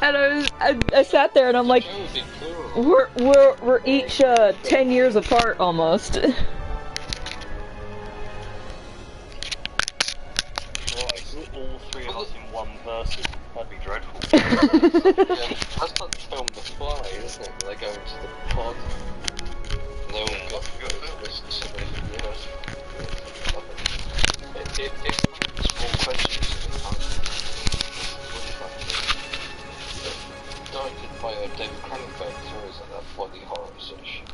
And I sat there and I'm like, we're each 10 years apart almost. Right, all three of us in one person. That'd be dreadful. Yeah, that's like the film The Fly, isn't it? They go into the pod. And they all got this significant years. It's more questions than it answers. Directed by David Cronenberg, so is like that body horror sort of shit.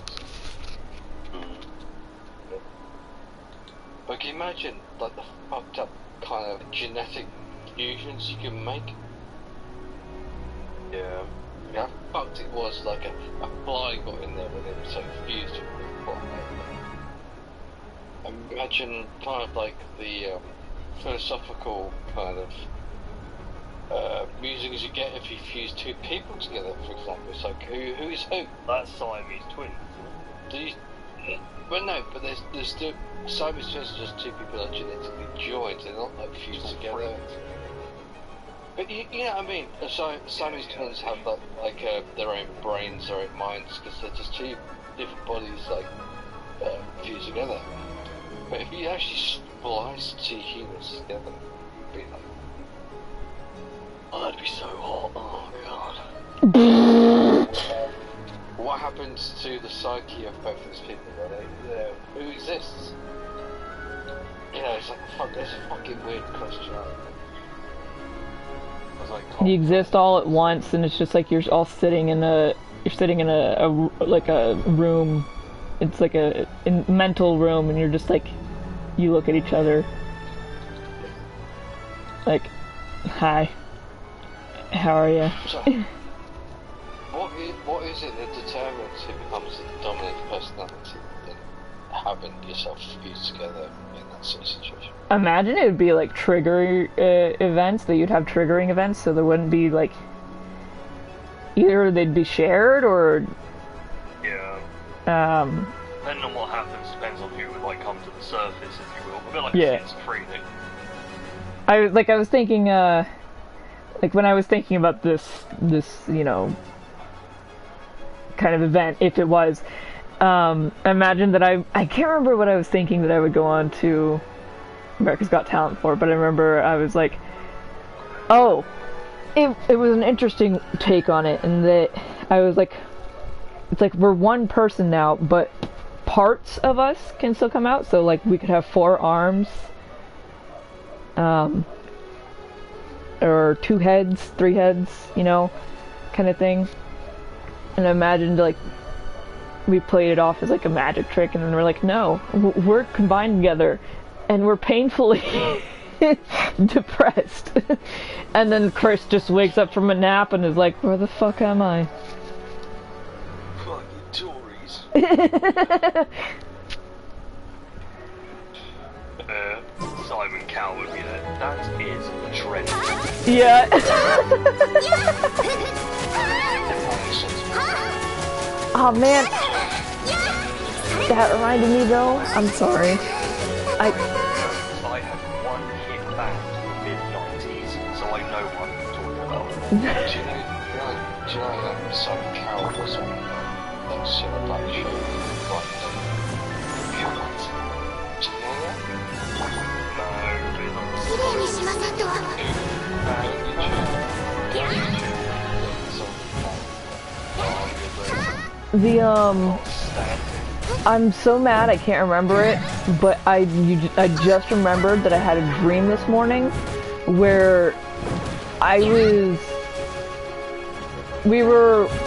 But can you imagine like the fucked up kind of genetic fusions you can make? Yeah. How fucked it was, like a fly got in there with him, so fused with the fly. Imagine kind of like the philosophical kind of musings you get if you fuse two people together, for example. It's like, who is who? That's Siamese twins. Well, no, but there's still, Siamese twins are just two people that are genetically joined, they're not like fused together. But you know what I mean? Siamese twins have like their own brains, their own minds, because they're just two different bodies like fused together. But if you actually splice two humans together, it'd be like, oh, that'd be so hot. Oh god. What happens to the psyche of both these people? Who exists? You know, it's like that's a fucking weird question. You exist all at once, and it's just like you're all sitting in a like a room. It's like a mental room, and you're just like, you look at each other, like, hi, how are you? So, what is it that determines who becomes the dominant personality in having yourself fused together in that sort of situation? Imagine it would be like trigger events, that you'd have triggering events, so there wouldn't be like, either they'd be shared or Yeah. Depending on what happens, depends on who would like come to the surface, if you will. A bit like yeah. a schizophrenic. I was thinking, like when I was thinking about this, you know, kind of event, if it was, imagine that I can't remember what I was thinking that I would go on to America's Got Talent for, but I remember I was like, oh, it was an interesting take on it, and that I was like, it's like we're one person now, but parts of us can still come out, so like we could have 4 arms, or 2 heads, 3 heads, you know, kind of thing. And I imagined like we played it off as like a magic trick, and then we're like, no, we're combined together, and we're painfully depressed. And then Chris just wakes up from a nap and is like, where the fuck am I? Fucking Tories. Simon Cowell would be there. That is dreadful. Yeah. Oh man, that reminded me though. I'm sorry. I had one hit band in the mid-90s, so I know what I'm talking about. Do you know that Simon Cowell was on that Silver Black show? Right. Do you know that? I'm so mad I can't remember it, but I just remembered that I had a dream this morning where I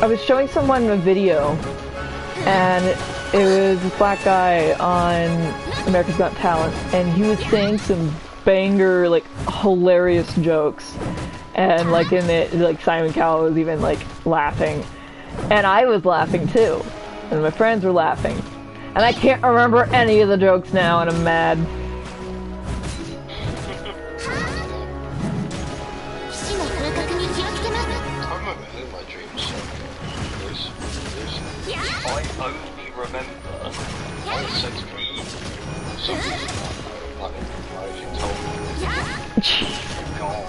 was showing someone a video, and it was this black guy on America's Got Talent, and he was saying some banger, like, hilarious jokes, and like in it, like Simon Cowell was even like laughing, and I was laughing too, and my friends were laughing, and I can't remember any of the jokes now, and I'm mad. I only remember I said to me something Like, if you told me. God.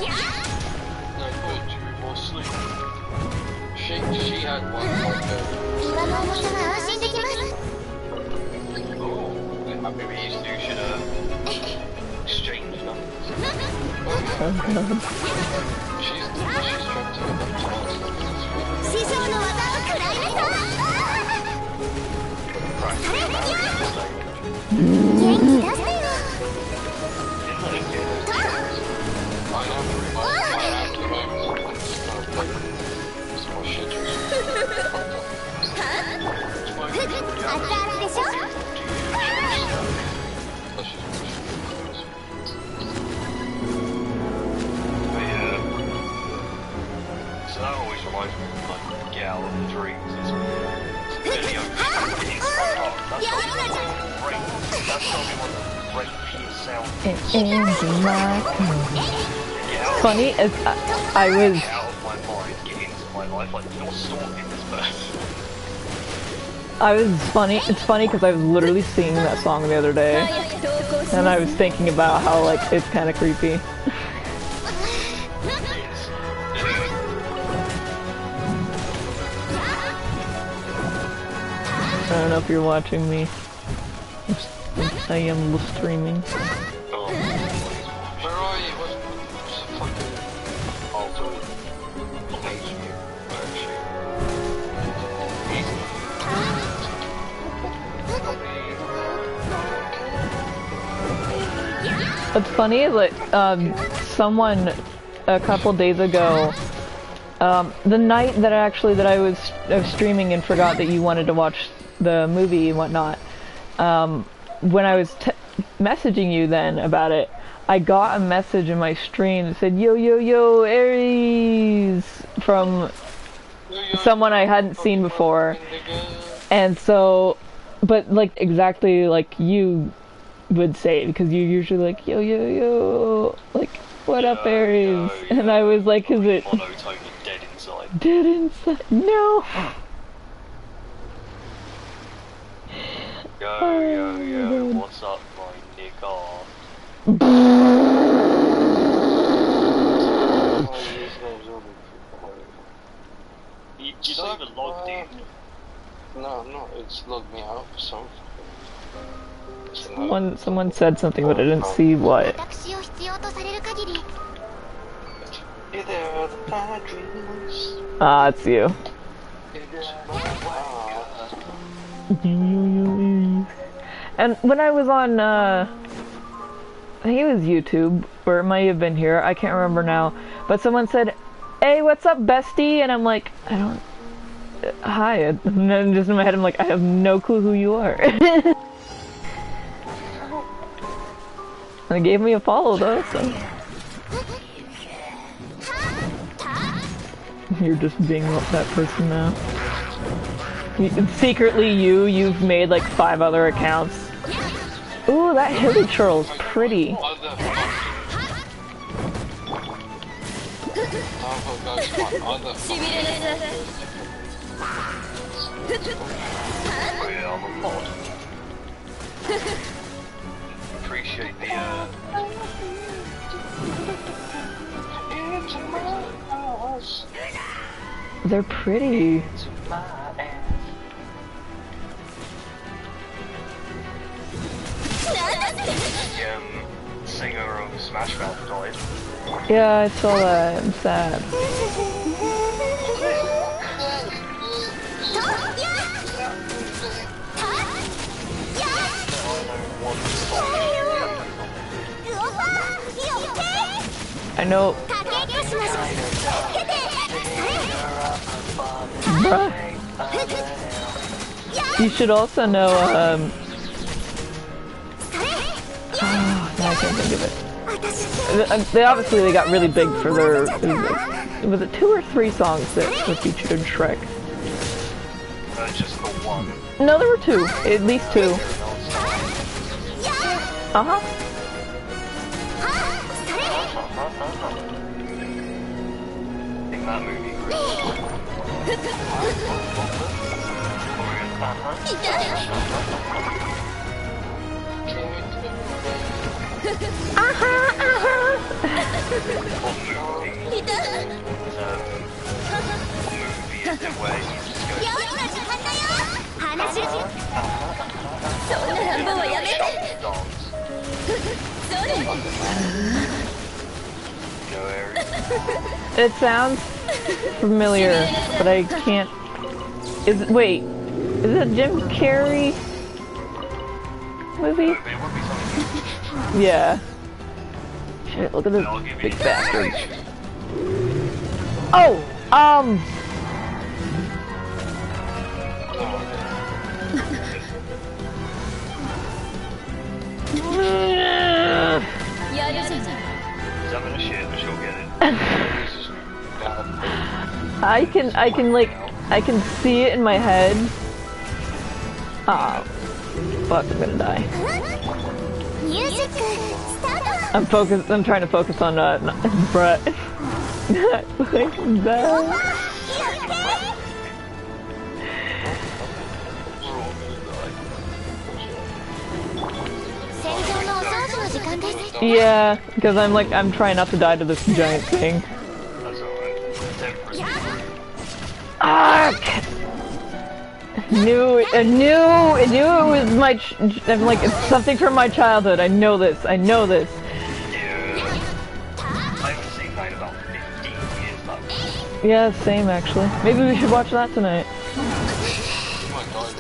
No, but you were more asleep. She had one like Oh, maybe you two should exchange numbers. She's trying to get up to us. So that always reminds me of like Gal and the Dreams. It's video. That's probably one of the rapiest sounds. It's funny as I was. Get out of my mind, get into my life, like you're stalking this person. It's funny because I was literally singing that song the other day, and I was thinking about how like it's kind of creepy. I don't know if you're watching me. I am streaming. Where are you? What's the fucking altar? Page view. Where is she? What's funny is like someone a couple days ago, the night that I was streaming and forgot that you wanted to watch the movie and whatnot. When I was messaging you then about it, I got a message in my stream that said "Yo yo yo Aries" from someone I hadn't seen before, and so, but like exactly like you would say it, because you're usually like "Yo yo yo," like "What up Aries," and I was like, "Is it monotone dead inside?" Dead inside? No. Yo, what's up, my nigga? You're not even logged in. No, I'm not. It's logged me out for something. Someone said something, but I didn't see what. Hey there, the bad dreams. Ah, it's you. And when I was on, I think it was YouTube, or it might have been here, I can't remember now, but someone said, "Hey, what's up, bestie?" And I'm like, I don't, hi, and then just in my head I'm like, I have no clue who you are. And it gave me a follow though, so. You're just being that person now. Secretly you've made like 5 other accounts. Ooh, that hilly churl's pretty. Yeah, I'm a mod. Appreciate the They're pretty. Singer of Smash Mouth died. Yeah, I saw that. I'm sad. I know. Bruh. You should also know, I can't think of it. They obviously got really big for their, was it 2 or 3 songs that were featured in Shrek? Just the one. No, there were 2, at least 2. Uh-huh. In that movie. What movie? What movie is it where you just go? 料理の時間だよ話しそんな乱暴はやめて Dance. それ Go Aries. It sounds familiar, but I can't. Wait, is it a Jim Carrey movie? It would be something. Yeah. Shit, look at this I'll give you big the bastard. explanation. Oh,やるじゃない He's having a shit, but she'll get it. I can see it in my head. Ah, fuck, I'm gonna die. ミュージックスタート I'm trying to focus on, Brett. Not like that. 戦場のお掃除の時間です Yeah, because I'm trying not to die to this giant thing. That's alright. Temperance. Ah! I knew it was I'm like, it's something from my childhood. I know this. Yeah. I haven't seen that in about 15 years now. Yeah, same actually. Maybe we should watch that tonight.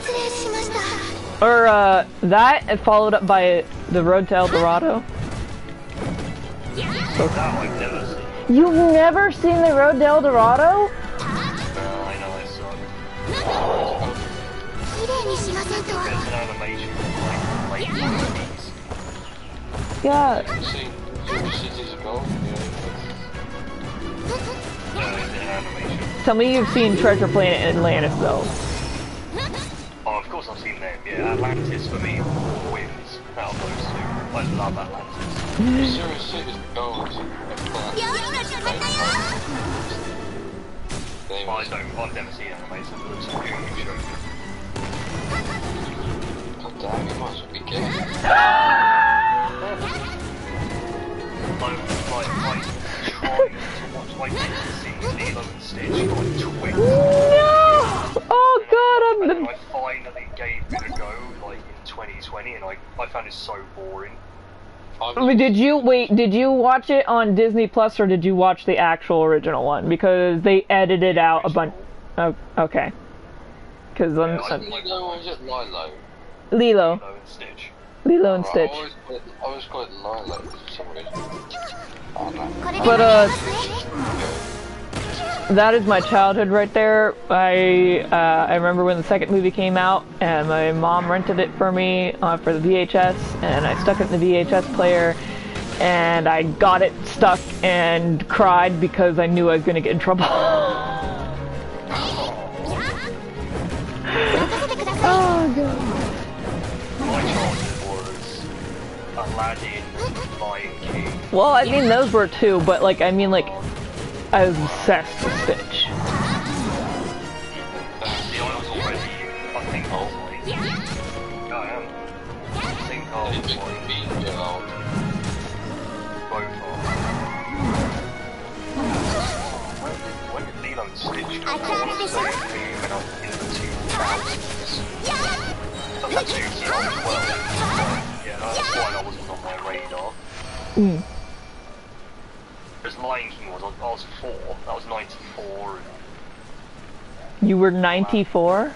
失礼しました Or, that and followed up by The Road to El Dorado. That I've never seen. You've never seen The Road to El Dorado? I know I suck. 綺麗にしませんと There's an animation from like late 90s. Yeah. Have you seen Cities of Gold? No, it's an animation. Tell me you've seen Treasure Planet and Atlantis though. Oh, of course I've seen them. Yeah, Atlantis for me wins out of those two. I love Atlantis. Serious Cities of Gold. 料理の時間だよ I've never seen animation, but it's a really show. God damn, you might as well be gay. Like trying to watch like see Lilo and Stitch for like 20 No! Oh god, and then I finally gave it a go like in 2020 and I found it so boring. Did you watch it on Disney Plus or did you watch the actual original one? Because they edited out a bunch. Oh, okay. Because Lilo, or is it Lilo? Lilo Lilo and Stitch. Lilo and Stitch. I always call it Lilo for some reason. Oh no. これで But やりますね that is my childhood right there. I remember when the second movie came out, and my mom rented it for me for the VHS, and I stuck it in the VHS player, and I got it stuck and cried because I knew I was gonna get in trouble. Oh god. My childhood was Aladdin, Lion King. Well, I mean those were two, but like I mean like I was obsessed with Stitch. See, I was already, I think I was like, yeah, I am. I think I was like, both are. When did Lilo and Stitch come out? I want to say it came out in the 2000s. But that's 2012. Yeah, that's why that wasn't on my radar. Because Lion King was, I was 4, that was 94. You were 94?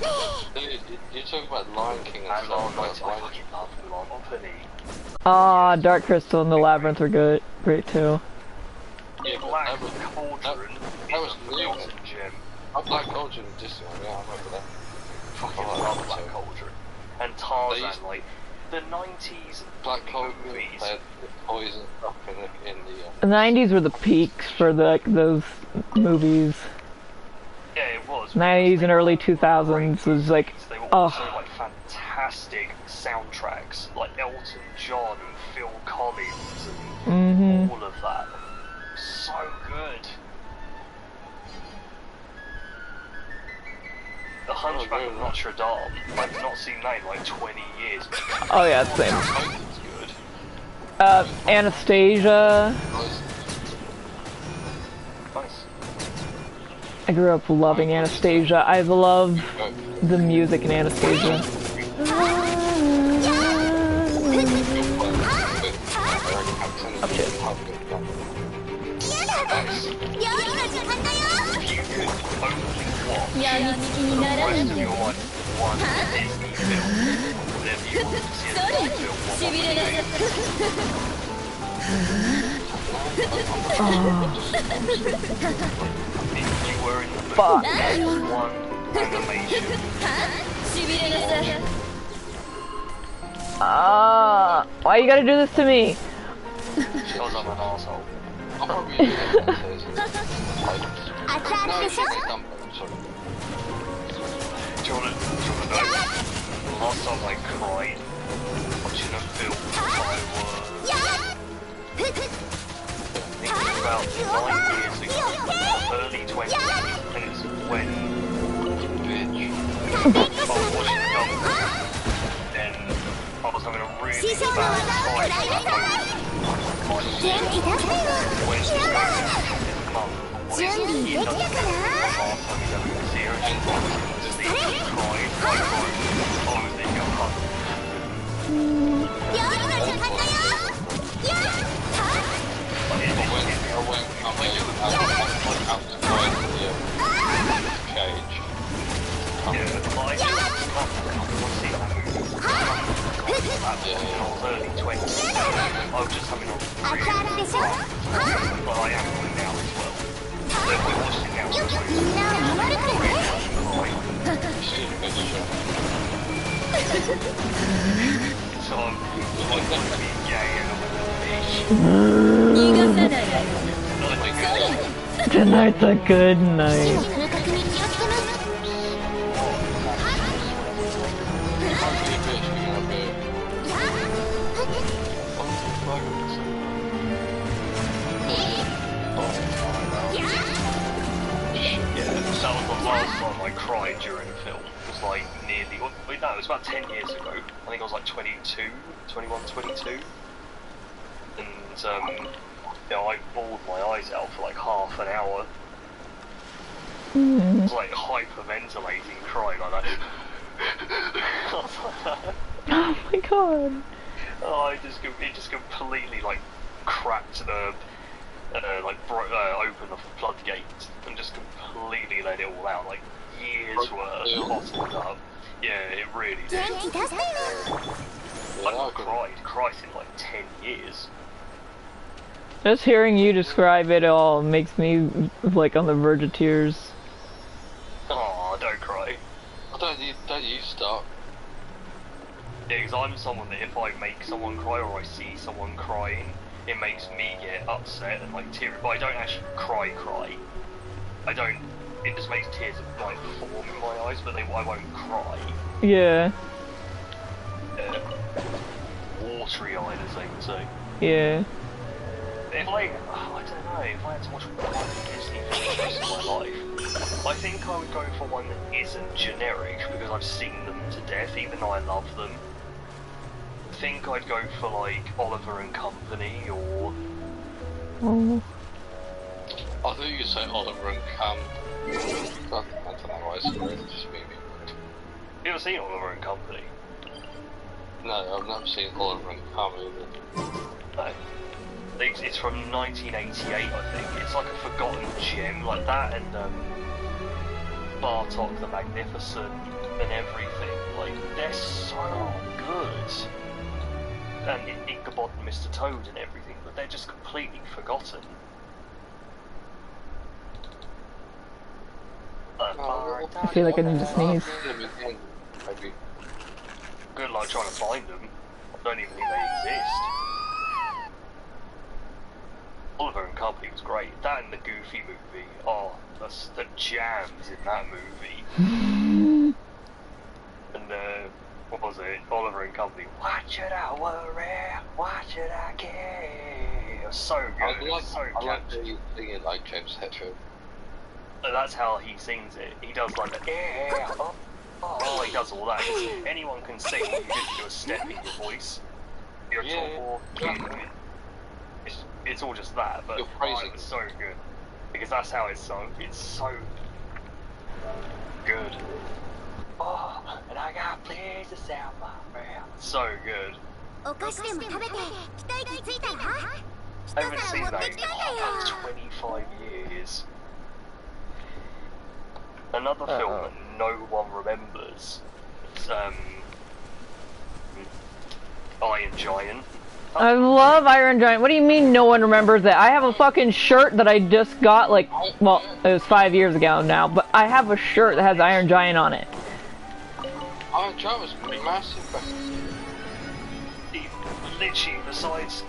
You're talking about Lion King and And stuff. I fucking love Monopoly. Ah, Dark Crystal and the Labyrinth are great too. Yeah, but Black that was Cauldron that was is a new. forgotten gem. Black Cauldron Disney one, yeah, I remember that. Fucking Oh, love that's Black so- Cauldron. And Tarzan, used- like, the 90s Black Cauldron movies. had poison up in the The 90s were the peaks for those movies. Yeah, it was. 90s and early 2000s was like, They were oh. also like fantastic soundtracks, like Elton John and Phil Collins and all of that. So good. The Hunchback of Notre Dame. I've not seen that in like 20 years. Oh yeah, same. It's good. Anastasia. Nice. I grew up loving Anastasia. I love the music in Anastasia. Oh shit. If you could only watch the rest of your life one Disney film, whatever you want to see as a Disney film, what would it be? If you were in the movie, Fuck. one animation. Why you gotta do this to me? Because I'm an arsehole. I'm probably going to No, sorry. Do you wanna know? The last time I cried watching a film, I think it was about 9 years ago, early 20s, and it's when I was watching the film, then I was having a really bad time at home. When she goes out his mum, what is it? He does it the last time he's ever seen her, and just he cried, I was in your heart. Early 20s, I was just having a really hard time, but I am one now as well. So if we watched it now, it's really so I'm going to be gay and I'm Tonight's a good night. That was the last time I cried during a film. It was like nearly, wait, no, it was about 10 years ago. I think I was like 22, 21, 22. And, you know, I bawled my eyes out for like half an hour. It was like hyperventilating, crying like that. Oh my god. Oh, it just completely like cracked the, open the floodgates and just completely let it all out, like years worth bottled up. Yeah, it really did. I've not cried in like 10 years. Just hearing you describe it all makes me like on the verge of tears. Oh, don't cry. Don't you stop. Yeah, because I'm someone that if I make someone cry or I see someone crying, it makes me get upset and like teary. But I don't actually cry. I don't. It just makes tears like form in my eyes, but I won't cry. Yeah. Watery eyed, as they would say. Yeah. If I don't know, if I had to watch one Disney film for the rest of my life, I think I would go for one that isn't generic because I've seen them to death, even though I love them. I think I'd go for like Oliver and Company or. Oh. I thought you could say Oliver and Cam. I don't know why it's just me. You ever seen Oliver and Company? No, I've never seen Oliver and Cam either. No. It's from 1988, I think. It's like a forgotten gem, like that, and Bartok the Magnificent and everything. Like, they're so good. And Ichabod and Mr. Toad and everything, but they're just completely forgotten. I feel like I need to sneeze. Maybe. Good luck trying to find them. I don't even think they exist. Oliver and Company was great. That and the Goofy movie. Oh, that's the jams in that movie. And what was it? Oliver and Company. Why should I worry? Why should I care? It was so good. I like catchy. singing like James Hetfield. That's how he sings it. He does like the he does all that. Anyone can sing. You just do a step in your voice. You're Yeah, top yeah. It's all just that, but You're praising it was so good. Because that's how it's sung. It's so good. Oh, and I got pleased to sound my friend. So good. お菓子でも食べて一息ついたら I haven't seen that in 25 years. Another film that no one remembers is Iron Giant. I love Iron Giant. What do you mean no one remembers it? I have a fucking shirt that I just got, like, well, it was 5 years ago now, but I have a shirt that has Iron Giant on it. Iron Giant was massive back Literally, besides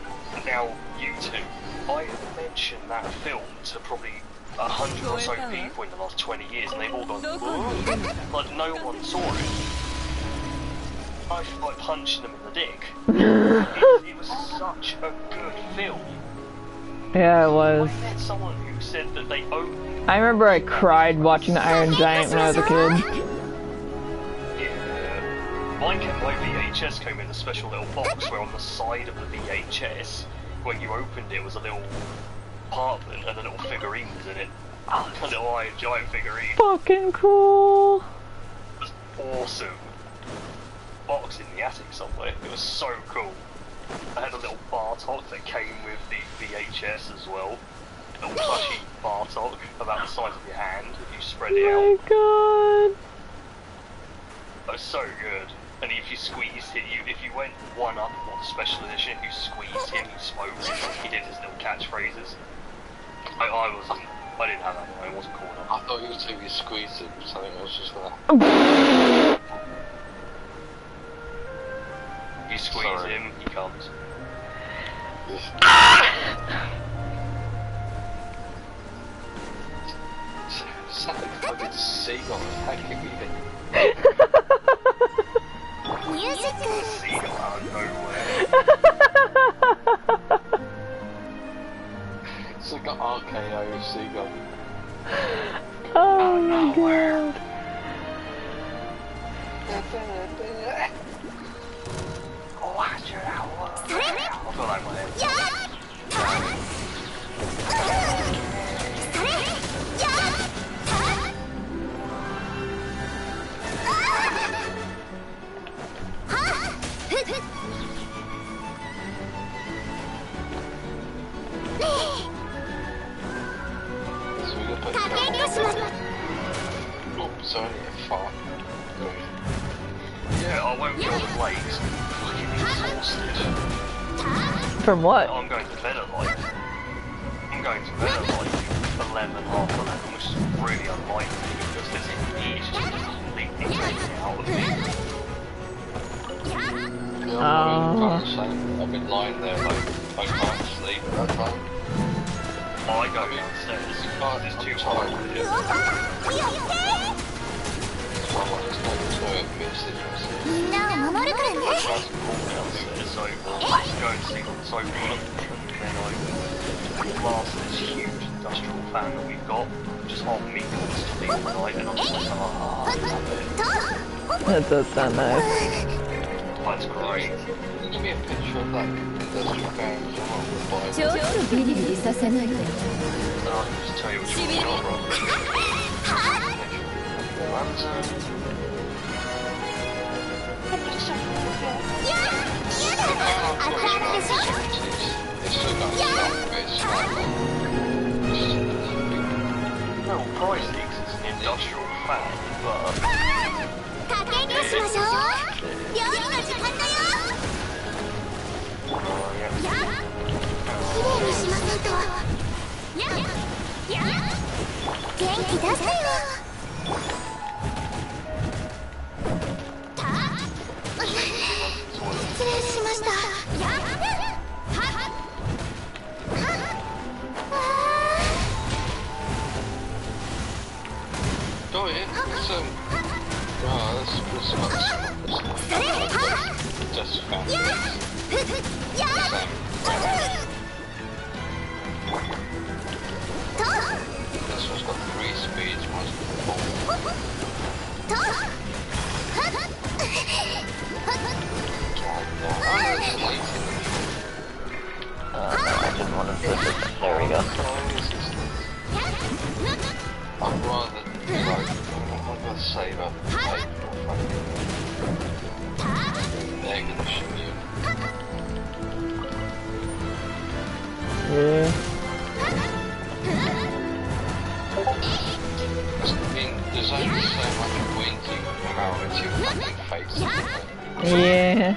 now you two, I have mentioned that film to probably 100 or so people in the last 20 years, and they've all gone, "Whoa?" Like no one saw it. I feel like punching them in the dick. It was such a good film. Yeah, it was. I met someone who said that they owned. I remember I cried watching the Iron Giant when I was a kid. My VHS came in a special little box where on the side of the VHS, when you opened it, was a little compartment and a little figurine was in it. A little Iron Giant figurine. Fucking cool. It was awesome. Box in the attic somewhere. It was so cool. I had a little Bartok that came with the VHS as well. A little plushy Bartok about the size of your hand if you spread it out. Oh my god. It was so good. And if you squeezed it, if you went one up on the special edition, if you squeezed him, he spoke. He did his little catchphrases. I didn't have that one. I wasn't cool enough. I thought you two you squeezed it, something else just like If you squeeze him, he comes. Sound like a fucking seagull attacking me. Music. Seagull out of nowhere. It's like an RKO seagull. Oh my god. Watch it out. I feel like my head. So we can put it's only a fart. Yeah, I won't be on the blades. Fucking exhausted. From what? I'm going to bed at like 11, half 11, which is really unlikely because this heat is just completely taken out of me. Yeah, I've been lying there like I can't sleep at that time. I go downstairs because it's too hot here. So I'm just going to go and miss it. No, I try to call downstairs so I go and sleep on the sofa and then I blast this huge industrial fan that we've got, just half me constantly all night and I'm just like, I love it. That does sound nice. That's great. Give me a picture of that industrial fan as well. ちょっとビリビリさせないで And I can just tell you what you want, bro. No, price leaks is an industrial fan, but... 加減としましょう料理の時間だよ yeah. きれいにしませんと元気出せよ失礼しました Oh yeah, it's just fancy. This one's got 3 speeds, one's got 4. God damn, I'm late in the I didn't want to flip it. There we go. I'd rather, like, I'm not gonna say that, like, they're gonna shoot you. Yeah. I mean, there's only so much wind you can power into your fucking face. Yeah.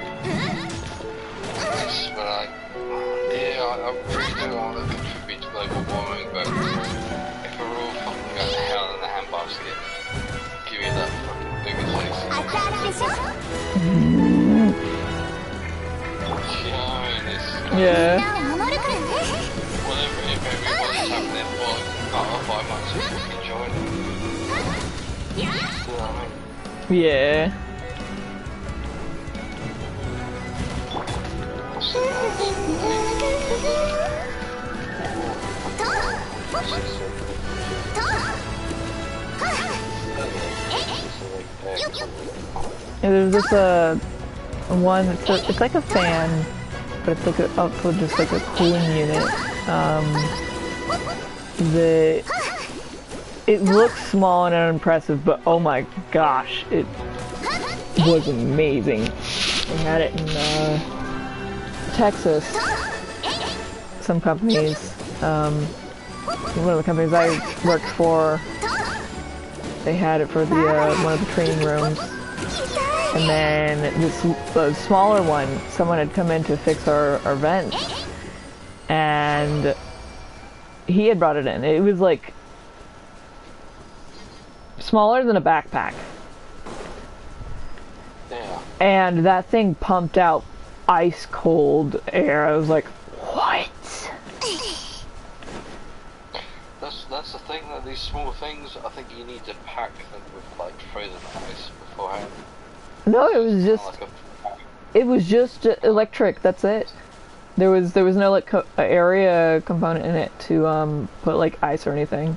It's like, yeah, I really do want to contribute to global warming, but if we're all fucking going to hell in a handbasket, give me that fucking biggest face. Yeah. Whatever, if everyone's having their fault, I might as well fucking join. You know what I mean? Yeah. Yeah, there's this one. It's like a fan, but it's like also just like a cooling unit. It looks small and unimpressive, but oh my gosh, it was amazing. They had it in Texas. Some companies, one of the companies I worked for, they had it for the one of the training rooms. And then the smaller one, someone had come in to fix our vents, and he had brought it in. It was like smaller than a backpack. Yeah. And that thing pumped out ice cold air. I was like, what? That's the thing, that these small things, I think you need to pack them with like frozen ice beforehand. No, it was just electric. That's it. There was no like area component in it to put like ice or anything.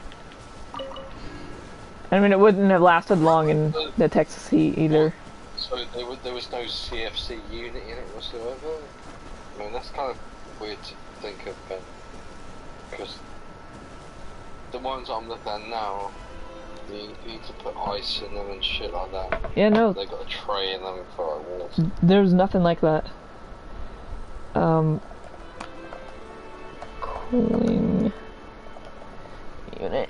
I mean, it wouldn't have lasted long in the Texas heat either. So there was no CFC unit in it whatsoever. I mean, that's kind of weird to think of, because the ones I'm looking at now, you need to put ice in them and shit like that. Yeah, no. They got a tray in them for like water. There's nothing like that. Cooling unit.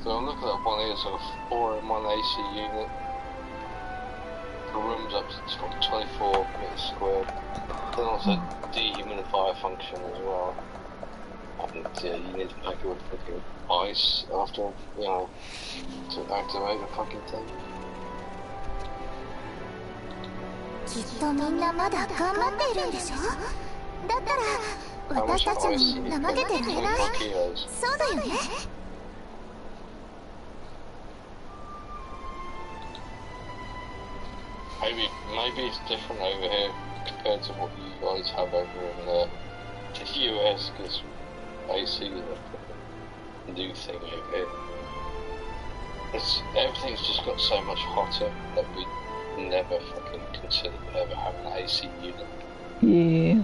So I'm looking at one here, so 4-in-1 AC unit. The room's up, it's got 24 meters squared. Then also dehumidifier function as well. And yeah, you need to pack it with fucking ice after, you know, to activate the fucking thing. きっとみんなまだ頑張っているんでしょ？だったら私たちに怠けてられない。そうだよね。Maybe it's different over here compared to what you guys have over in the US, because AC is a new thing over here. Everything's just got so much hotter that we never fucking considered ever having an AC unit. Yeah.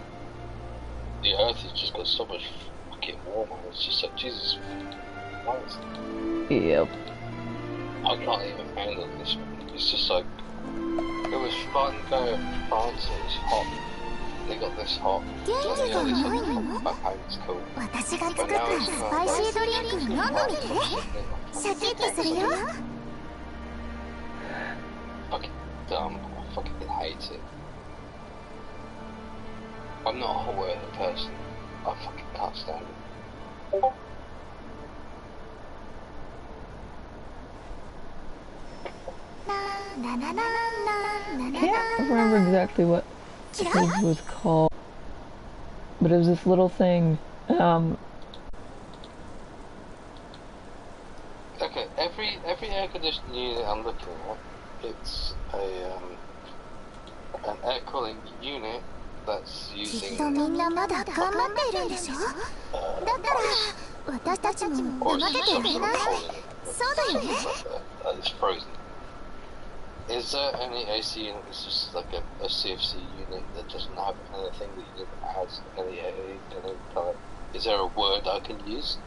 The Earth has just got so much fucking warmer. It's just like, Jesus Christ. Yep. I can't even handle this. It's just like, it was fun going to France, it was hot. They got this hot. So yeah, they said, back home it's cool. 私が作ったスパイシードリンク飲んでみて。シャキッとするよ。Fucking dumb. I fucking hate it. I'm not a hot weather person. I fucking can't stand it. I can't remember exactly what this was called, but it was this little thing. Okay, every air conditioning unit I'm looking at, it's an air cooling unit that's using みんなまだ頑張っているんでしょ？だったら私たちもor 怠けてられない。そうだよね。it's frozen. Is there any AC unit that's just like a CFC unit that doesn't have anything that you has any kind? Is there a word I can use?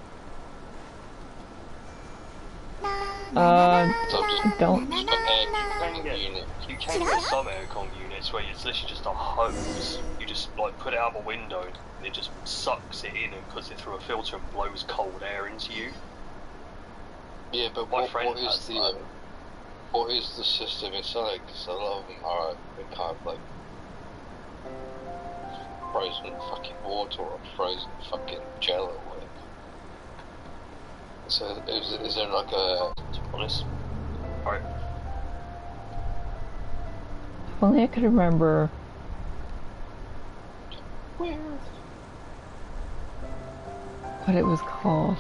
So don't. just an air unit. You can get some aircon units where it's literally just a hose. You just like put it out the window and it just sucks it in and puts it through a filter and blows cold air into you. Yeah, but My what friend is has the that. what is the system inside? Because a lot of them are kind of like frozen fucking water or frozen fucking gel or whatever. So is there like a... To be honest. Alright. If only I could remember. Where? What it was called.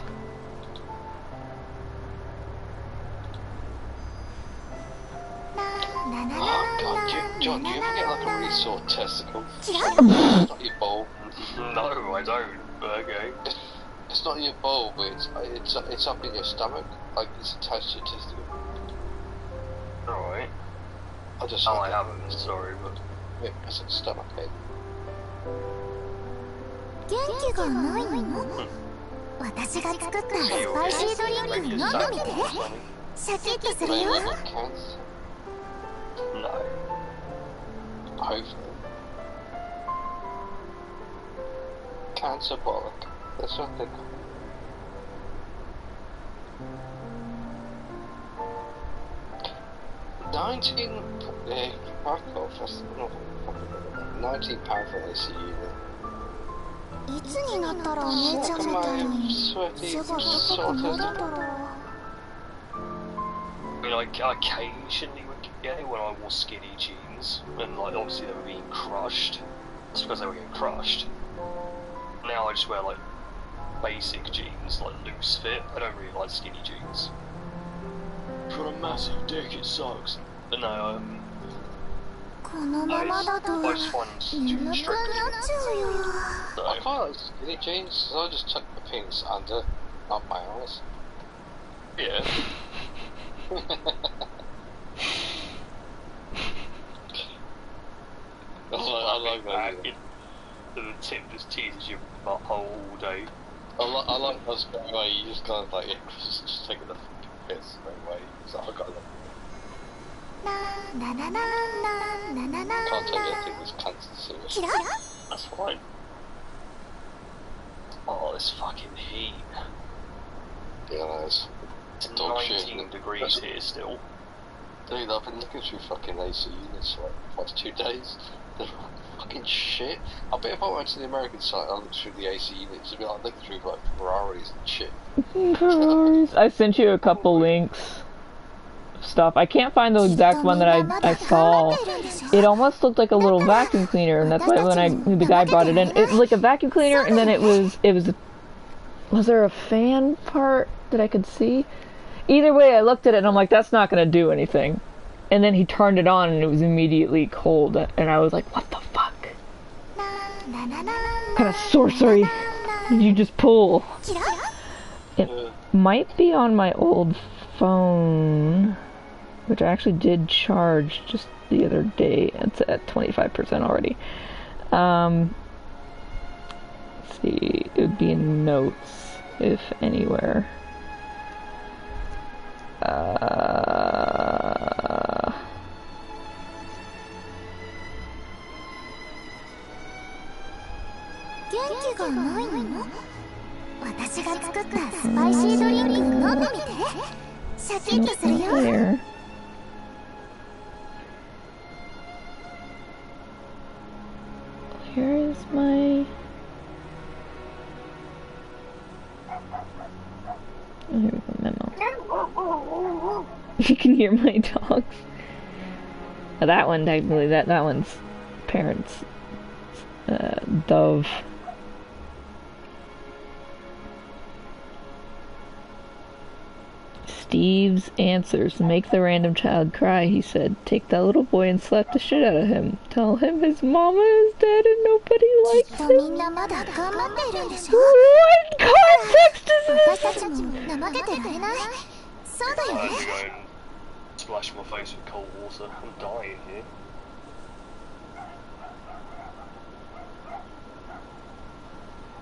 Oh god, John, do you ever get like a really sore testicle? It's not your bowl. No, I don't. But okay. It's not your bowl, but it's up in your stomach. Like it's attached to your testicle. Alright. I just Oh, I haven't, sorry, but... Yeah, it's a stomach ache. 元気がないの？私が作ったスパイシードリンク飲んでみて。シャキッとするよ。 Maybe not cancer. No. Hopefully. Cancer bollock. That's what they call it. 19... Krakow Festival. £19 for an AC unit. いつになったらお姉ちゃんみたいに背が高くなるだろう。 I mean, I occasionally would get it when I wore skinny jeans, and like obviously they were being crushed. That's because they were getting crushed. Now I just wear like basic jeans, like loose fit. I don't really like skinny jeans. For a massive dick, it sucks. But no, このままだと I just find too 眠くなっ strict. ちゃうよ。 I quite like skinny jeans, so I just tuck my penis under, not my eyes. Yeah. I like that. Back the tip just teases your butthole all day. I like those where you just kind of like, yeah, just taking the fucking piss straight away. So I got like, ななななななな can't take anything this cancer serious. キラ That's fine. Oh, this fucking heat. Yeah, no, it's It's dog shit. 19 degrees here still. Dude, I've been looking through fucking AC units for like 2 days. They're fucking shit. I bet if I went to the American site, I looked through the AC units, it'd be like looking through like Ferraris and shit. I sent you a couple links. Stuff. I can't find the exact one that I saw. It almost looked like a little vacuum cleaner, and that's why when the guy brought it in, it was like a vacuum cleaner, and then it was there a fan part that I could see? Either way, I looked at it and I'm like, that's not gonna do anything. And then he turned it on and it was immediately cold, and I was like, what the fuck? What kind of sorcery did you just pull? It might be on my old phone, which I actually did charge just the other day. It's at 25% already. Let's see, it would be in notes, if anywhere. There. Here is my... Oh, here we go, memo. You can hear my dogs. Oh, that one, technically, that one's parents. Dove. Steve's answers. Make the random child cry, he said. Take that little boy and slap the shit out of him. Tell him his mama is dead and nobody likes him. What context is this? Splash my face with cold water. I'm dying here.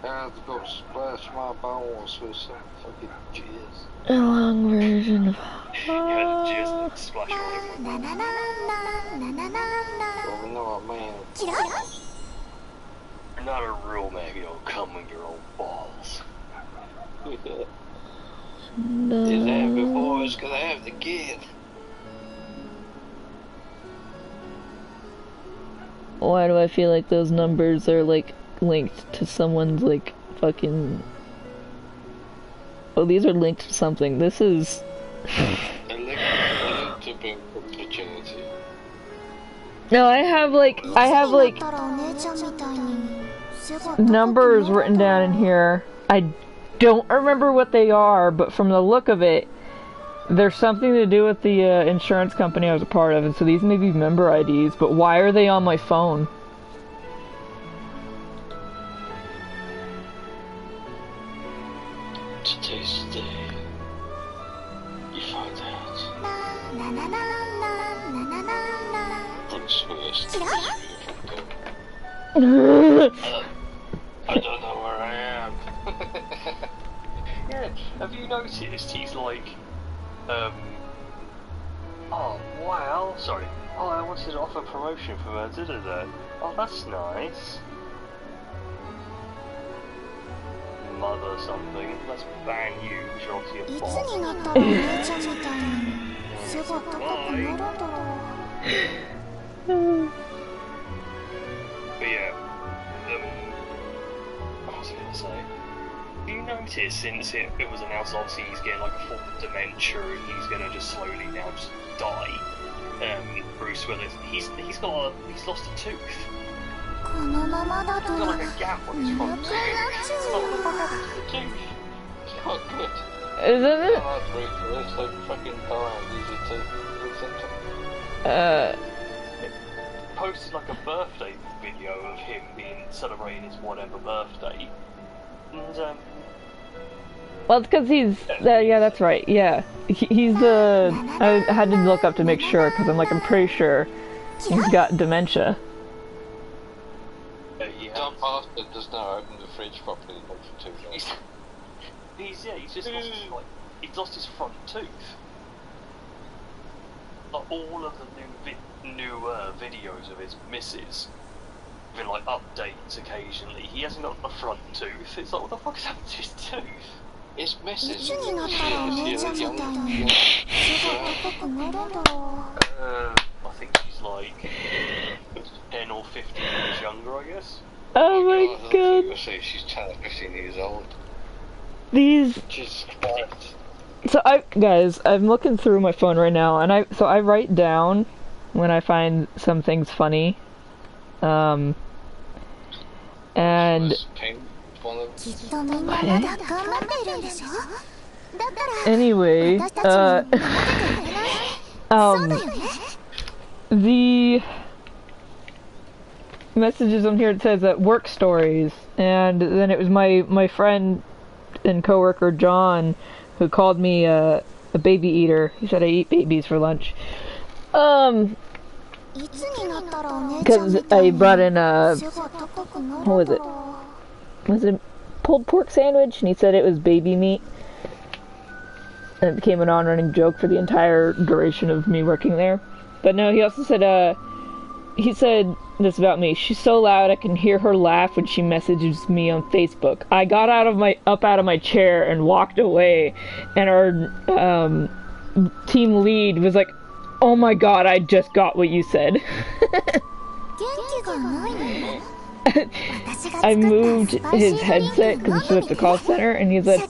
I've got to splash my balls with some fucking jizz. A long version of. Yeah, just splash all over my Na na na na na na na. Well, you know what I mean? You're not a real man, you don't come with your own balls. Is every boy's gonna have the kid? Why do I feel like those numbers are like linked to someone's like fucking. Oh, these are linked to something. This is. They're linked to being virginity. No, I have like numbers written down in here. I don't remember what they are, but from the look of it, there's something to do with the insurance company I was a part of, and so these may be member IDs, but why are they on my phone? Today's the day. You find out. Bruce Willis. I don't know where I am. Yeah, have you noticed he's like, oh wow, sorry, oh I wanted to offer promotion for da-da-da. Oh that's nice. Mother something, let's ban you, because you're obviously a boss. But yeah, what was I going to say? Have you noticed since it was announced obviously he's getting like a form of dementia and he's going to just slowly now just die, Bruce Willis, he's lost a tooth. He's got like a gap on his front tooth. What the fuck happened to the tooth? It's not good. Isn't it? Oh, Bruce Willis like fucking dying. Use your teeth. Posted like a birthday video of him being celebrating his whatever birthday, and Well, it's because he's. Yeah, that's right. Yeah, he's the. I had to look up to make sure because I'm pretty sure he's got dementia. Dumb bastard does not open the fridge properly and looks for 2 days. he's just lost his, he's lost his front tooth. Like all of the new videos of his misses, with like updates occasionally, he hasn't got the front tooth. It's like, what the fuck is happened to his tooth? His missus. I think she's like 10 or 15 years younger, I guess. Oh my god! She's 10 or 15 years old. These. Jesus Christ. So I'm looking through my phone right now, and I write down when I find some things funny, and anyway, the messages on here, it says that work stories, and then it was my friend and coworker John who called me a baby eater. He said I eat babies for lunch. Because I brought in what was it? Was it a pulled pork sandwich? And he said it was baby meat. And it became an on-running joke for the entire duration of me working there. But no, he also said, he said this about me: she's so loud I can hear her laugh when she messages me on Facebook. I got out of my chair and walked away, and our team lead was like, "Oh my god, I just got what you said." I moved his headset because it's at the call center, and he said,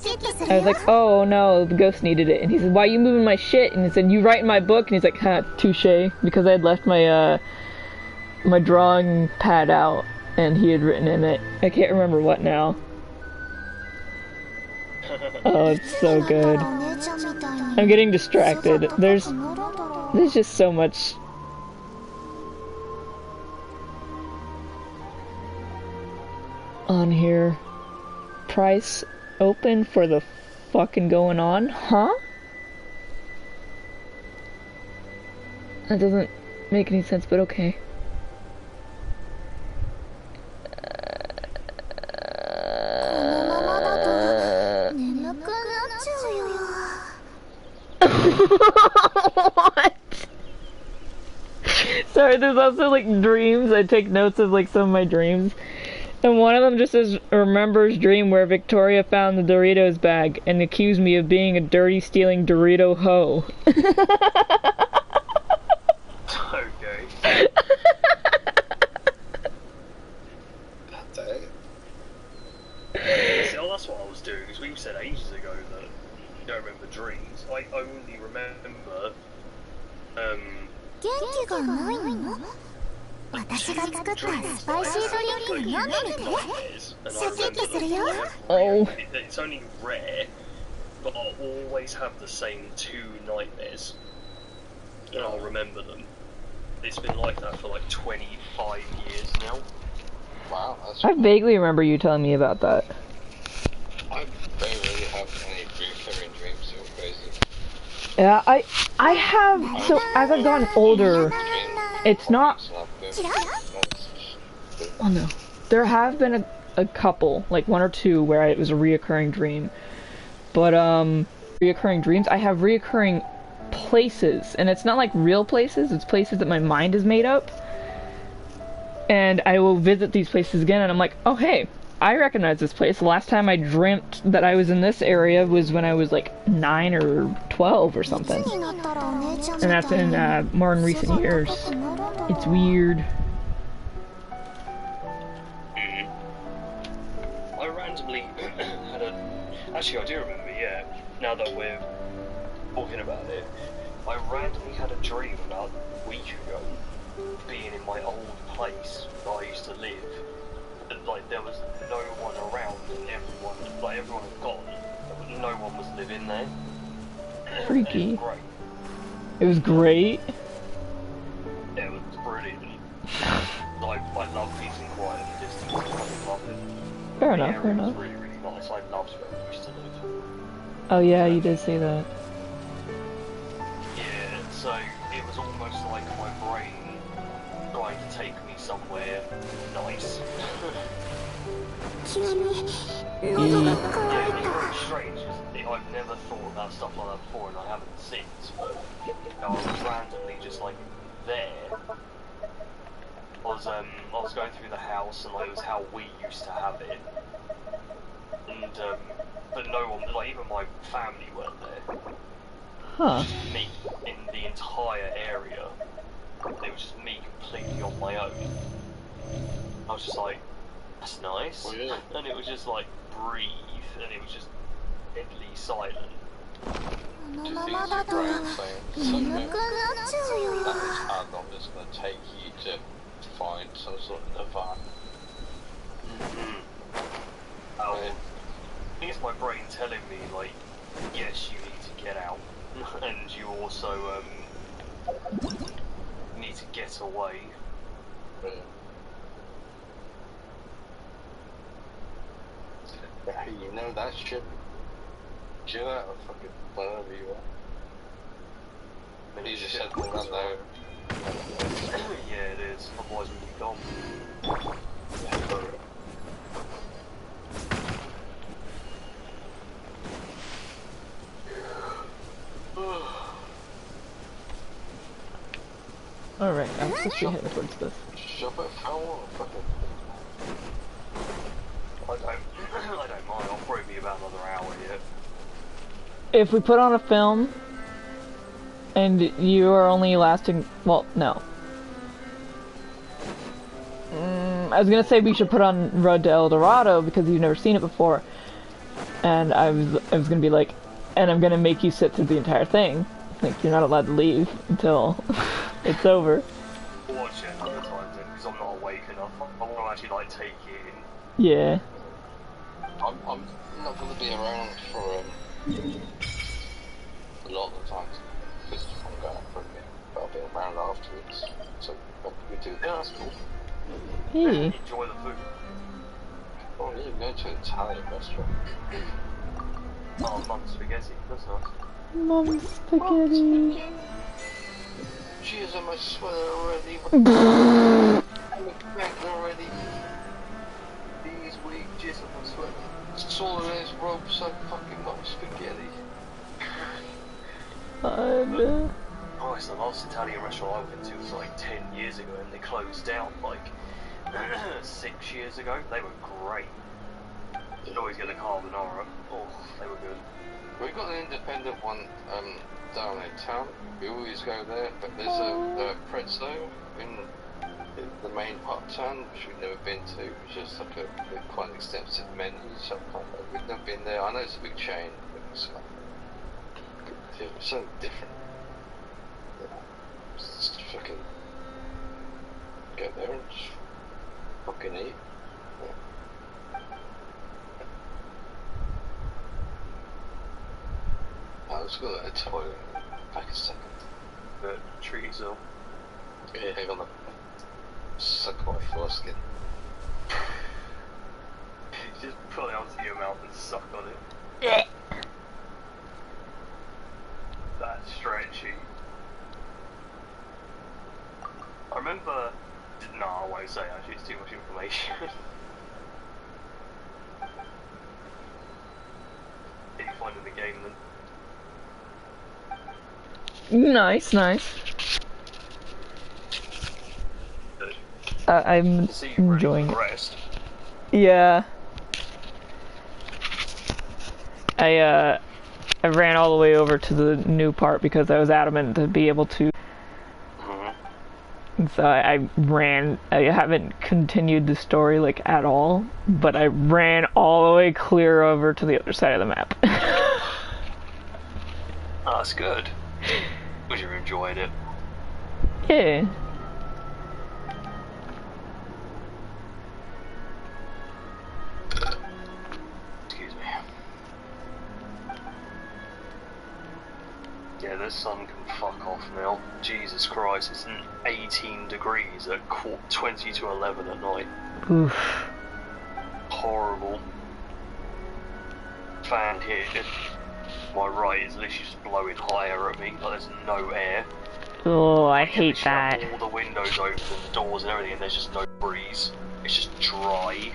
I was like, "Oh no, the ghost needed it." And he said, "Why are you moving my shit?" And he said, "You write in my book." And he's like, "Huh, touche," because I had left my my drawing pad out, and he had written in it. I can't remember what now. Oh, it's so good. I'm getting distracted. There's just so much. On here. Price open for the fucking going on? Huh? That doesn't make any sense, but okay. What? Sorry, there's also like dreams. I take notes of like some of my dreams. And one of them just says, remembers dream where Victoria found the Doritos bag and accused me of being a dirty stealing Dorito hoe. Okay. See, oh, that's what I was doing, because we said ages ago that you don't remember dreams. I only remember, 元気がないの？私が作ったスパイシードリンク飲んでみて。シャキッとするよ。Oh. It's only rare, but I'll always have the same 2 nightmares, and I'll remember them. It's been like that for like 25 years now. Wow, that's I vaguely remember you telling me about that. I very rarely have any recurring dreams. You're crazy. Yeah, I have, so as I've gotten older, it's not, oh no, there have been a couple, like 1 or 2 where it was a reoccurring dream, but reoccurring dreams, I have reoccurring places, and it's not like real places, it's places that my mind has made up, and I will visit these places again, and I'm like, oh hey, I recognize this place. The last time I dreamt that I was in this area was when I was like 9 or 12 or something. And that's in more in recent years. It's weird. I randomly had a... Actually, I do remember, yeah, now that we're talking about it. I randomly had a dream about a week ago, being in my old place that I used to live. And, like, there was no one around, and everyone had gone, but no one was living there. Freaky. It was great. It was great. Yeah, it was brilliant. I love peace and quiet and distance. I love it. Fair The enough, area fair was enough. really, really nice. I loved where we used to live. Oh yeah, you did say that. Yeah, so it was almost like my brain trying to take me somewhere nice. Yeah, it's very strange, because I've never thought about stuff like that before, and I haven't since, but I was randomly just like there. I was going through the house, and like, it was how we used to have it, and but no one, like even my family weren't there. Huh. Just me in the entire area. It was just me completely on my own. I was just like, that's nice. Oh, yeah. And it was just like, breathe, and it was just deadly silent. Just things your brain saying, so that is how long it's going to take you to find some sort of nirvana. I think it's my brain telling me, like, yes, you need to get out, and you also need to get away. Yeah, you know that shit. Chill out or fucking whatever you want. You just said all that there. Yeah, it is. Otherwise we'd be gone. Yeah, for real. Alright, I'm supposed to be heading towards this. Shove it, foul, fucking. I don't mind. I'll probably be about another hour yet. If we put on a film, and you are only lasting, well, no. I was gonna say we should put on Road to El Dorado because you've never seen it before, and I was gonna be like, and I'm gonna make you sit through the entire thing. Like, you're not allowed to leave until it's over. I'll watch it another time then, because I'm not awake enough. I want to actually like take it in. Yeah. I'm not going to be around for a lot of the times because I'm going for a bit, but I'll be around afterwards. So we do that. Yeah, that's cool. Hey. Enjoy the food. Oh, you go to an Italian restaurant. Oh, mum's spaghetti. That's nice. Mom's spaghetti. She jizz on my sweater already. I'm back already. These weak jizz on my sweater. Swallowing this rope so fucking much spaghetti. Oh, it's the last Italian restaurant I went to was like 10 years ago and they closed down like 6 years ago. They were great. You'd always get the carbonara. Oh, they were good. We've got an independent one down in town. We always go there, but there's a prezzo in the main part of town, which we've never been to, which is like a quite an extensive menu. So we've never been there. I know it's a big chain, but it's like something different. Just fucking go there and just fucking eat. I was going to the toilet. Back a second. But treat yourself. Yeah, hang on. Suck my foreskin. Just pull it onto your mouth and suck on it. Yeah. That's stretchy. I remember. No, I won't say actually, it's too much information. Did you find in the game then? Nice. Good. I'm So you're ready enjoying for it. the rest. Yeah. I ran all the way over to the new part because I was adamant to be able to. And so I ran. I haven't continued the story like at all, but I ran all the way clear over to the other side of the map. Oh, that's good. Would you enjoyed it? Yeah. Excuse me. Yeah, the sun can fuck off now. Jesus Christ, it's 18 degrees at 20 to 11 at night. Oof. Horrible. Fan here. My right is literally just blowing higher at me. Like there's no air. Oh, I hate that. All the windows open, the doors and everything, and there's just no breeze. It's just dry.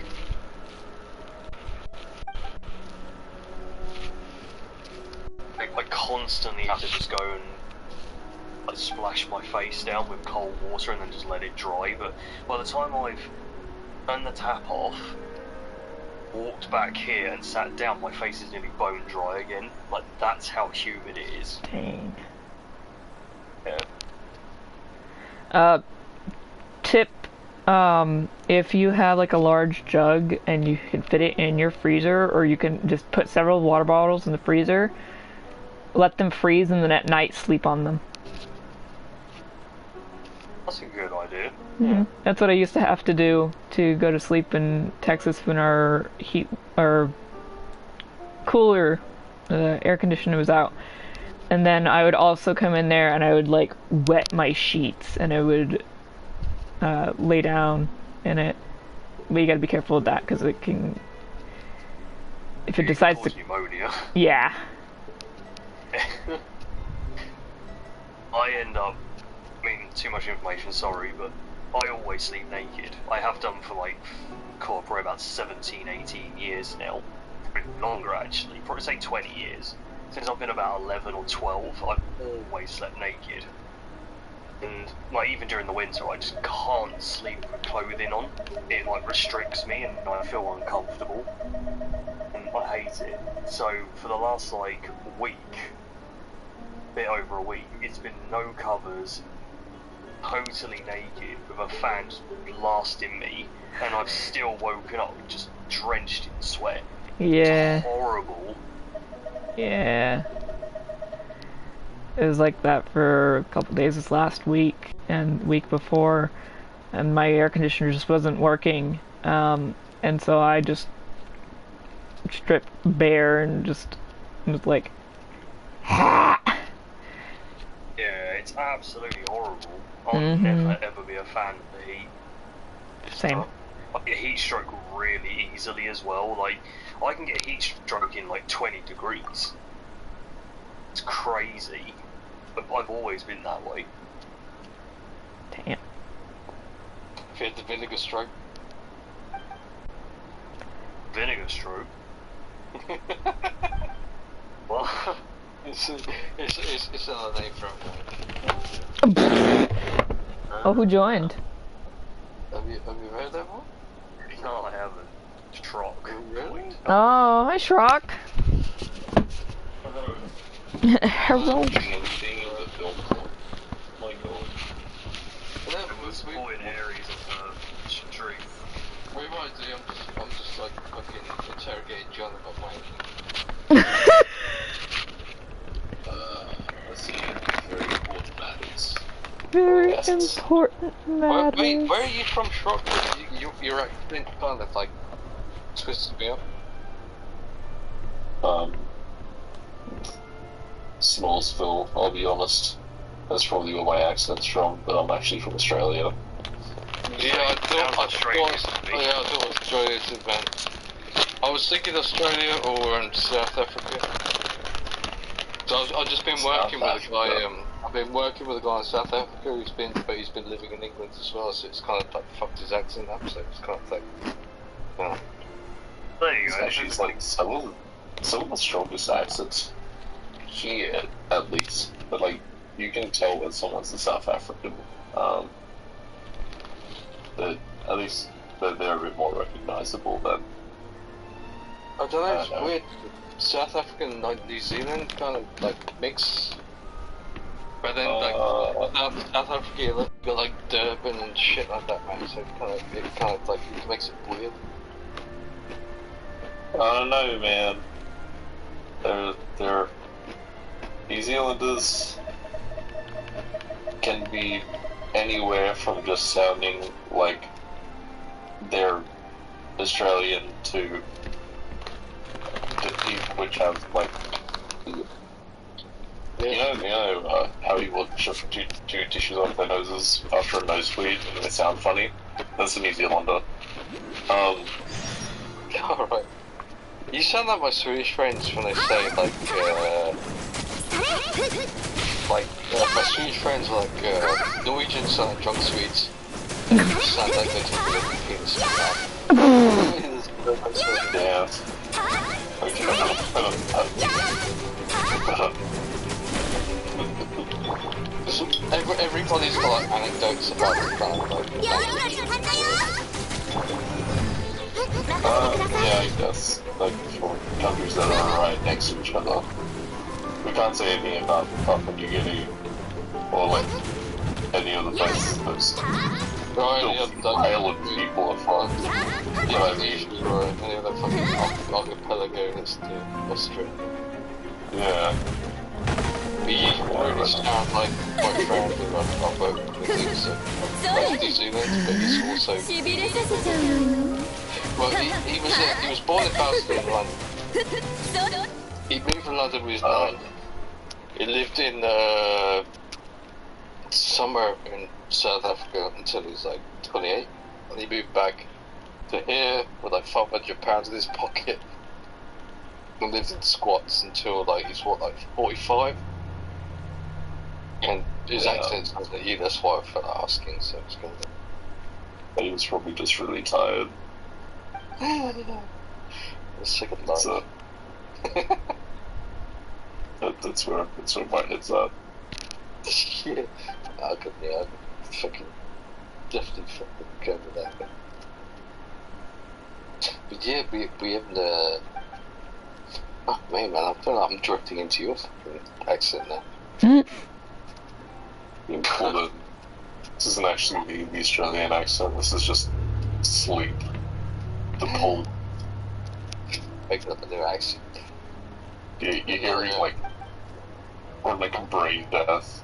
I constantly have to just go and like splash my face down with cold water and then just let it dry. But by the time I've turned the tap off, walked back here and sat down, my face is nearly bone dry again. Like that's how humid it is. Dang. Yeah. Tip, if you have like a large jug and you can fit it in your freezer, or you can just put several water bottles in the freezer, let them freeze and then at night sleep on them. That's a good idea. Mm-hmm. That's what I used to have to do to go to sleep in Texas when our cooler, air conditioner was out. And then I would also come in there and I would like wet my sheets and I would lay down in it. But you gotta be careful with that because it can, if it decides to, pneumonia. yeah. I end up, I mean, too much information, sorry, but I always sleep naked. I have done for like, probably about 17, 18 years now. Probably longer actually, probably say 20 years. Since I've been about 11 or 12, I've always slept naked. And like even during the winter, I just can't sleep with clothing on. It like restricts me and I feel uncomfortable. And I hate it. So for the last like week, bit over a week, it's been no covers, totally naked with a fan just blasting me, and I've still woken up just drenched in sweat. Yeah. It's horrible. Yeah. It was like that for a couple days this last week and week before, and my air conditioner just wasn't working, and so I just stripped bare and just was like, ha! Yeah, it's absolutely horrible. I'll never ever be a fan of the heat. Same. I get heat stroke really easily as well. Like, I can get heat stroke in like 20 degrees. It's crazy. But I've always been that way. Damn. If you had the vinegar stroke. Vinegar stroke. What? It's another name for it. Oh, who joined? Have you heard that one? No, I haven't. Trock. Really? Oh, hi, Shrock. Hello. My god. It was boy and Harry's of the street. What am I doing? I'm just like fucking interrogating John about my Let's see. Very important matters. Very Yes. important matters. Wait, where are you from, Shrock? Your accent kind of like twisted me up. Smallsville, I'll be honest. That's probably where my accent's from, but I'm actually from Australia. Yeah, I thought Australian it to me. oh, yeah, I thought it was Australia's event. I was thinking Australia or South Africa. So I've just been working with a guy. I've been working with a guy in South Africa who's been living in England as well. So it's kind of like fucked his accent up. So it's kind of like, yeah. There you It's go. actually like some of the strongest accents here, at least. But like, you can tell when someone's a South African. That at least they're a bit more recognizable than. I don't know. It's weird. South Africa and like New Zealand kind of like mix. But then like South Africa, you got like Durban and shit like that, man. So it kind of like it makes it weird. I don't know, man. They're New Zealanders can be anywhere from just sounding like they're Australian to people which have like you know how people shove two tissues off their noses after a nosebleed and they sound funny. That's a New Zealander. Alright. You sound like my Swedish friends when they say my Swedish friends are like Norwegians sound like drunk Swedes. They sound like they took a penis. Yeah. Everybody's got like anecdotes about the kind of like yeah, I guess. Like, for countries that are right next to each other. We can't say anything about Papua New Guinea or like any other places those island people are from. You know what I mean? or any other fucking archipelago that's Australia. Yeah. But you really sound like quite friendly about the things like New Zealand, but he's also well, he was born in Boston in London. He moved from London when he was 9. He lived in somewhere in South Africa until he was like 28, and he moved back to here with like £500 in his pocket and lived in squats until like he's what, like 45. And his accent sounds like you, that's why I felt like asking, so it's gonna But he was probably just really tired. I'm sick of life. So, that's where my head's at. Yeah, I could, yeah, I'd fucking definitely fucking go with that. But yeah, we haven't. Oh man, I feel like I'm drifting into your fucking accent now. Well, this isn't actually the Australian accent. This is just sleep. The pull. Making up a new accent. You're hearing like a brain death,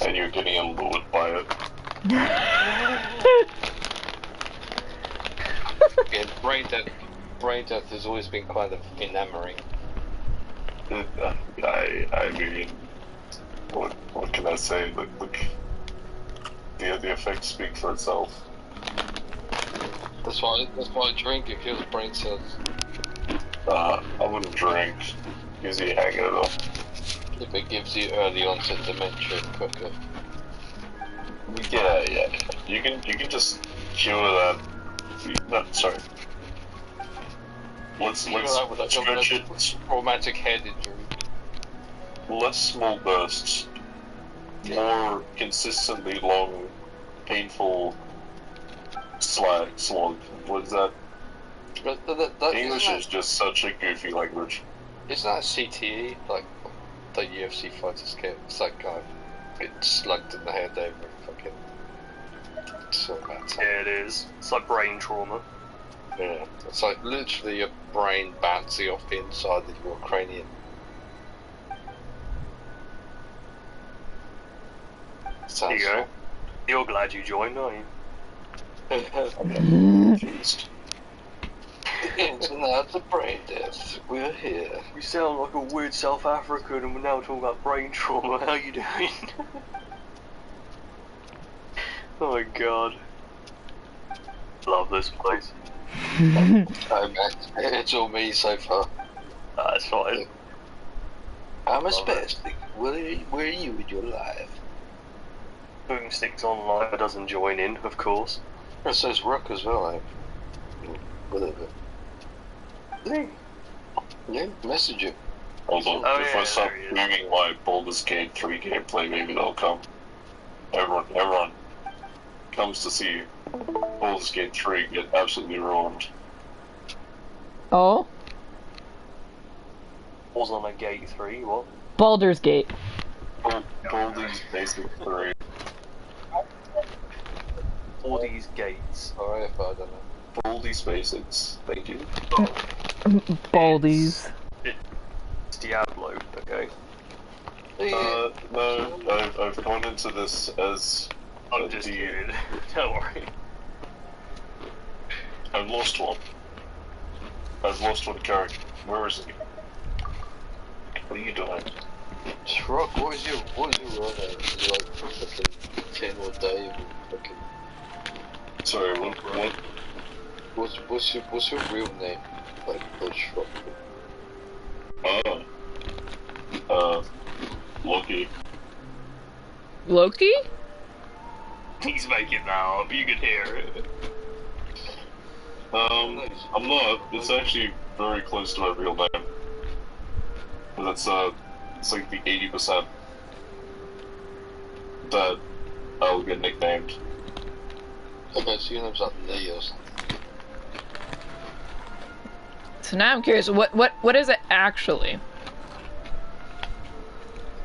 and you're getting allured by it. Yeah, brain death has always been kind of enamoring. I mean, what can I say? Look, the effects speak for itself. That's why I drink, it kills brain cells. I wouldn't drink. Gives you a hangover. If it gives you early onset dementia quicker. Yeah. You can just cure that. No, sorry. Let's stretch it. Traumatic head injury. Less small bursts. More consistently long, painful slog. What is that? But that English is just such a goofy language. Isn't that CTE, like the UFC fighters get? It's like get slugged in the head over fucking. So bad. Yeah, it is. It's like brain trauma. Yeah, it's like literally your brain bouncing off the inside of your cranium. There you go. You're glad you joined, aren't you? I'm confused. It's not a brain death. We're here. We sound like a weird South African and we're now talking about brain trauma. How you doing? Oh my god. Love this place. Oh man, it's all me so far. That's fine. I'm a Love it. spastic. Where are you with your life? Boomsticks Online doesn't join in, of course. It says Rook as well, whatever. Yeah, message him. Hold on, Oh, if yeah, I start there he is. moving my Baldur's Gate 3 gameplay, maybe they'll come. Everyone comes to see Baldur's Gate 3 get absolutely ruined. Oh, Was on a gate 3, what? Baldur's Gate. Baldur's Basic 3. All these gates. Alright, if I don't know. Baldi's Basics, thank you. Baldies. It's Diablo, okay? No, I've gone into this as Undisputed. Don't worry. I've lost one. I've lost one character. Where is he? What are you doing? Rook, what is your role there? Is it like fucking Ken or Dave or fucking... Sorry, what? What's your real name? Like, Shrug. Loki. Loki? He's making that up, you can hear it. I'm not. It's actually very close to my real name. But that's, it's like the 80% that I'll get nicknamed. Okay, so your name's like Lee or something. So now I'm curious, what is it actually?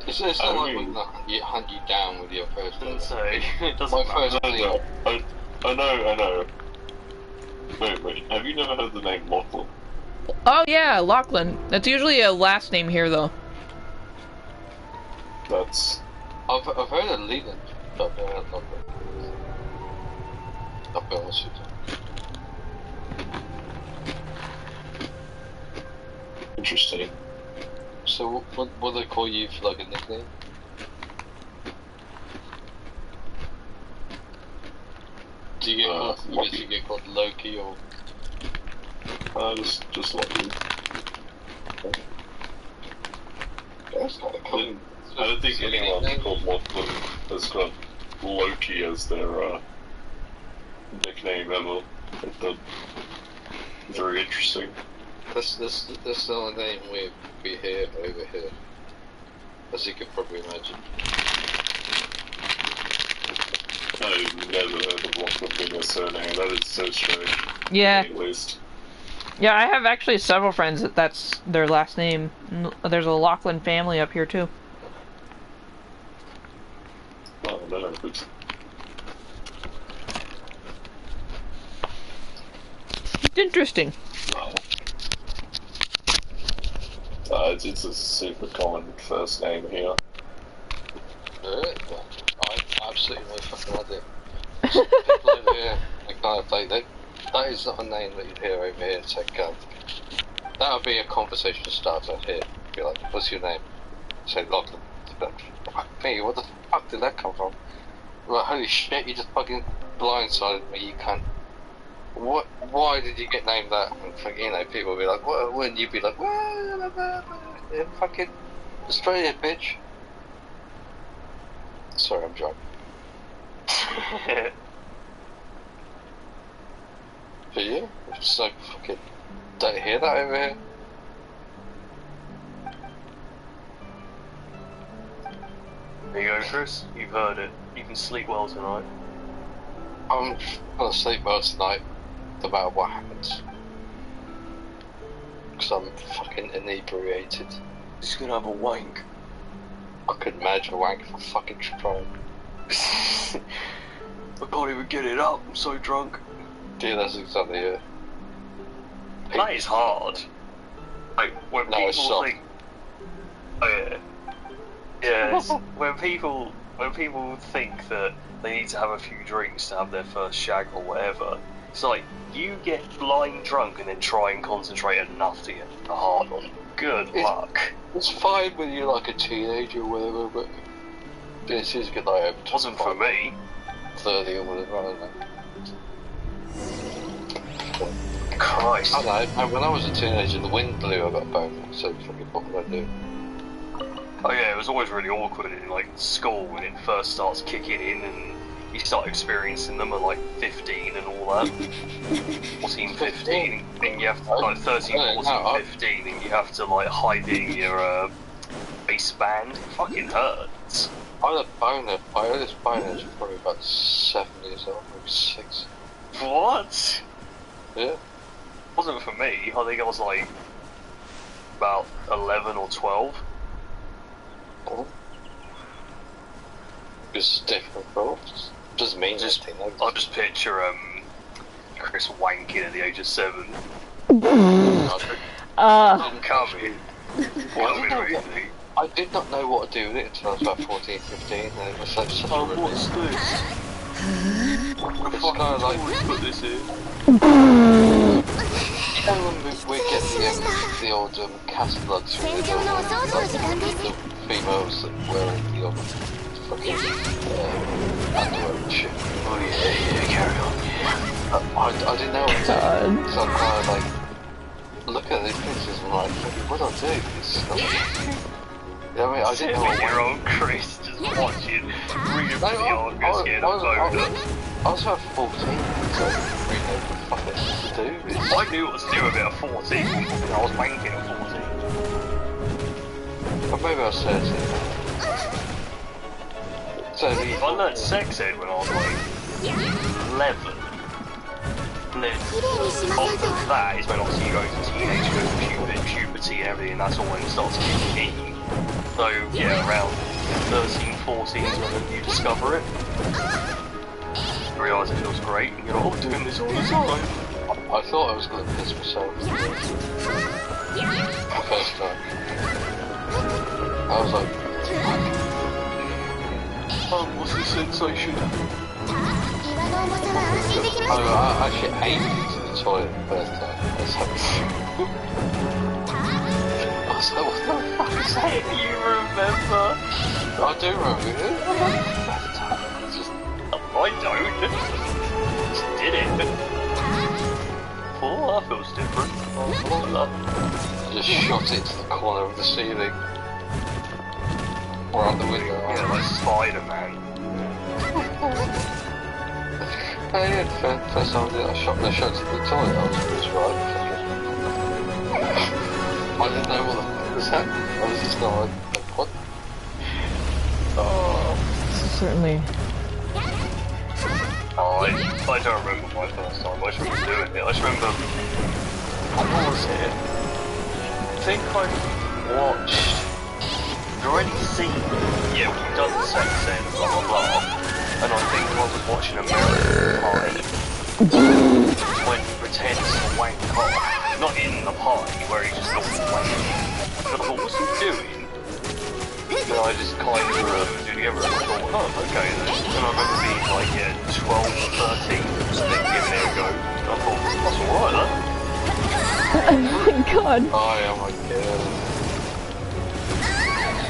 It's not like we're gonna hunt you down with your first name. So, it doesn't My matter. first name. I know. Wait, have you never heard the name Lachlan? Oh yeah, Lachlan. That's usually a last name here though. That's... I've heard of Leland, but I've never heard of Lachlan. I'll be honest with you. interesting. So what do they call you for like a nickname? Do you get Loki. get called Loki or? Just Loki. That's kind of cool. I don't think anyone called Lachlan has got Loki as their nickname ever. Very interesting. That's the only name we hear over here, as you can probably imagine. I've never heard of Lachlan being a surname. That is so strange. Yeah. At least. Yeah, I have actually several friends that's their last name. There's a Lachlan family up here too. Oh no, but It's interesting. no. It's a super common first name here. Really? Well, I absolutely no fucking idea. People over here, they kind of like that is not a name that you'd hear over here. It's like that would be a conversation starter here. Be like, what's your name? Say Lachlan. Like, fuck me, what the fuck did that come from? Like, holy shit, you just fucking blindsided me, you cunt. What? Why did you get named that? And fucking, you know, people will be like, what? Wouldn't you be like, well, fucking Australia, bitch. Sorry, I'm drunk. But yeah, it's like fucking don't hear that over here. There you go, Chris. You've heard it. You can sleep well tonight. I'm gonna sleep well tonight, no matter what happens. Because I'm fucking inebriated. Just gonna have a wank. I could manage a wank if I fucking tried. I can't even get it up. I'm so drunk. Yeah, that's exactly it. That is hard. Like when No, it's people soft. think, oh yeah, yeah. It's, when people think that they need to have a few drinks to have their first shag or whatever, it's like you get blind drunk and then try and concentrate enough to get a hard one. Good luck. It's fine when you're like a teenager or whatever, but this is good like over Wasn't for me. 30 or whatever, I don't know. Christ. I don't know, when I was a teenager, the wind blew, I got a boner, so fucking what would I do? Oh yeah, it was always really awkward in like school when it first starts kicking in and you start experiencing them at like 15 and all that. 14, 15, and you have to, like 13, 14, 15, and you have to like hide it in your waistband. It fucking hurts. I had a boner, my earliest boner was probably about 7 years old, maybe 6. What? Yeah. Wasn't for me. I think I was like about 11 or 12. Oh. It's different, bro. Doesn't mean anything. I just picture Chris wanking at the age of 7. I'm coming. I did not know what to do with it until I was about 14, 15, and it was like such a What's this? It's kind of like, Put this in. you know when we get the old catalogues from the females that wear the old fucking underwear and shit. Oh yeah, carry on. I didn't know what to do, so I'm kind of like, look at these pictures and I'm like, what do I do? It's not... You know what I mean? I didn't know what your own Chris just watching, reading the Argus, getting a boner. I was about 14, so I didn't really know what the fuck to do. I knew what to do a bit at 14, and I was wanking at 14. Or maybe I was 13. So I learned sex ed when I was like 11. And then after that is when obviously you go into teenage, you go to puberty and everything, and that's all when it starts kicking in. So yeah, around 13, 14 is when you discover it. You realise it feels great, and you're like, oh, I'm doing this all the time. I thought I was going to piss myself. The first time. I was like, oh, what's the sensation? I actually ate into the toilet the first time. I was like, what the fuck is that? You remember? I do remember it. I don't. Just did it. Oh, that feels different. Just shot it to the corner of the ceiling. Or out the window. Yeah, like Spider-Man. Oh yeah, first time I did it, I shot to the toilet. I was right. I didn't know what the fuck was happening. I was just kind of like, what? Oh, certainly. Oh, I don't remember my first time. I just remember doing it. I just remember... What was it? I think I watched... You've already seen... Yeah, we've done the sex scene, blah blah blah. And I think I was watching American Pie. When he pretends to wank off. Not in the pie, where he just looks wanking. And I thought, what's he doing? And I just kind of put it together and I thought, oh, okay then. And I remember being like, yeah, 12, 13, just then giving it a go. And I thought, that's alright then. Oh my god. Oh my god.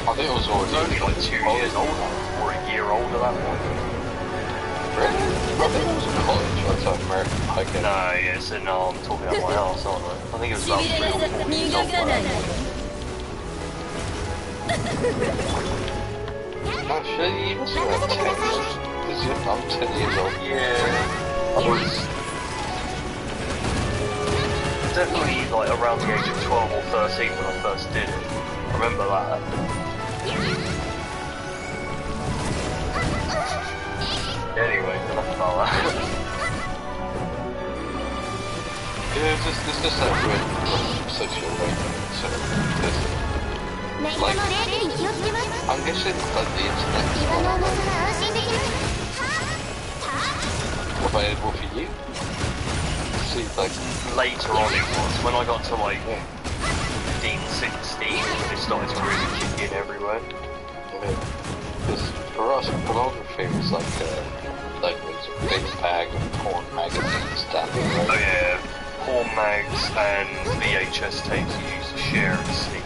I think it was already... I was only like 2 years older, or a year older at that point. Really? I think it was in college, I thought American Pie came. No, yeah, so no, I'm talking about my house, aren't I? I think it was about 3 or 4 years old when I was. Actually, you must have had 10. because I'm 10 years old. Yeah, I was definitely like around the age of 12 or 13 when I first did it. I remember that. Anyway, enough about that. Yeah, it's just that weird social awakening. So, like, I'm guessing like the internet is more available for you. See, like, Later on it was, when I got to like 15, 16, it started to really kick in everywhere. because for us, pornography was like it was a big bag of porn magazines down the road. Oh yeah, porn mags and VHS tapes you used to share and sneak.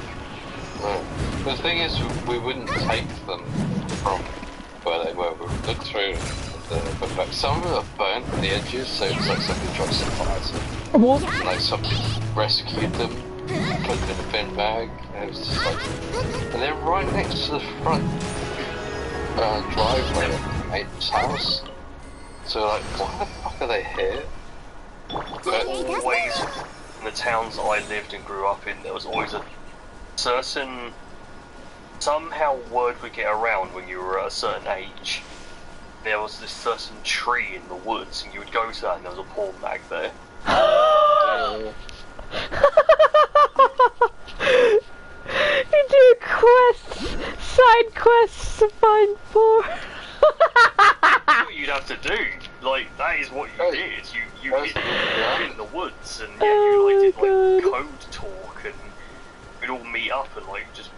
Right. The thing is, we wouldn't take them from where they were. We would look through the back. Some of them are burnt on the edges, so it's like somebody dropped some fires. What? Like somebody rescued them, put them in a bin bag, and it was just like, and they're right next to the front driveway of the mate's house. So like, why the fuck are they here? But always, in the towns I lived and grew up in, there was always a certain, somehow word would get around when you were at a certain age. There was this certain tree in the woods, and you would go to that, and there was a porn mag there. You do quests, side quests to find porn. That's what you'd have to do. Like, that is what you did. You hid in the woods, and yeah, you like did like code talk, and we'd all meet up and like just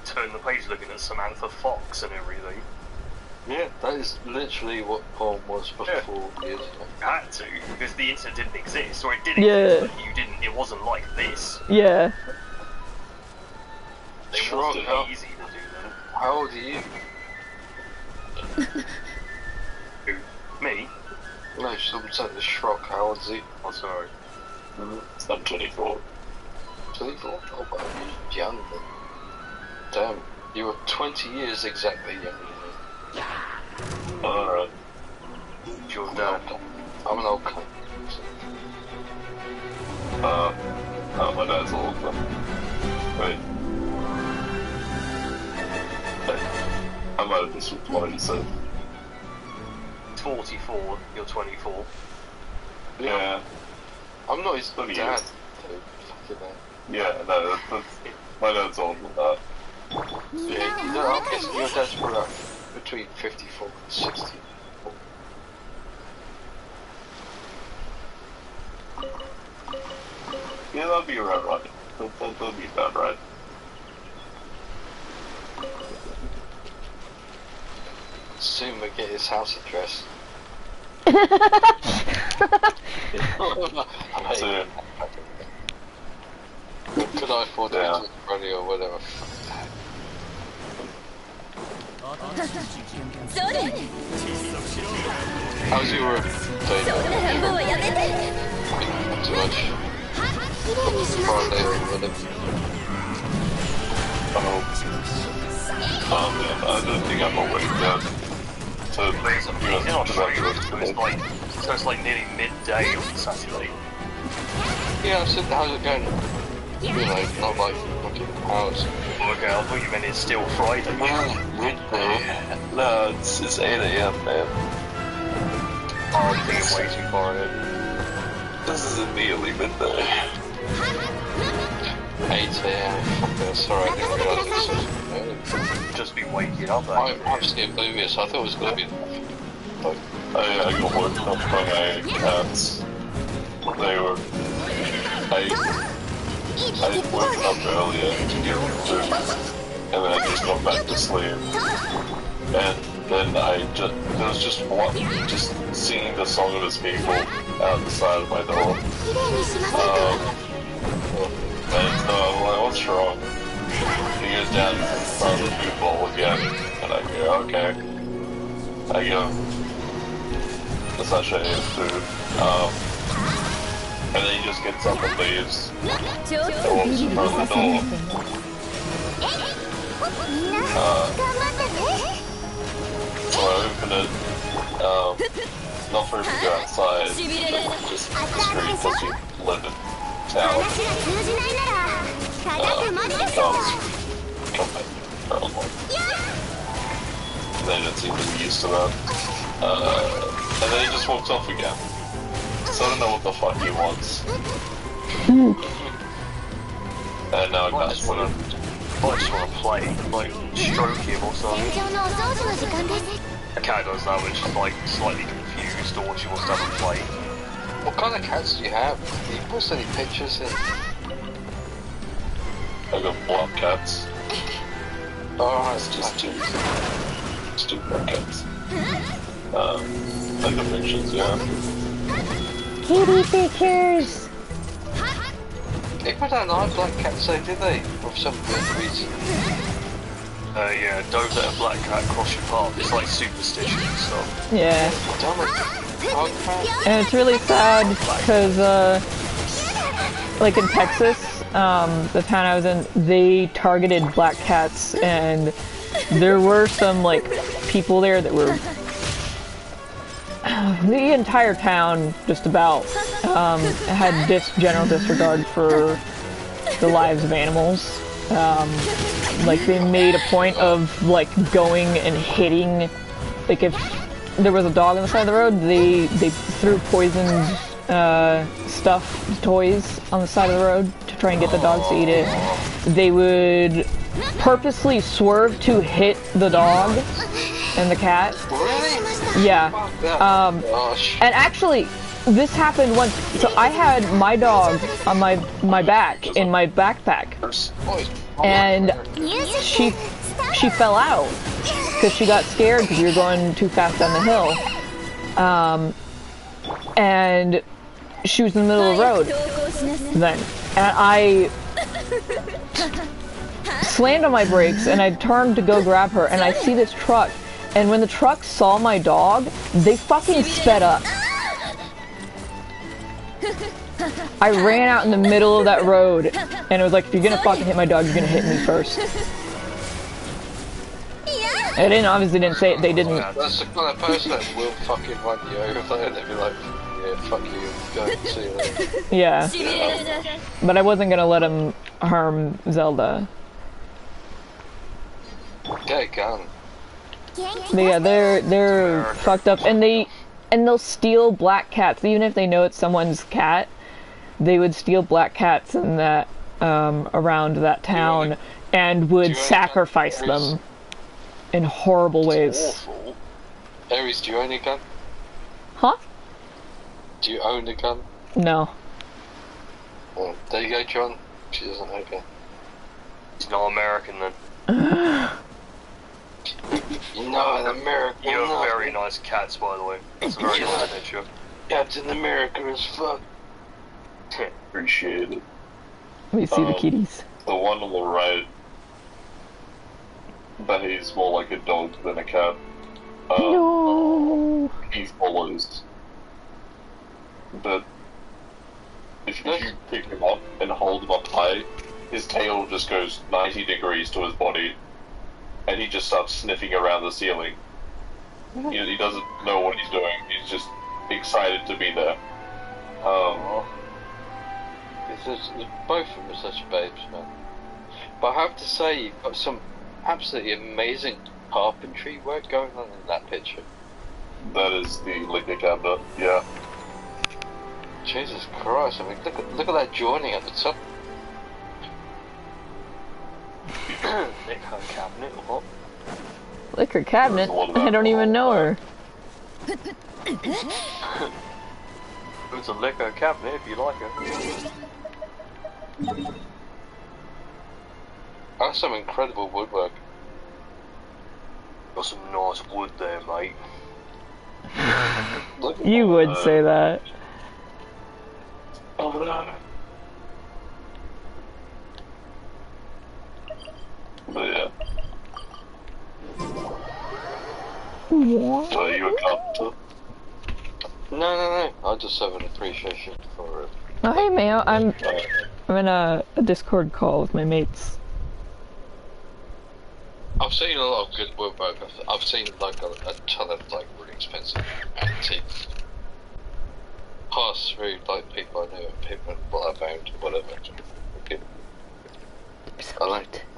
turn the page looking at Samantha Fox and everything. Yeah, that is literally what porn was before the internet. You had to, because the internet didn't exist, or it did Yeah. exist, but you didn't. It wasn't like this. Yeah. It Sure, wasn't how- easy to do that. How old are you? Who? Me? No, someone said the Shrock. How old is he? Oh, sorry. I'm 24. 24? Oh, but you're young then. Damn, you were 20 years exactly younger than me. Alright. Your dad. I'm an old cunt. Oh, my dad's old, but... Wait. I might have just replied and said... 44, you're 24. Yeah. I'm not his Let me dad, use- though. Fucking hell. Yeah, no, that's... My dad's old with that. Yeah, you know, I'm guessing your dad's probably like between 54 and 60. Yeah, that'd be about right. That'd be about right. Soon we'll get his house address. So, Could I afford to Yeah. go to Runny or whatever? How's your day? Not too much. Friday or whatever. yeah, I don't think I'm awake yet. So, In Australia, so it's like nearly midday on Saturday. Yeah, I said, how's it going? You know, not like fucking hours. Okay, I thought you meant it's still Friday. midday. No, it's 8 AM, man. Oh, I'm thinking way too far ahead. This is immediately midday. 8 AM. Okay, sorry, I didn't realise it was such Just be waking up. I'm absolutely oblivious. I thought it was going to be like, I got woken up by my cats. They were... I woke up earlier to get food, and then I just got back to sleep. And then there was just singing the Song of His People out the side of my door. And I'm like, what's wrong? He goes down in front of the food bowl again, and I go, okay. I go, that's actually his food. And then he just gets up and leaves. And walks in front of the door. So I open it, not for if you go outside, but just the street because you live in town. Come back for a long. And they didn't seem to be used to that. And then he just walked off again. So I don't know what the fuck he wants. And now I just wanna play, like, stroke him or something. A cat does that when she's like slightly confused or she wants to have a play. What kind of cats do you have? Do you post any pictures in? I got black cats. Oh, It's just two black cats. I got pictures, yeah. Kitty pictures! People don't like black cats though, do they? For some weird reason. Yeah, don't let a black cat cross your path. It's like superstition and stuff. Yeah. Damn it. Oh, crap. And it's really sad because, like in Texas, the town I was in, they targeted black cats, and there were some, like, people there that were... The entire town, just about, had general disregard for the lives of animals. Like, they made a point of, like, going and hitting, like, if there was a dog on the side of the road, they threw poisoned, stuffed toys on the side of the road to try and get the dogs to eat it. They would purposely swerve to hit the dog and the cat. Yeah. And actually, this happened once. So I had my dog on my back in my backpack, and she fell out because she got scared because we were going too fast down the hill. And she was in the middle of the road then, and I slammed on my brakes and I turned to go grab her, and I see this truck. And when the truck saw my dog, they fucking sped up. I ran out in the middle of that road, and it was like, if you're gonna fucking hit my dog, you're gonna hit me first. They obviously didn't say it, they didn't. That's the kind of person that will fucking run you over there, they'd be like, yeah, fuck you, go, see you later. Yeah. But I wasn't gonna let him harm Zelda. Get a gun. But yeah, they're fucked up, and they'll steal black cats, even if they know it's someone's cat. They would steal black cats in that around that town and would sacrifice them in horrible ways. Awful. Aries, do you own a gun? Huh? Do you own a gun? No. Oh, there you go, John. She doesn't own a gun. He's not American then. No, in America. You have very nice cats, by the way. It's a very nice picture. Captain America as fuck. Appreciate it. Let me see the kitties. The one on the right behaves more like a dog than a cat. No. He follows. But if you pick him up and hold him up high, his tail just goes 90 degrees to his body, and he just starts sniffing around the ceiling. He doesn't know what he's doing, he's just excited to be there. Both of them are such babes, man. But I have to say, you've got some absolutely amazing carpentry work going on in that picture. That is the liquor cabinet, yeah. Jesus Christ, I mean, look at that joining at the top. Liquor cabinet or what? Liquor cabinet? I don't even know her. It's a liquor cabinet if you like it. That's some incredible woodwork. Got some nice wood there, mate. You would say that. Oh no. But yeah. What? So you a carpenter? No. I just have an appreciation for it. Oh, hey, Mayo. I'm in a Discord call with my mates. I've seen a lot of good woodwork. I've seen like a ton of like really expensive antiques pass through like people I know and people what I found whatever. Okay.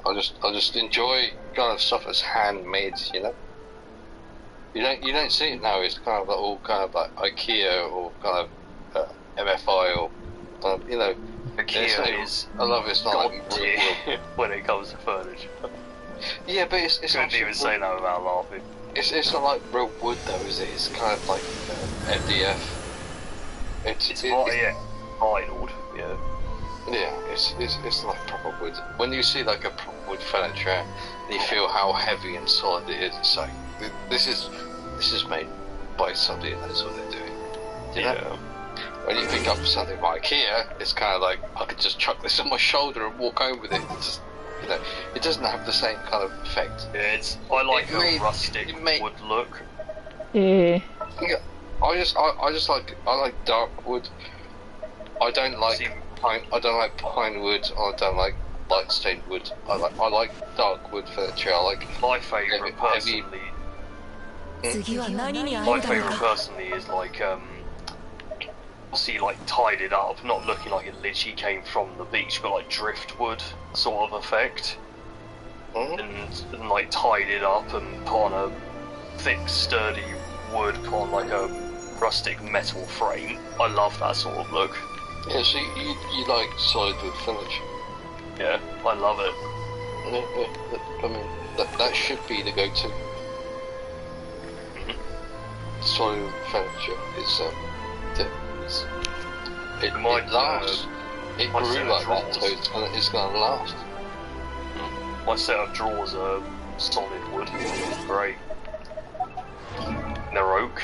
I just enjoy kind of stuff that's handmade, you know. You don't see it now. It's kind of like all kind of like IKEA or kind of MFI or you know. IKEA is I love it. It's not god like tier when it comes to furniture. yeah, but it's Couldn't even say that without laughing. It's not like real wood though, is it? It's kind of like MDF. It's vinyl, yeah. Yeah, it's like proper wood. When you see like a proper wood furniture, you feel how heavy and solid it is. It's like this is made by somebody that knows what they're doing. You know? When you pick up something by IKEA, it's kind of like I could just chuck this on my shoulder and walk home with it. It's just, you know, it doesn't have the same kind of effect. Yeah, I like a rustic wood look. Yeah. Yeah, I like dark wood. I don't like pine wood. I don't like light stained wood. I like dark wood furniture. I like my favourite personally. My favourite personally is like see like tied it up, not looking like it literally came from the beach, but like driftwood sort of effect, and like tied it up and put on a thick sturdy wood, put on like a rustic metal frame. I love that sort of look. Yeah, so you like solid wood furniture? Yeah, I love it. Yeah, I mean that should be the go-to. Solid wood furniture is it lasts. It grew like that, so it's gonna last. My set of drawers are solid wood. Great. They're oak.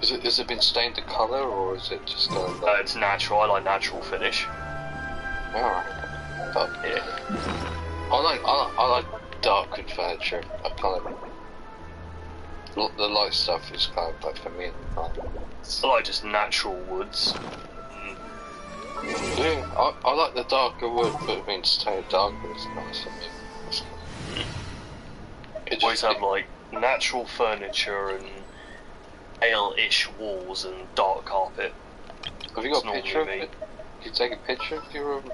Has it been stained to colour, or is it just kind of it's natural. I like natural finish. Alright. Yeah. I like dark wood furniture. I kind of the light stuff is kind of like for me. I like just natural woods. Yeah, I like the darker wood, but I mean staying dark is nice. It always have like natural furniture and pale-ish walls and dark carpet. Have you got a picture of it? Can you take a picture of your room?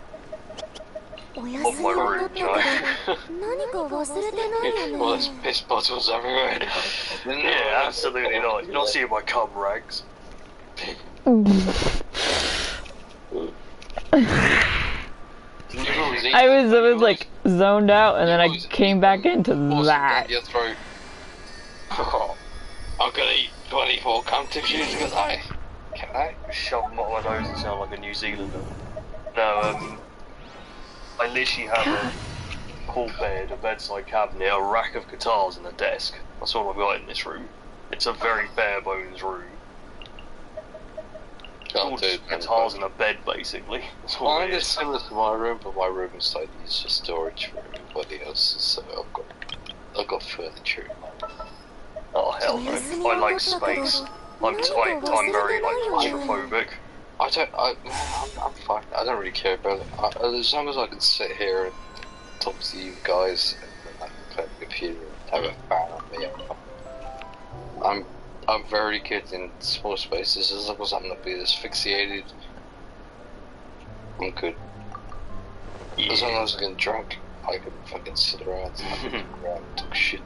Of my room, Joe. Well, there's piss bottles everywhere. Yeah, absolutely not. You're not seeing my cum rags. I was like zoned out, and then I came back into that. Your throat. Oh, I'm gonna eat 24 cum tissues, can I? Can I? Shove them up my nose and sound like a New Zealander. No, I literally have a whole bed, a bedside cabinet, a rack of guitars and a desk. That's all I've got in this room. It's a very bare bones room. All just guitars and a bed, basically. Mine is similar to my room, but my room is like used for storage for everybody else, so I've got furniture. Oh hell no! I like space. I'm very like claustrophobic. I'm fine. I don't really care about it. As long as I can sit here and talk to you guys and I can play the computer and have a fan on me, I'm very good in small spaces. As long as I'm not being asphyxiated, I'm good. Yeah. As long as I get drunk, I can fucking sit around and talk shit.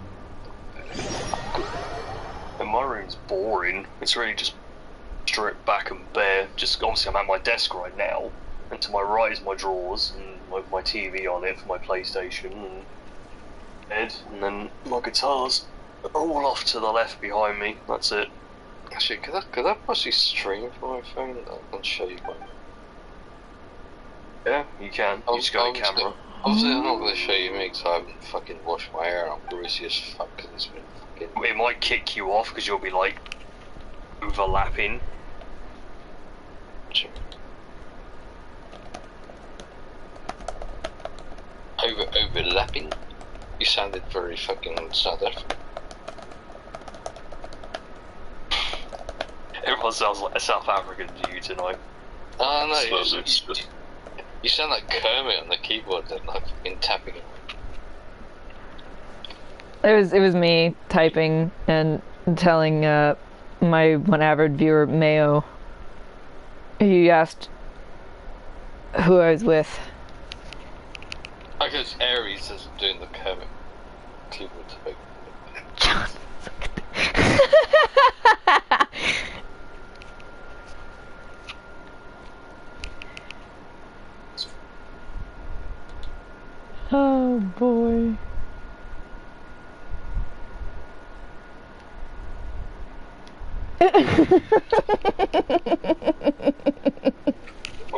And my room's boring. It's really just stripped back and bare. Just obviously I'm at my desk right now, and to my right is my drawers and my TV on it for my PlayStation and bed, and then my guitars are all off to the left behind me. That's it. Actually, could I possibly stream from my phone and show you mine? Yeah, you can. You just got a camera. Obviously, I'm not going to show you me because I haven't fucking washed my hair. I'm greasy as fuck because it's been fucking... It might kick you off because you'll be like overlapping. Sure. Overlapping? You sounded very fucking South African. Everyone sounds like a South African to you tonight. No, You sound like Kermit on the keyboard, then like fucking tapping it. It was me typing and telling my one avid viewer Mayo. He asked who I was with. I guess Aries is doing the Kermit keyboard tapping. Oh boy.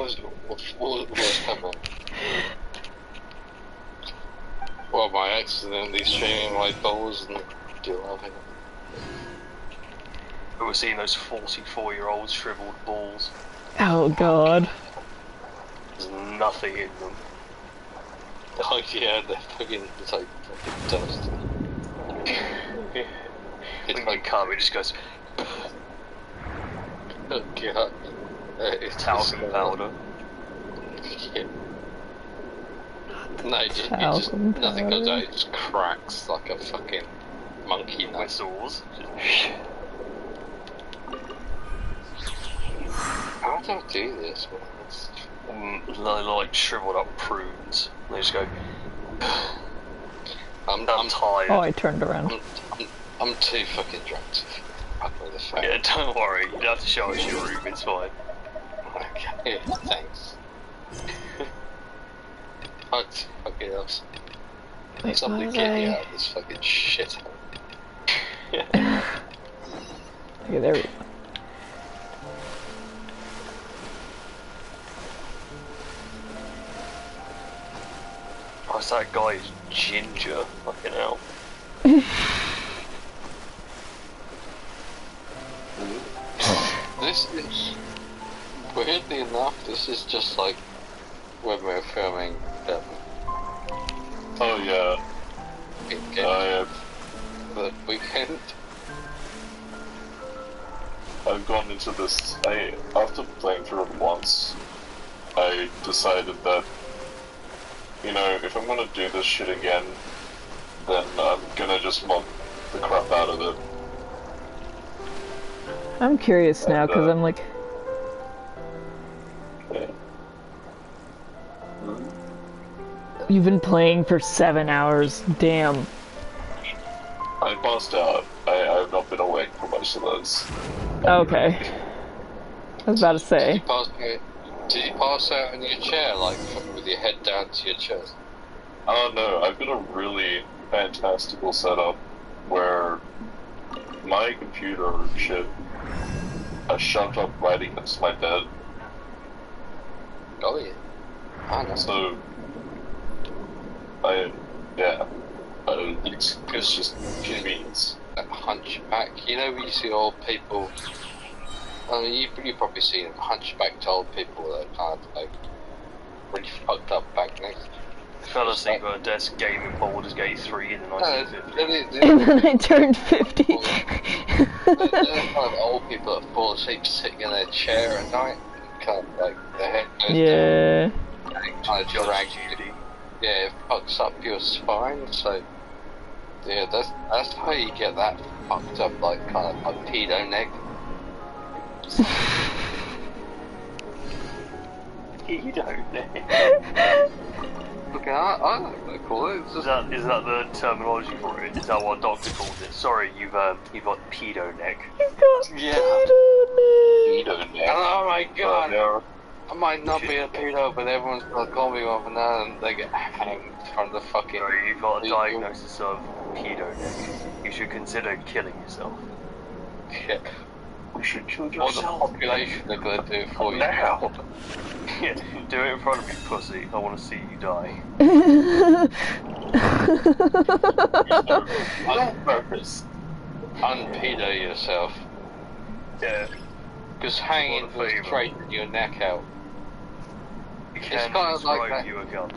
What's happening? Well, am I accidentally streaming my balls and do laughing? We were seeing those 44-year-old shriveled balls. Oh god. There's nothing in them. Oh yeah, they're fucking, it's like fucking dust. It's like come, it just goes. Oh god. It's Talcum powder. Yeah. No, it just Talcum nothing goes powder. out, it just cracks like a fucking monkey nut. Whistles. How do I do this, man? It's... They're like shriveled up prunes. They just go. I'm tired. Oh, I turned around. I'm too fucking drunk to fuck with the phone. Yeah, don't worry. You don't have to show us your room. It's fine. Okay, thanks. Fucking else. Wait, Somebody what was get me I? out of this fucking shit. Okay, there we go. Oh, it's that guy's ginger. Fucking hell. This is, weirdly enough, this is just like when we're filming Oh yeah. Genshin the weekend. I've gone into this. After playing through it once, I decided that, you know, if I'm gonna do this shit again, then I'm gonna just mod the crap out of it. I'm curious now because I'm like, Yeah. you've been playing for 7 hours. Damn. I passed out. I've not been awake for most of those. Okay. I was about to Did say. you pass out in your chair, like with your head down to your chest? Oh no, I've got a really fantastical setup where my computer and shit are shoved up right against my bed. Oh yeah. Oh, no. So, it's just convenience. That hunchback, you know, when you see old people. I mean, you've probably seen hunchbacked old people that are kind of like really fucked up back next. Fell asleep at a desk gaming Baldur's Gate 3 in the 1950s. And then I turned 50. They're kind of old people that fall asleep sitting in their chair at night, kind of like their head goes Yeah. down, and it kind of drags you. Yeah, it fucks up your spine, so yeah, that's how you get that fucked up, like kind of like pedo neck. You don't know. Look, I don't know what to call it. It's just, Is that the terminology for it? Is that what doctor calls it? Sorry, you've got pedo neck. yeah. Pedo neck. Oh my god. Yeah. I might not be a pedo, but everyone's gonna call me one for now, and they get hanged from the fucking. Sorry, you've got a diagnosis of pedo neck. You should consider killing yourself. Yeah. You should kill Or the yourself. population are gonna do it for you. Now. Yeah, do it in front of me, pussy. I want to see you die. On purpose. Unpedo yourself. Yeah. Because hanging What a will favour. straighten your neck out. You It's can kind of like describe that. you a gun.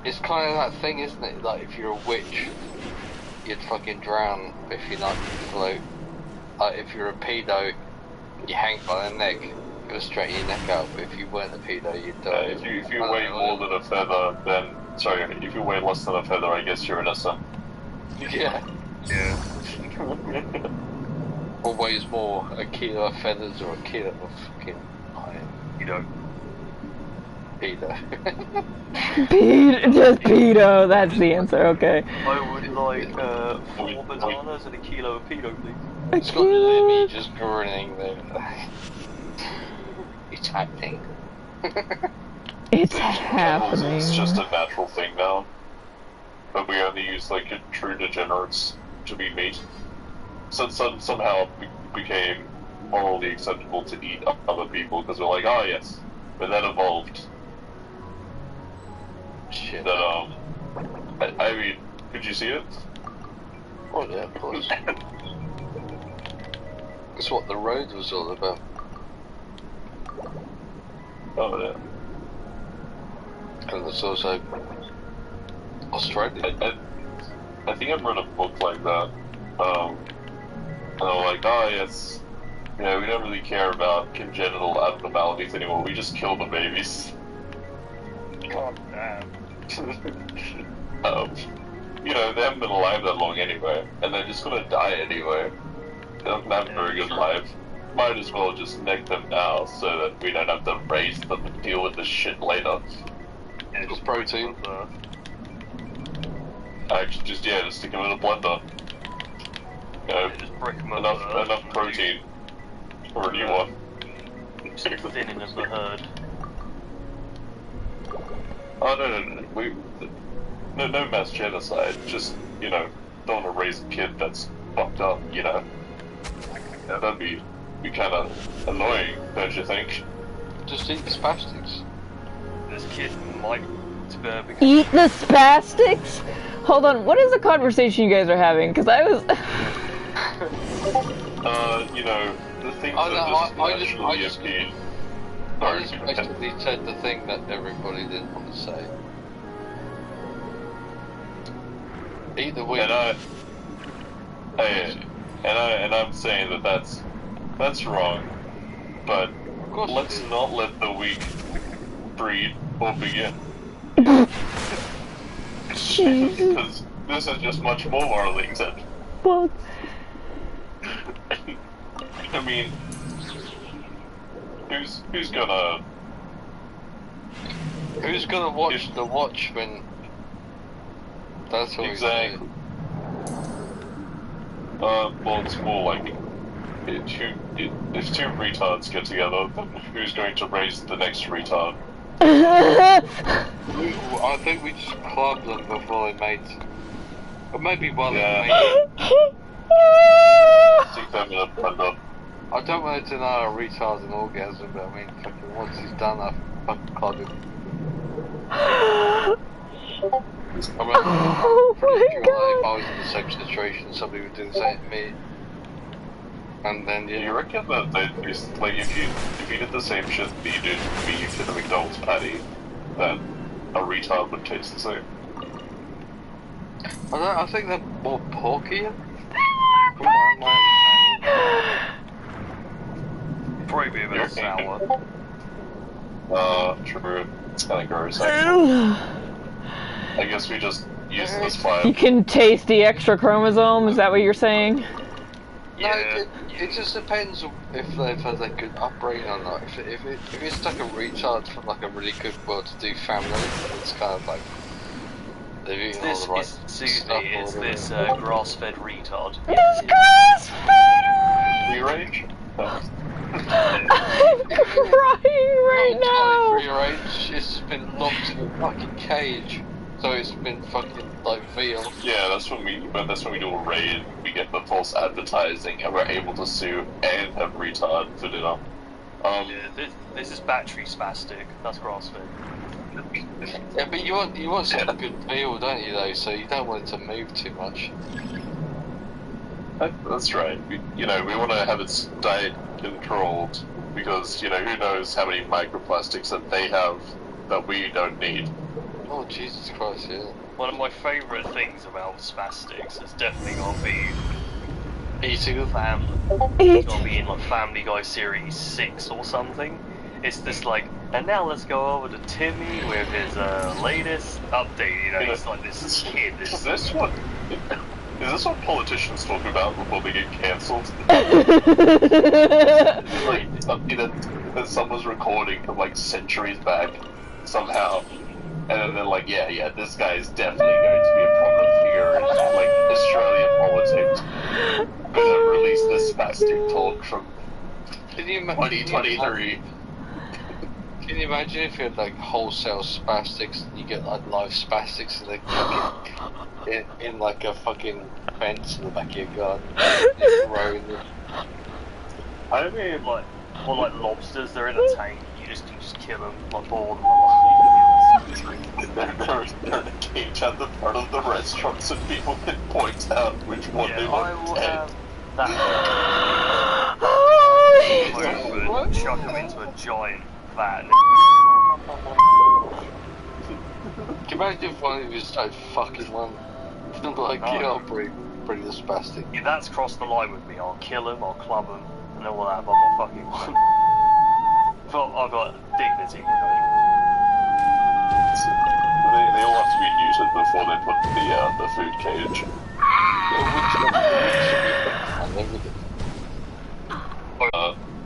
It's kind of that thing, isn't it? Like if you're a witch, you'd fucking drown if you're not float. Like if you're a pedo, you hang by the neck. It'll straighten your neck out, but if you weren't a pedo, you'd die. If you weigh more than a feather, then... Sorry, if you weigh less than a feather, I guess you're innocent. Yeah. Yeah. Or weighs more, a kilo of feathers or a kilo of fucking iron. You know. Pedo. Just pedo, that's the answer, okay. I would like 4 bananas and a kilo of pedo, please. It's got Lemmy just grinning there. It's happening. It's happening. It's just a natural thing now. But we only use like true degenerates to be meat. So somehow it became morally acceptable to eat other people because we're like, oh yes. But that evolved. Shit. That I mean, could you see it? Oh yeah, of course. That's what the road was all about. Oh yeah. And there's also Australia. I think I've read a book like that. And they're like, oh yes, you know, we don't really care about congenital abnormalities anymore. We just kill the babies. God damn. You know, they haven't been alive that long anyway, and they're just gonna die anyway. They don't have a very good life. Might as well just neck them now so that we don't have to raise them and deal with this shit later. Yeah, just protein. Actually, just stick them in a blender. You know, Just break them up enough protein for a new one. Thinning of the herd. Oh no, no mass genocide. Just, you know, don't want to raise a kid that's fucked up. You know, that'd be kind of annoying, don't you think? Just eat the spastics. This kid might become... Eat the spastics? Hold on, what is the conversation you guys are having? Because I was... You know, the things that naturally appear. I just basically said the thing that everybody didn't want to say. Eat the wheat. And I'm saying that that's wrong. But let's not let the weak breed or begin. Because this is just much more morally acceptable. Well, I mean, who's gonna watch the Watchmen? That's what exactly. Well, it's more like if two retards get together, then who's going to raise the next retard? I think we just clubbed them before they made. Or maybe while they made. Stick them in a blender. I don't want to deny a retard an orgasm, but I mean, fucking once he's done, I fucking club him. Oh my god! If I was in the same situation, somebody would do the same to me. And then You reckon that they'd be like if you did the same shit that you did beef in a McDonald's patty, that a retard would taste the same? I think they're more porkier. Probably be a bit sour. True. It's kind of gross, actually. I guess we just use this fire. You can taste the extra chromosome, is that what you're saying? Yeah. No, it just depends if they've had a good upbringing or not. If it's like a retard from like a really good well-to-do family, it's kind of like they've eaten all the right stuff. It's this grass-fed retard. This grass-fed Free range? I'm crying right now! Free range, it's been locked in a fucking cage. So it's been fucking like veal. Yeah, that's when we do a raid. We get the false advertising, and we're able to sue and have retard for dinner. Yeah, this is battery spastic. That's grass-fed. Yeah, but you want some good veal, don't you? Though, so you don't want it to move too much. That's right. We want to have its diet controlled because who knows how many microplastics that they have that we don't need. Oh Jesus Christ! Yeah. One of my favourite things about spastics has definitely got to be Eating with family. It's gotta be in like Family Guy Series 6 or something. It's just like, and now let's go over to Timmy with his latest update. You know, he's like this kid. Is this what politicians talk about before they get cancelled? Like something that someone's recording from like centuries back somehow, and then they're like, yeah, this guy is definitely going to be a prominent figure in like Australian politics. Gonna release this spastic talk from 2023. Can you imagine if you had like wholesale spastics and you get like live spastics and they fucking in like a fucking fence in the back of your garden? I mean, like, or like lobsters, they're in a tank. You just kill them, like boil them. They're in a cage at the front of the restaurant so people can point out which one they want. I will have that. Chuck them into a giant vat. Can you imagine if one of you started fucking one? Like, I'll bring the spastic. Yeah, that's crossed the line with me. I'll kill him, I'll club him, and then we'll have I'm not fucking one. But I've got dignity, you know. They all have to be neutered before they put the food cage.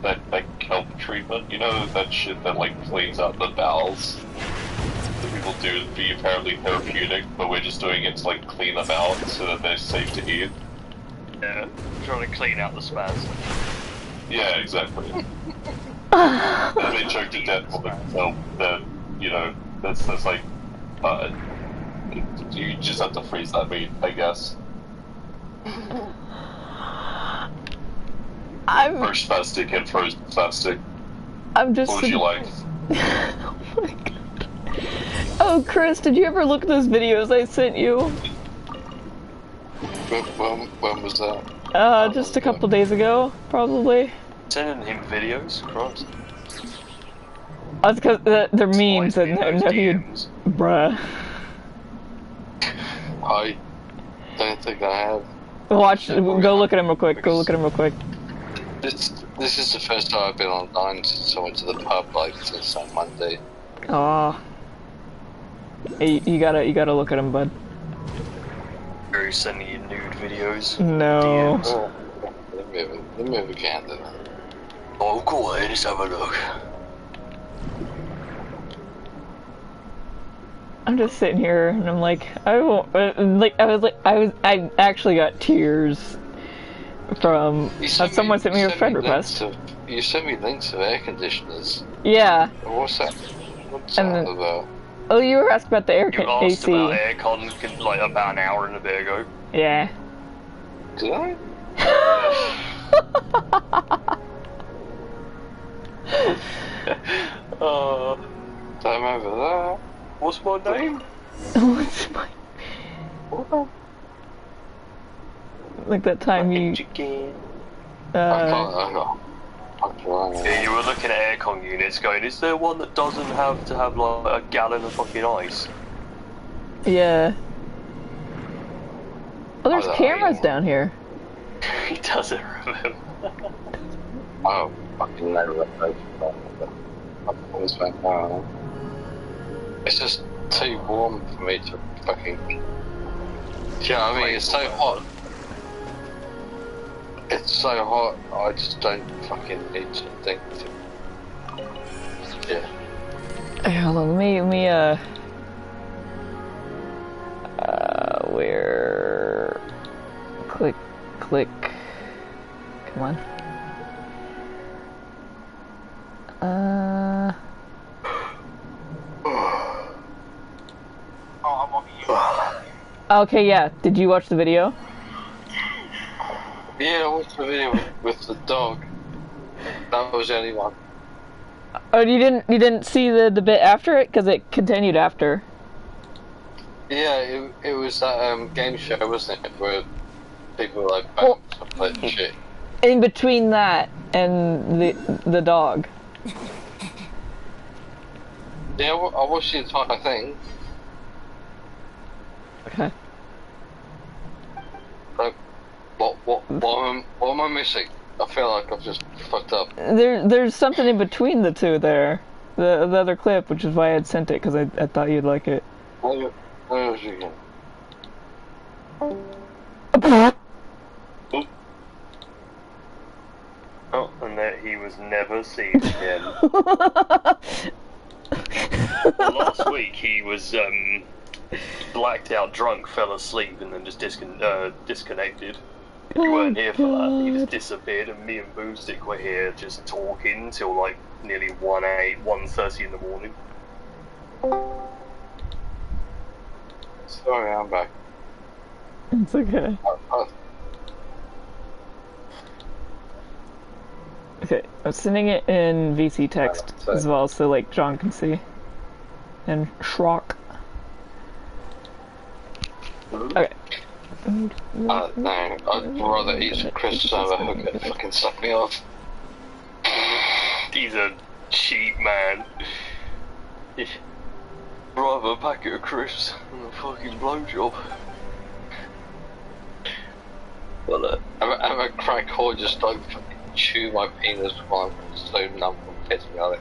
That kelp treatment, you know, that shit that like cleans out the bowels that people do to be apparently therapeutic, but we're just doing it to like clean them out so that they're safe to eat. Yeah, trying to clean out the spaz. Yeah, exactly. And they choke to death with kelp, then, you know, that's like, you just have to freeze that meat, I guess. Fresh spastic and frozen spastic. I'm just. What would you like? Oh my god. Oh, Chris, did you ever look at those videos I sent you? When was that? Just a couple days ago, probably. Sending him videos? Christ. That's because they're memes and they're bruh. I don't think I have. Watch, go look at him real quick, This is the first time I've been online since I went to the pub, like, since on Monday. Aw. Hey, you gotta look at him, bud. Are you sending you nude videos? No. Oh, let me have a can then. Oh, go ahead, let's have a look. I'm just sitting here and I'm like, I actually got tears from someone sent me a friend request. You sent me links of air conditioners. Yeah. What's that? What's that about? Oh, you were asking about the AC. You asked about aircon like about an hour and a bit ago. Yeah. Did I? Don't remember that. What's my name? What's my... Like that time you... Yeah, you were looking at aircon units going, is there one that doesn't have to have like a gallon of fucking ice? Yeah. Oh, there's cameras down here. He doesn't remember. Oh, fucking no. It's just too warm for me to fucking... Do you know what I mean? It's so hot. It's so hot, I just don't fucking need to think to... Yeah. Hey, hold on, let me, where... Click. Come on. Okay, yeah. Did you watch the video? Yeah, I watched the video with the dog. That was the only one. Oh, you didn't see the bit after it? Because it continued after. Yeah, it was that game show, wasn't it? Where people were like bang stuff like shit. In between that and the dog. Yeah, I watched the entire thing. Okay. Like, what What am I missing? I feel like I've just fucked up. There's something in between the two there. The other clip, which is why I had sent it, because I thought you'd like it. Where was you again? Oh, and that he was never seen again. Last week he was blacked out, drunk, fell asleep, and then just disconnected. You weren't here for that. He just disappeared, and me and Boomstick were here just talking till like nearly 1:30 in the morning. Sorry, I'm back. It's okay. Okay, I'm sending it in VC text as well, so like John can see. And Shrock. Okay. No, I'd rather eat some crisps over hook it fucking suck me off. He's a cheap man. Rather a packet of crisps than a fucking blowjob. Well, have a crack or just like fucking chew my penis while I'm so numb from pissing on it.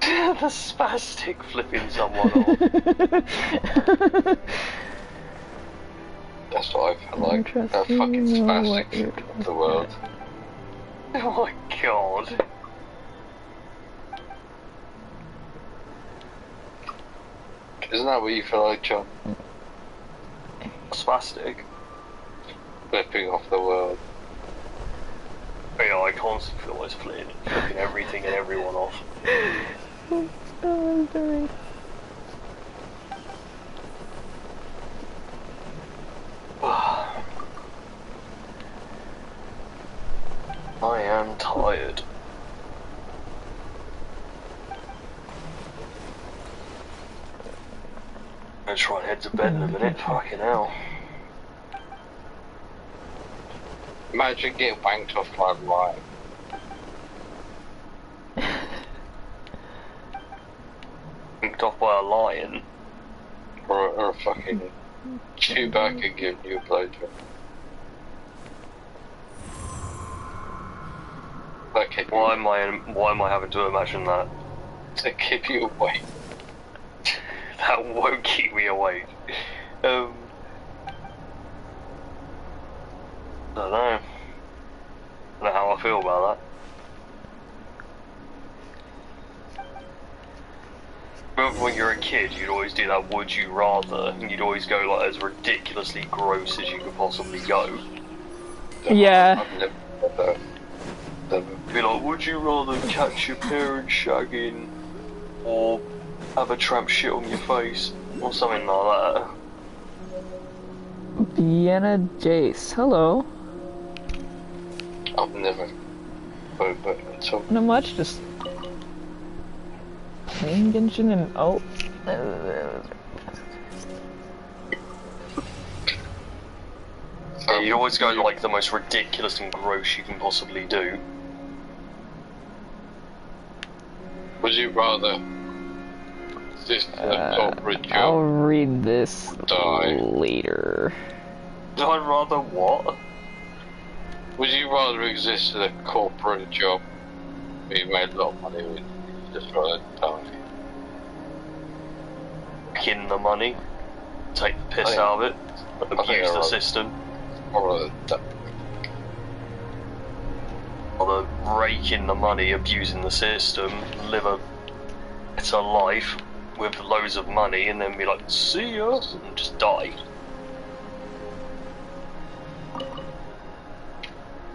The spastic flipping someone off. That's what I feel like. A fucking spastic of the world. Oh my god. Isn't that what you feel like, John? Spastic? Flipping off the world. Yeah, I constantly feel like flipping everything and everyone off. Oh, sorry. I am tired. I'm gonna try and head to bed in a minute, fucking hell. Imagine getting wanked off my life. Picked off by a lion. Or a fucking Chewbacca giving you a blowjob. Okay. Why am I having to imagine that? To keep you awake. That won't keep me awake. I don't know. I don't know how I feel about that. Remember when you were a kid, you'd always do that would you rather, and you'd always go like as ridiculously gross as you could possibly go. Yeah. Be like, would you rather catch your parents shagging, or have a tramp shit on your face, or something like that? Vienna Jace, hello. I've never but until Not much, just playing Genshin and oh. Yeah, you always go like the most ridiculous and gross you can possibly do. would you rather this corporate job I'll read this die? later. I'd rather what? Would you rather exist in a corporate job where you made a lot of money with just rather die? In the money, take the piss out of it, abuse the system, Or or rake in the money, abusing the system, live a better life with loads of money, and then be like, see ya, and just die.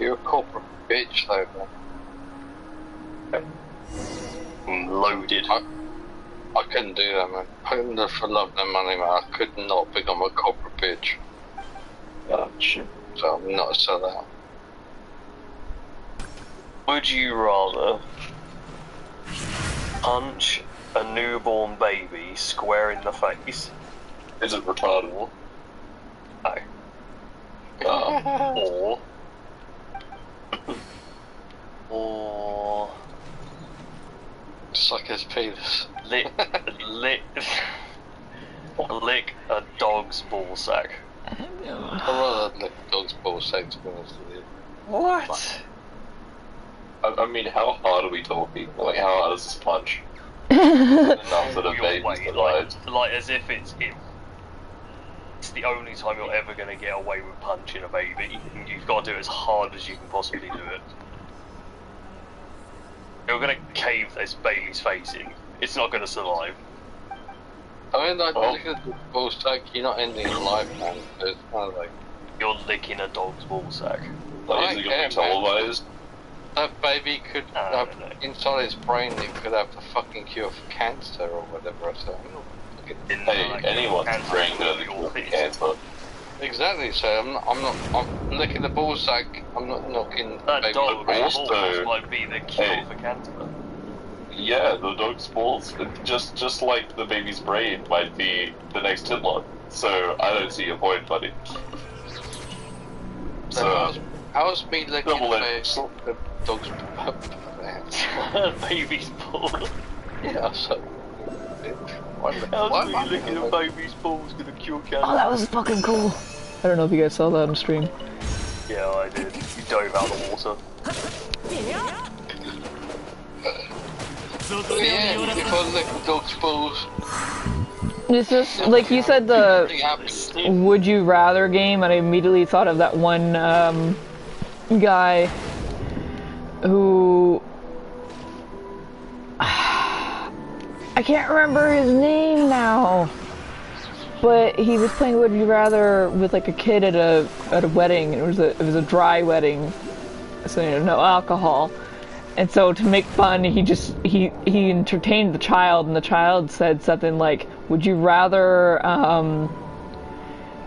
you're a corporate bitch though, man. I'm loaded. I couldn't do that, man. I couldn't live for love and money, man. I could not become a corporate bitch. Gotcha. So I'm not a sellout. Would you rather punch a newborn baby square in the face? Is it retardable? No. Or Suck his penis. lick a dog's ballsack. I'd rather I'd lick a dog's ball sack, to be honest with you. What? I mean, how hard are we talking? Like, how hard is this punch? Enough that a baby's divided. Like as if it's the only time you're ever going to get away with punching a baby. And you've got to do it as hard as you can possibly do it. You're going to cave this baby's face in. It's not going to survive. I mean, like, look at the ball sack, you're not ending a life, man. It's kind of like... You're licking a dog's ball sack. Like, is it going to be televised? That baby could have, inside his brain, it could have the fucking cure for cancer or whatever. So, hey, anyone's brain could have the cure for cancer. Exactly. So I'm licking the ball sack. I'm not knocking that baby. Dog balls might be the cure for cancer. Yeah, the dog's balls, just like the baby's brain, might be the next hitlock. So I don't see your point, buddy. So how's me licking the dog's baby's ball? Yeah, so... How's me licking a baby's balls gonna cure cancer? Oh, that was fucking cool. I don't know if you guys saw that on stream. Yeah, I did. You dove out of the water. Yeah, if I lick the dog's balls... It's just, like you said, the would you rather game, and I immediately thought of that one guy who... I can't remember his name now, but he was playing Would You Rather with like a kid at a wedding. It was a dry wedding, so you know, no alcohol. And so to make fun, he entertained the child, and the child said something like, "Would you rather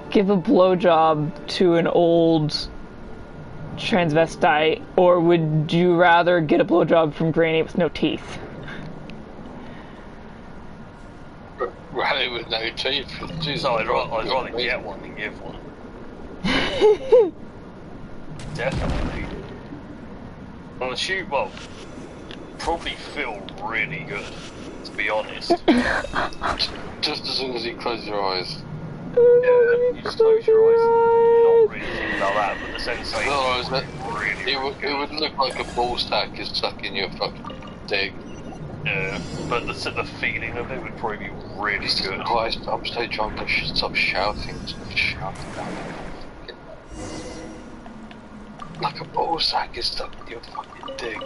give a blowjob to an old transvestite, or would you rather get a blowjob from Granny with no teeth?" Granny with no teeth. Jesus, So I'd rather get one than give one. Definitely. Well, probably feel really good, to be honest. Just as soon as you close your eyes. Yeah, you just close your eyes, not really think about that, but the sensation it would look like a ball sack is stuck in your fucking dick. Yeah, but the feeling of it would probably be really good. Christ, I'm so drunk, I should stop shouting. Stop shouting down there. Like a ball sack is stuck in your fucking dick.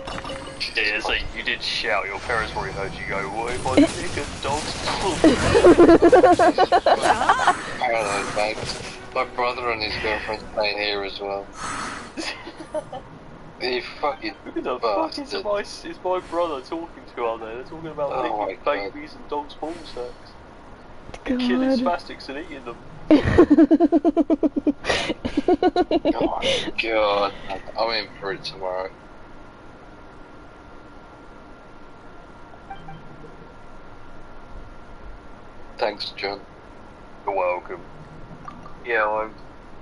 Yeah, so you did shout, your parents probably heard you go, "What if I take a dog's ball?" Parallel bags. My brother and his girlfriend's playing here as well. You fucking Who the fuck is my brother talking to out there? They're talking about licking babies and dogs' ball sacks. The kid is spastics and eating them. Oh my god, I'm in for it tomorrow. Thanks, John. You're welcome. Yeah, I'm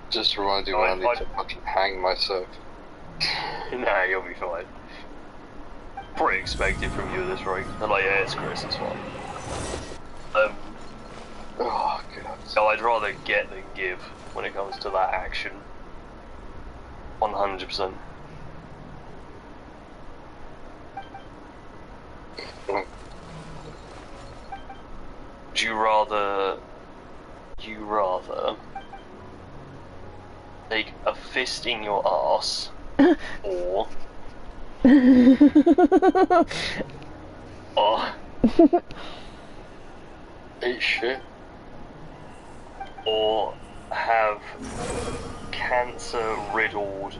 just remind you when I need to fucking hang myself. Nah, you'll be fine. Pretty expected from you at this rate. And like, yeah, it's Chris, it's fine. Oh god. So I'd rather get than give when it comes to that action. 100%. Would you rather take a fist in your ass or eat shit, or have cancer-riddled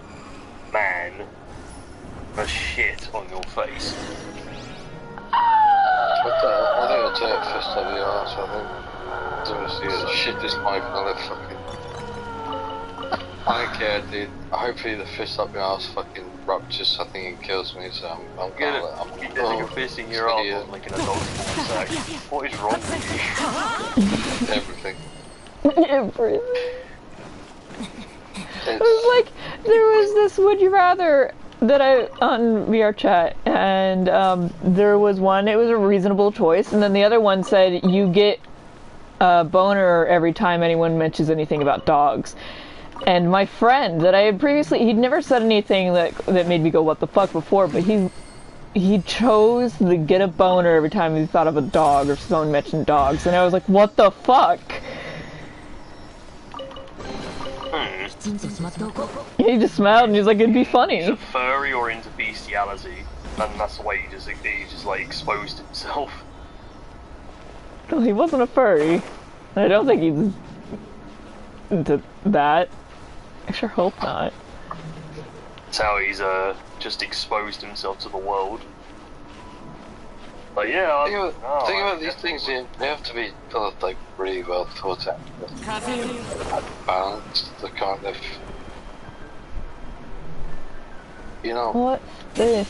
man a shit on your face? I think I'll take a fist on the arse, I think. Honestly, shit this mic on the fucking... I don't care, dude. Hopefully the fist up my arse fucking ruptures, I think it kills me, so I'm getting a fist in your arse like in a dog's ball sack. What is wrong with you? Everything. Everything. It was like, there was this Would You Rather that on VR chat, and there was one, it was a reasonable choice, and then the other one said you get a boner every time anyone mentions anything about dogs. And my friend that I had previously, he'd never said anything that made me go, what the fuck, before, but he chose to get a boner every time he thought of a dog or someone mentioned dogs, and I was like, what the fuck? He just smiled and he's like, it'd be funny. He's a furry or into bestiality, and that's the way he just like exposed himself. Well, he wasn't a furry. I don't think he's into that. I sure hope not. That's how he's just exposed himself to the world. But yeah, think about these things. They have to be like really well thought out. Balanced, the kind of, you know. What's this?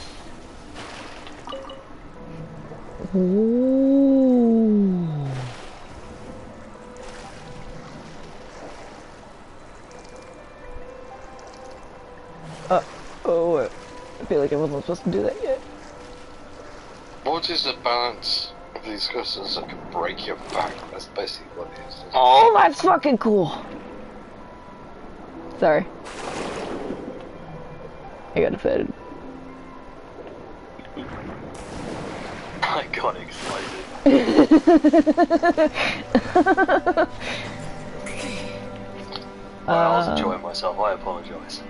Ooh. Oh, I feel like I wasn't supposed to do that yet. What is the balance of these crystals that can break your back? That's basically what it is. Oh, that's fucking cool. Sorry. I got offended. I got excited. I was enjoying myself, I apologise.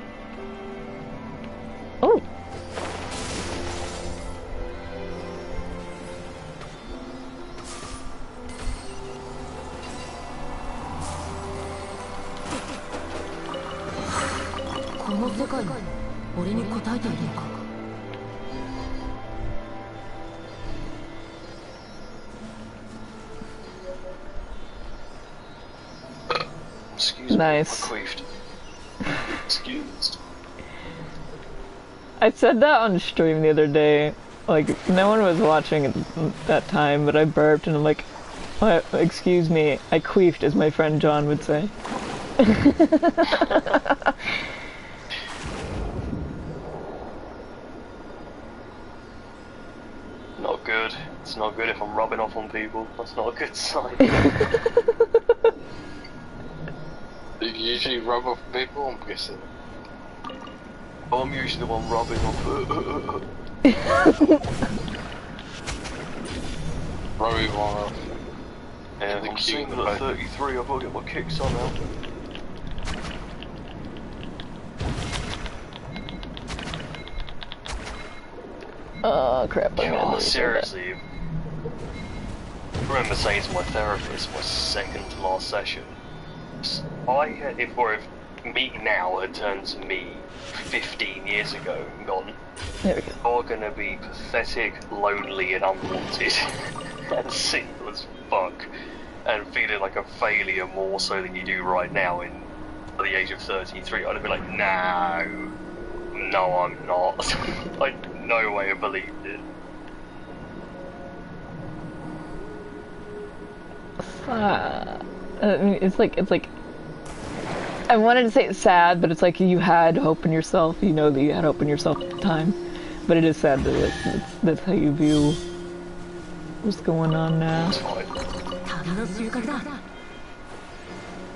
Oh. Excuse Nice. me, I queefed. Excused. I said that on stream the other day. Like, no one was watching at that time, but I burped and I'm like, excuse me, I queefed, as my friend John would say. Not good. It's not good if I'm rubbing off on people. That's not a good sign. Do you usually rub off people? I'm guessing. I'm usually the one rubbing off. Rubbing one off. Yeah, I'm single at 33, I've got to get my kicks on now. Oh crap, I'm gonna God, lose seriously. I remember saying to my therapist, my second to last session, if me now had turned to me 15 years ago and gone, There we go. you're gonna be pathetic, lonely and unwanted, and single as fuck, and feeling like a failure more so than you do right now at the age of 33, I'd have been like, no, I'm not. No way I believed it. I mean, it's like, I wanted to say it's sad, but it's like you had hope in yourself. You know that you had hope in yourself at the time. But it is sad that that's how you view what's going on now. It's fine.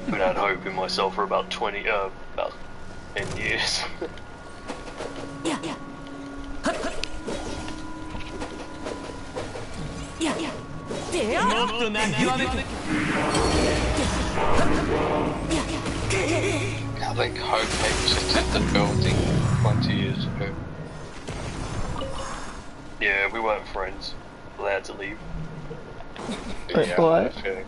I've had hope in myself for about 10 years. I think Hope exited the building 20 years ago. Yeah, we weren't friends. They had to leave. Wait, Yeah, what? I have a feeling.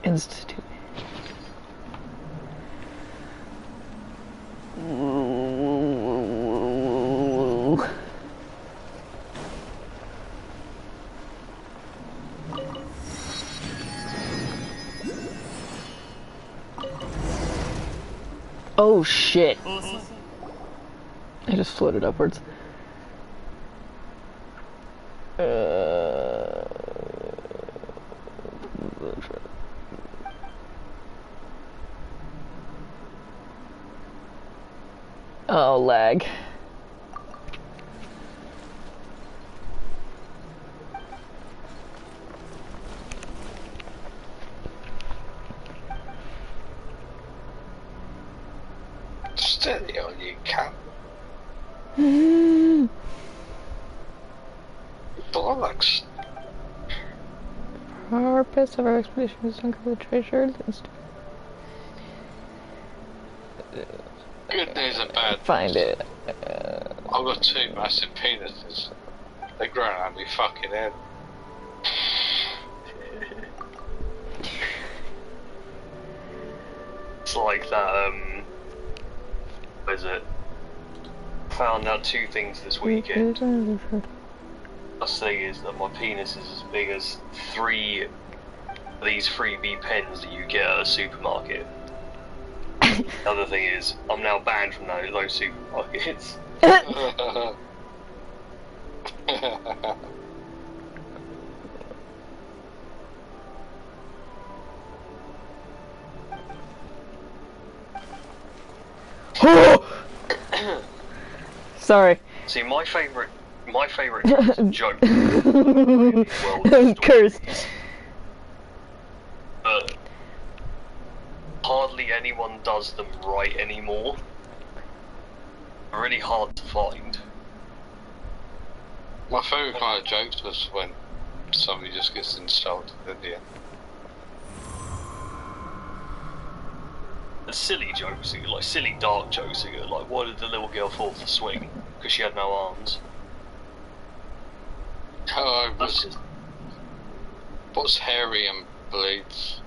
Institute. Oh shit. I just floated upwards. Oh, lag. Steady on you, cat. Bollocks. Purpose of our expedition is to uncover the treasure and stuff. Good news and bad. Find it. I've got 2 massive penises. They're growing out of me fucking head. It's like that, what is it? Found out 2 things this weekend. First thing is that my penis is as big as 3 of these freebie pens that you get at a supermarket. The other thing is, I'm now banned from those supermarkets. Sorry. See, my favourite joke Cursed. But hardly anyone does them right anymore. They're really hard to find. My favourite kind of jokes was when somebody just gets insulted at the end. The silly jokes, like silly dark jokes, like why did the little girl fall off the swing? Because she had no arms. Oh, That's just what's hairy and bleeds?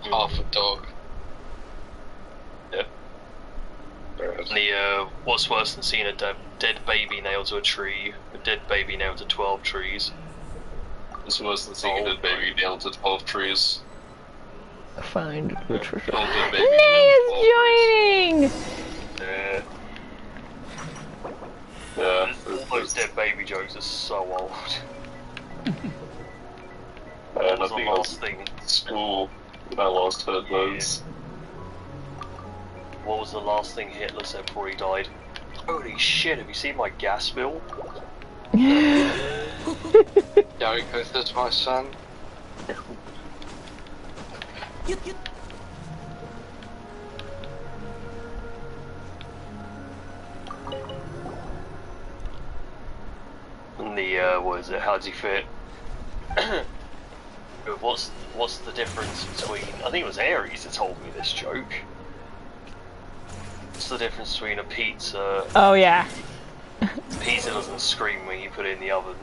Half a dog. yeah. And the what's worse than seeing a dead baby nailed to a tree? A dead baby nailed to 12 trees. It's worse than seeing a dead baby nailed to 12 trees. Find the treasure. Oh, dead baby Nay is nailed to 12 trees. joining! Yeah. All those dead baby jokes are so old. What And I was the think I was last thing? in school when I last heard those. What was the last thing Hitler said before he died? Holy shit, have you seen my gas bill? Gary Cothers, my son. And the, what is it, how does he fit? What's the difference between, I think it was Aries that told me this joke. What's the difference between a pizza? Oh yeah. Pizza doesn't scream when you put it in the oven.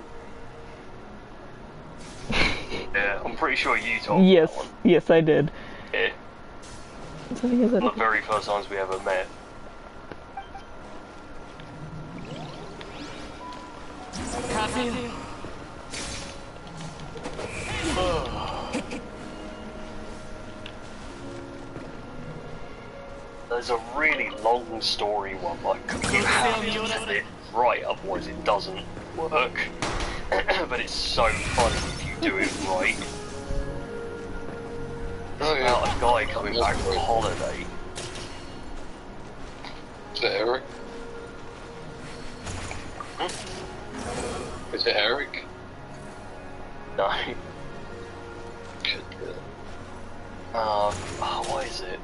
Yeah, I'm pretty sure you told me Yes, that one. yes I did. Yeah, So because I the very first times we ever met. There's a really long story one, like you have to get it right, otherwise it doesn't work. But it's so funny if you do it right. Oh It's yeah. about a guy coming back from holiday. Is it Eric? Is it Eric? No. Good. Oh, what is it?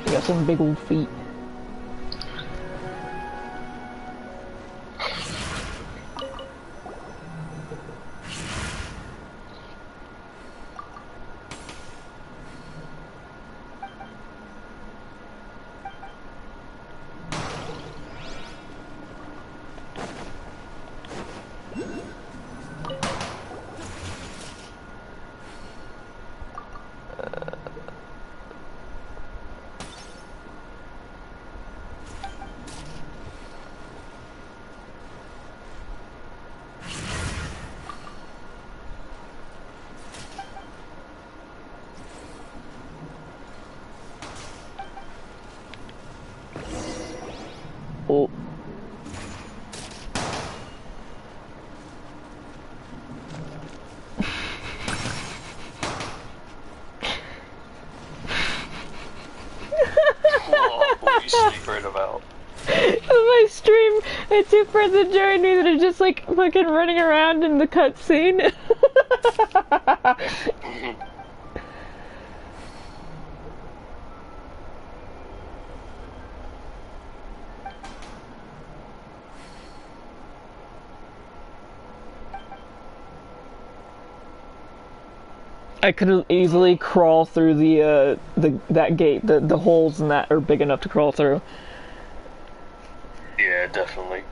you got some big old feet. you snickering about? On my stream, I had two friends that joined me that are just like fucking running around in the cutscene. I could easily crawl through that gate. The holes in that are big enough to crawl through. Yeah, definitely.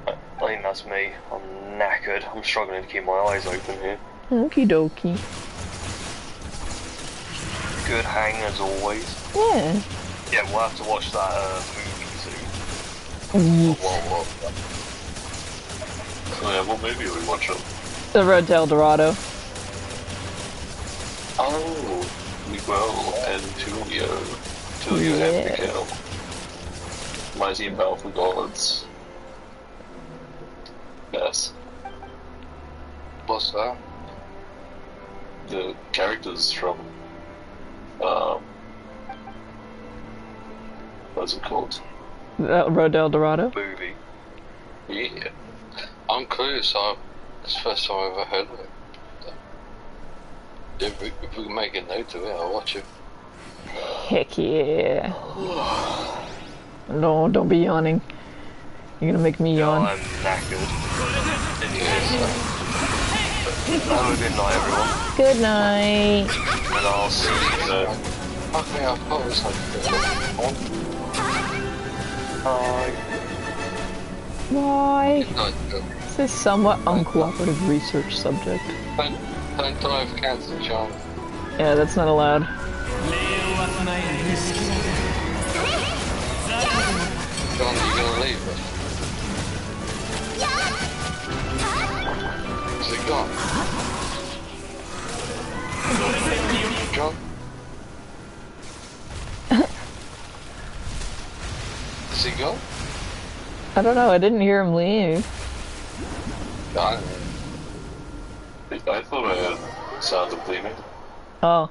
I think that's me. I'm knackered. I'm struggling to keep my eyes open here. Okie dokie. Good hang as always. Yeah. Yeah, we'll have to watch that movie soon. What? So yeah, what movie are we watching? The Road to El Dorado. Oh, Miguel and Tulio. Tulio and Miguel. Mighty and Powerful Gods. Yes. What's that? The characters from, what's it called? Road to El Dorado? Movie. Yeah. I'm clueless. It's the first time I've ever heard of it. If we can make a note of it, I'll watch it. Heck yeah. No, don't be yawning. You're gonna make me yawn. I'm knackered. Have a good night, everyone. Good night. And I'll see you then. Okay, I've got something. Bye. Why? Like, This is somewhat uncooperative research subject. don't die of cancer, John. Yeah, that's not allowed. John, are you gonna leave us? Is it gone? John? Is he gone? I don't know, I didn't hear him leave. I don't know. I thought I heard sound of leaving. Oh,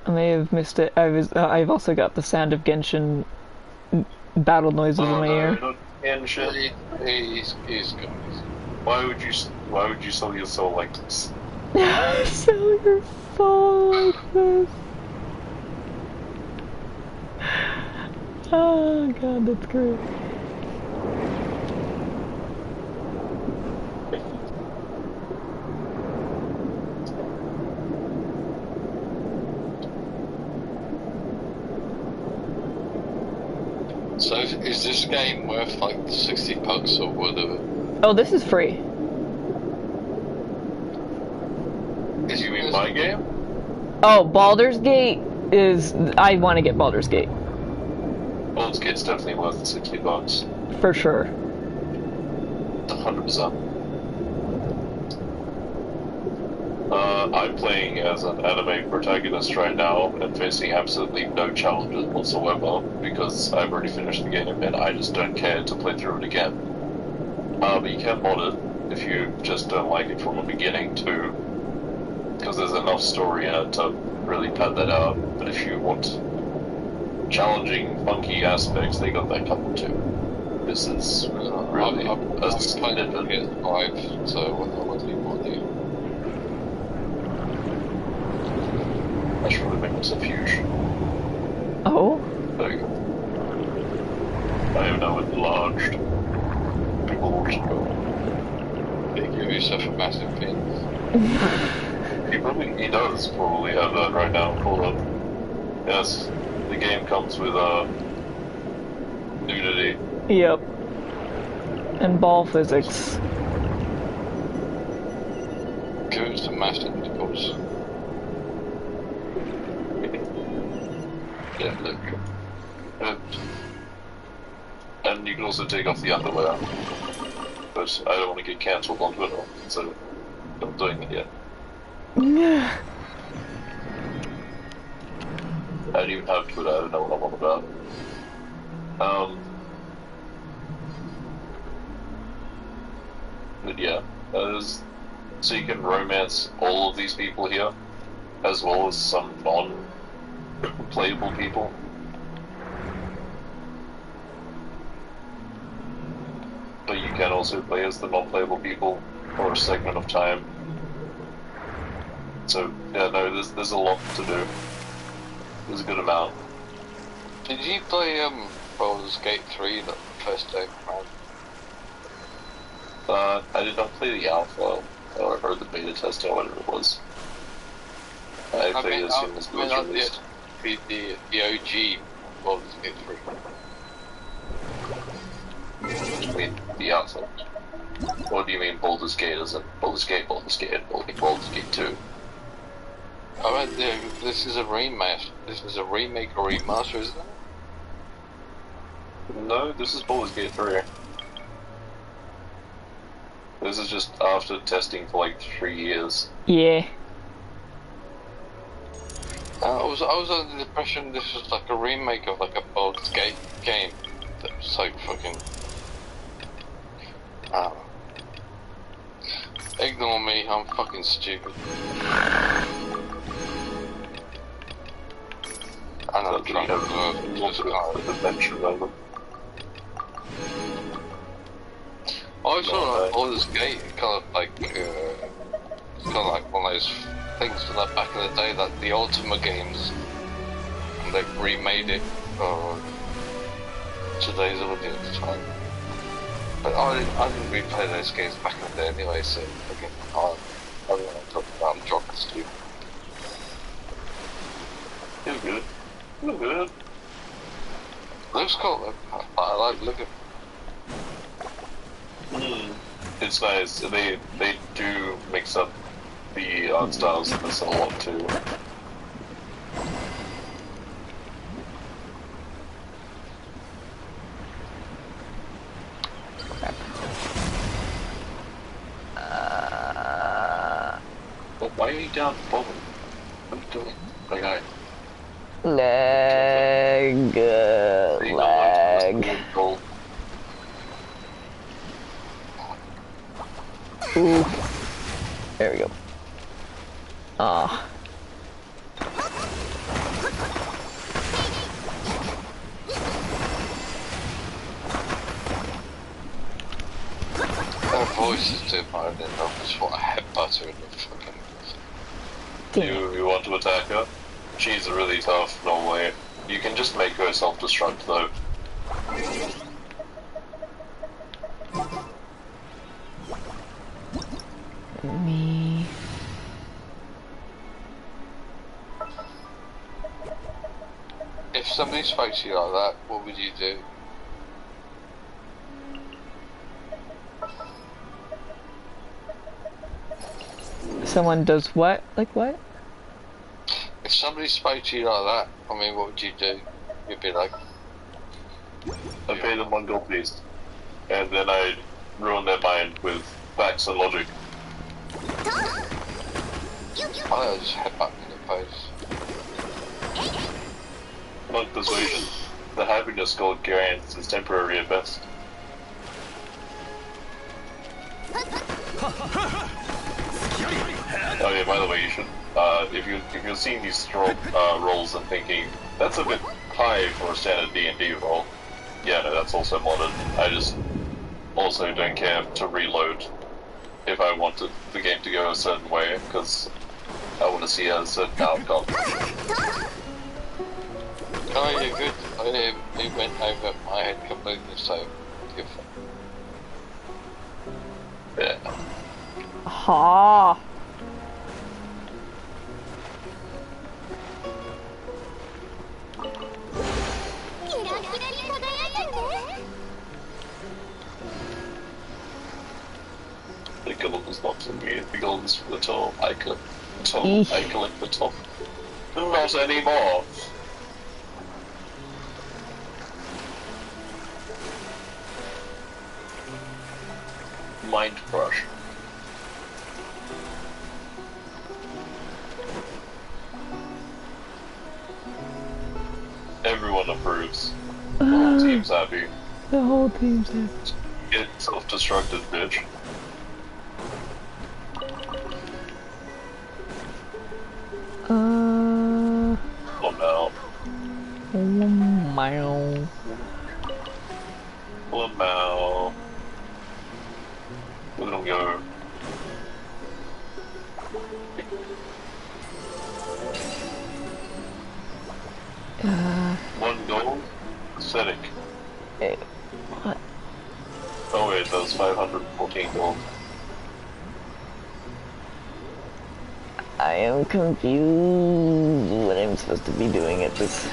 I may have missed it. I've also got the sound of Genshin battle noises in my ear. Not Genshin. He's gone. Why would you sell your soul like this? Sell your soul like this. Oh god, that's great. So is this game worth like 60 bucks or whatever? Oh, this is free. Is You mean my game? Oh, Baldur's Gate is... I want to get Baldur's Gate. Baldur's Gate's definitely worth the 60 bucks. For sure. 100%. I'm playing as an anime protagonist right now and facing absolutely no challenges whatsoever because I've already finished the game and I just don't care to play through it again. But you can mod it if you just don't like it from the beginning too, because there's enough story in it to really pad that out. But if you want challenging, funky aspects, they got that covered too. This is really I'm a playing it splendid. live, so I won't leave more new. I should really make myself huge. Oh? There you go. I am now enlarged. You give yourself a massive penis. He does probably have that right now. Hold up. Yes, the game comes with nudity. Yep. And ball physics. Give it some massive nipples. Yeah, look. And you can also take off the underwear. But I don't want to get cancelled on Twitter, so I'm not doing it yet. I don't even have Twitter, I don't know what I'm on about. But yeah, so you can romance all of these people here, as well as some playable people. But you can also play as the non-playable people for a segment of time. So yeah, no, there's a lot to do. There's a good amount. Did you play Baldur's Gate 3 the first day around? I did not play the alpha or the beta test or whatever it was. I played as soon as it was released. The OG Baldur's Gate 3. You mean the alpha? Or do you mean Baldur's Gate as in Baldur's Gate, or Baldur's Gate 2? I mean, this is a remake. This is a remake or remaster, isn't it? No, this is Baldur's Gate 3. This is just after testing for like 3 years. Yeah. I was under the impression this was like a remake of like a Baldur's Gate game that was like fucking. Ignore me, I'm fucking stupid. And I'm drunk adventure moment. I saw like Baldur's Gate kind of like it's kind of like one of those things from like back in the day, like the Ultima games, and they've remade it for today's audience time. But I didn't replay those games back in the day anyway, so again, I don't know what I'm talking about. I'm drunk and stupid. It was good. It was good. Looks cool. I like looking. It's nice. They do mix up the art styles in this a lot too. Well, why are you down the bottom? What are you doing? Okay. Lag. Ooh. There we go. Ah. Her voice is too high, then I just want to headbutt her in the fucking. You want to attack her? She's really tough, no way. You can just make her self-destruct though. Me. If somebody spoke to you like that, what would you do? Someone does what? Like what? If somebody spoke to you like that, I mean, what would you do? You'd be like, I pay them one gold piece, and then I ruin their mind with facts and logic. I just headbutt in the face. Not persuasion. The happiness gold grants is temporary at best. Oh yeah, by the way, you should, if you're seeing these rolls and thinking, that's a bit high for a standard D&D roll, yeah, no, that's also modded. I just also don't care to reload if I wanted the game to go a certain way, because I want to see a certain outcome. Oh, you're good. It went over my head completely, so good. Yeah. Ha. The gold is not for me, the gold is for the top. I collect the top. I collect the top. Not anymore. Mind crush. Everyone approves. The whole team's happy. The whole team's happy. Get self-destructed, bitch. Oh no. Meow. Lamau. We don't go. One gold? Aesthetic. Hey, what? Oh wait, that was 514 gold. I am confused what I'm supposed to be doing at this.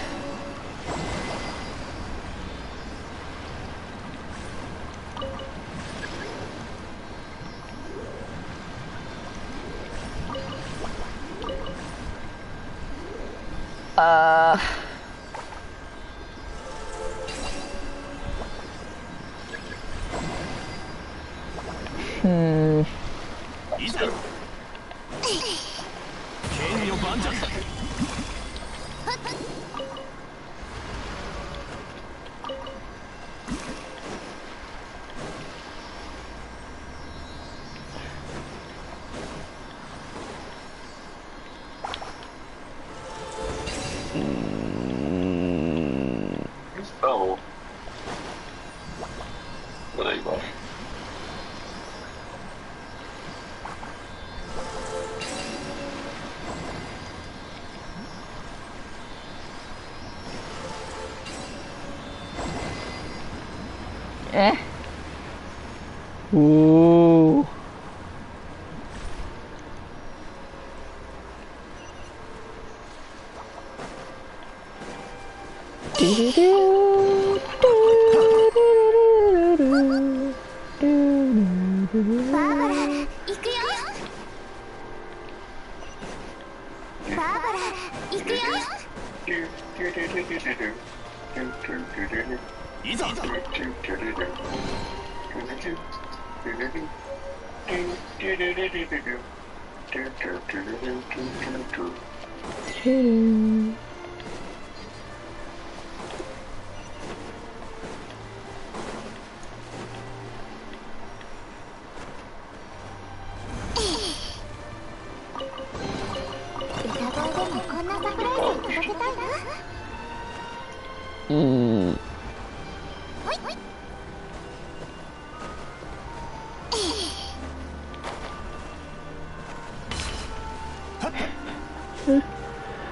Oh. Well, there you go. Ooh.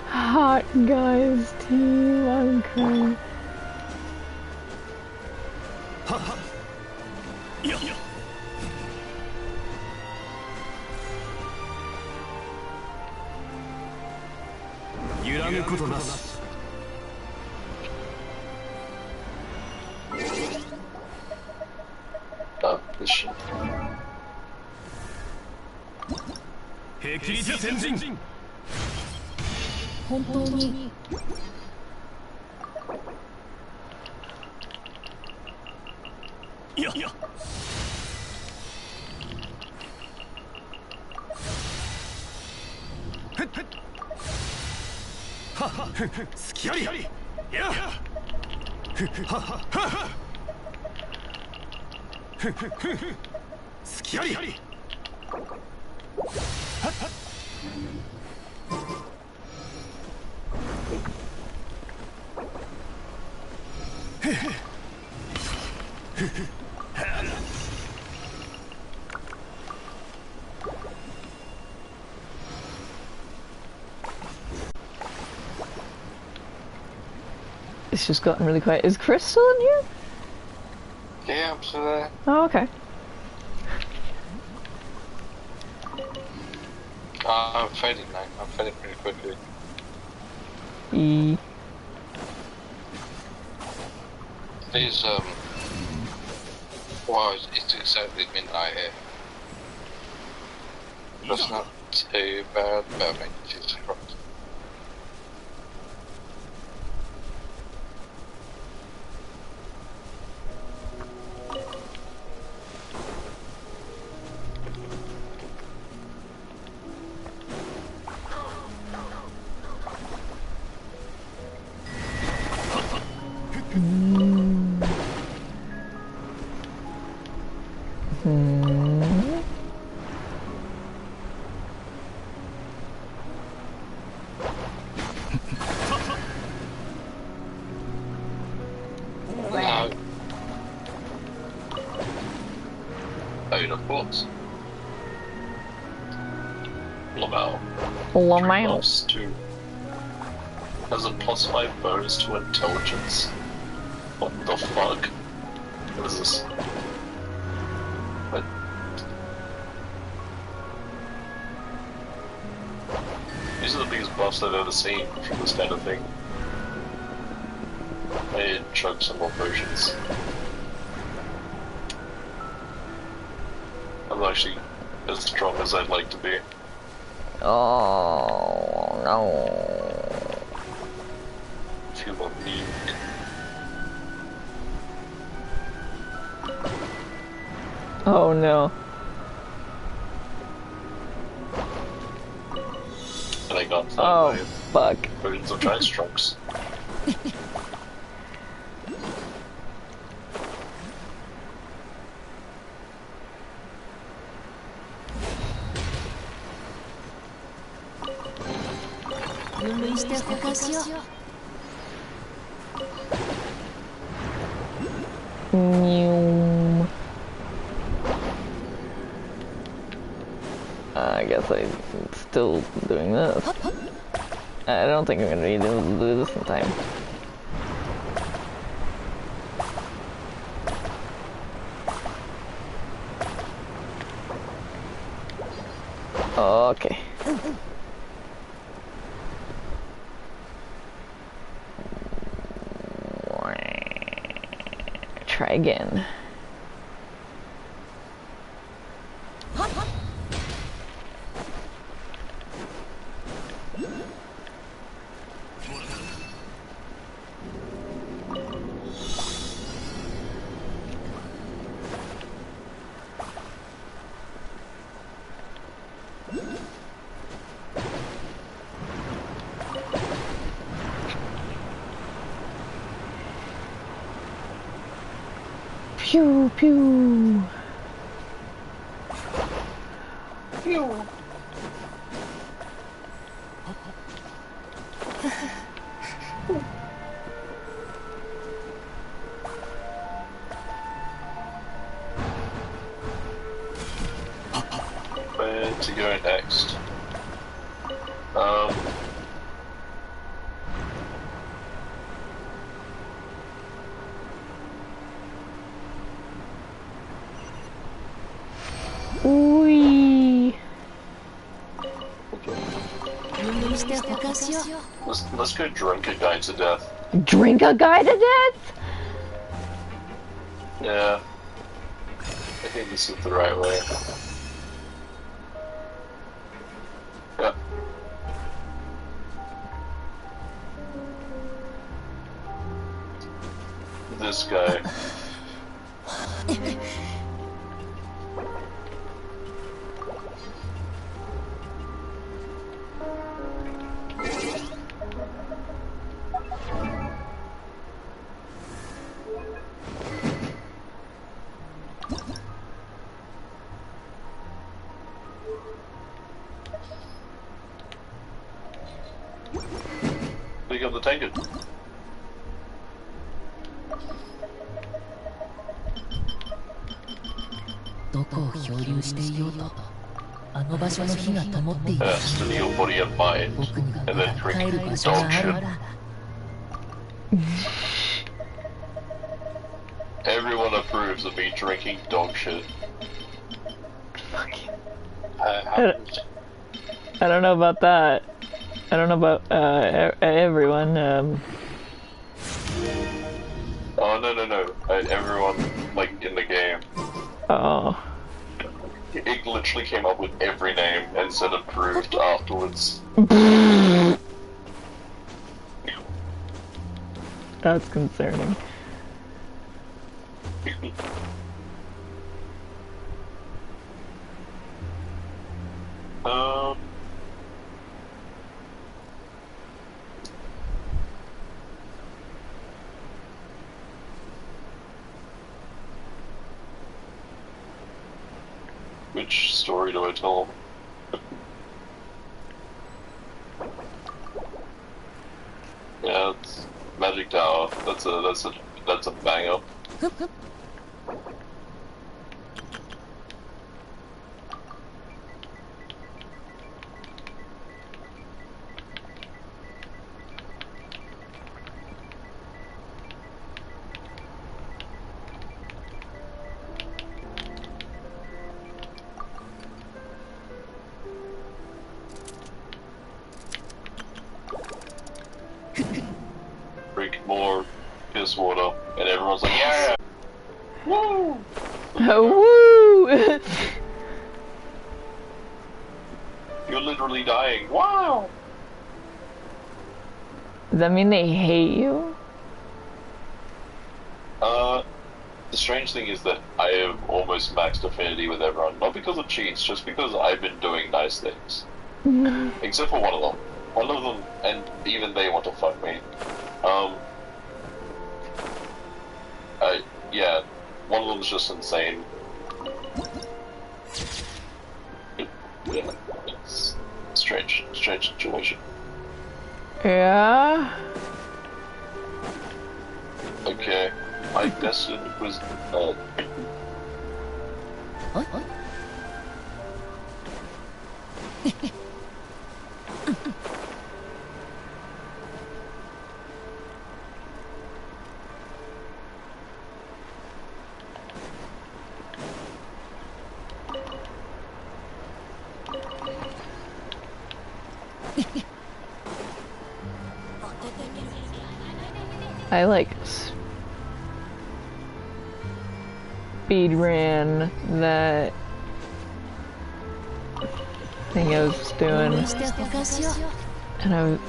Hot guys team, I'm crying. This shit. 平気率先進本当にいやいやはっは好きありやはっは好きありIt's just gotten really quiet. Is Chris still in here? Yeah, I'm still there. Oh, okay. I'm fading now. I'm fading pretty quickly. These, well, it's exactly midnight here. That's not too bad, but I mean, Jesus Christ. Oh, of course. Lamau. Lamau. +2. Has a +5 bonus to intelligence. What the fuck? What is this? What? These are the biggest buffs I've ever seen from this kind of thing. I need to chug some more potions. I'm actually as strong as I'd like to be. Oh no. Feel weak. Oh no. And I got Oh, 5 fuck. potions of giant strokes. Neum. I guess I'm still doing this. I don't think I'm gonna be able to do this in time. Okay. Try again. Pew pew. Pew. Where to go next? Ooh. Let's go drink a guy to death. Drink a guy to death? Yeah. I think this is the right way. Yeah. This guy. Pick up the tankard. どこを漂流していようと、あの場所の火が灯っている。 Study your body and mind, 僕には and then 帰 drink る場所が dog あるん shit. だ。 Everyone approves of me drinking dog shit. I don't know about that. I don't know about everyone. Oh no. Everyone, like, in the game. Oh. It literally came up with every name and said approved afterwards. That's concerning. Which story do I tell? Yeah, it's Magic Tower. That's a banger. Woo! Woo! You're literally dying. Wow! Does that mean they hate you? The strange thing is that I have almost maxed affinity with everyone, not because of cheats, just because I've been doing nice things. Except for one of them. One of them, and even they want to fuck me. Yeah, one of them's just insane. Yeah, it's strange situation. Yeah. Okay, I guess it was, I like speed ran that thing I was doing,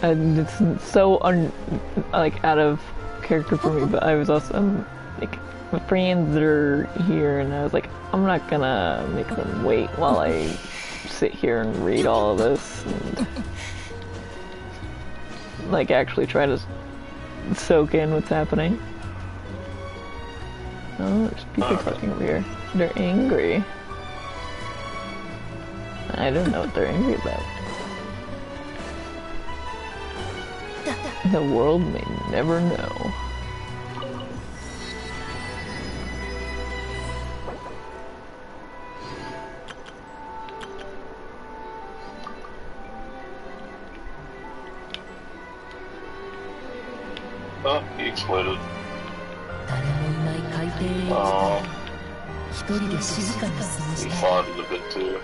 and it's so like out of character for me. But I was also like, my friends are here, and I was like, I'm not gonna make them wait while I sit here and read all of this, and like actually try to soak in what's happening. Oh, there's people talking over here. They're angry. I don't know what they're angry about. The world may never know. oh, he exploded. 誰もいない海底へ行き Oh, たい。一人で静かに過ご he したい。 farted a bit too.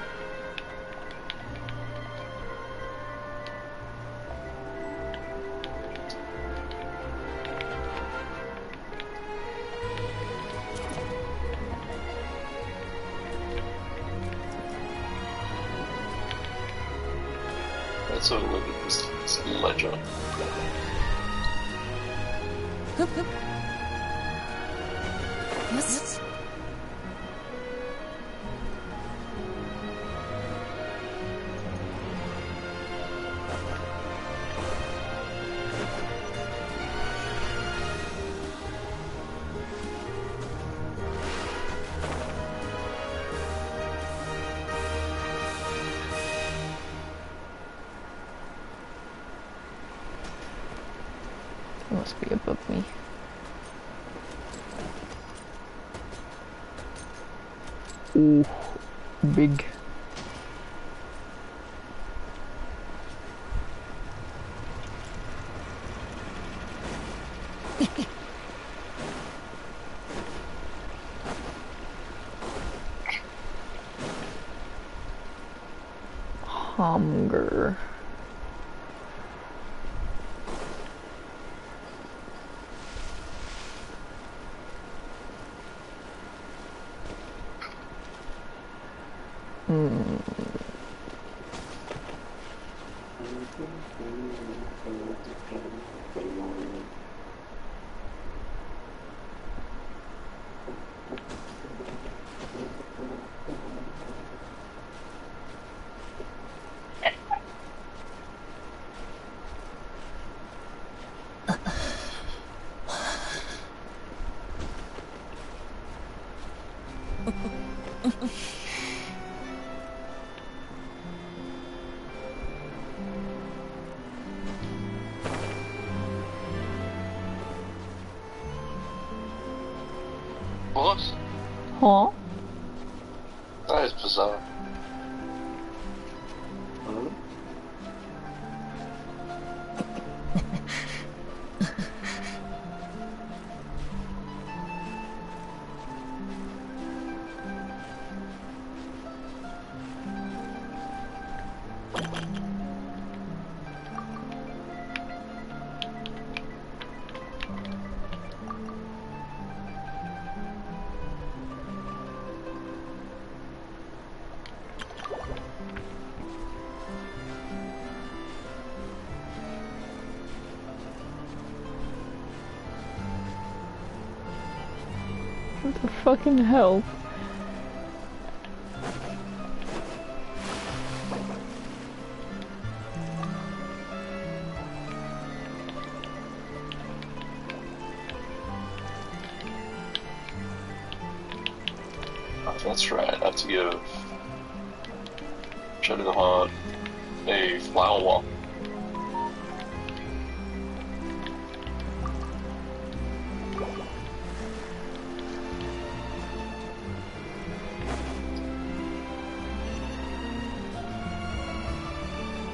Let's have a look at this ledger. Yes. It must be above me. Ooh, big. Hunger. What? Huh? That is bizarre. What the fucking hell? Oh, that's right, I have to give Shadowhan a flower.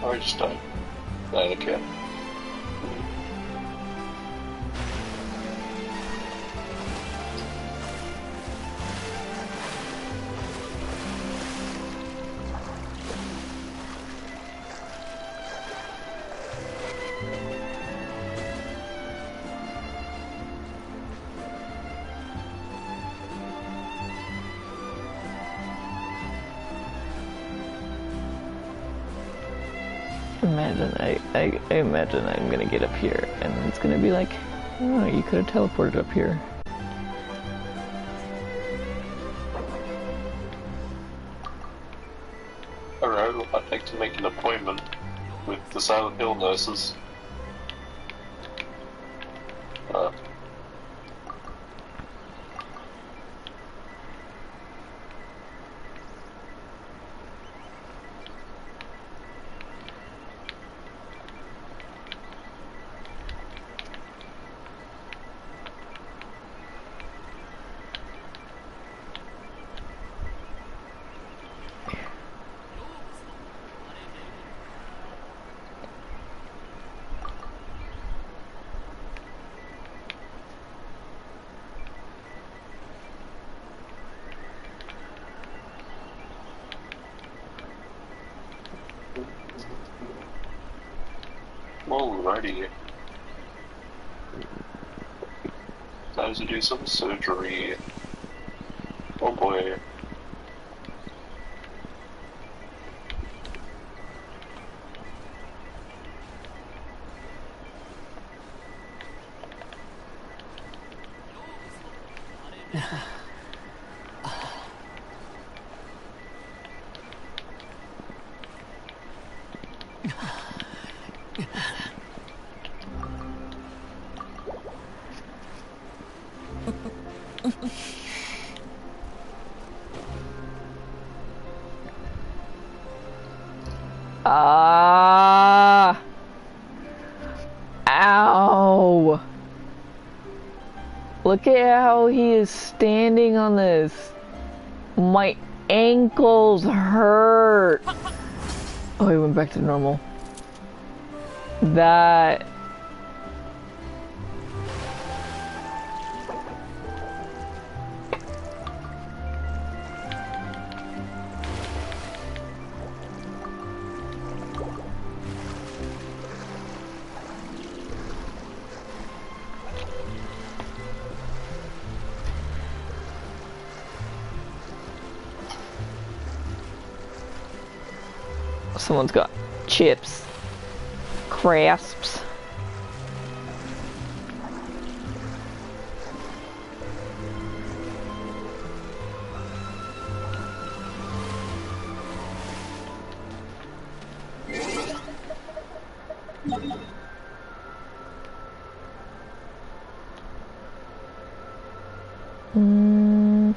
Or just don't. I don't care. I imagine I'm gonna get up here and it's gonna be like, oh, you could have teleported up here. Alright, I'd like to make an appointment with the Silent Hill nurses. Alrighty. Time to do some surgery. Oh boy. Ah! Ow! Look at how he is standing on this. My ankles hurt. Oh, he went back to normal. That... Someone's got chips, crisps. Mm.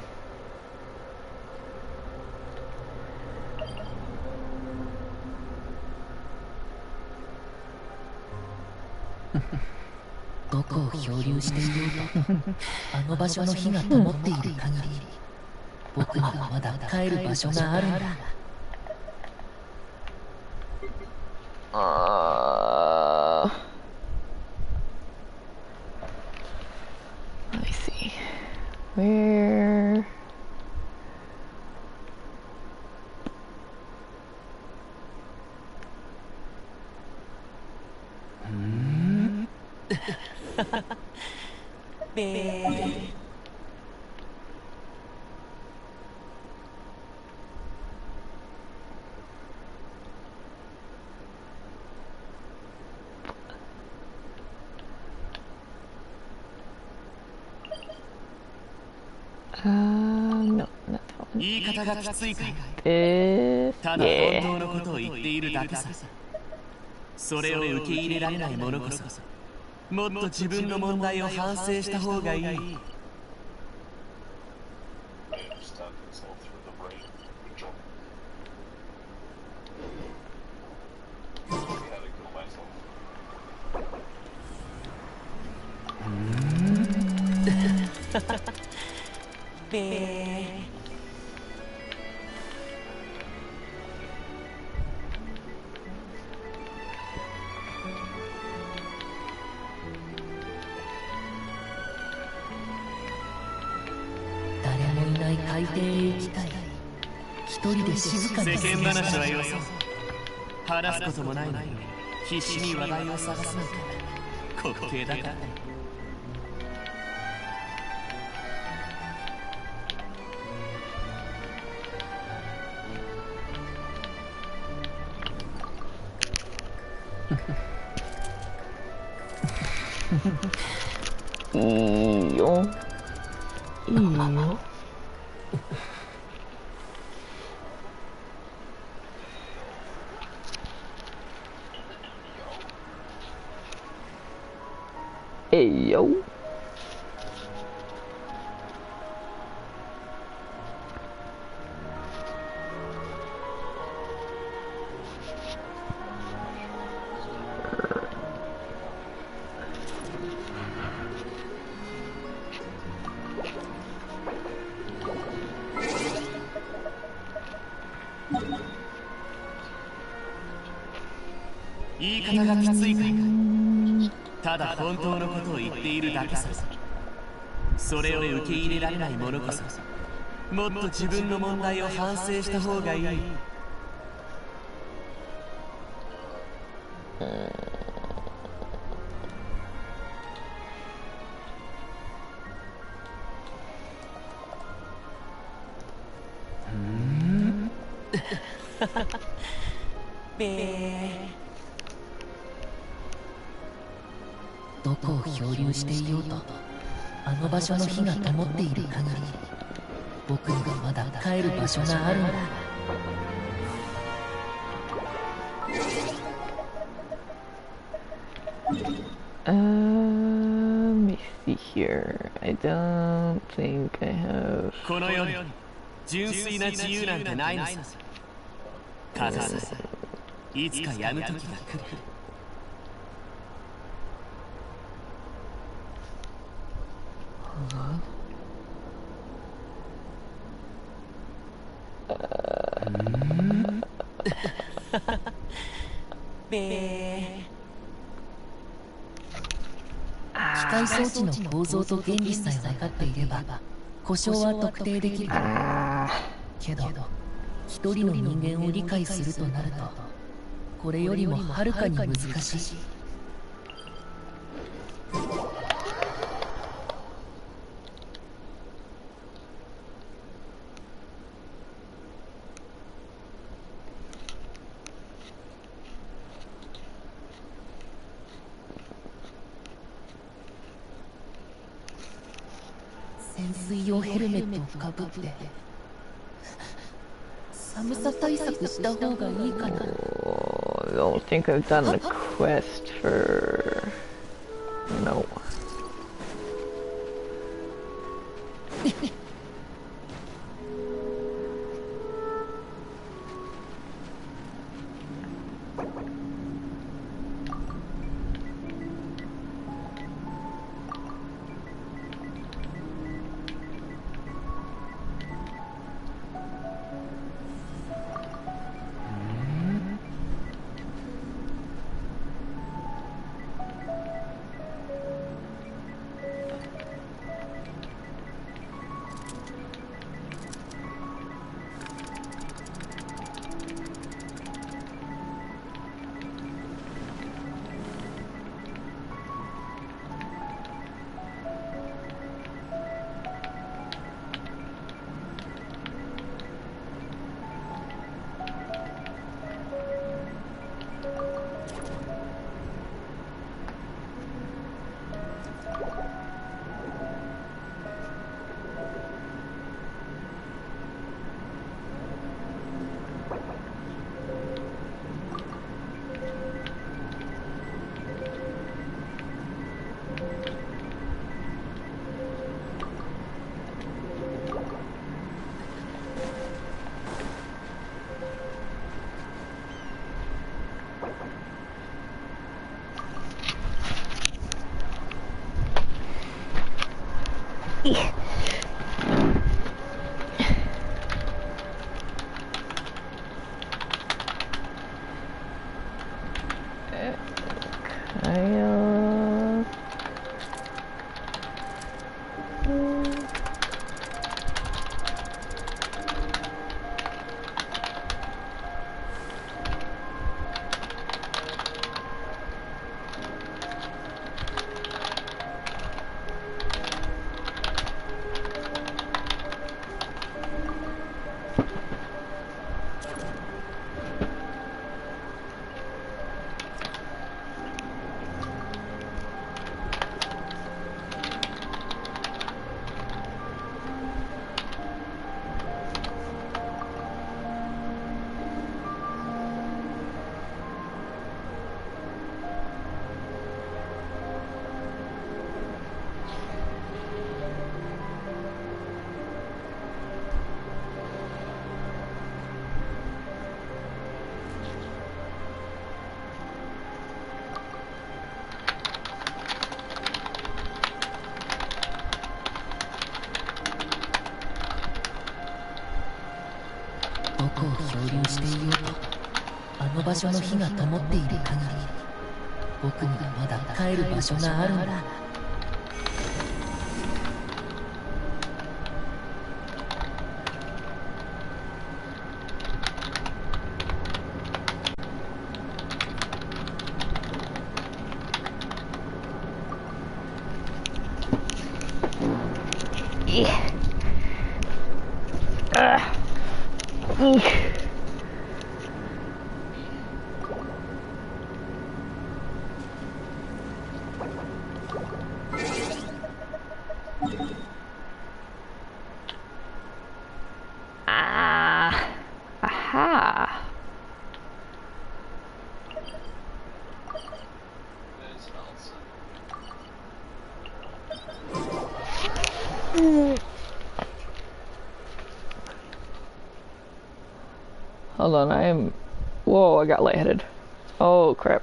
どこを漂流していようと、あの場所の火が灯っている限り、僕にはまだ帰る場所があるんだ。Let me see. Where? No, not that one. 言い方がきついかい。 If ただ yeah. 本当のことを言っているだけさ。それを受け入れられない者こそ、もっと自分の問題を反省した方がいい。May have stabbed himself through the brain. Jump. I had to kill myself. べー。誰もいない海底へ行きたい。一人で静かに。世間話はよそう。話すこともないのに必死に話題を探すなんて滑稽だから。いいよ。いいよ。えいよ。言い方がきついかい。ただ本当のことを言っているだけさ。それを受け入れられない者こそ、もっと自分の問題を反省した方がいい。べー。どこを漂流していようと、あの場所の火が灯っている限り、僕にはまだ帰る場所があるんだ。Let me see here. I don't think I have. この世に純粋な自由なんてないのさ。風さ、いつかやむ時が来る。機械装置の構造と原理さえ分かっていれば故障は特定できる。けど一人の人間を理解するとなるとこれよりもはるかに難しい。潜水用ヘルメットをかぶって寒さ対策した方がいいかな。I don't think I've done a quest for. No. どこを漂流していようと、あの場所の火が灯っている限り、僕にはまだ帰る場所があるんだ。Hold on, I am... Whoa, I got lightheaded. Oh, crap.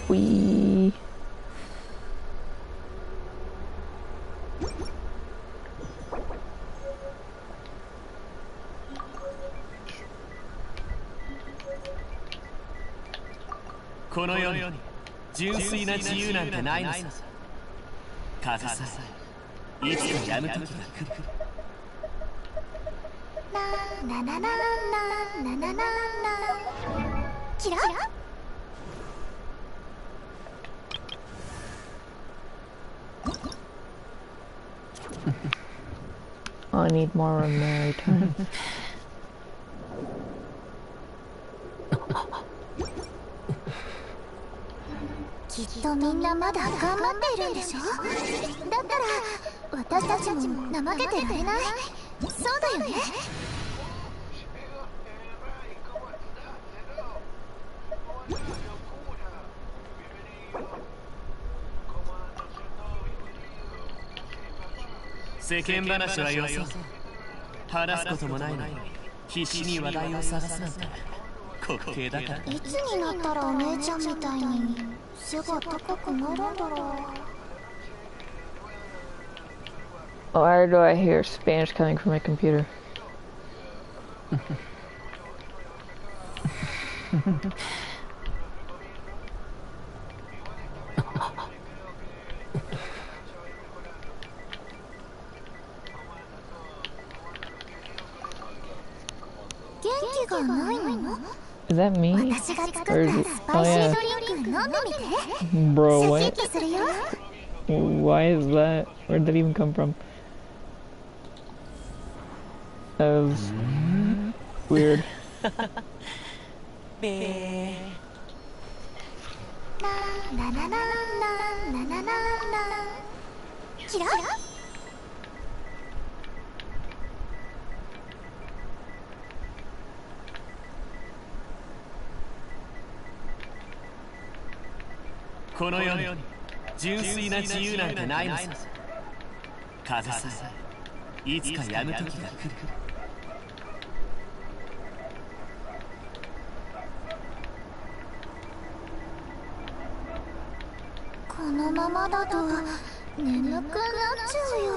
Wee. I need more ordinary time. きっとみんなまだ頑張っているんでしょ。だったら私たちも怠けてられない。そうだよね。世間話はよそう。話すこともないのに必死に話題を探すなんて滑稽だから。いつになったらお姉ちゃんみたいに背が高くなるんだろう。 Why do I hear Spanish coming from my computer? Is that me? Or is it... Oh yeah. Bro, what? Why is that? Where did that even come from? That was... weird. ラララララララララキラこの世に純粋な自由なんてないのさ。風さえいつか止む時が来る。このままだと眠くなっちゃうよ。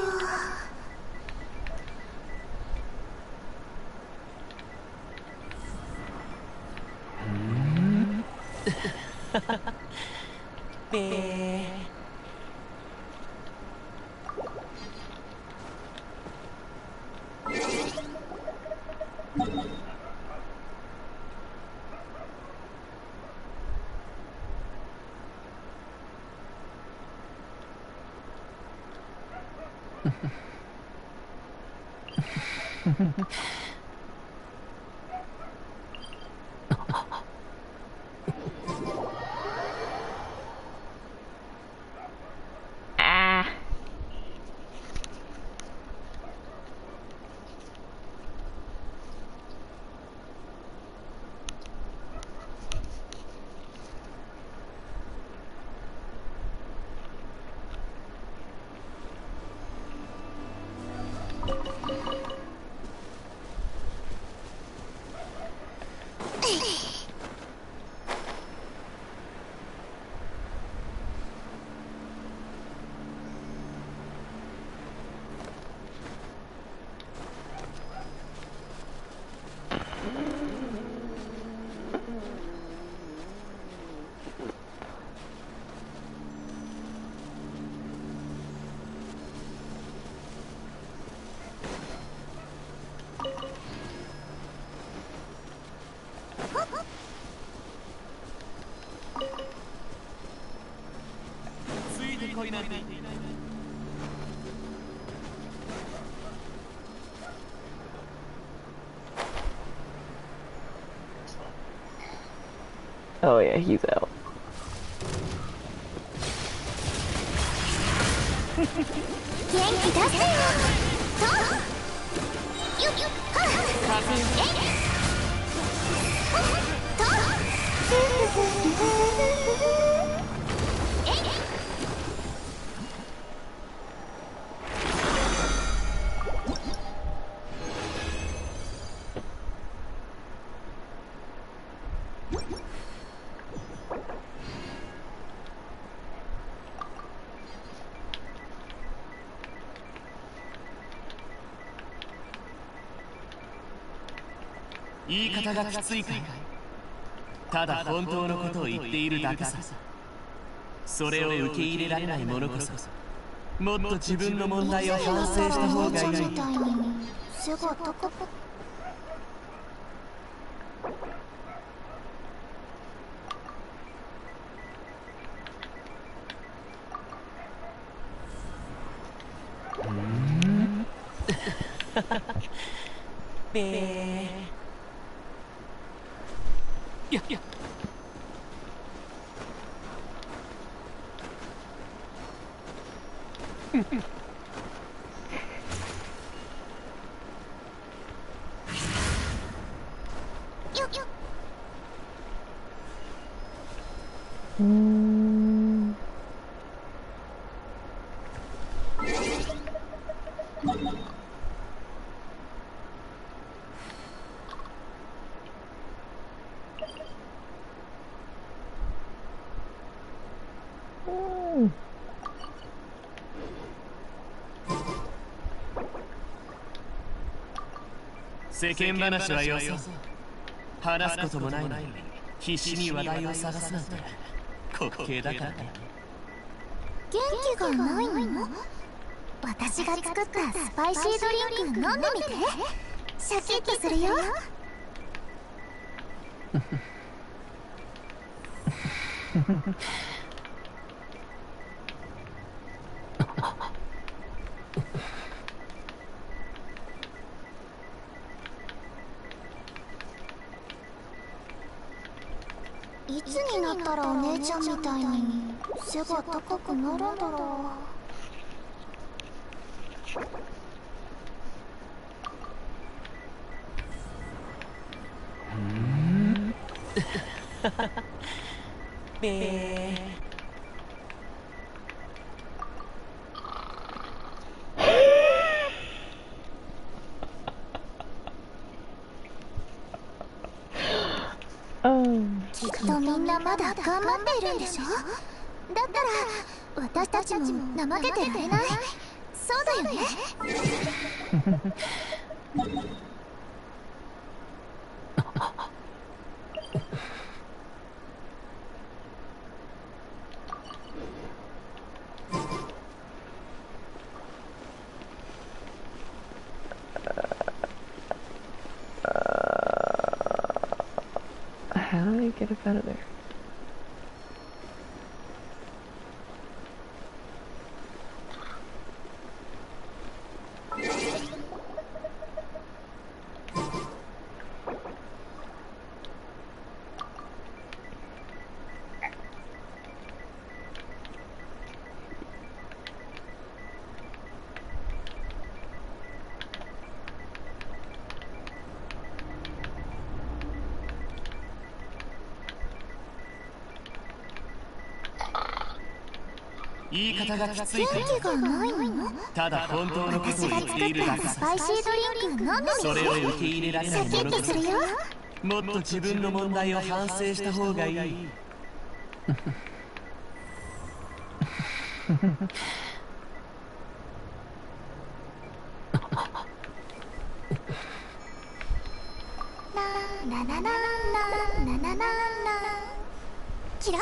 ついてこいなんて言っていない。Oh yeah, he's out. 元気出せよ。そうよっはっ言い方がきついかい。ただ本当のことを言っているだけさ。それを受け入れられない者こそもっと自分の問題を反省した方がいい。すぐとこいやいや。世間話はよそう。話すこともないのに必死に話題を探すなんて滑稽だからね。元気がないの？私が作ったスパイシードリンク飲んでみて。シャキッとするよ。いつになったらお姉ちゃんみたいに背が高くなるんだろう。きっとみんなまだ頑張っているんでしょ。だったら私たちも怠けてられない。そうだよね。How do I get up out of there?「言い方がきついか元気がないの？ただ本当のことを言っているだけさ。スパイシードリンク飲んでみて。それを受け入れられないものこそするよ。もっと自分の問題を反省した方がいい。ララララララララキラ。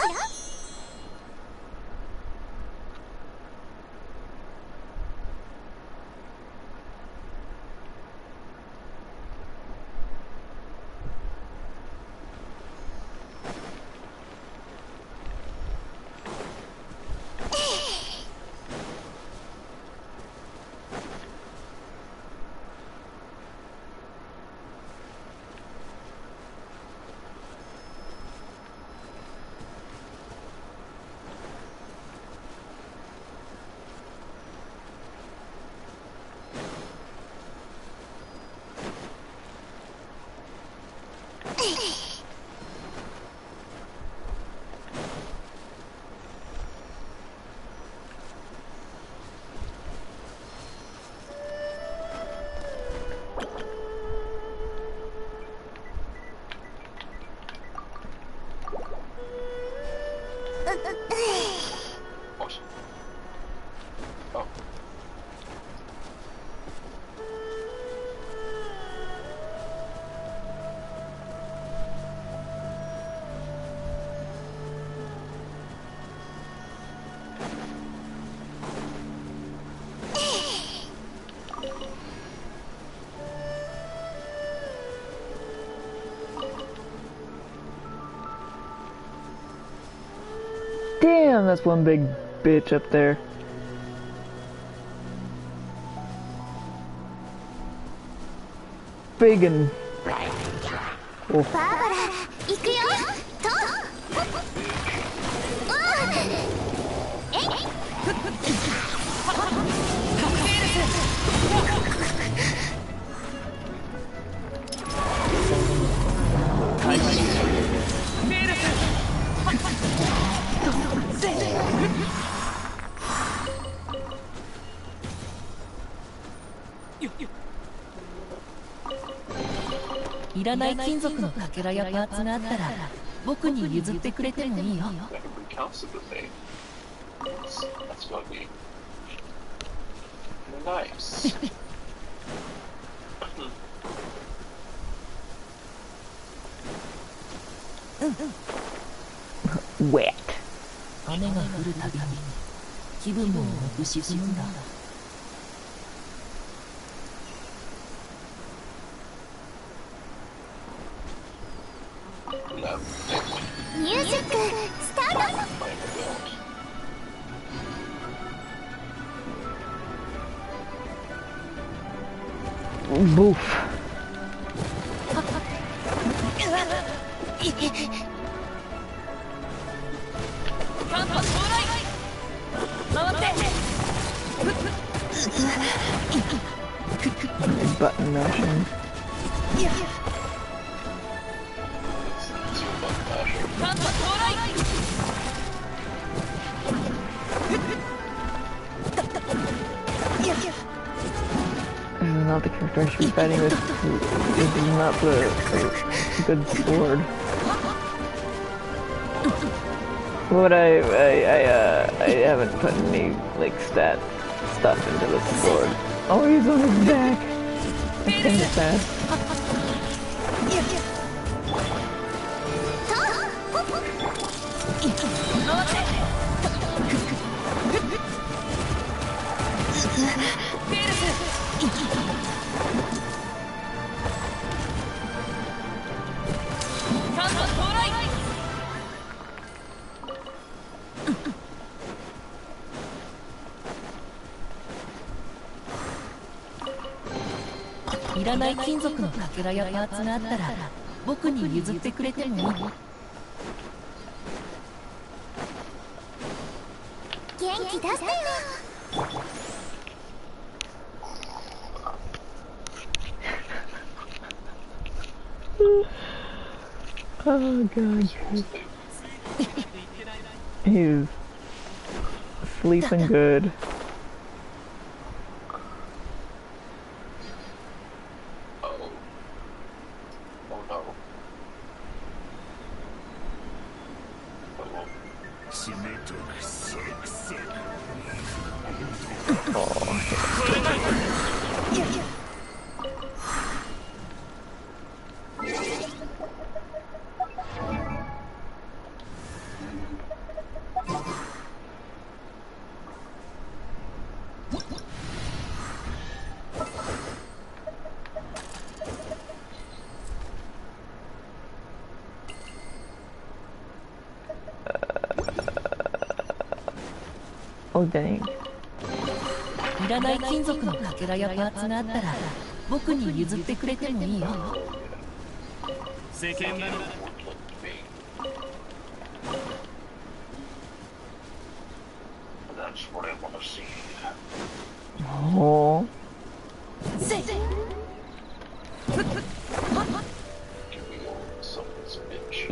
Damn, that's one big bitch up there. Big and... Oh. バーバラ、行くよ。と。えい。いらない金属のかけらやパーツがあったら僕に譲ってくれてもいいよ。Wet. 雨が降るたびに気分も重く沈むんだ。ミュージックスタート。Boof. Button mashing. This is not the character I should be fighting with. This is not the good sword. What I haven't put any like stat stuff into the sword. Oh, he's on his back. That thing is fast.いらない金属のかけらやパーツがあったら僕に譲ってくれてもいい？元気出してよ。Oh god. He's sleeping good. Oh dang. いらない金属のかけらやパーツがあったら僕に譲ってくれてもいいよ。世間話。That's what I want to see. Oh. Give me some of this bitch.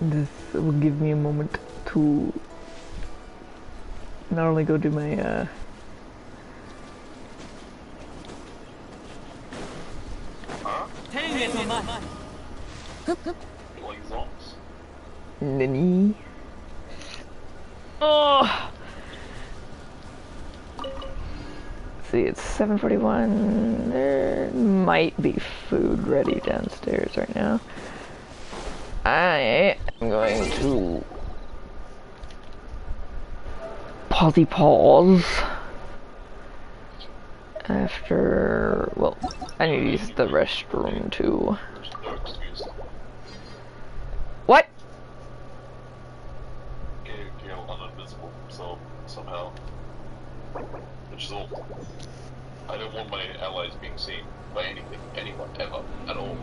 This will give me a moment to not only go do my Nini. Oh. See, it's 7:41. There might be food ready downstairs right now. I am going to pause after, well, I need to use the restroom too. What? Gale uninvisible himself somehow. Which is all. I don't want my allies being seen by anything, anyone, ever, at all.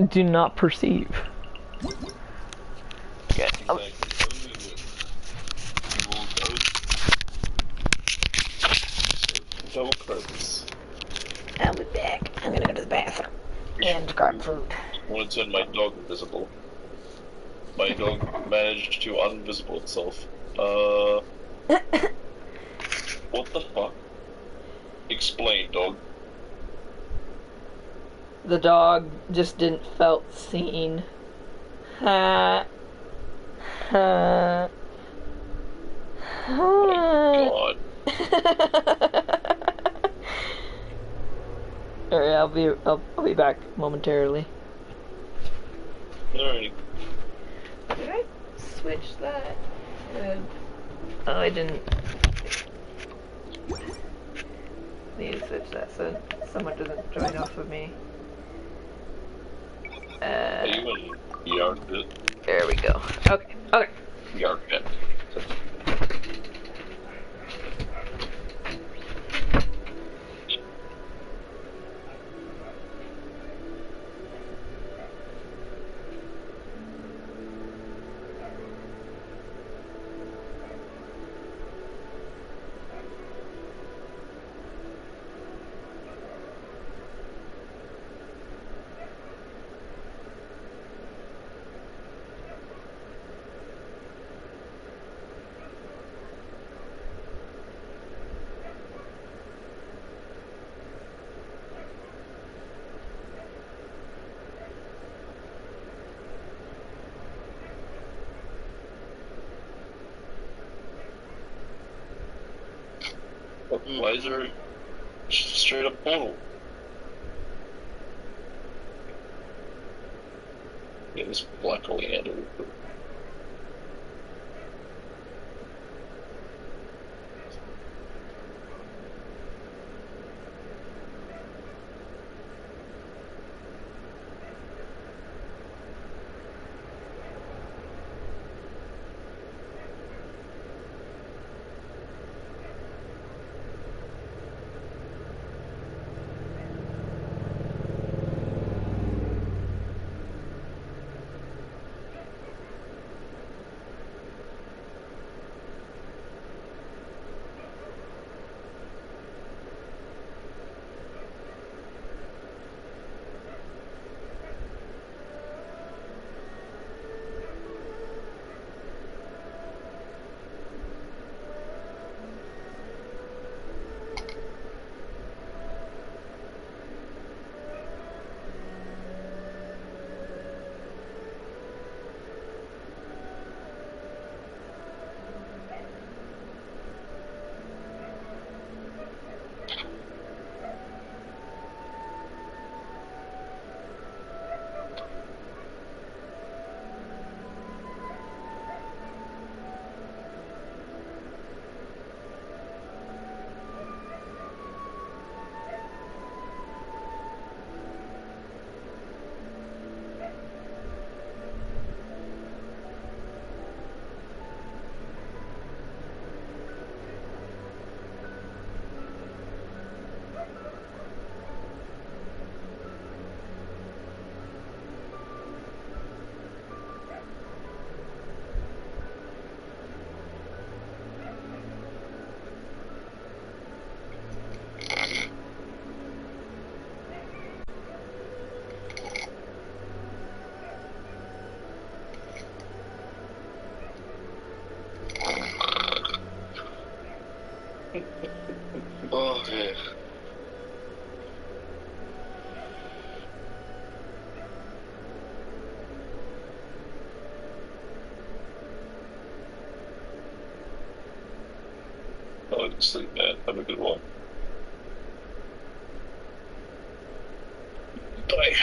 Do not perceive. Okay. Double credits. I'll be back. I'm gonna go to the bathroom and grab food. I want to turn my dog invisible. My dog managed to uninvisible itself. What the fuck? Explain, dog. The dog just didn't felt seen. Ha. Ha. Oh my god. Alright, I'll be back momentarily. Alrighty. Did I switch that? Oh, I didn't. Need to switch that so someone doesn't join off of me. Are you in Yarkit? There we go. Okay, okay. Yarkit. Why is there just a straight up portal? Yeah, this black oleander. Okay. Oh, I can sleep, man. Have a good one. Bye.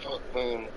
Fuck, man.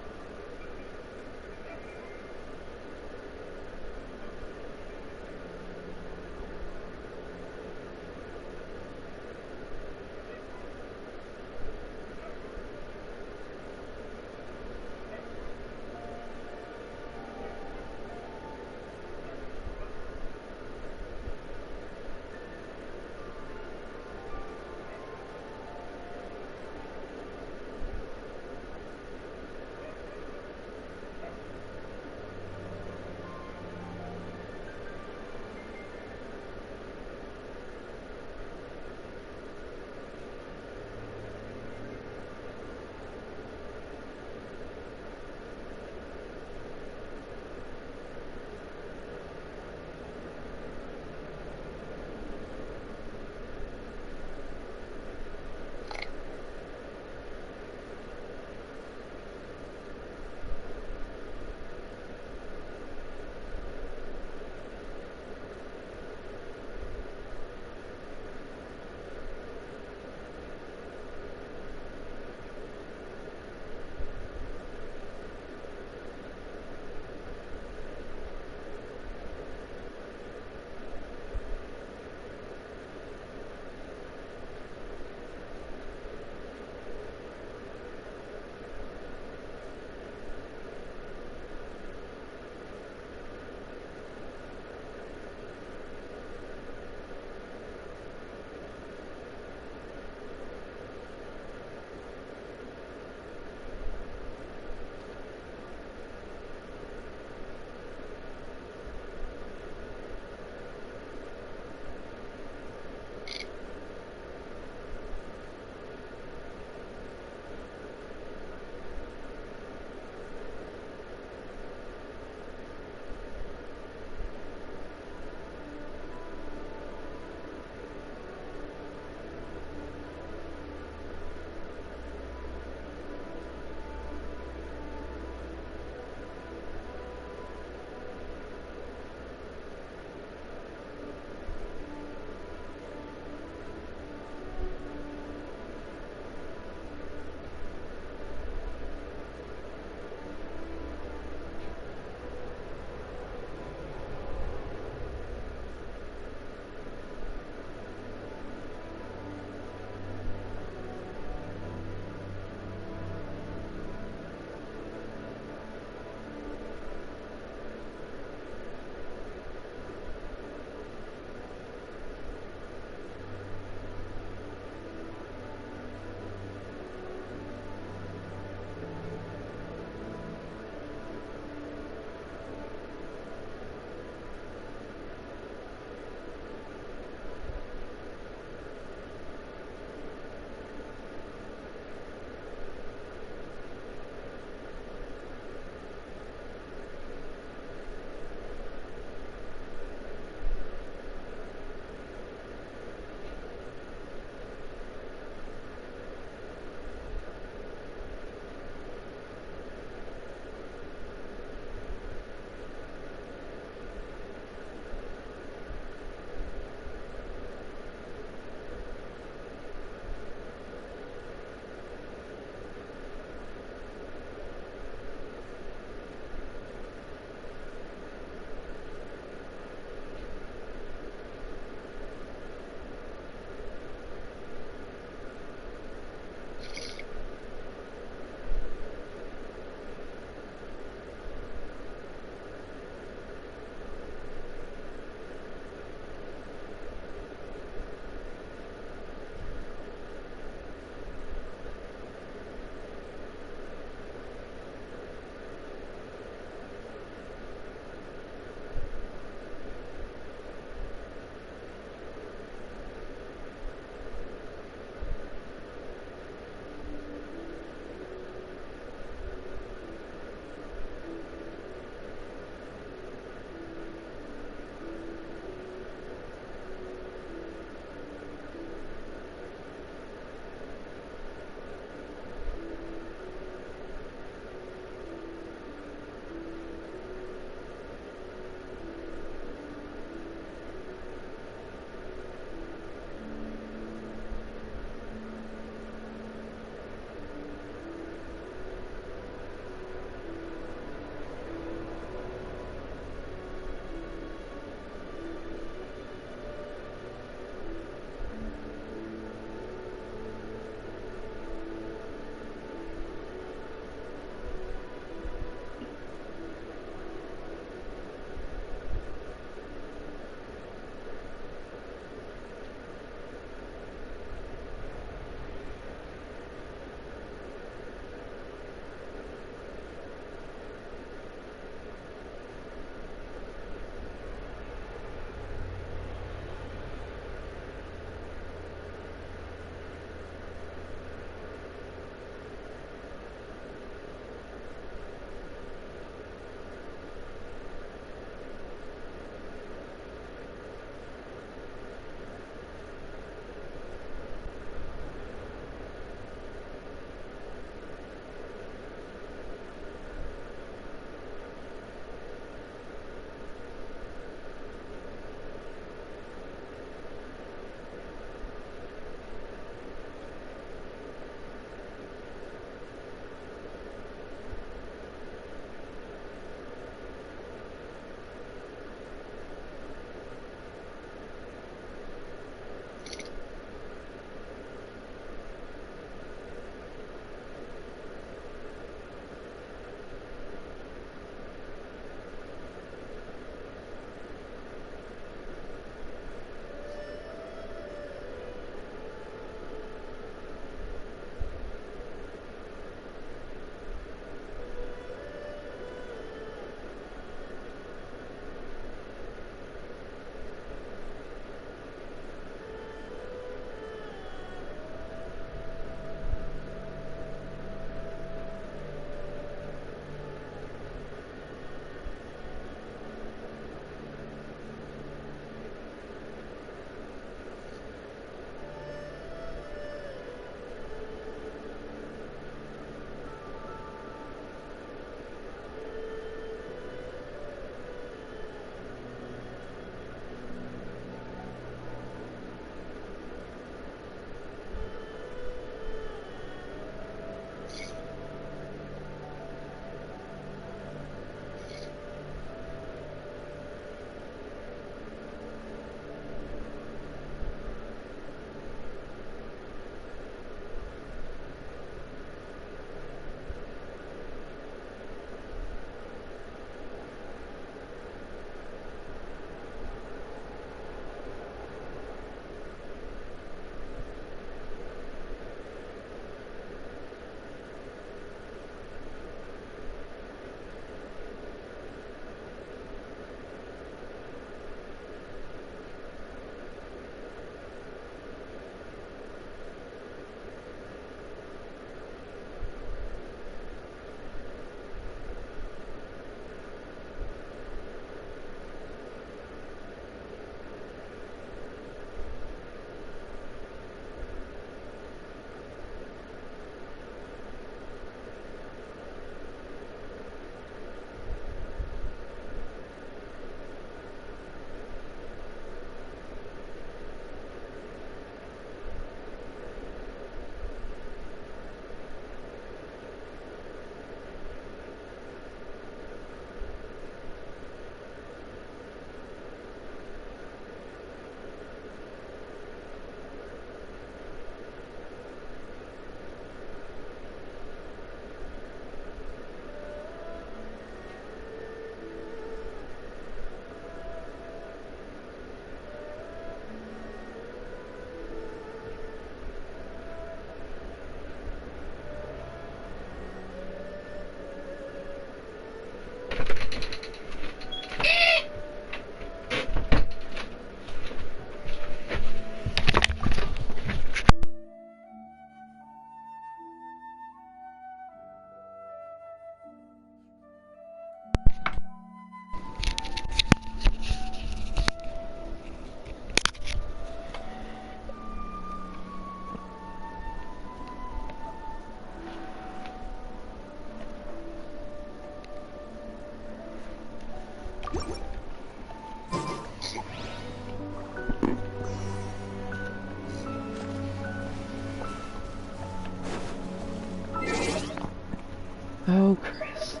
Oh, Chris.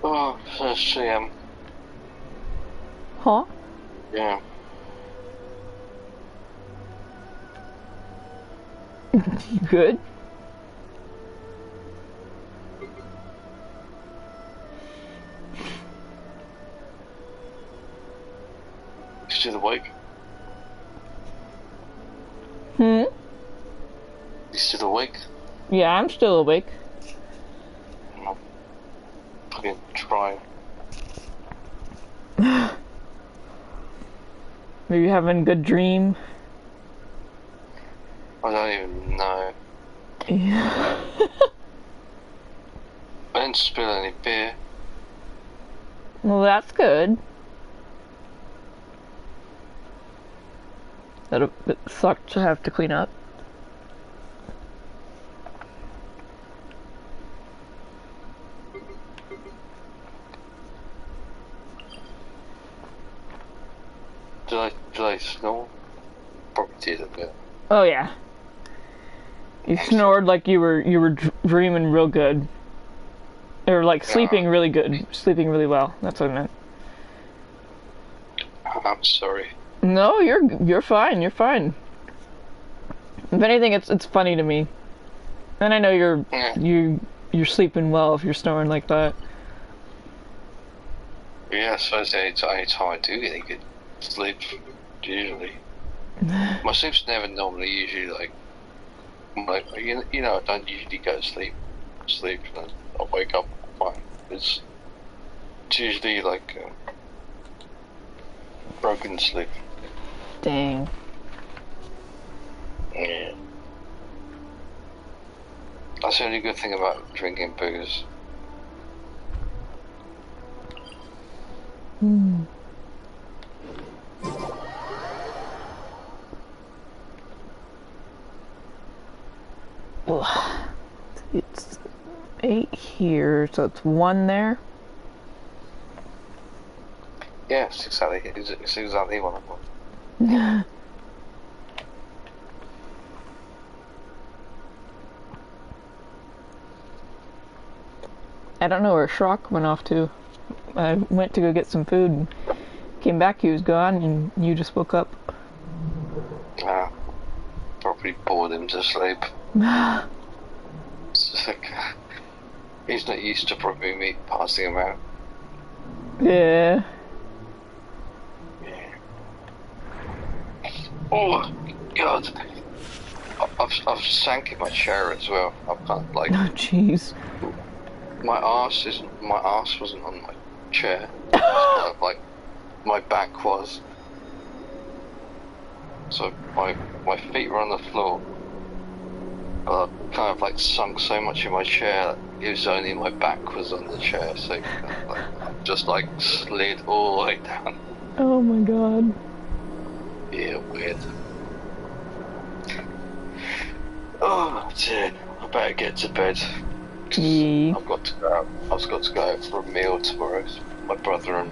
Oh, first CM. Huh? Yeah. You good? Still awake? Hmm? You still awake? Yeah, I'm still awake. No. Fucking try. Maybe having a good dream. I don't even know. Yeah. I didn't spill any beer. Well, that's good. That'll suck to have to clean up. Did I snore? Probably did a bit. Oh yeah. You snored like you were dreaming real good, or like sleeping really good, sleeping really well. That's what I meant. I'm sorry. No, you're fine. You're fine. If anything, it's funny to me, and I know you're sleeping well if you're snoring like that. Yeah, I suppose it's the only time I do get any good sleep. Usually, my sleep's never normally usually like you know I don't usually go to sleep and I wake up fine. It's usually like broken sleep. Dang. Yeah. That's the only good thing about drinking booze. Hmm. Well, it's 8 here, so it's 1 there. Yeah, it's exactly what I want. I don't know where Shrock went off to. I went to go get some food and came back, he was gone, and you just woke up. Probably bored him to sleep. He's not used to probably me passing him out. Yeah. Oh God! I've sank in my chair as well. I've kind of like. Oh jeez. My arse wasn't on my chair. It's kind of like my back was. So my feet were on the floor. But I kind of like sunk so much in my chair that it was only my back was on the chair, so kind of like, just like slid all the way down. Oh my god. Yeah, weird. Oh dear, I better get to bed. Yeah. I've got to go out for a meal tomorrow. My brother and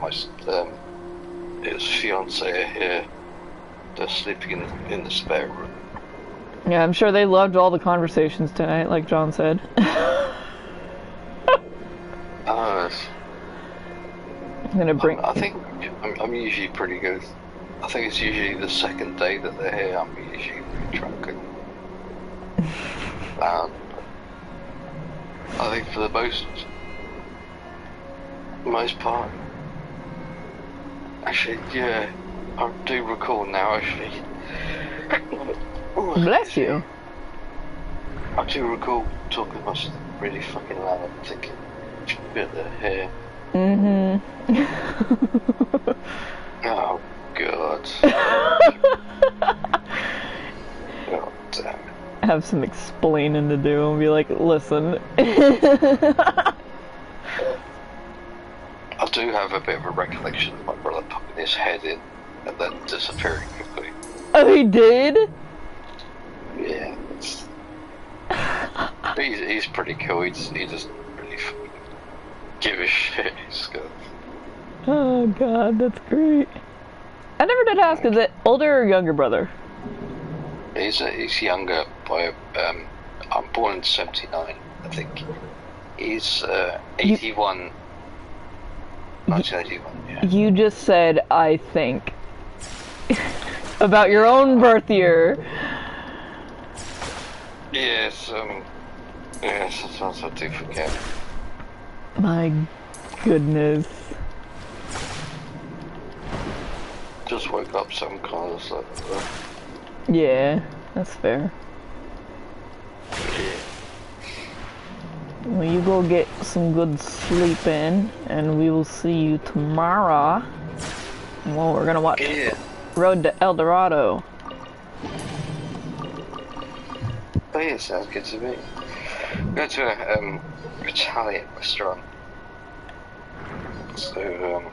his fiance are here. They're sleeping in the spare room. Yeah, I'm sure they loved all the conversations tonight, like John said. I'm gonna bring. I think I'm usually pretty good. I think it's usually the second day that they're here. I'm usually pretty drunk. I think for the most part. Actually, yeah, I do recall now. Actually. Bless you. I do recall talking about really fucking loud, thinking, bit of the hair. Mm-hmm. Oh, God. God damn it. Have some explaining to do and be like, listen. I do have a bit of a recollection of my brother popping his head in and then disappearing quickly. Oh, he did? Yeah. He's pretty cool. He doesn't really give a shit. He's good. Oh god, that's great. I never did ask, is it older or younger brother? He's younger by I'm born in 79, I think. He's 81. 1981, yeah. You just said, I think. About your own birth year. Yes, sometimes I do forget. My goodness. Just woke up some kind of stuff. Yeah, that's fair. Well, you go get some good sleep in, and we will see you tomorrow. Well, we're gonna watch Road to El Dorado. Oh yeah, sounds good to me. Go to a Italian restaurant. So,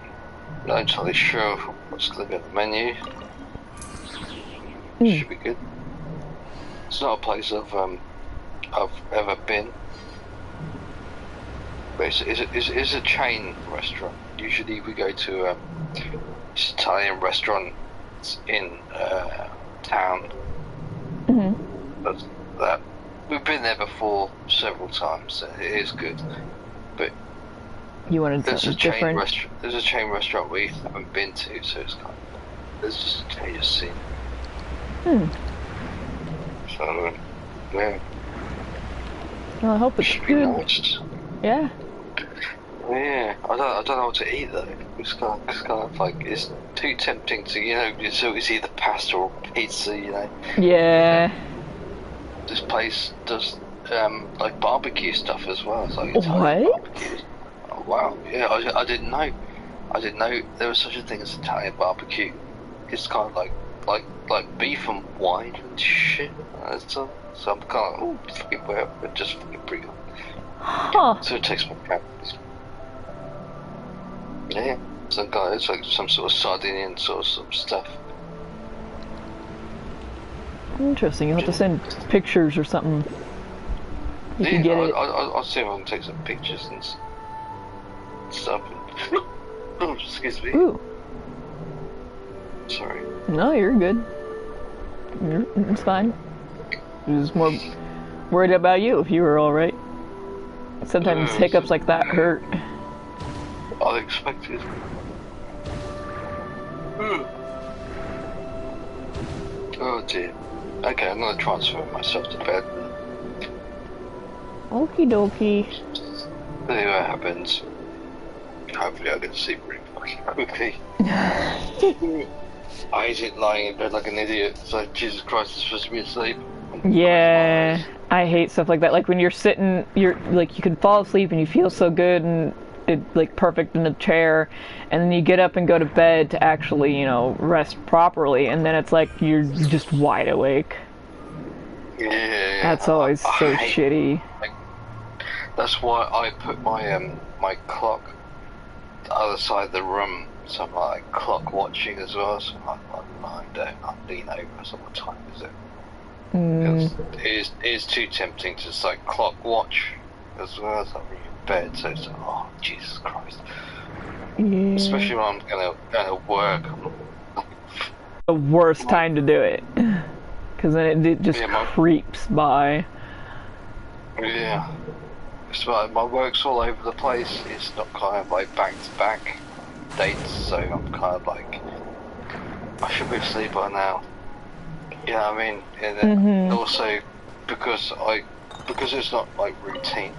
not entirely sure what's going to be on the menu. Should be good. It's not a place I've ever been. But it's a chain restaurant. Usually we go to this Italian restaurant in town. But we've been there before several times. So it is good. But you wanted something different? There's a chain restaurant we haven't been to, so it's kind of, there's just a change of scene. So yeah. Well, I hope it's good. Nice. Yeah. Yeah, I don't know what to eat though. It's kind of like it's too tempting to, you know, it's either pasta or pizza, you know. Yeah. This place does like barbecue stuff as well. It's like Italian what? Barbecue. Oh wow, yeah, I didn't know. I didn't know there was such a thing as Italian barbecue. It's kind of like beef and wine and shit. So I'm kind of fucking well, but just fucking bring it. Huh. So it takes my calories. Yeah, some guy, it's like some sort of Sardinian sort of stuff. Interesting. You'll have to send pictures or something. You can get it. I'll see if I can take some pictures and stuff. Oh, excuse me. Ooh. Sorry. No, you're good. It's fine. I was more worried about you if you were alright. Sometimes hiccups like that hurt. Unexpected. Oh dear. Okay, I'm gonna transfer myself to bed. Okie dokie. See what happens. Hopefully I get to sleep really fucking quickly. I hate lying in bed like an idiot. It's like, Jesus Christ, it's supposed to be asleep. Yeah, I hate stuff like that. Like when you're sitting, you're like, you can fall asleep and you feel so good and like perfect in the chair, and then you get up and go to bed to actually, you know, rest properly, and then it's like you're just wide awake. Yeah. That's always so shitty. That's why I put my my clock the other side of the room, so I'm like clock watching as well. So I'm lying down, I lean over. So what time is it? Because it is too tempting to just like clock watch as well as I'm in bed. So it's like, oh Jesus Christ! Yeah. Especially when I'm gonna work. The worst time to do it, because then it just creeps by. Yeah. It's like my work's all over the place. It's not kind of like back-to-back dates, so I'm kind of like, I should be asleep by now. You know what I mean? And then also because it's not like routine.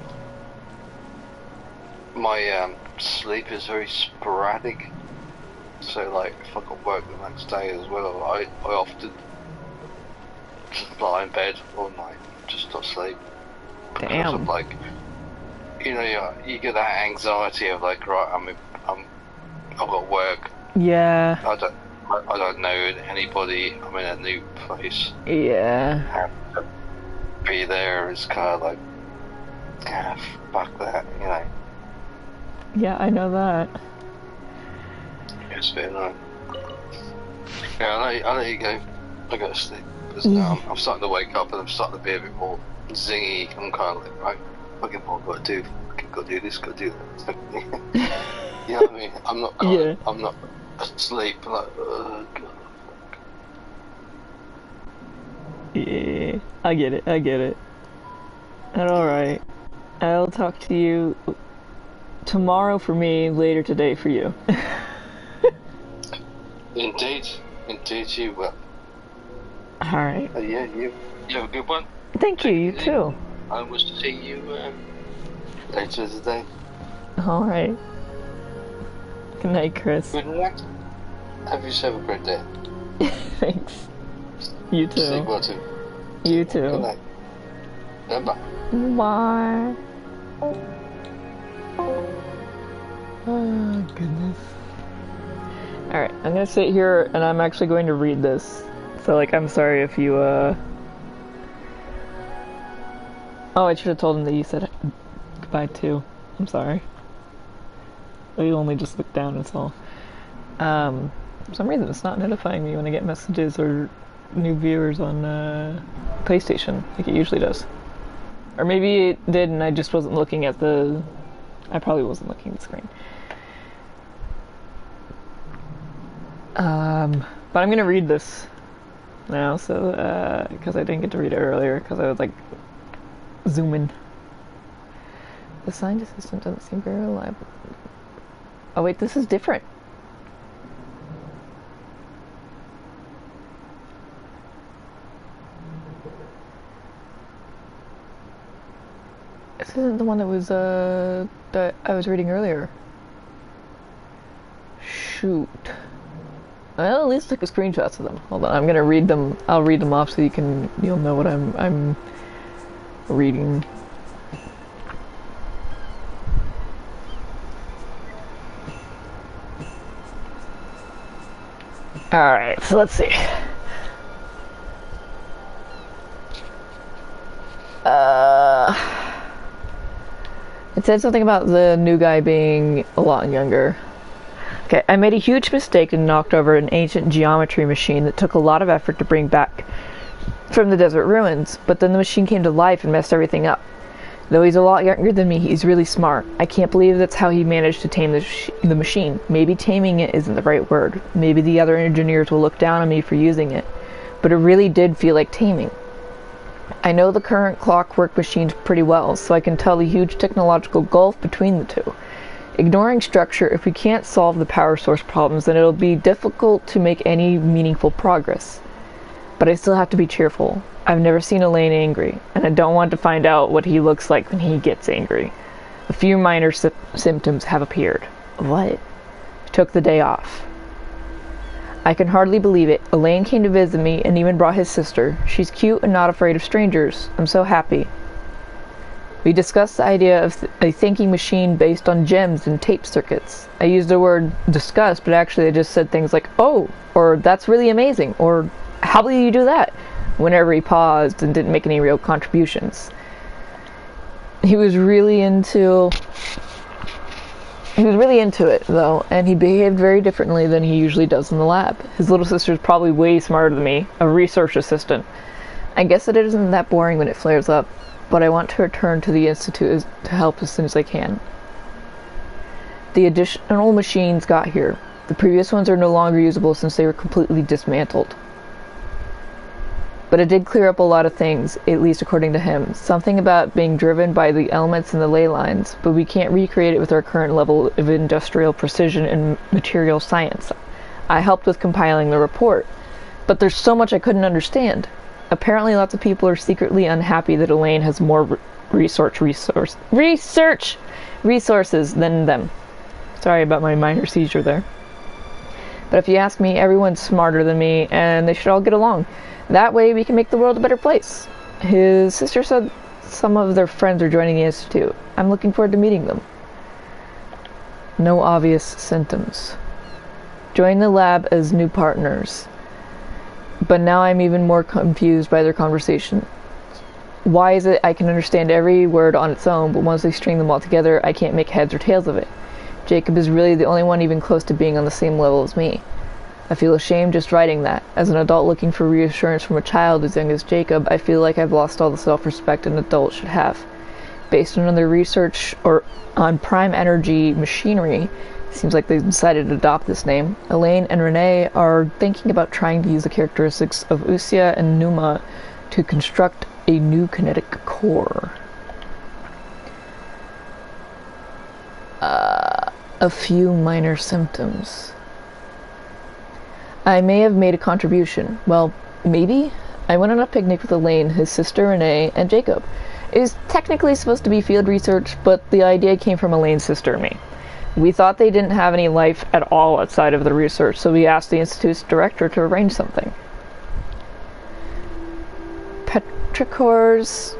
My sleep is very sporadic. So like if I got work the next day as well, I often just lie in bed all night, just not sleep. Because of like, you know, you get that anxiety of like, right, I've got work. Yeah. I don't know anybody. I'm in a new place. Yeah. And to be there is kind of like, fuck that, you know. Yeah, I know that. It's a bit annoying. Yeah, I'll let you go. I gotta sleep. Because now I'm starting to wake up and I'm starting to be a bit more zingy. I'm kind of like, right, fucking what I've got to do. Fucking got to do this, got to do that. You know what I mean? I'm not sleep. Like, God. Yeah, I get it. Alright. I'll talk to you tomorrow for me, later today for you. Indeed you will. Alright. Yeah, you have a good one. Thank you, you too. I wish to see you later today. Alright. Good night, Chris. Good night. Have yourself a great day. Thanks. You too. Sleep well too. You too. Good night. Bye. Bye. Oh, goodness. Alright, I'm gonna sit here and I'm actually going to read this. So, like, I'm sorry if you, Oh, I should have told him that you said goodbye too. I'm sorry. We only just looked down, that's all. For some reason it's not notifying me when I get messages or new viewers on PlayStation, like it usually does. Or maybe it did and I just wasn't looking at the... I probably wasn't looking at the screen. But I'm gonna read this now, so, because I didn't get to read it earlier, because I was, like, zooming. The scientist assistant doesn't seem very reliable. Oh wait, this is different. This isn't the one that was, that I was reading earlier. Shoot. Well, at least took a screenshots of them. Hold on, I'm gonna read them. I'll read them off so you'll know what I'm reading. Alright, so let's see. It said something about the new guy being a lot younger. Okay, I made a huge mistake and knocked over an ancient geometry machine that took a lot of effort to bring back from the desert ruins, but then the machine came to life and messed everything up. Though he's a lot younger than me, he's really smart. I can't believe that's how he managed to tame the machine. Maybe taming it isn't the right word. Maybe the other engineers will look down on me for using it. But it really did feel like taming. I know the current clockwork machines pretty well, so I can tell the huge technological gulf between the two. Ignoring structure, if we can't solve the power source problems, then it'll be difficult to make any meaningful progress. But I still have to be cheerful. I've never seen Elaine angry, and I don't want to find out what he looks like when he gets angry. A few minor symptoms have appeared. What? Took the day off. I can hardly believe it. Elaine came to visit me and even brought his sister. She's cute and not afraid of strangers. I'm so happy. We discussed the idea of a thinking machine based on gems and tape circuits. I used the word discuss, but actually I just said things like, oh, or that's really amazing, or how will you do that? Whenever he paused and didn't make any real contributions. He was really into it, though, and he behaved very differently than he usually does in the lab. His little sister's probably way smarter than me, a research assistant. I guess it isn't that boring when it flares up, but I want to return to the Institute to help as soon as I can. The additional machines got here. The previous ones are no longer usable since they were completely dismantled. But it did clear up a lot of things, at least according to him. Something about being driven by the elements and the ley lines, but we can't recreate it with our current level of industrial precision and material science. I helped with compiling the report, but there's so much I couldn't understand. Apparently lots of people are secretly unhappy that Elaine has more research resources than them. Sorry about my minor seizure there. But if you ask me, everyone's smarter than me, and they should all get along. That way we can make the world a better place. His sister said some of their friends are joining the Institute. I'm looking forward to meeting them. No obvious symptoms. Join the lab as new partners. But now I'm even more confused by their conversation. Why is it I can understand every word on its own, but once they string them all together, I can't make heads or tails of it? Jacob is really the only one even close to being on the same level as me. I feel ashamed just writing that. As an adult looking for reassurance from a child as young as Jacob, I feel like I've lost all the self-respect an adult should have. Based on their research on prime energy machinery, Seems like they've decided to adopt this name. Elaine and Renee are thinking about trying to use the characteristics of Usia and Numa to construct a new kinetic core. A few minor symptoms. I may have made a contribution. Well, maybe? I went on a picnic with Elaine, his sister Renee, and Jacob. It was technically supposed to be field research, but the idea came from Elaine's sister and me. We thought they didn't have any life at all outside of the research, so we asked the Institute's director to arrange something. Petrichor's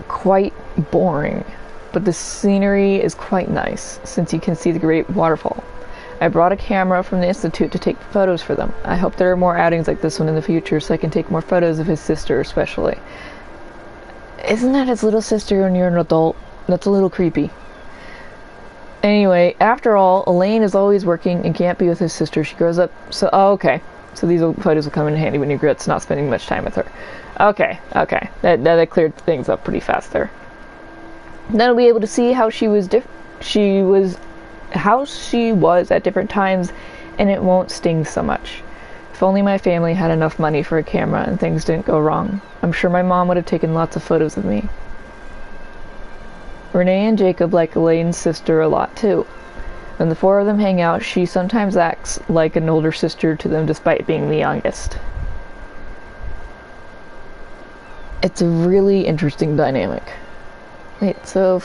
quite boring, but the scenery is quite nice, since you can see the great waterfall. I brought a camera from the Institute to take photos for them. I hope there are more outings like this one in the future, so I can take more photos of his sister especially. Isn't that his little sister when you're an adult? That's a little creepy. Anyway, after all, Elaine is always working and can't be with his sister. She grows up, so... Oh, okay. So these photos will come in handy when you regret not spending much time with her. Okay. That cleared things up pretty fast there. Then we'll be able to see how she was at different times, and it won't sting so much. If only my family had enough money for a camera and things didn't go wrong. I'm sure my mom would have taken lots of photos of me. Renee and Jacob like Elaine's sister a lot too. When the four of them hang out, she sometimes acts like an older sister to them despite being the youngest. It's a really interesting dynamic. Wait, so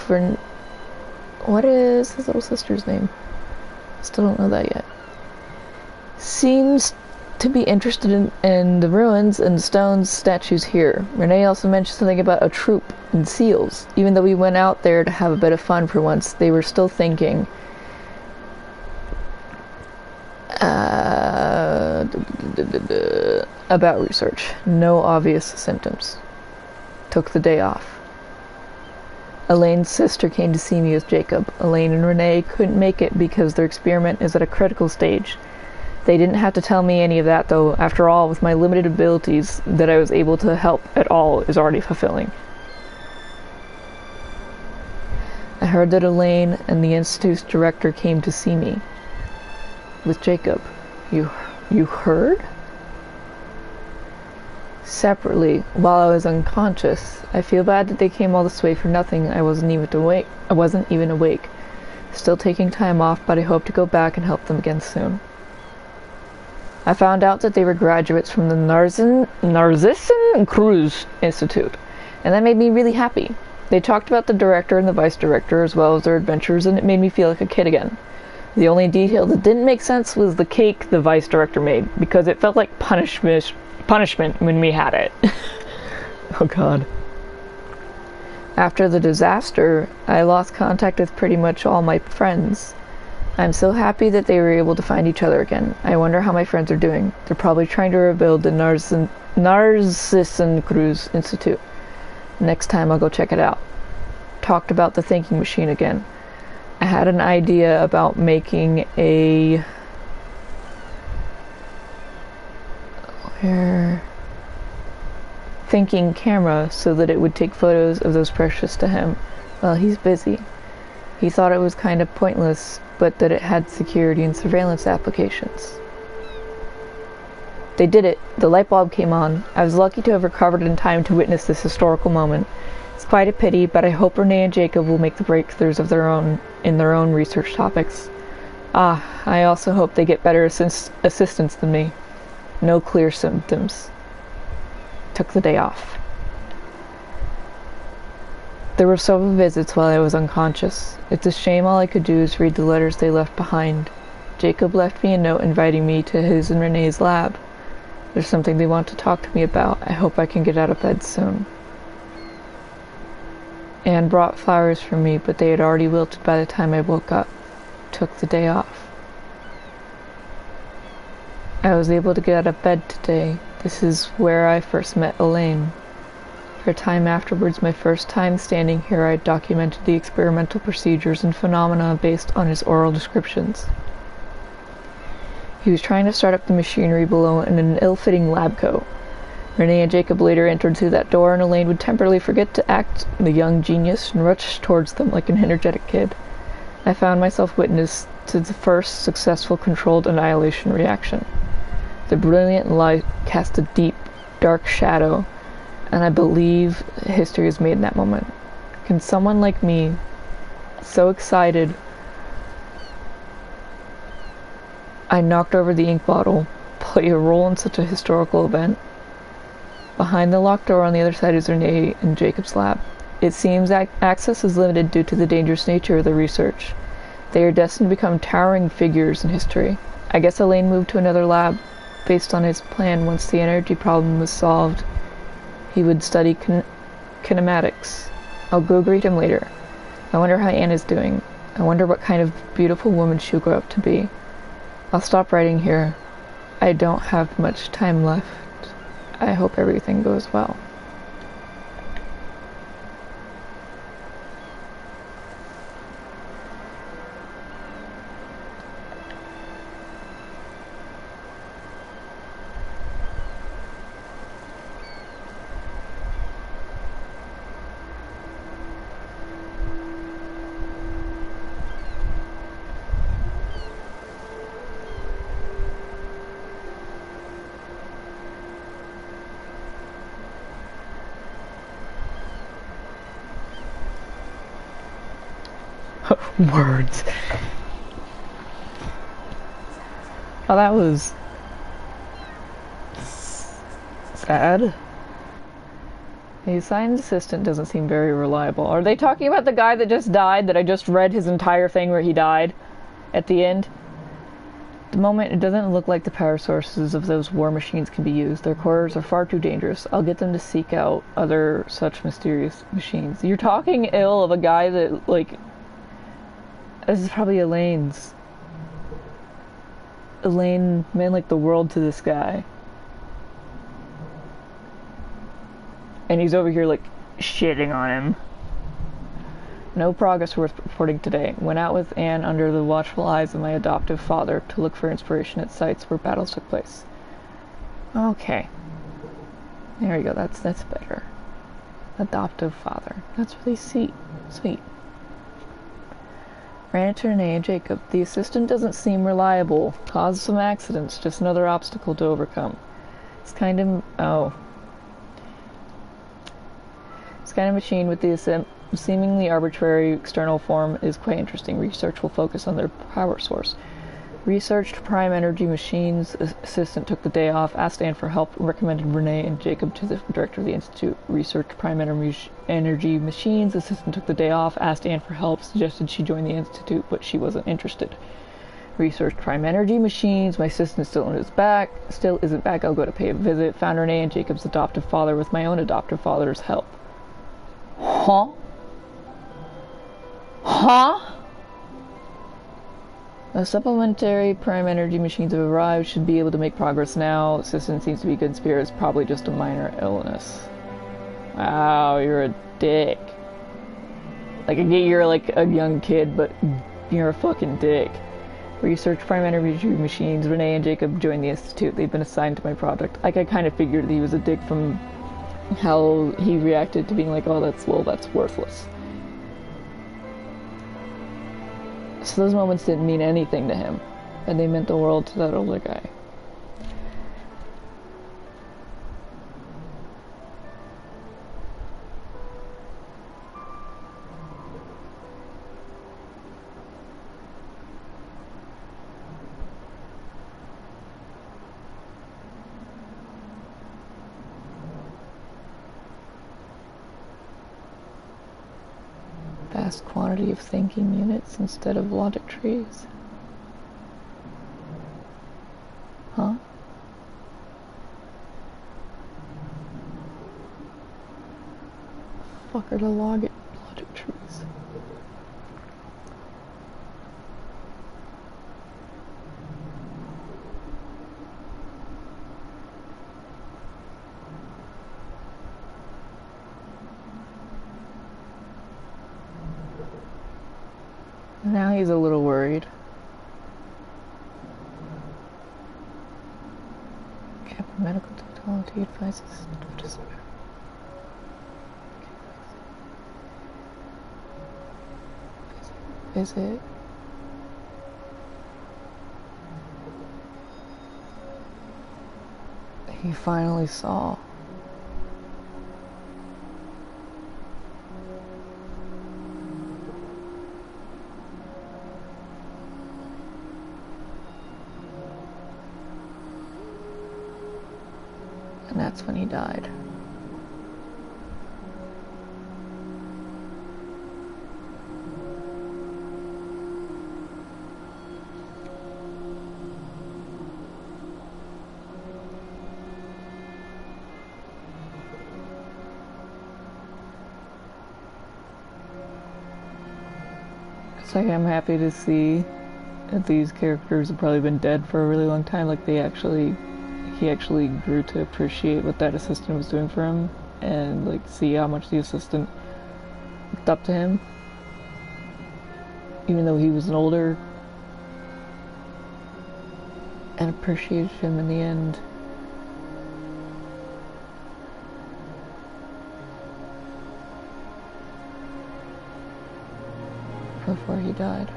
what is his little sister's name? Still don't know that yet. Seems to be interested in the ruins and the stones statues here. Renee also mentioned something about a troop and seals. Even though we went out there to have a bit of fun for once, they were still thinking about research. No obvious symptoms. Took the day off. Elaine's sister came to see me with Jacob. Elaine and Renee couldn't make it because their experiment is at a critical stage. They didn't have to tell me any of that, though. After all, with my limited abilities, that I was able to help at all is already fulfilling. I heard that Elaine and the Institute's director came to see me with Jacob. You heard? Separately, while I was unconscious. I feel bad that they came all this way for nothing. I wasn't even awake. Still taking time off, but I hope to go back and help them again soon. I found out that they were graduates from the Narcissan Cruz Institute, and that made me really happy. They talked about the director and the vice director as well as their adventures, and it made me feel like a kid again. The only detail that didn't make sense was the cake the vice director made, because it felt like punishment when we had it. Oh god. After the disaster, I lost contact with pretty much all my friends. I'm so happy that they were able to find each other again. I wonder how my friends are doing. They're probably trying to rebuild the Narcissan Cruz Institute. Next time I'll go check it out. Talked about the thinking machine again. I had an idea about making a... thinking camera so that it would take photos of those precious to him. Well, he's busy. He thought it was kind of pointless, but that it had security and surveillance applications. They did it. The light bulb came on. I was lucky to have recovered in time to witness this historical moment. It's quite a pity, but I hope Renee and Jacob will make the breakthroughs of their own in their own research topics. I also hope they get better assistance than me. No clear symptoms. Took the day off. There were several visits while I was unconscious. It's a shame all I could do is read the letters they left behind. Jacob left me a note inviting me to his and Renee's lab. There's something they want to talk to me about. I hope I can get out of bed soon. Anne brought flowers for me, but they had already wilted by the time I woke up. Took the day off. I was able to get out of bed today. This is where I first met Elaine. For a time afterwards, my first time standing here, I documented the experimental procedures and phenomena based on his oral descriptions. He was trying to start up the machinery below in an ill-fitting lab coat. Renee and Jacob later entered through that door, and Elaine would temporarily forget to act the young genius and rush towards them like an energetic kid. I found myself witness to the first successful controlled annihilation reaction. The brilliant light cast a deep, dark shadow, and I believe history is made in that moment. Can someone like me, so excited, I knocked over the ink bottle, play a role in such a historical event? Behind the locked door on the other side is Renee and Jacob's lab. It seems access is limited due to the dangerous nature of the research. They are destined to become towering figures in history. I guess Elaine moved to another lab based on his plan. Once the energy problem was solved, he would study kinematics. I'll go greet him later. I wonder how Anna's doing. I wonder what kind of beautiful woman she'll grow up to be. I'll stop writing here. I don't have much time left. I hope everything goes well. Words. Oh, that was sad. The assigned assistant doesn't seem very reliable. Are they talking about the guy that just died, that I just read his entire thing where he died at the end? At the moment, it doesn't look like the power sources of those war machines can be used. Their cores are far too dangerous. I'll get them to seek out other such mysterious machines. You're talking ill of a guy that, like... This is probably Elaine's. Elaine meant like the world to this guy. And he's over here like shitting on him. No progress worth reporting today. Went out with Anne under the watchful eyes of my adoptive father to look for inspiration at sites where battles took place. Okay. There we go, that's better. Adoptive father. That's really sweet. Ran into Renee and Jacob. The assistant doesn't seem reliable. Caused some accidents. Just another obstacle to overcome. It's kind of machine with the seemingly arbitrary external form is quite interesting. Research will focus on their power source. Researched prime energy machines. Assistant took the day off, asked Anne for help, recommended Renee and Jacob to the director of the institute. Researched prime energy machines. Assistant took the day off, asked Anne for help, suggested she join the institute, but she wasn't interested. Researched prime energy machines. My assistant still isn't back. I'll go to pay a visit. Found Renee and Jacob's adoptive father with my own adoptive father's help. Huh? The supplementary prime energy machines have arrived. Should be able to make progress now. Assistant seems to be good spirits. Probably just a minor illness. Wow, you're a dick. Like, I get you're like a young kid, but you're a fucking dick. Research prime energy machines. Renee and Jacob joined the institute. They've been assigned to my project. Like, I kind of figured he was a dick from how he reacted to being like, oh, that's worthless. So those moments didn't mean anything to him, and they meant the world to that older guy. Vast quantity of thinking units instead of logic trees. Huh? Fuck are the logic trees? Now he's a little worried. Captain Medical Technology advises notice. is it? He finally saw. And that's when he died. It's like I'm happy to see that these characters have probably been dead for a really long time. Like he actually grew to appreciate what that assistant was doing for him, and like see how much the assistant looked up to him, even though he was an older, and appreciated him in the end. Before he died.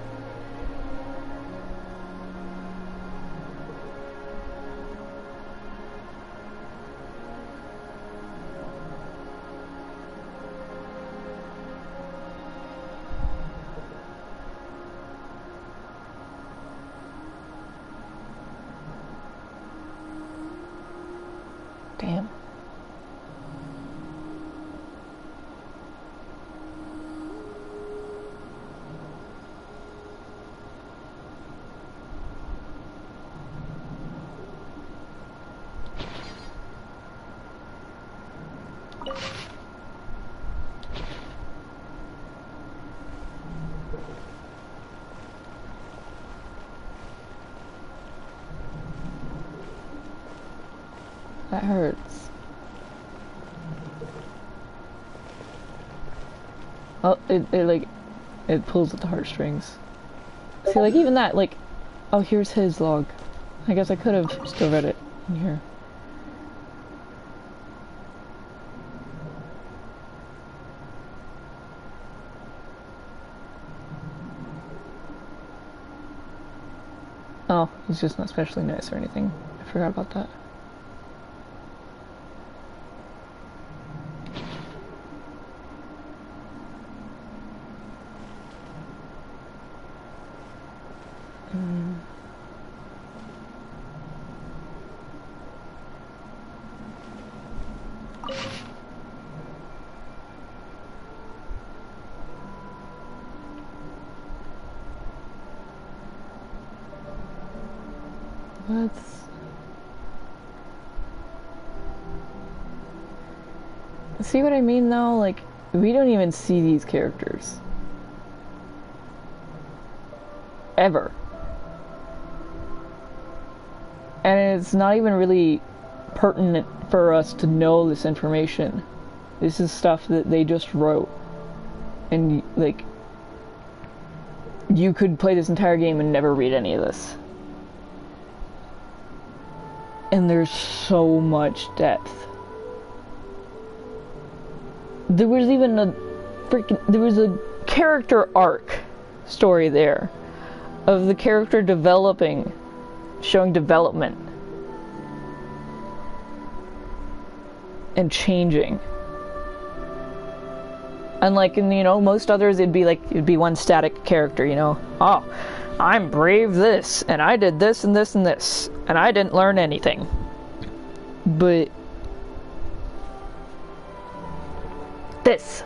Damn. That hurts. Oh, it pulls at the heartstrings. See, like, even that, like, oh, here's his log. I guess I could have still read it in here. Oh, he's just not especially nice or anything. I forgot about that. See what I mean though? Like, we don't even see these characters. Ever. And it's not even really pertinent for us to know this information. This is stuff that they just wrote. And, like, you could play this entire game and never read any of this. And there's so much depth. There was even there was a character arc story there of the character developing, showing development and changing. Unlike in, you know, most others, it'd be one static character, you know. Oh, I'm brave this, and I did this and this and this, and I didn't learn anything. But this.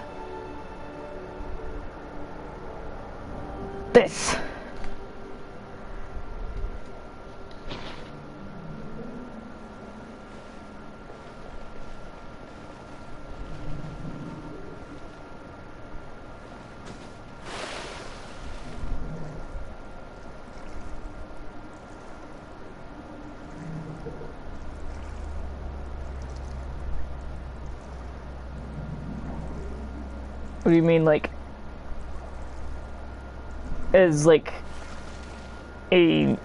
What do you mean, like, as, like, a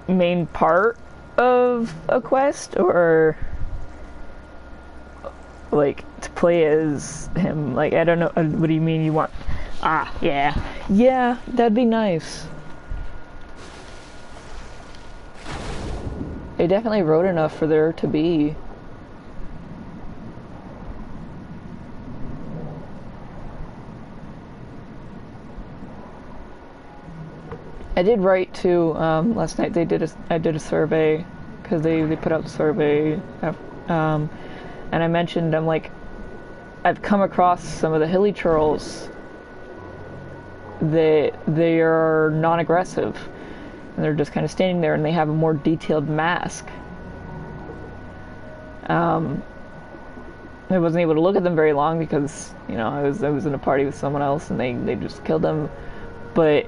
main part of a quest, or, like, to play as him? Like, I don't know, what do you mean you want? Ah, yeah. Yeah, that'd be nice. They definitely wrote enough for there to be. I did write to, last night I did a survey, because they put out the survey, and I mentioned, I'm like, I've come across some of the hilly churls that they are non-aggressive, and they're just kind of standing there, and they have a more detailed mask. I wasn't able to look at them very long because, you know, I was in a party with someone else, and they just killed them, but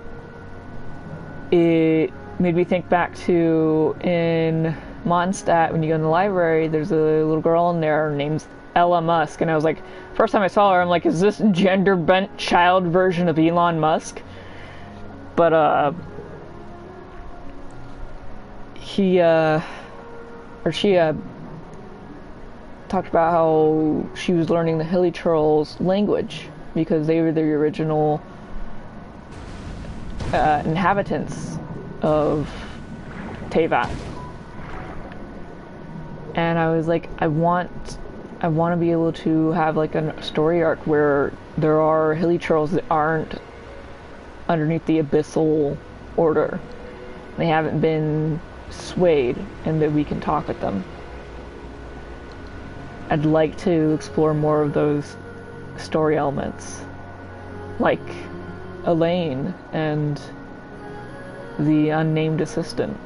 it made me think back to in Mondstadt, when you go in the library, there's a little girl in there named Ella Musk, and I was like, first time I saw her, I'm like, is this gender-bent child version of Elon Musk? But she talked about how she was learning the Hilly Churls language because they were the original inhabitants of Teyvat. And I was like, I want to be able to have like a story arc where there are Hilly Churls that aren't underneath the Abyssal Order. They haven't been swayed, and that we can talk with them. I'd like to explore more of those story elements, like Elaine and the unnamed assistant.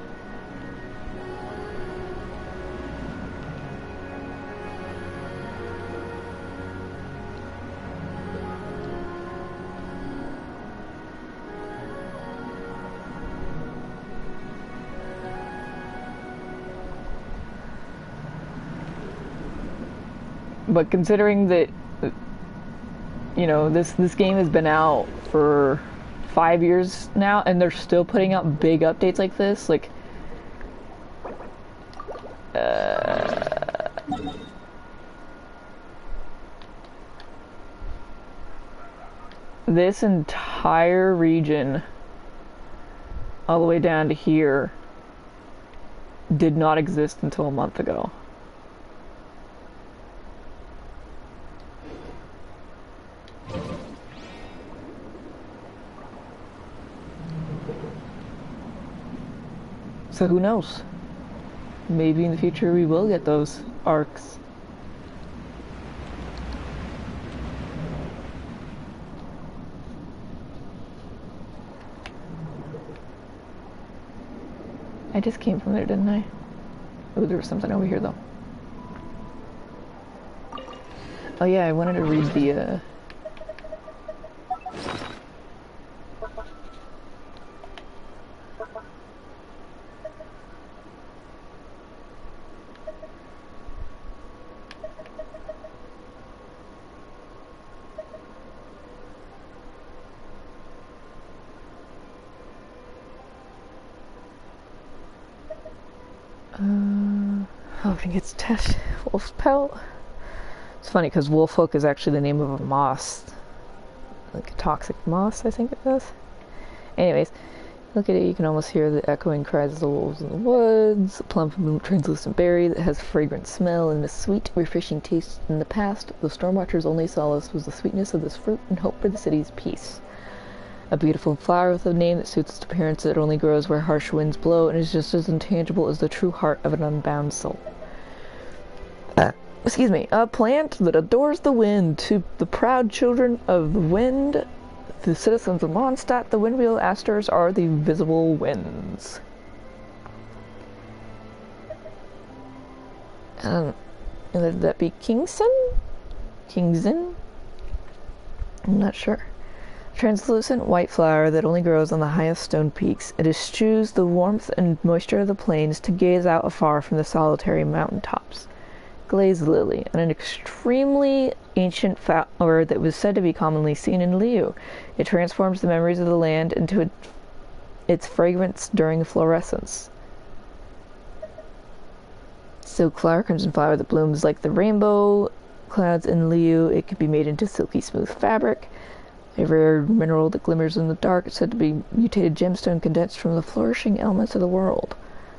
But considering that, you know, this game has been out for 5 years now, and they're still putting out big updates like this, like, this entire region, all the way down to here, did not exist until a month ago. So who knows? Maybe in the future we will get those arcs. I just came from there, didn't I? Oh, there was something over here though. Oh yeah, I wanted to read the oh, I think it's Test Wolf's Pelt. It's funny because Wolfhook is actually the name of a moss. Like a toxic moss, I think it does. Anyways, look at it, you can almost hear the echoing cries of the wolves in the woods. A plump, translucent berry that has a fragrant smell and a sweet, refreshing taste. In the past, the Stormwatcher's only solace was the sweetness of this fruit and hope for the city's peace. A beautiful flower with a name that suits its appearance, that only grows where harsh winds blow and is just as intangible as the true heart of an unbound soul. Excuse me, a plant that adores the wind. To the proud children of the wind, the citizens of Mondstadt, the windwheel asters are the visible winds. And would that be Kingston? Kingson? I'm not sure. Translucent white flower that only grows on the highest stone peaks. It eschews the warmth and moisture of the plains to gaze out afar from the solitary mountain tops. Glazed lily, an extremely ancient flower that was said to be commonly seen in Liu. It transforms the memories of the land into its fragrance during fluorescence. Silk flower, crimson flower that blooms like the rainbow clouds in Liu. It can be made into silky smooth fabric. A rare mineral that glimmers in the dark. It's said to be mutated gemstone condensed from the flourishing elements of the world.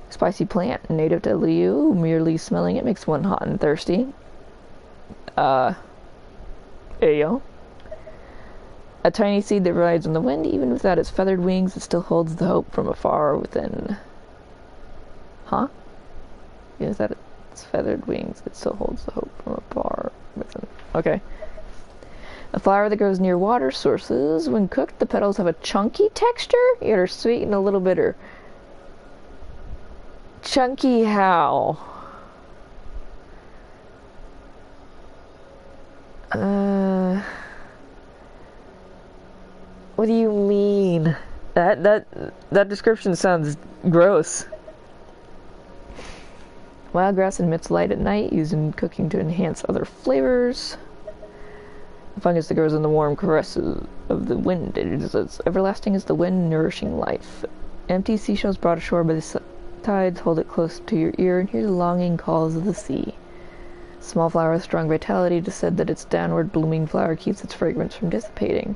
Spicy plant, native to Liu. Merely smelling it makes one hot and thirsty. Ayo. A tiny seed that rides on the wind. Even without its feathered wings, it still holds the hope from afar within. Huh? Even without its feathered wings, it still holds the hope from afar within. Okay. A flower that grows near water sources. When cooked, the petals have a chunky texture, yet are sweet and a little bitter. Chunky how? What do you mean? That description sounds gross. Wild grass emits light at night, used in cooking to enhance other flavors. A fungus that grows in the warm caresses of the wind. It is as everlasting as the wind, nourishing life. Empty seashells brought ashore by the tides. Hold it close to your ear and hear the longing calls of the sea. Small flower with strong vitality. It is said that its downward blooming flower keeps its fragrance from dissipating.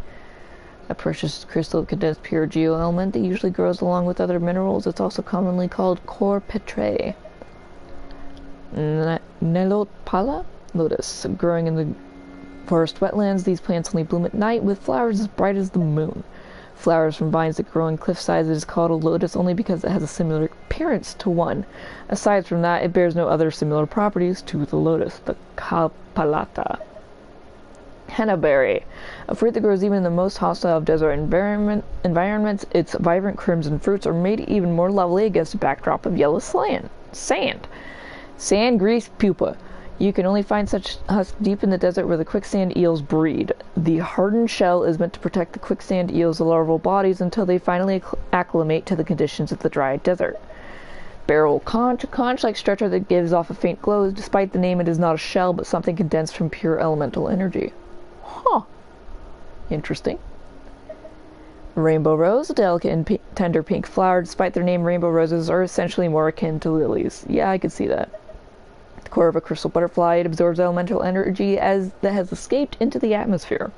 A precious crystal of condensed pure geo-element that usually grows along with other minerals. It's also commonly called cor petrae. Nelotpala lotus, growing in the forest wetlands. These plants only bloom at night with flowers as bright as the moon. Flowers from vines that grow on cliff sides. It is called a lotus only because it has a similar appearance to one. Aside from that, it bears no other similar properties to the lotus, the Kapalata. Henna berry, a fruit that grows even in the most hostile of desert environments. Its vibrant crimson fruits are made even more lovely against a backdrop of yellow sand. Sand grease pupa. You can only find such husks deep in the desert where the quicksand eels breed. The hardened shell is meant to protect the quicksand eels' larval bodies until they finally acclimate to the conditions of the dry desert. Beryl conch, a conch-like structure that gives off a faint glow. Despite the name, it is not a shell, but something condensed from pure elemental energy. Huh. Interesting. Rainbow rose, a delicate and tender pink flower. Despite their name, rainbow roses are essentially more akin to lilies. Yeah, I could see that. The core of a crystal butterfly, it absorbs elemental energy that has escaped into the atmosphere.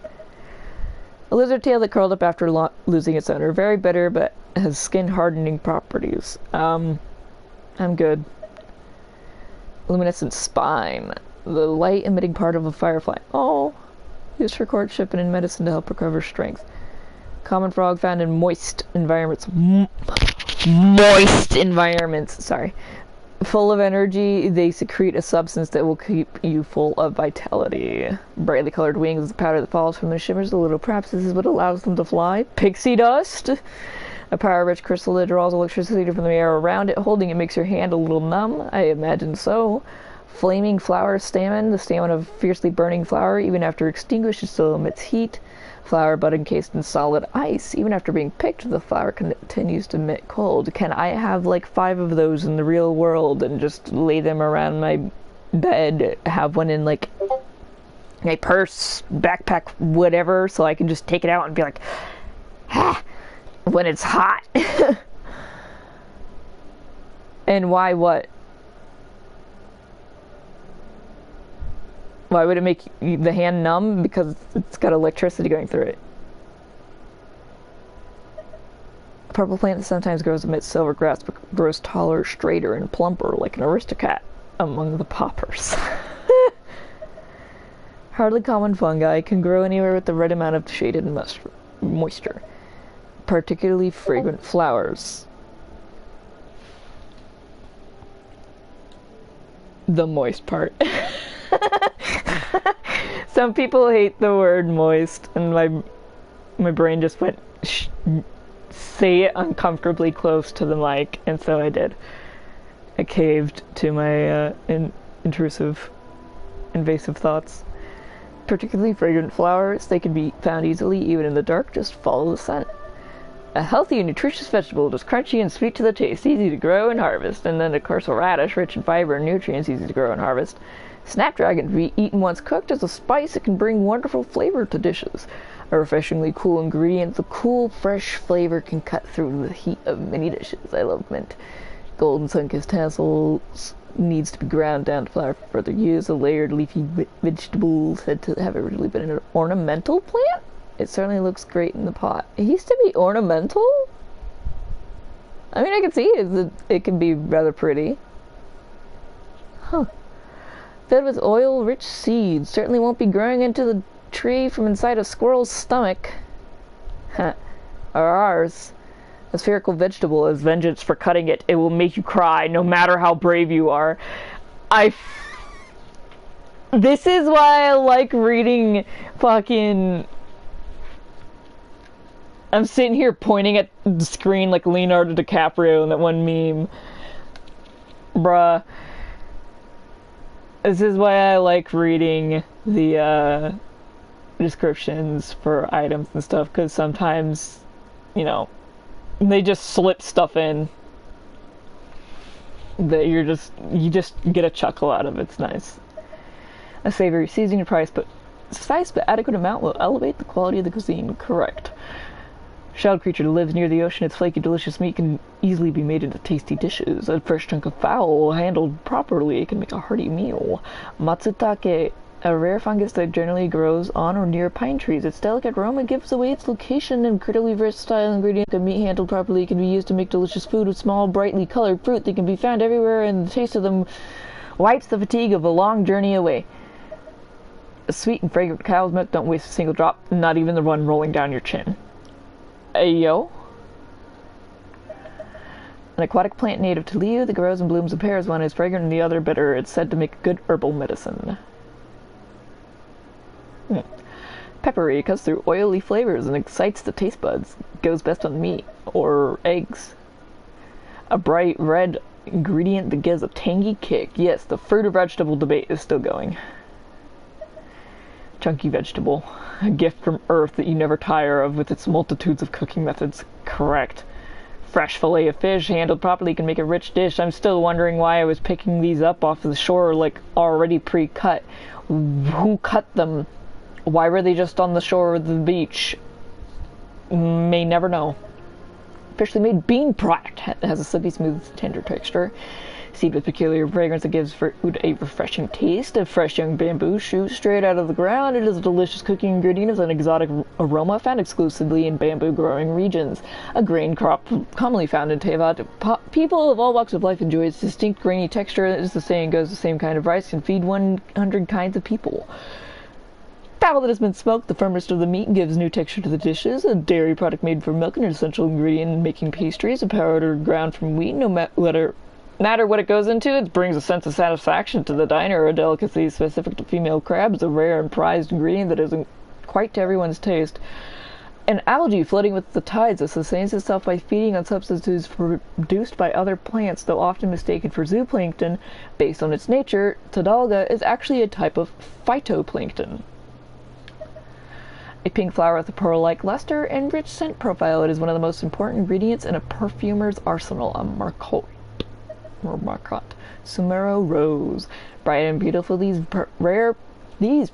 A lizard tail that curled up after losing its owner. Very bitter, but has skin-hardening properties. I'm good. Luminescent spine. The light-emitting part of a firefly. Oh, used for courtship and in medicine to help recover strength. Common frog found in moist environments. Moist environments, sorry. Full of energy, they secrete a substance that will keep you full of vitality. Brightly colored wings, the powder that falls from the shimmers a little. Perhaps this is what allows them to fly. Pixie dust! A power-rich crystal that draws electricity from the air around it. Holding it makes your hand a little numb. I imagine so. Flaming flower stamen. The stamen of fiercely burning flower. Even after extinguished, it still emits heat. Flower bud encased in solid ice. Even after being picked, the flower continues to emit cold. Can I have like 5 of those in the real world and just lay them around my bed? Have one in like my purse, backpack, whatever, so I can just take it out and be like, ah, when it's hot. And why what? Why would it make the hand numb? Because it's got electricity going through it. A purple plant that sometimes grows amidst silver grass, but grows taller, straighter, and plumper, like an aristocrat among the poppers. Hardly common fungi, can grow anywhere with the right amount of shaded moisture. Particularly fragrant flowers. The moist part. Some people hate the word moist, and my brain just went, say it uncomfortably close to the mic, and so I did. I caved to my intrusive, invasive thoughts. Particularly fragrant flowers, they can be found easily, even in the dark. Just follow the sun. A healthy and nutritious vegetable, just crunchy and sweet to the taste, easy to grow and harvest. And then, of course, a radish, rich in fiber and nutrients, easy to grow and harvest. Snapdragon, to be eaten once cooked as a spice, it can bring wonderful flavor to dishes. A refreshingly cool ingredient, the cool, fresh flavor can cut through the heat of many dishes. I love mint. Golden sun-kissed tassels needs to be ground down to flour for further use. A layered leafy vegetable said to have originally been an ornamental plant? It certainly looks great in the pot. It used to be ornamental? I mean, I can see it can be rather pretty. Huh. Fed with oil-rich seeds. Certainly won't be growing into the tree from inside a squirrel's stomach. Huh. Or ours. A spherical vegetable as vengeance for cutting it. It will make you cry no matter how brave you are. This is why I like reading fucking... I'm sitting here pointing at the screen like Leonardo DiCaprio in that one meme. Bruh. This is why I like reading the descriptions for items and stuff, because sometimes, you know, they just slip stuff in that you just get a chuckle out of. It's nice. A savory seasoning price, but spice but adequate amount will elevate the quality of the cuisine. Correct. Shelled creature that lives near the ocean, its flaky, delicious meat can easily be made into tasty dishes. A fresh chunk of fowl, handled properly, can make a hearty meal. Matsutake, a rare fungus that generally grows on or near pine trees. Its delicate aroma gives away its location, and critically versatile ingredient of meat handled properly can be used to make delicious food with small, brightly colored fruit that can be found everywhere, and the taste of them wipes the fatigue of a long journey away. A sweet and fragrant cow's milk, don't waste a single drop, not even the one rolling down your chin. Ayo. An aquatic plant native to Liu that grows and blooms in pairs. One is fragrant and the other bitter. It's said to make good herbal medicine. Peppery cuts through oily flavors and excites the taste buds. Goes best on meat or eggs. A bright red ingredient that gives a tangy kick. Yes, the fruit or vegetable debate is still going. Chunky vegetable. A gift from Earth that you never tire of with its multitudes of cooking methods. Correct. Fresh fillet of fish, handled properly, can make a rich dish. I'm still wondering why I was picking these up off the shore, like, already pre-cut. Who cut them? Why were they just on the shore of the beach? May never know. Freshly made bean product. Has a silky, smooth, tender texture. Seed with peculiar fragrance that gives food a refreshing taste. A fresh young bamboo shoots straight out of the ground. It is a delicious cooking ingredient with an exotic aroma found exclusively in bamboo growing regions. A grain crop commonly found in Teyvat. People of all walks of life enjoy its distinct grainy texture. As the saying goes, the same kind of rice can feed 100 kinds of people. Fowl that has been smoked, the firmest of the meat, gives new texture to the dishes. A dairy product made from milk, an essential ingredient in making pastries. A powder ground from wheat, no matter what it goes into, it brings a sense of satisfaction to the diner. A delicacy specific to female crabs, a rare and prized ingredient that isn't quite to everyone's taste. An algae floating with the tides that sustains itself by feeding on substances produced by other plants, though often mistaken for zooplankton. Based on its nature, tadalga is actually a type of phytoplankton. A pink flower with a pearl-like luster and rich scent profile. It is one of the most important ingredients in a perfumer's arsenal. A marcotte. Sumero rose. Bright and beautiful, these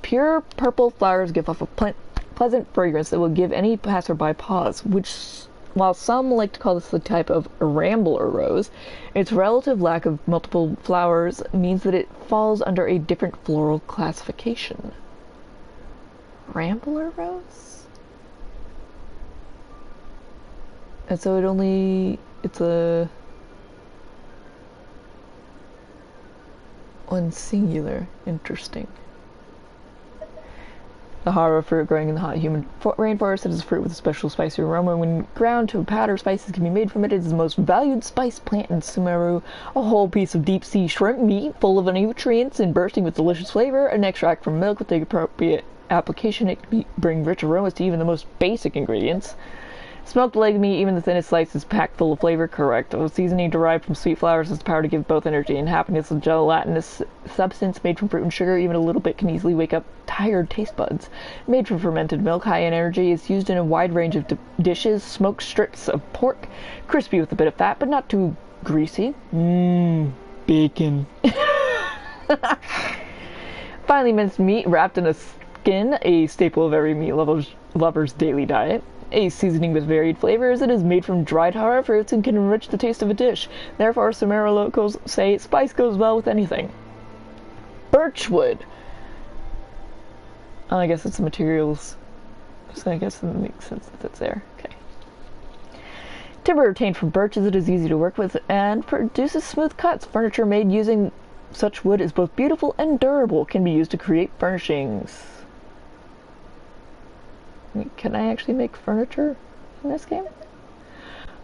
pure purple flowers give off a pleasant fragrance that will give any passerby pause, which, while some like to call this the type of rambler rose, its relative lack of multiple flowers means that it falls under a different floral classification. Rambler rose? And so it's a one singular. Interesting. The hara fruit growing in the hot humid rainforest. It is a fruit with a special spicy aroma. When ground to a powder, spices can be made from it. It is the most valued spice plant in Sumeru. A whole piece of deep sea shrimp meat full of nutrients and bursting with delicious flavor. An extract from milk with the appropriate application. It can bring rich aromas to even the most basic ingredients. Smoked leg meat, even the thinnest slice, is packed full of flavor. Correct. A seasoning derived from sweet flowers has the power to give both energy and happiness. A gelatinous substance made from fruit and sugar, even a little bit, can easily wake up tired taste buds. Made from fermented milk, high in energy, is used in a wide range of dishes. Smoked strips of pork, crispy with a bit of fat, but not too greasy. Bacon. Finely minced meat wrapped in a skin, a staple of every meat lover's daily diet. A seasoning with varied flavors. It is made from dried hara fruits and can enrich the taste of a dish. Therefore, Sumeru locals say spice goes well with anything. Birchwood. I guess it's the materials So I guess it makes sense that it's there. Okay. Timber obtained from birch as it is easy to work with and produces smooth cuts. Furniture made using such wood is both beautiful and durable. Can be used to create furnishings. Can I actually make furniture in this game?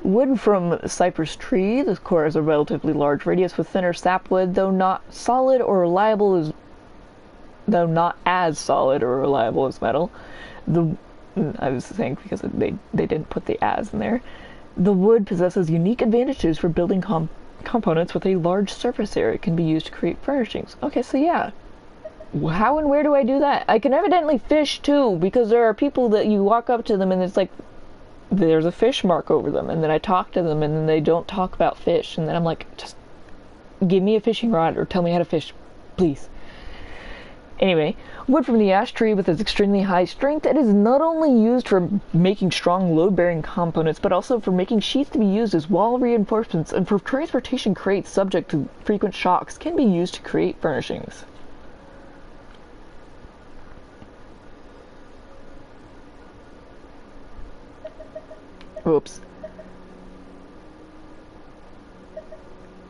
Wood from cypress tree. The core has a relatively large radius with thinner sapwood, though not as solid or reliable as metal. I was saying because they didn't put the as in there. The wood possesses unique advantages for building components with a large surface area. It can be used to create furnishings. Okay, so yeah. How and where do I do that? I can evidently fish too, because there are people that you walk up to them and it's like there's a fish mark over them, and then I talk to them and then they don't talk about fish, and then I'm like, just give me a fishing rod or tell me how to fish, please. Anyway, wood from the ash tree with its extremely high strength, it is not only used for making strong load-bearing components, but also for making sheets to be used as wall reinforcements and for transportation crates subject to frequent shocks. Can be used to create furnishings. Oops.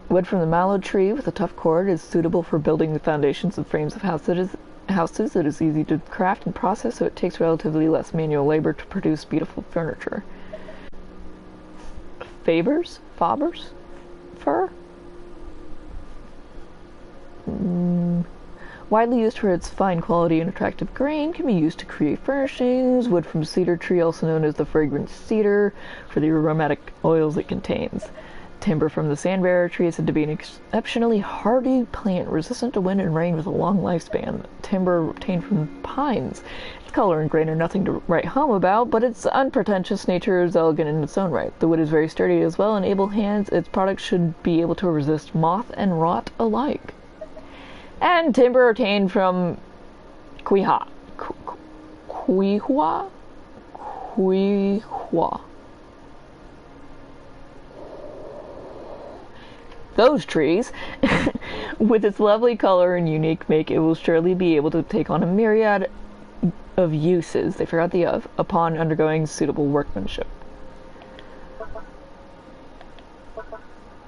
Wood from the mallow tree with a tough cord is suitable for building the foundations and frames of houses. It is easy to craft and process, so it takes relatively less manual labor to produce beautiful furniture. Fabers? Fur? Widely used for its fine quality and attractive grain, can be used to create furnishings. Wood from cedar tree, also known as the fragrant cedar, for the aromatic oils it contains. Timber from the sandbearer tree is said to be an exceptionally hardy plant, resistant to wind and rain with a long lifespan. Timber obtained from pines. Its color and grain are nothing to write home about, but its unpretentious nature is elegant in its own right. The wood is very sturdy as well, and able hands, its products should be able to resist moth and rot alike. And timber obtained from Quihua. Those trees, with its lovely color and unique make, it will surely be able to take on a myriad of uses, they forgot the of, upon undergoing suitable workmanship.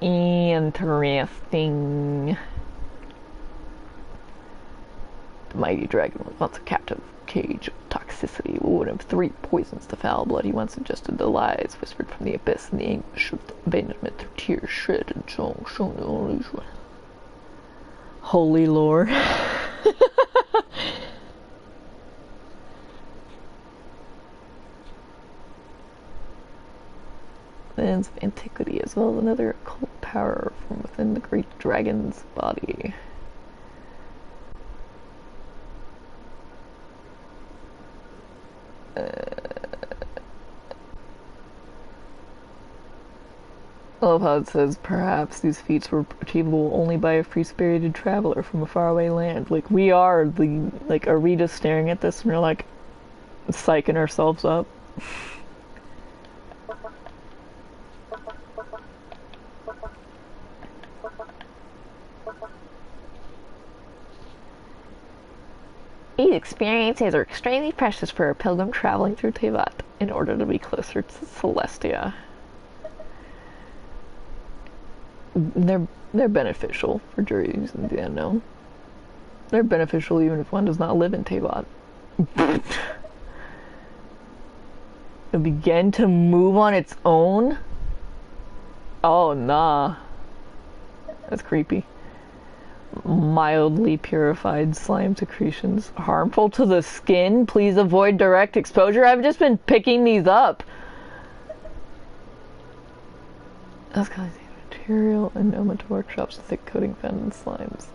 Interesting. The mighty dragon was once a captive cage of toxicity, one of 3 poisons to foul blood. He once ingested the lies whispered from the abyss, and the anguish of abandonment through tears shredded shown the only holy lore. Lands of antiquity, as well as another occult power from within the great dragon's body. I love how it says, perhaps these feats were achievable only by a free-spirited traveler from a faraway land. Like, we are the, like, are we just staring at this and we're like, psyching ourselves up? These experiences are extremely precious for a pilgrim traveling through Teyvat in order to be closer to Celestia. They're beneficial for journeys in the unknown. They're beneficial even if one does not live in Teyvat. It'll begin to move on its own? Oh, nah. That's creepy. Mildly purified slime secretions. Harmful to the skin? Please avoid direct exposure. I've just been picking these up. That's kind of material and Noma to workshops, thick coating found in slimes.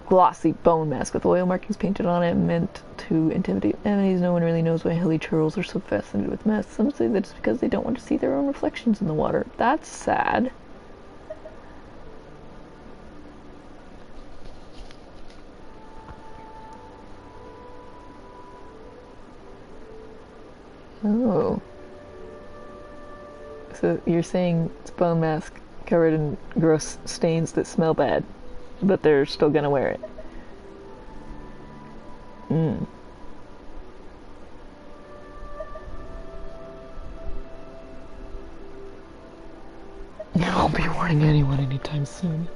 Glossy bone mask with oil markings painted on it, meant to intimidate enemies. No one really knows why hilly churls are so fascinated with masks. Some say that it's because they don't want to see their own reflections in the water. That's sad. Oh. So you're saying it's bone mask covered in gross stains that smell bad, but they're still gonna wear it. spotting anyone anytime soon.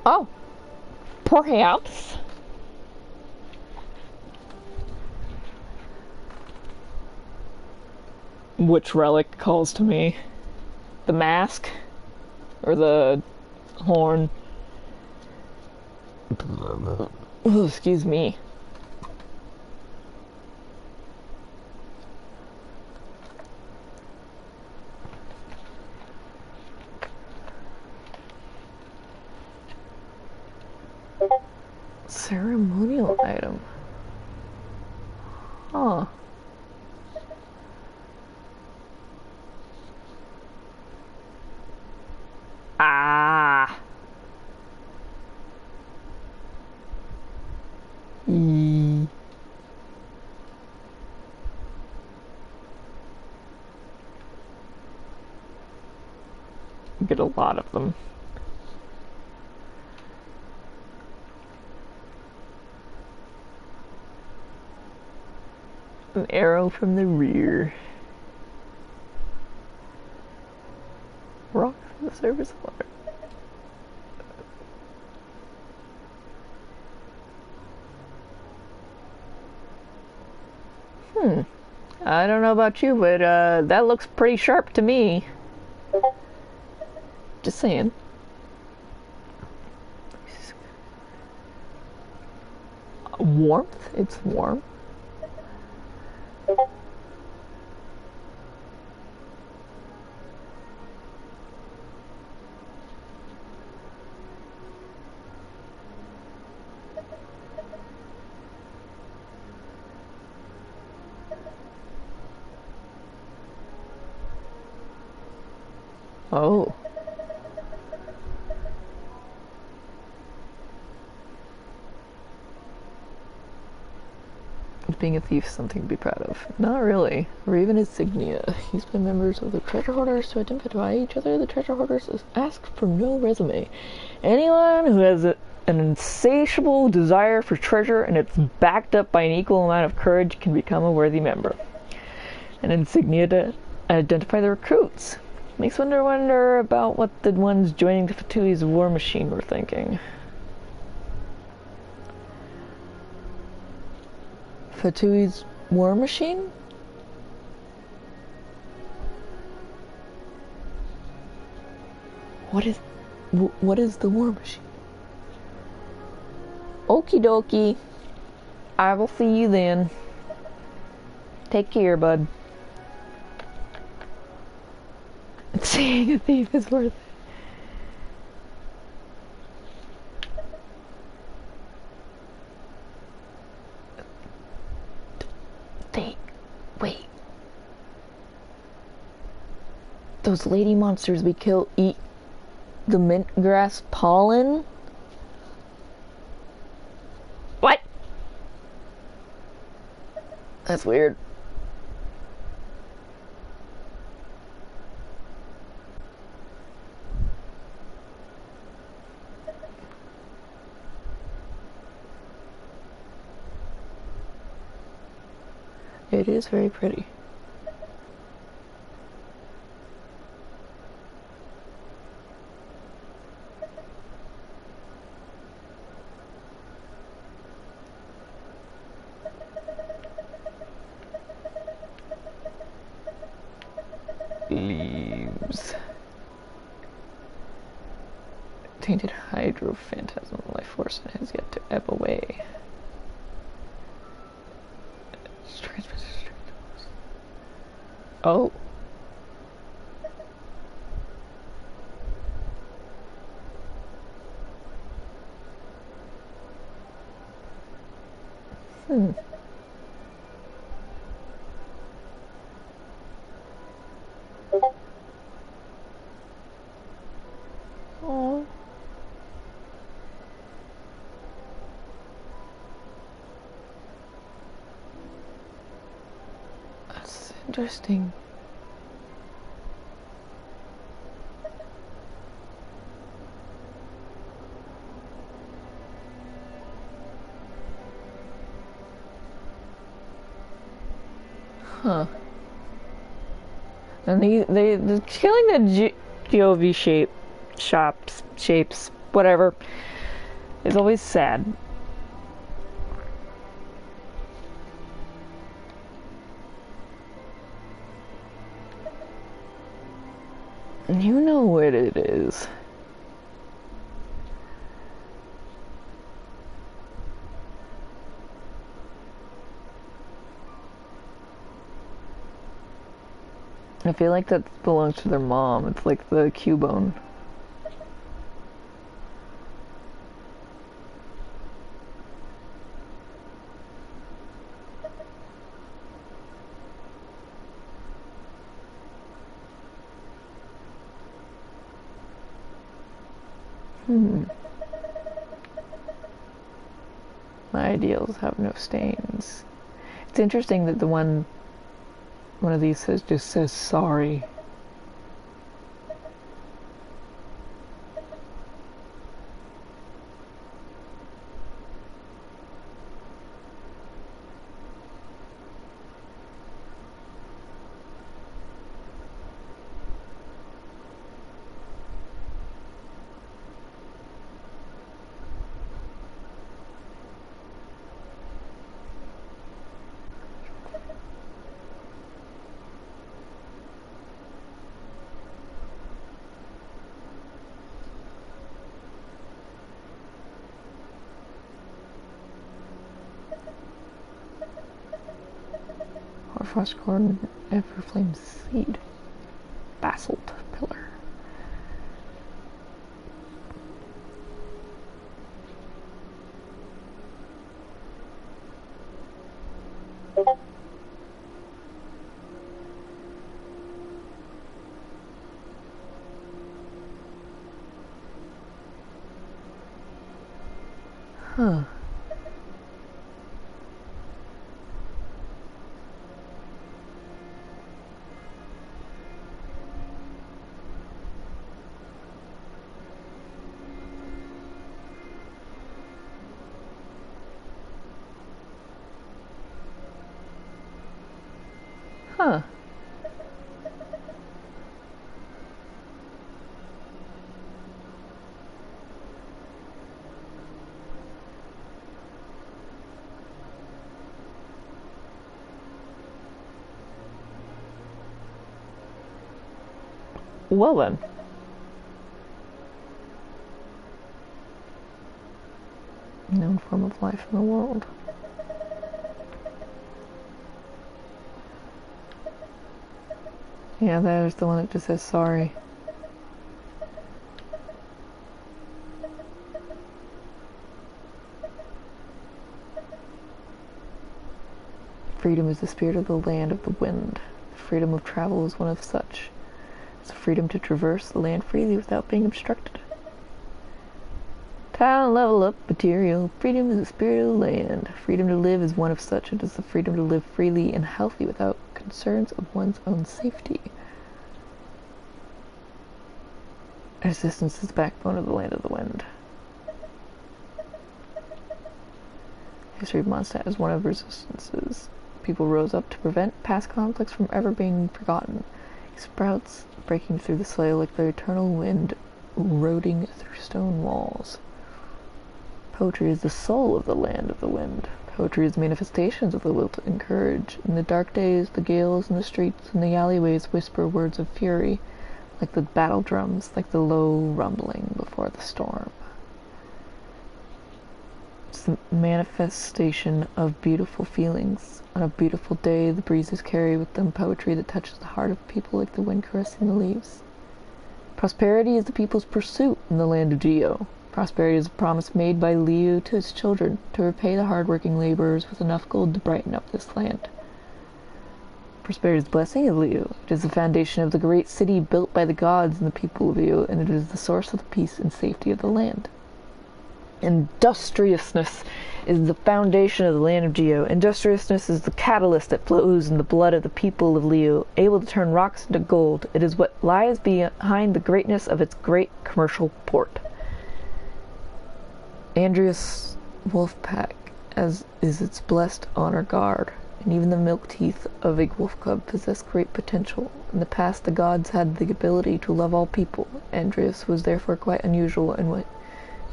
Oh, perhaps. Which relic calls to me? The mask? Or the horn? Oh, excuse me. Ceremonial item. Huh. Ah. Get a lot of them. An arrow from the rear. Rock from the surface of water. I don't know about you, but that looks pretty sharp to me. Just saying. Warmth? It's warm. Oh. Being a thief is something to be proud of. Not really. Or even insignia. Use by members of the treasure hoarders to identify each other. The treasure hoarders ask for no resume. Anyone who has an insatiable desire for treasure and it's backed up by an equal amount of courage can become a worthy member. An insignia to identify the recruits. Makes one wonder about what the ones joining the Fatui's war machine were thinking. Fatui's war machine? What is the war machine? Okie dokie. I will see you then. Take care, bud. Seeing a thief is worth it. Wait. Those lady monsters we kill eat the mint grass pollen? What? That's weird. It is very pretty. Leaves. Tainted hydro phantasm life force has yet to ebb away. Oh. Oh. That's interesting. Huh. And the killing the GOV shapes, whatever, is always sad. And you know what it is. I feel like that belongs to their mom. It's like the Cubone. My ideals have no stains. It's interesting that one of these just says sorry. Frost corn, everflame seed, basalt pillar. Huh. Huh. Well then. Known form of life in the world. Yeah, there's the one that just says sorry. Freedom is the spirit of the land of the wind. Freedom of travel is one of such. It's the freedom to traverse the land freely without being obstructed. Talent level up material. Freedom is the spirit of the land. Freedom to live is one of such. It is the freedom to live freely and healthy without concerns of one's own safety. Resistance is the backbone of the land of the wind. History of Mondstadt is one of resistances. People rose up to prevent past conflicts from ever being forgotten. Sprouts breaking through the soil like the eternal wind eroding through stone walls. Poetry is the soul of the land of the wind. Poetry is manifestations of the will to encourage. In the dark days, the gales in the streets and the alleyways whisper words of fury, like the battle drums, like the low rumbling before the storm. It's the manifestation of beautiful feelings. On a beautiful day, the breezes carry with them poetry that touches the heart of people like the wind caressing the leaves. Prosperity is the people's pursuit in the land of Geo. Prosperity is a promise made by Liu to his children to repay the hard-working laborers with enough gold to brighten up this land. Prosperity is the blessing of Liu. It is the foundation of the great city built by the gods and the people of Liu, and it is the source of the peace and safety of the land. Industriousness is the foundation of the land of Geo. Industriousness is the catalyst that flows in the blood of the people of Liu, able to turn rocks into gold. It is what lies behind the greatness of its great commercial port. Andreas Wolfpack, as is its blessed honor guard. and even the milk teeth of a wolf cub possess great potential. In the past, the gods had the ability to love all people. Andreas was therefore quite unusual in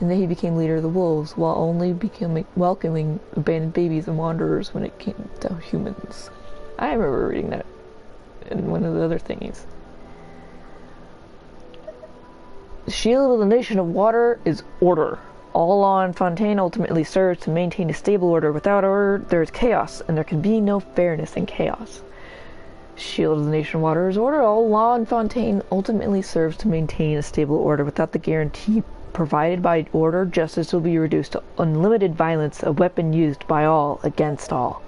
that he became leader of the wolves, while only welcoming abandoned babies and wanderers when it came to humans. I remember reading that in one of the other thingies. The shield of the nation of water is order. All law in Fontaine ultimately serves to maintain a stable order. Without order, there is chaos, and there can be no fairness in chaos. Shield of the nation of water is order. All law in Fontaine ultimately serves to maintain a stable order. Without the guarantee provided by order, justice will be reduced to unlimited violence, a weapon used by all against all.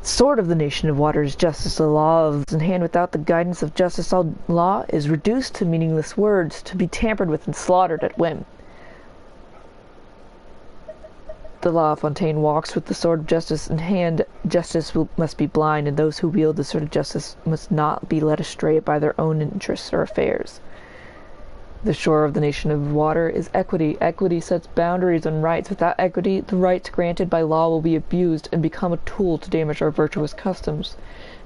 Sword of the nation of water is justice. The law of in hand without the guidance of justice. All law is reduced to meaningless words, to be tampered with and slaughtered at whim. The law of Fontaine walks with the sword of justice in hand. Justice must be blind, and those who wield the sword of justice must not be led astray by their own interests or affairs. The shore of the nation of water is equity. Equity sets boundaries and rights. Without equity, the rights granted by law will be abused and become a tool to damage our virtuous customs.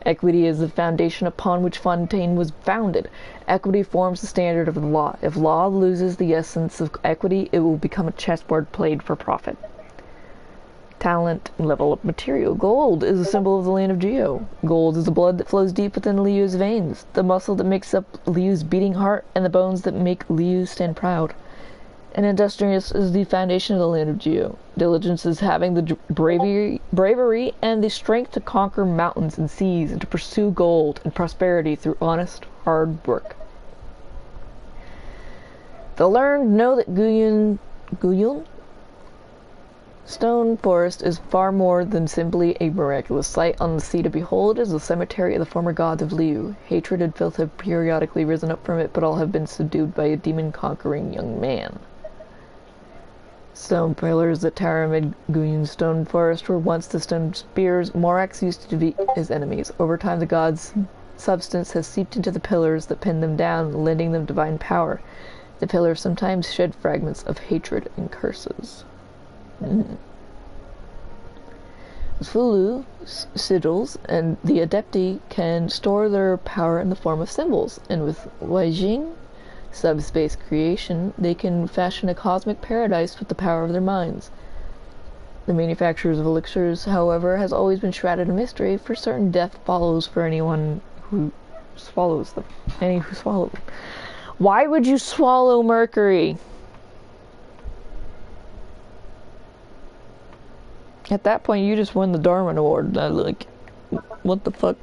Equity is the foundation upon which Fontaine was founded. Equity forms the standard of the law. If law loses the essence of equity, it will become a chessboard played for profit. Talent and level of material. Gold is a symbol of the land of Geo. Gold is the blood that flows deep within Liu's veins, the muscle that makes up Liu's beating heart, and the bones that make Liu stand proud. And industrious is the foundation of the land of Geo. Diligence is having the bravery and the strength to conquer mountains and seas and to pursue gold and prosperity through honest, hard work. The learned know that Guyun Stone Forest is far more than simply a miraculous sight on the sea to behold. It is the cemetery of the former gods of Liu. Hatred and filth have periodically risen up from it, but all have been subdued by a demon-conquering young man. Stone pillars that tower amid Guyun Stone Forest were once the stone spears Morax used to defeat his enemies. Over time, the god's substance has seeped into the pillars that pin them down, lending them divine power. The pillars sometimes shed fragments of hatred and curses. Fulu, sigils, and the Adepti can store their power in the form of symbols, and with Weijing, subspace creation, they can fashion a cosmic paradise with the power of their minds. The manufacturers of elixirs, however, has always been shrouded in mystery. For certain, death follows for anyone who swallows them. Any who swallow them. Why would you swallow mercury? At that point, you just won the Darwin Award. Like, what the fuck?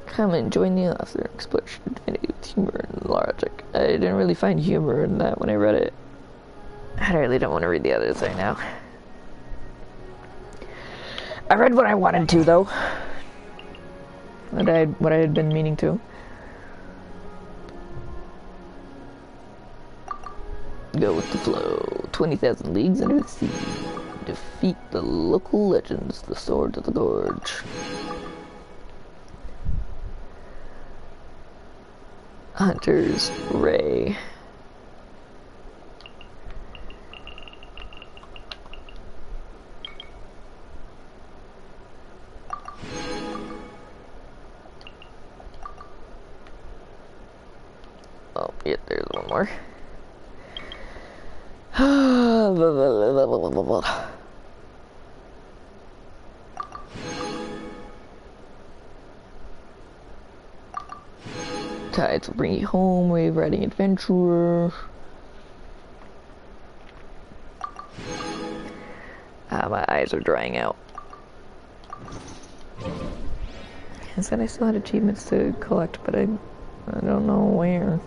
Come and join the author. Explore divinity with humor and logic. I didn't really find humor in that when I read it. I really don't want to read the others right now. I read what I wanted to, though. What I had been meaning to. Go with the flow. 20,000 leagues under the sea. Defeat the local legends, the Swords of the Gorge. Hunter's Ray. Oh, yeah, there's one more. Tides will bring you home, wave riding adventurer. My eyes are drying out. I said I still had achievements to collect, but I don't know where.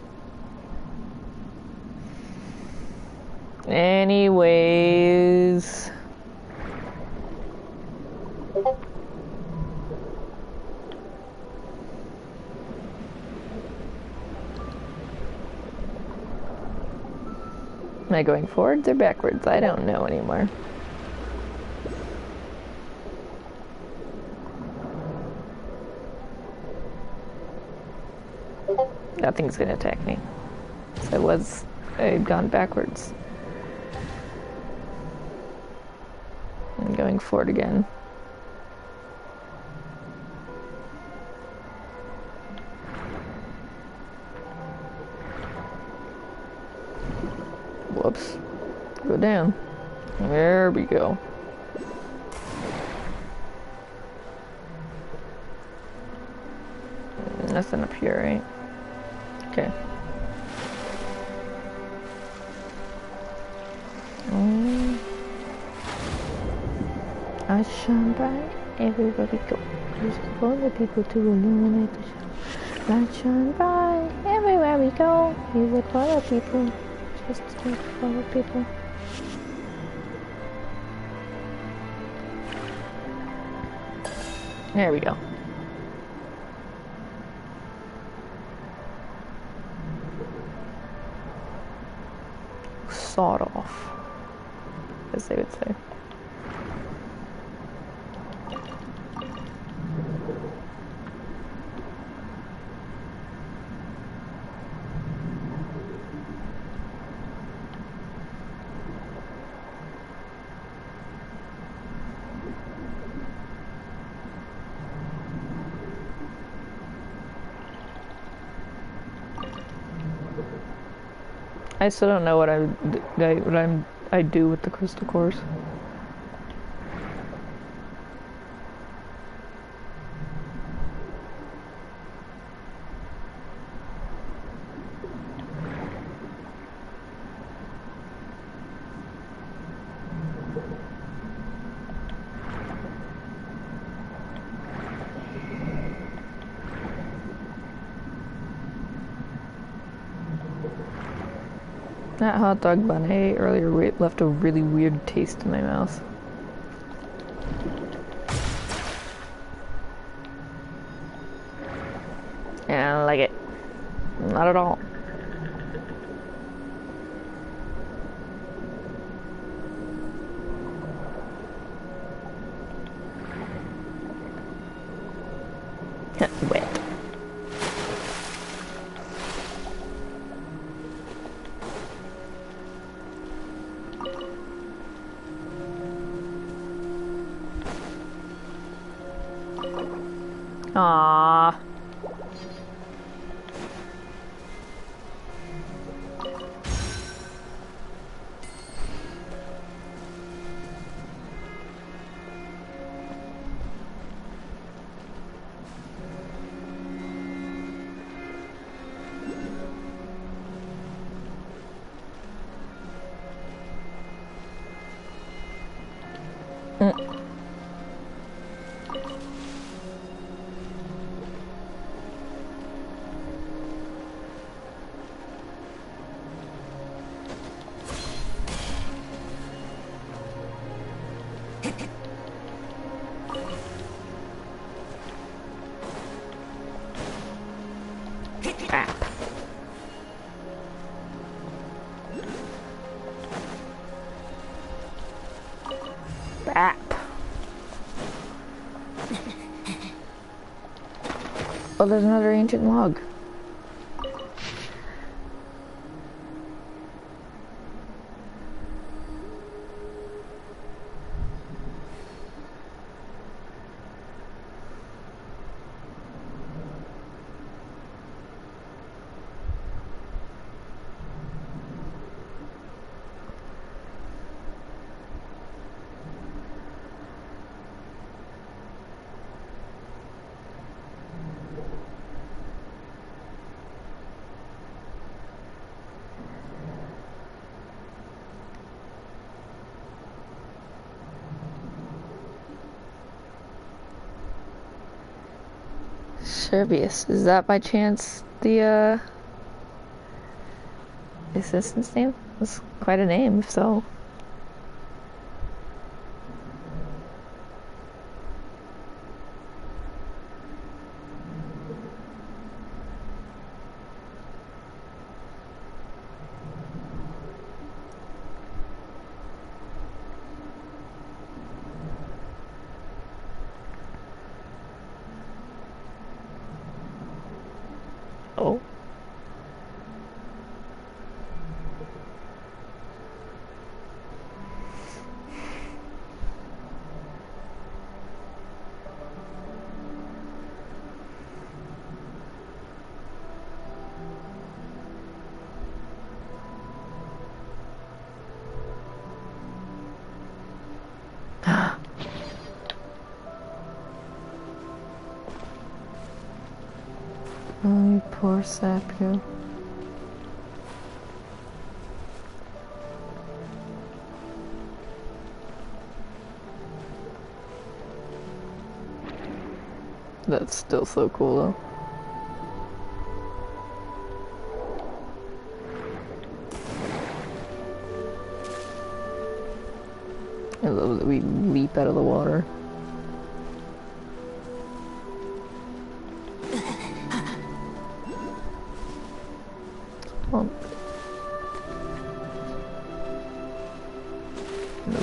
Anyways. Am I going forwards or backwards? I don't know anymore. Nothing's gonna attack me. So I was had gone backwards. And going forward again. Whoops. Go down. There we go. Nothing up here, right? Okay. I shine bright everywhere we go. Just for the people to illuminate the show. Light shine bright everywhere we go. We would for the people. Just for the people. There we go. Sawed off, as they would say. I still don't know what I do with the crystal cores. That hot dog bun I ate earlier left a really weird taste in my mouth. And I don't like it. Not at all. Wet. Aww. Oh, there's another ancient log. Servius, is that by chance the assistant's name? That's quite a name, if so. Oh. Oh, poor Sapio. That's still so cool though. I love that we leap out of the water. Oh. No.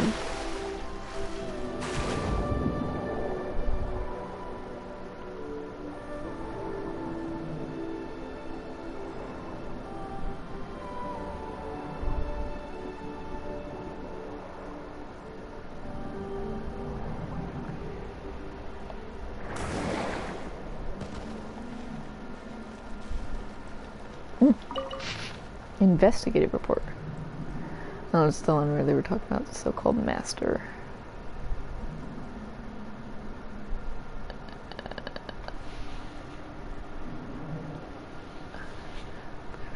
Investigative report. Oh, it's the one where they were talking about the so-called master.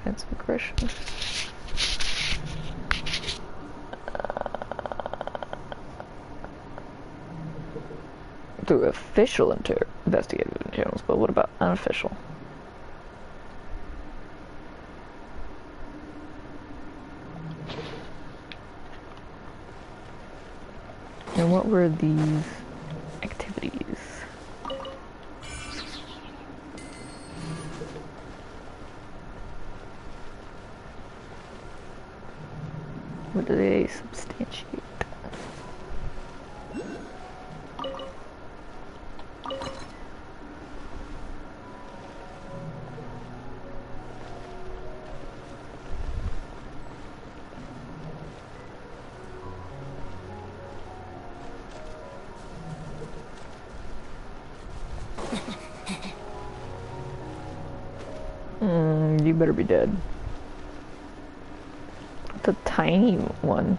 That's aggression. Through official investigative channels, but what about unofficial? And what were these activities? What do they substantiate? You better be dead. The tiny one.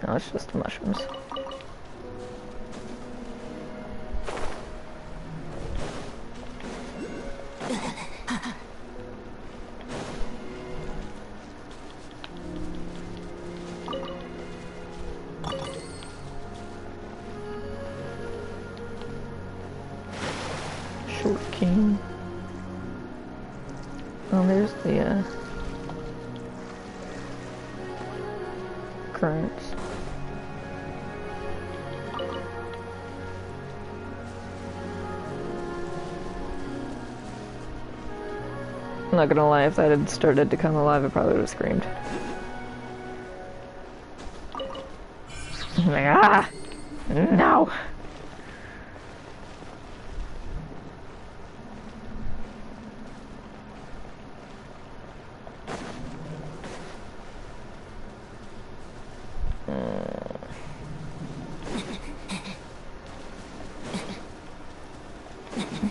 No, it's just the mushrooms. Short king. Oh, there's the currents. I'm not gonna lie, if that had started to come alive, I probably would have screamed. I'm like, ah! No!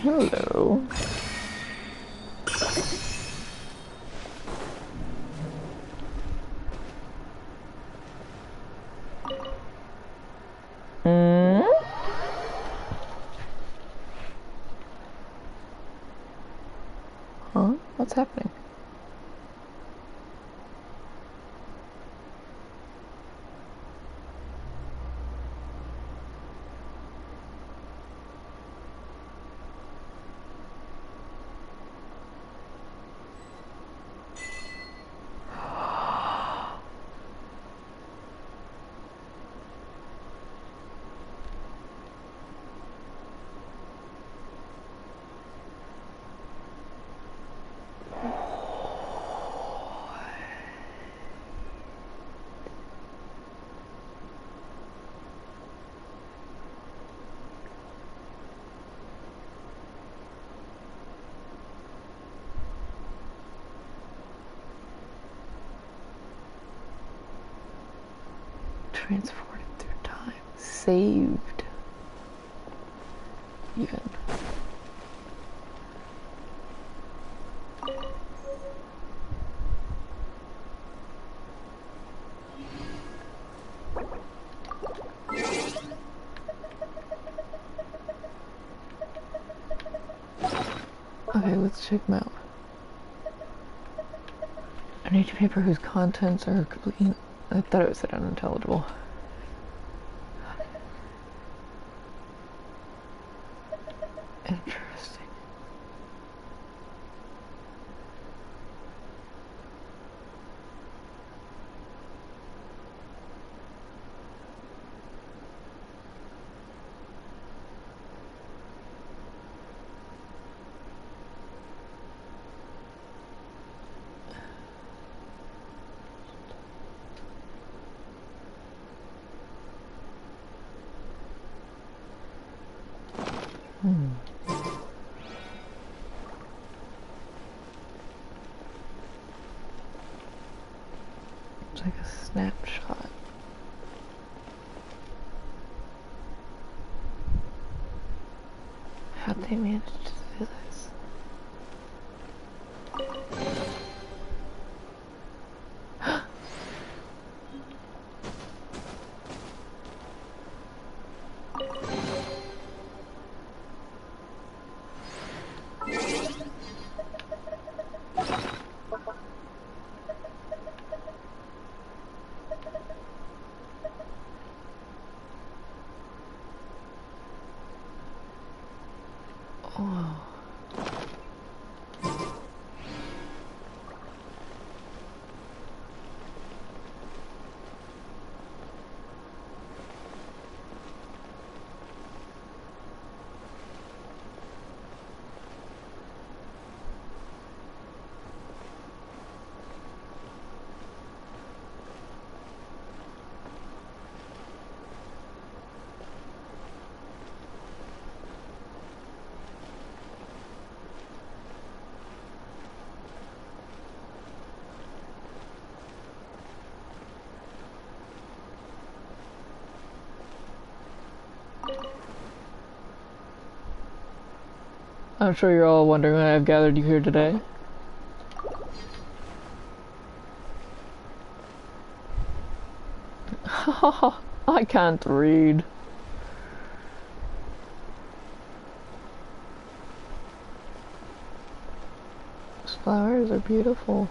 Hello. Huh? What's happening? Transported through time. Saved. Even. Okay, let's check them out. I need a paper whose contents are complete. I thought it was said unintelligible. Interesting. It's like a snapshot. How'd they manage to do this? Oh. I'm sure you're all wondering why I've gathered you here today. I can't read. These flowers are beautiful.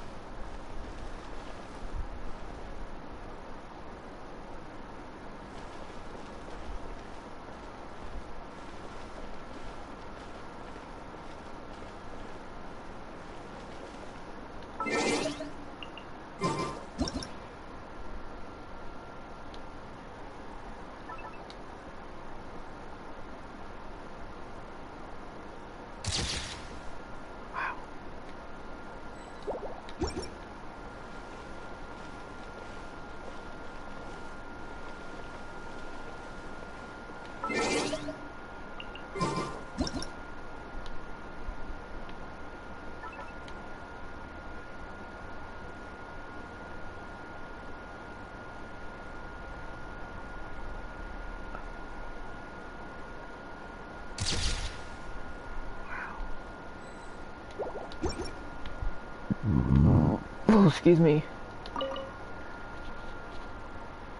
Oh, excuse me.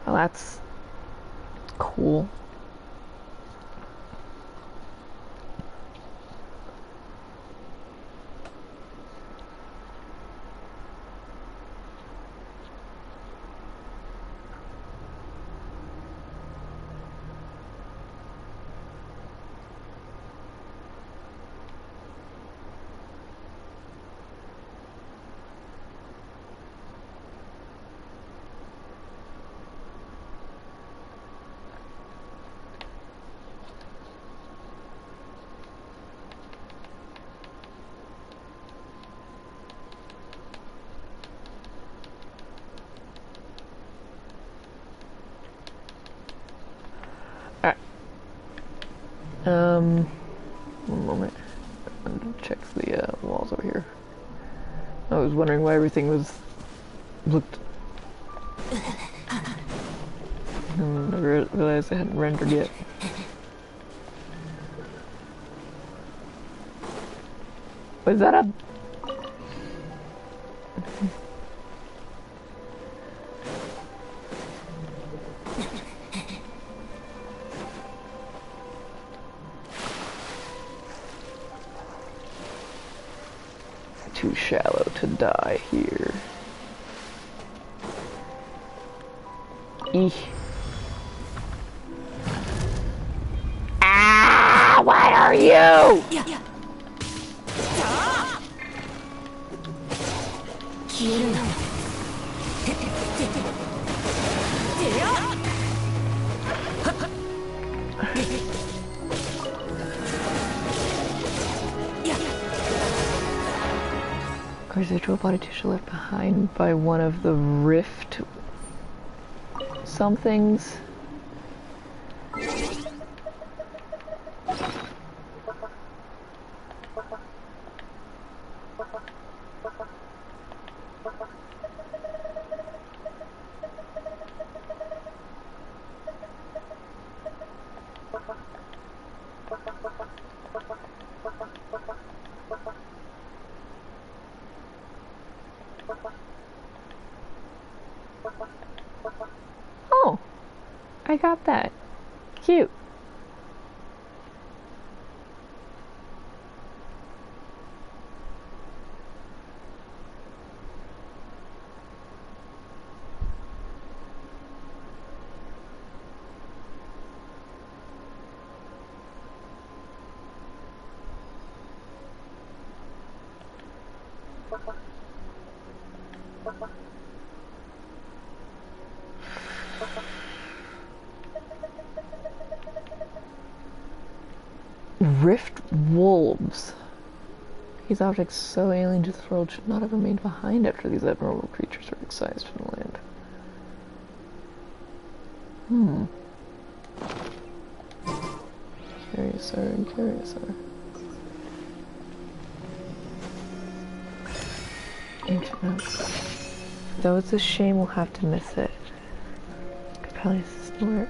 Well, that's cool. One moment. I'm gonna check the walls over here. I was wondering why everything looked I realized I hadn't rendered yet. Was that a... Too shallow to die here. Eek. Ah! What are you? Residual body tissue left behind by one of the rift somethings. Oh, I got that. Cute. Rift wolves. These objects so alien to this world should not have remained behind after these abnormal creatures were excised from the land. Curiouser and Curiouser. Ancient notes. Though it's a shame we'll have to miss it. Could probably assist work.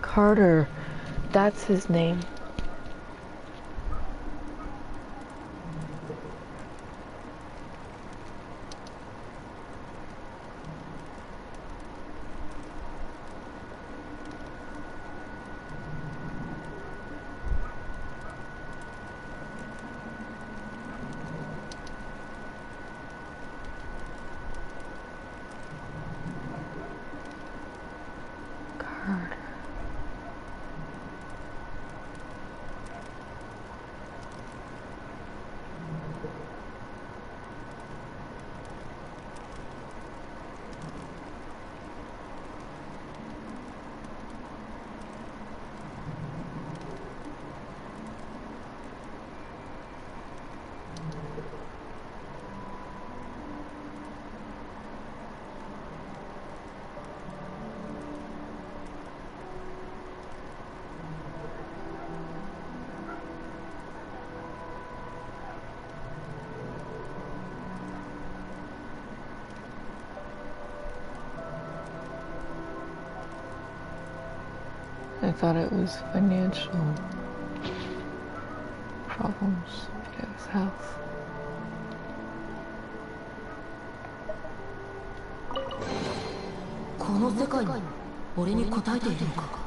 Carter, that's his name. I thought it was financial problems to get his house. この世界に俺に答えているのか。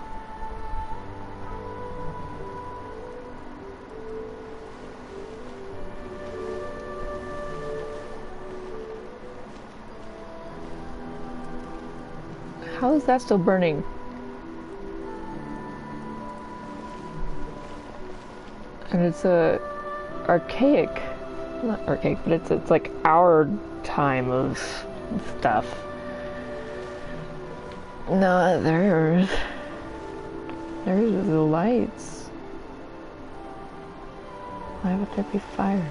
How is that still burning? And it's a archaic, not archaic, but it's like our time of stuff. Not theirs. Theirs are the lights. Why would there be fire?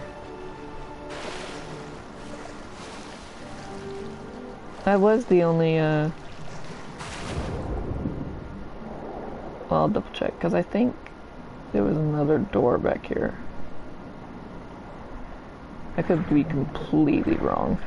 That was the only, well, I'll double check, because I think there was another door back here. I could be completely wrong.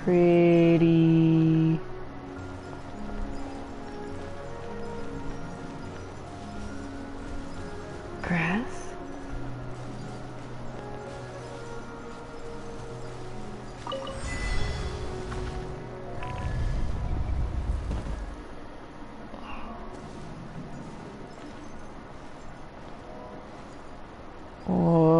Pretty grass. Whoa.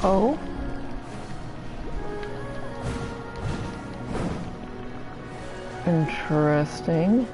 Oh. Interesting.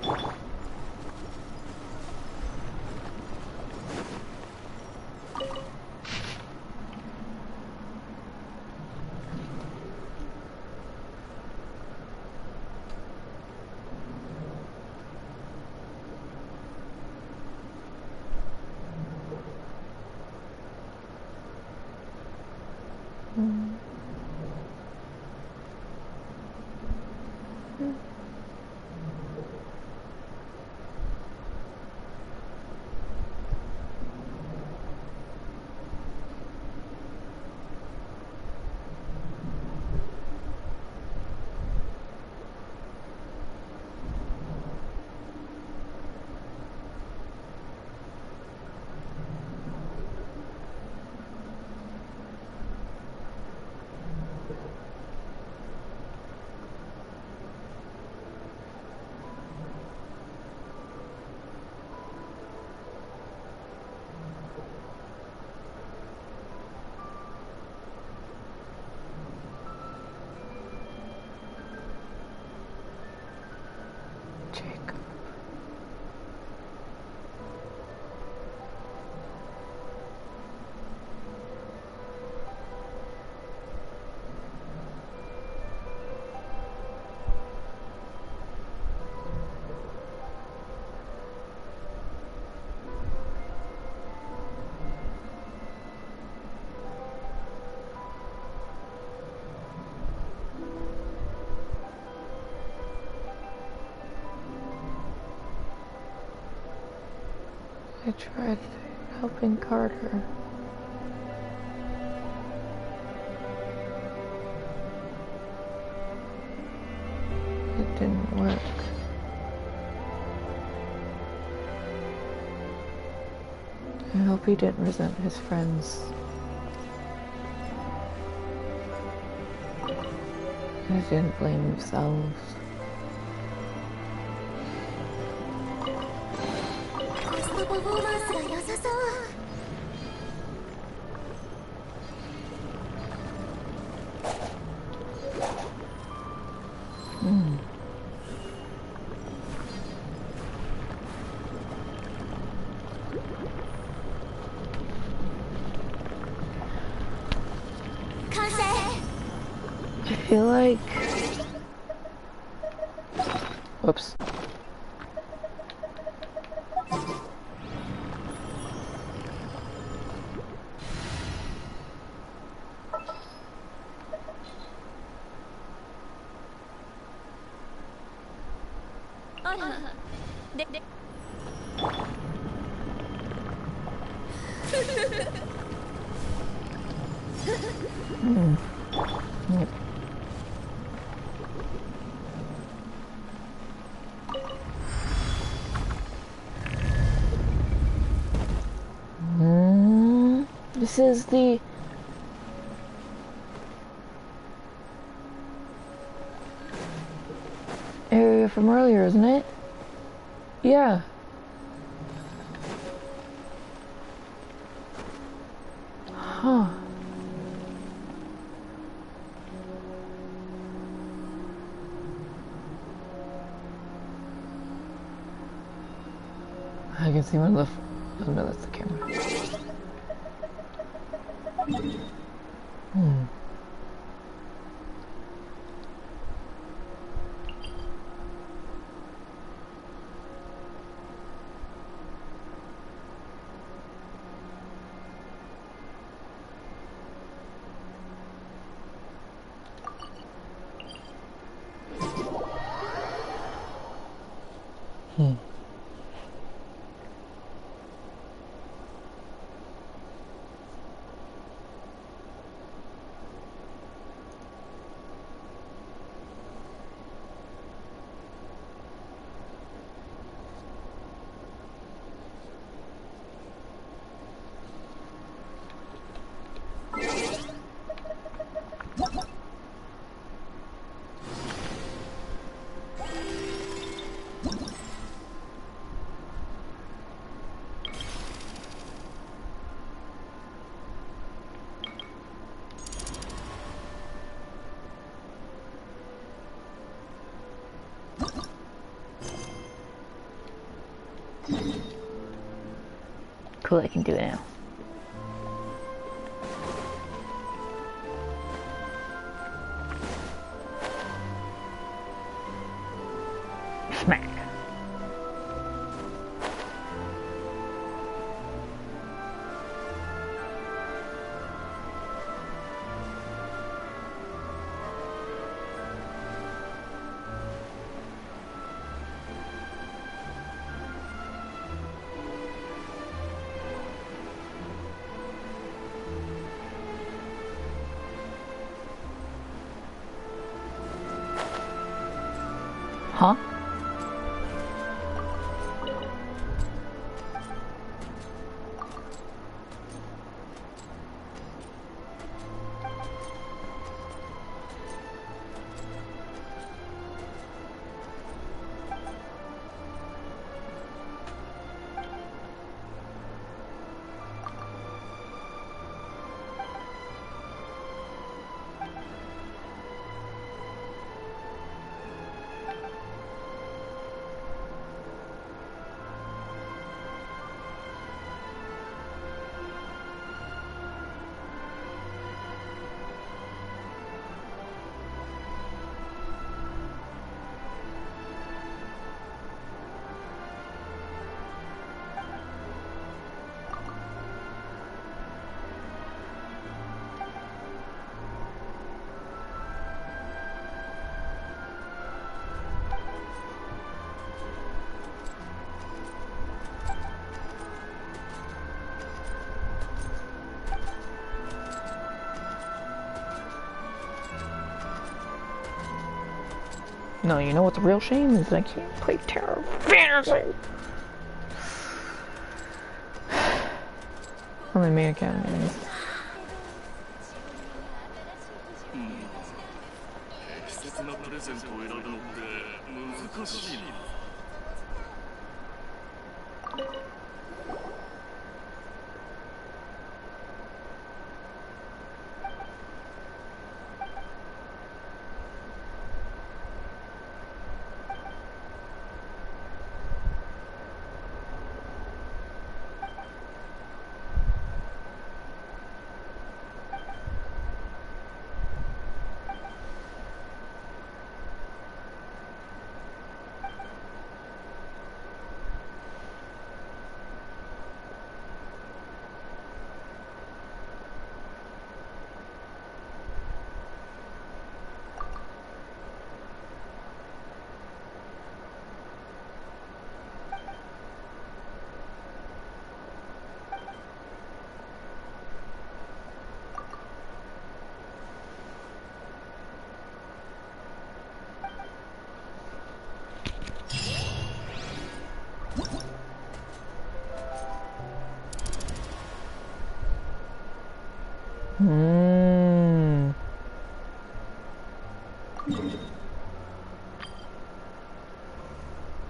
I tried helping Carter. It didn't work. I hope he didn't resent his friends. They didn't blame themselves. I feel like... Whoops. This is the area from earlier, isn't it? Yeah. Huh. I can see one of the... Oh no, that's the camera. Cool, I can do it now. Smack. No, you know what's a real shame is that I can't play Terror Fantasy. On the main account, anyways. 適切なプレゼントを選ぶのって難しいな。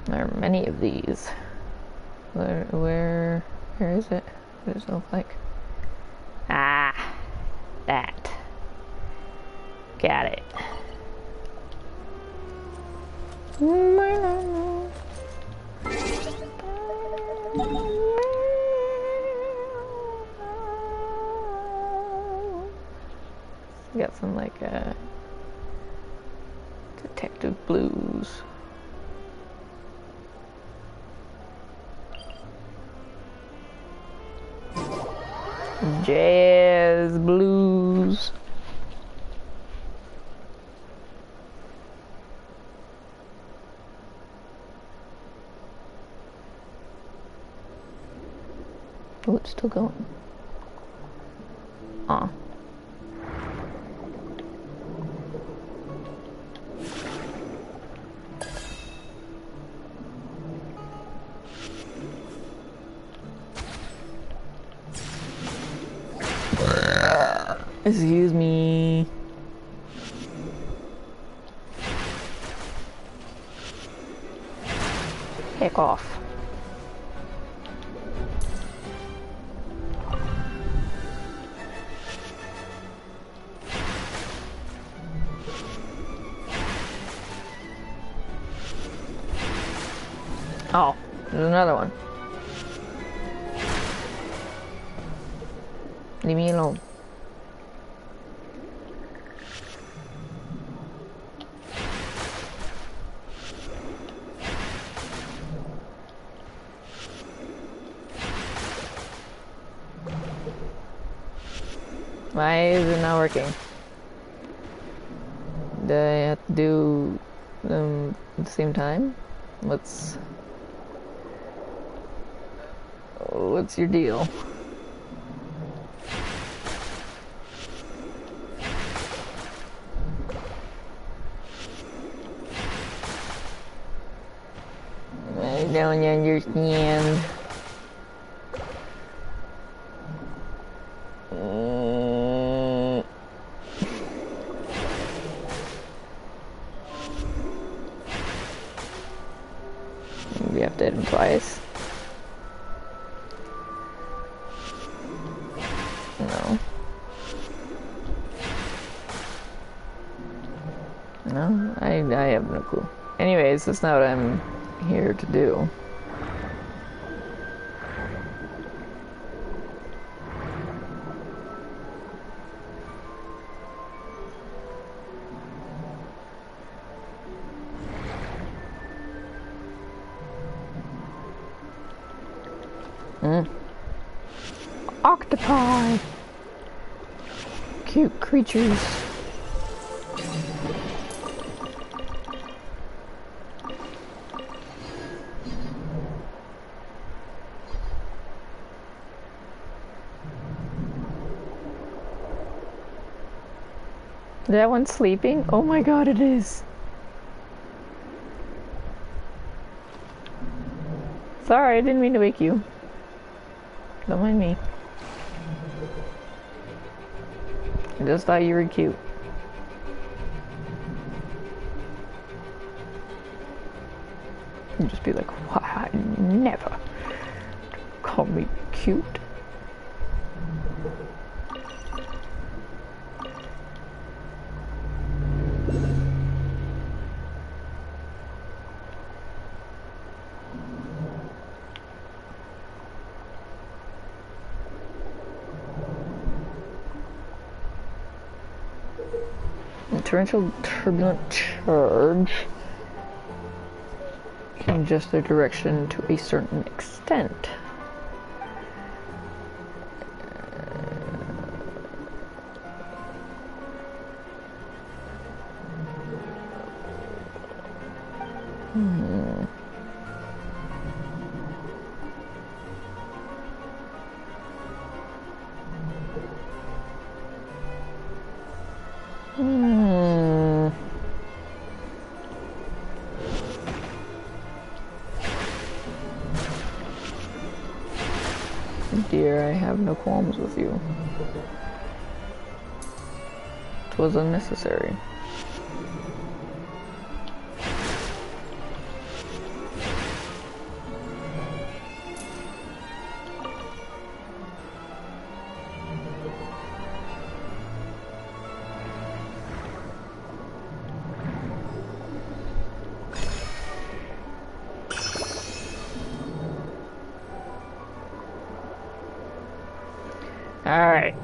There are many of these. Where is it? What does it look like? Ah, that. Got it. Got some like detective blues. Jazz blues. Oh, it's still going. Aw. Excuse me. Heck off. Oh, there's another one. Leave me alone. Why is it not working? Do I have to do them at the same time? What's your deal? I don't understand. We have to hit him twice. No. No, I have no clue. Anyways, that's not what I'm here to do. Octopi! Cute creatures. Is that one sleeping? Oh my god, it is. Sorry, I didn't mean to wake you. Don't mind me. I just thought you were cute. And just be like, why? Never. Call me cute. Torrential turbulent charge can adjust their direction to a certain extent. Dear, I have no qualms with you. It was unnecessary. Alright,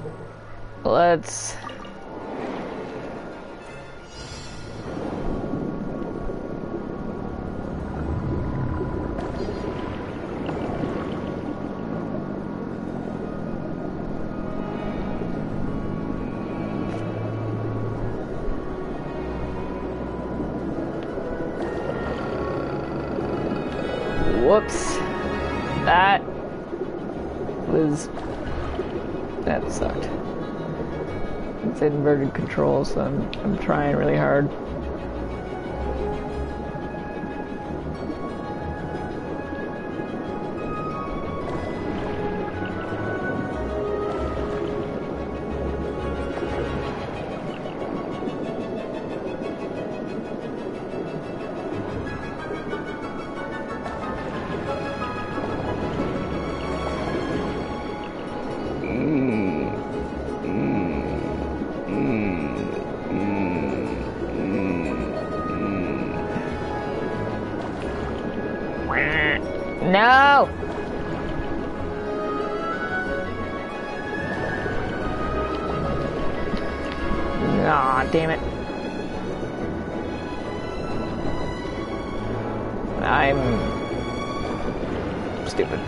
let's... Whoops. That sucked. It's inverted controls, so I'm trying really hard. No! Aw, damn it. I'm stupid.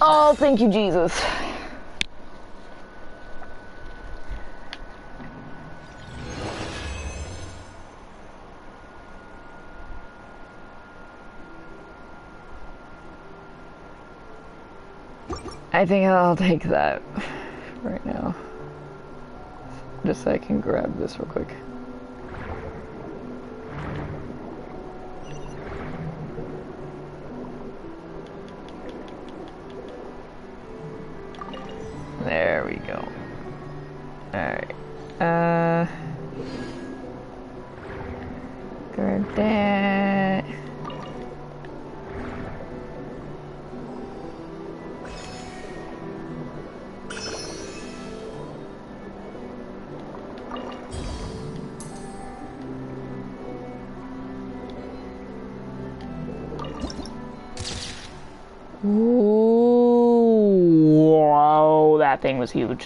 Oh, thank you, Jesus. I think I'll take that right now. Just so I can grab this real quick. There we go. Alright. Grab that. Ooh, wow, that thing was huge.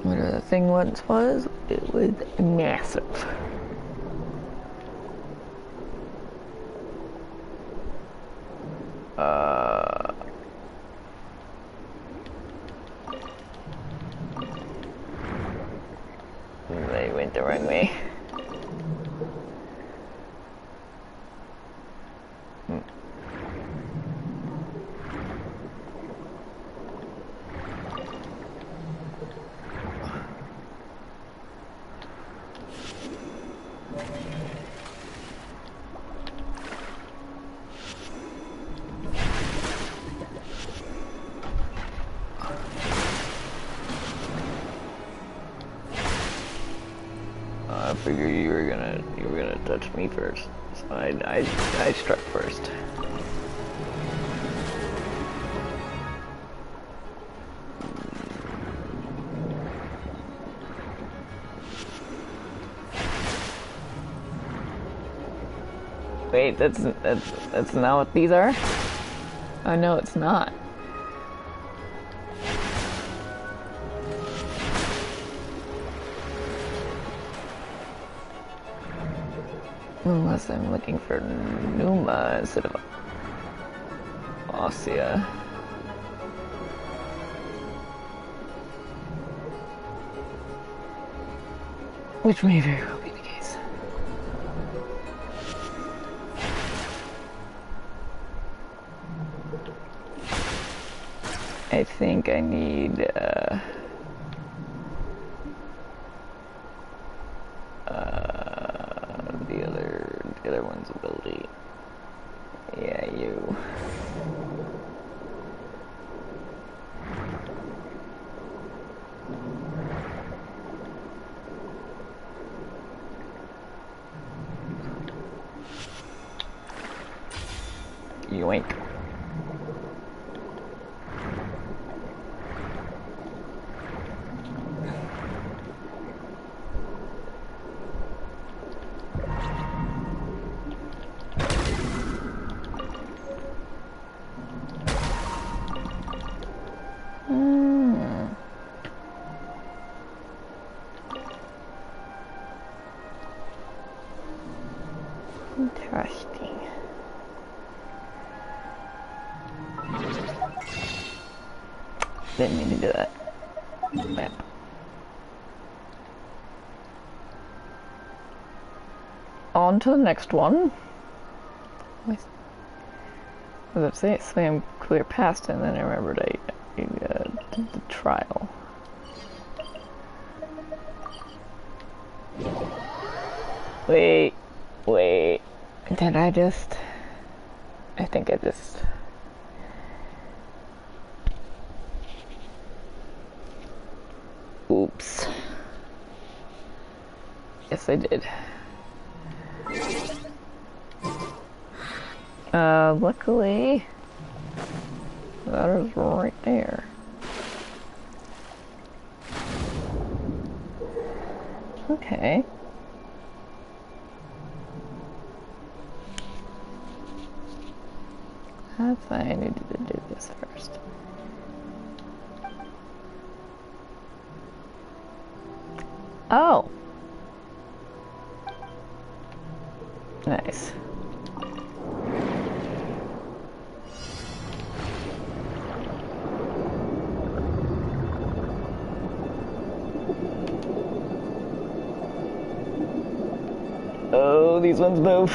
Whatever the thing once was, it was massive. went the wrong way. I figured you were gonna touch me first, so I struck first. Wait, that's not what these are? Oh no, it's not. Unless I'm looking for Numa instead of Ossia. Which may very well be the case. I think I need the other one's ability. Yeah, you. Yoink. Interesting. Didn't mean to do that. Map. On to the next one. I was up to say swam clear past it, and then I remembered I did the trial. Wait. Did I just... I think I just... Oops. Yes, I did. Luckily... that is right there. Okay. That's why I needed to do this first. Oh! Nice. Oh, these ones move.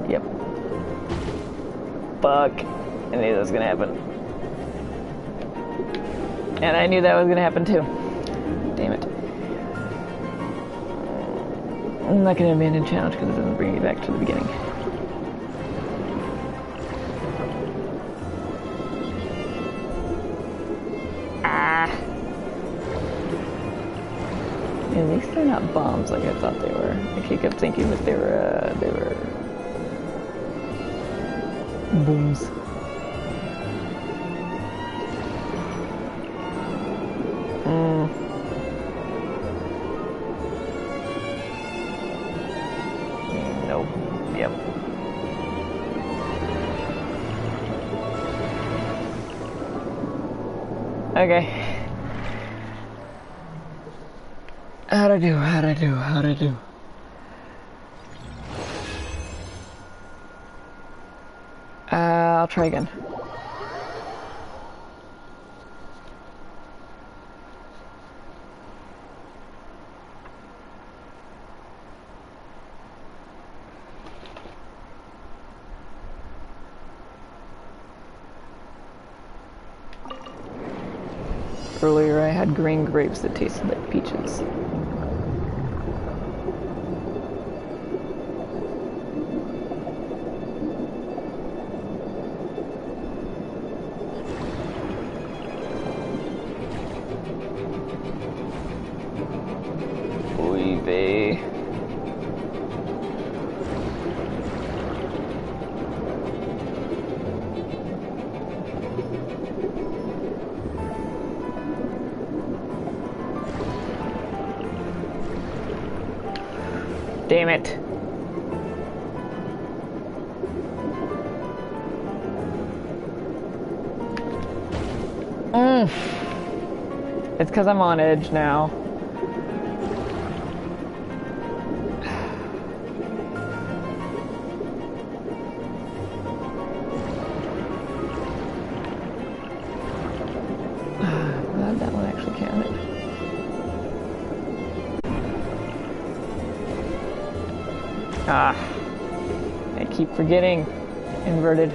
Yep. Fuck. I knew that was gonna happen. And I knew that was gonna happen too. Damn it. I'm not gonna abandon challenge because it doesn't bring me back to the beginning. At least they're not bombs like I thought they were. I kept thinking that they were booms. Okay. How'd I do? I'll try again. Earlier I had green grapes that tasted like peaches. Oy vey. Damn it. It's because I'm on edge now. Glad that one actually counted. Ah, I keep forgetting. Inverted.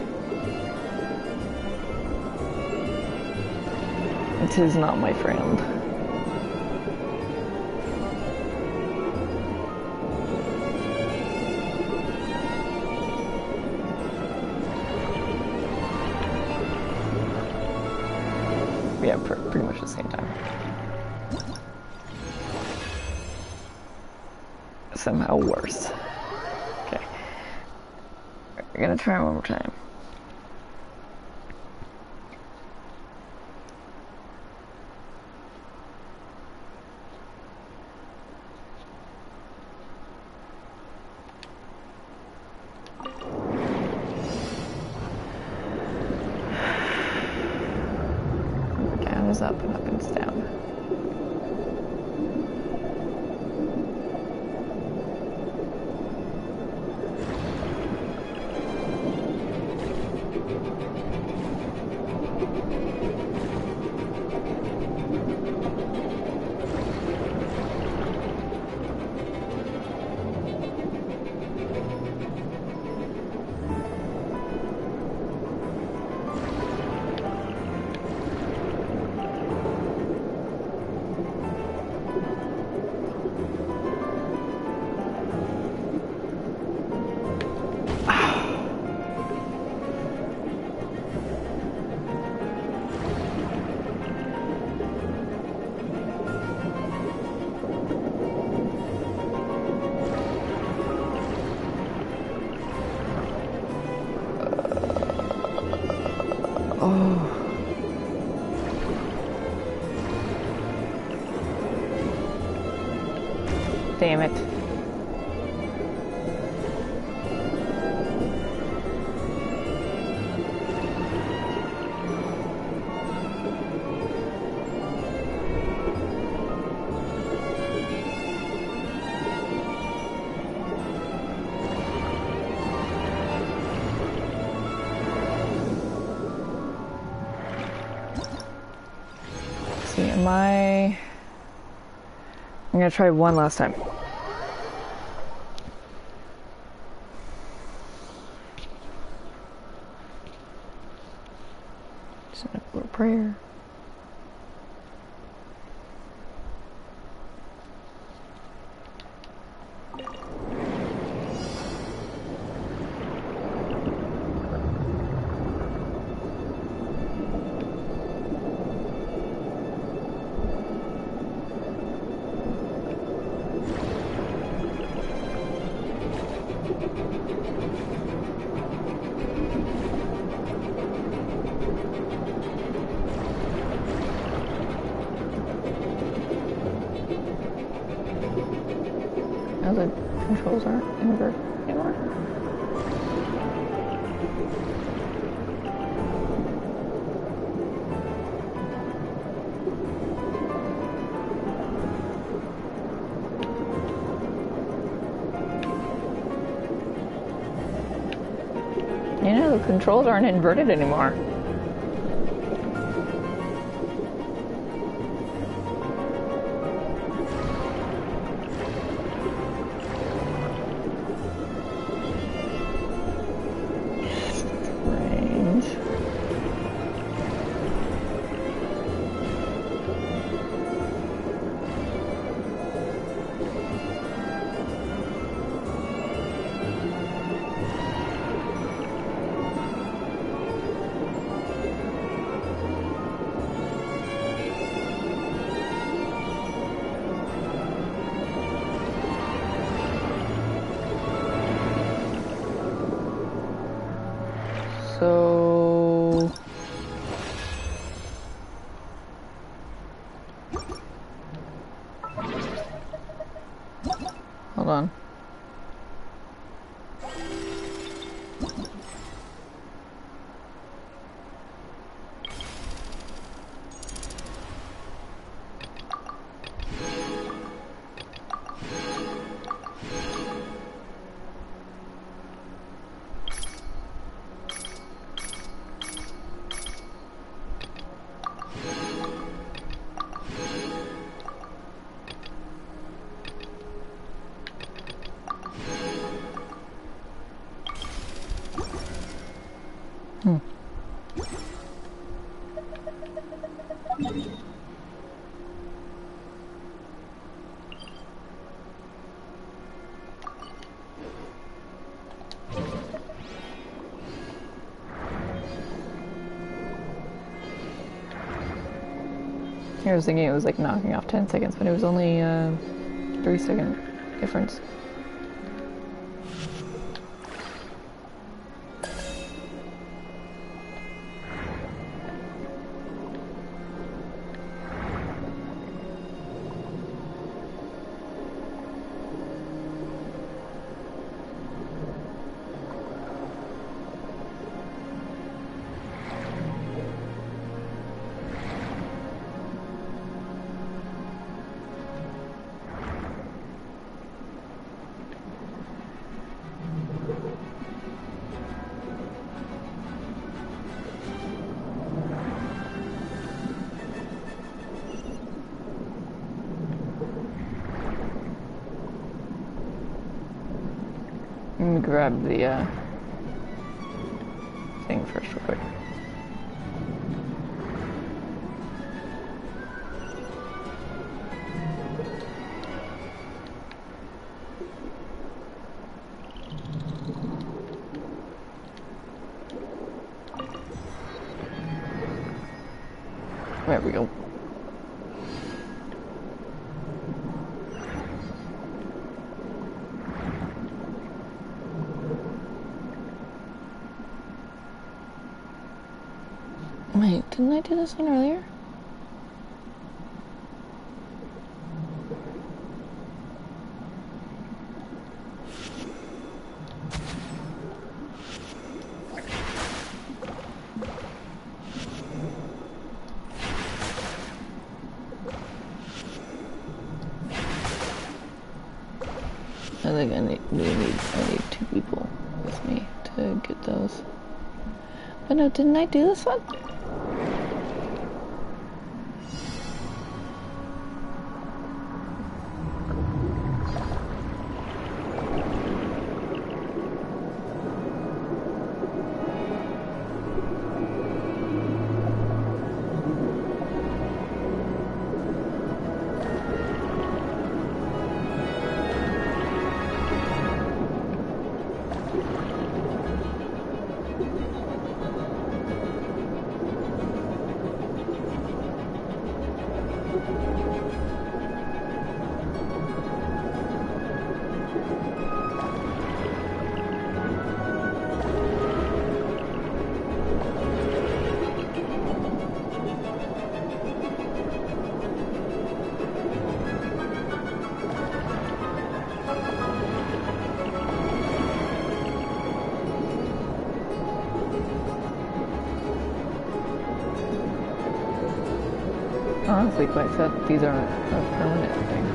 It is not my friend. Yeah, pretty much the same time. Somehow worse. Okay. We're gonna try one more time. Down is up and up is down. Oh. Damn it. See, I'm gonna try one last time. Just a little prayer. Now the controls aren't inverted anymore. the controls aren't inverted anymore. So hold on. I was thinking it was like knocking off 10 seconds, but it was only 3-second difference. Let me grab the thing first real quick. There we go. Wait, didn't I do this one earlier? I think I need 2 people with me to get those. But no, didn't I do this one? Honestly, quite sad these aren't a permanent thing.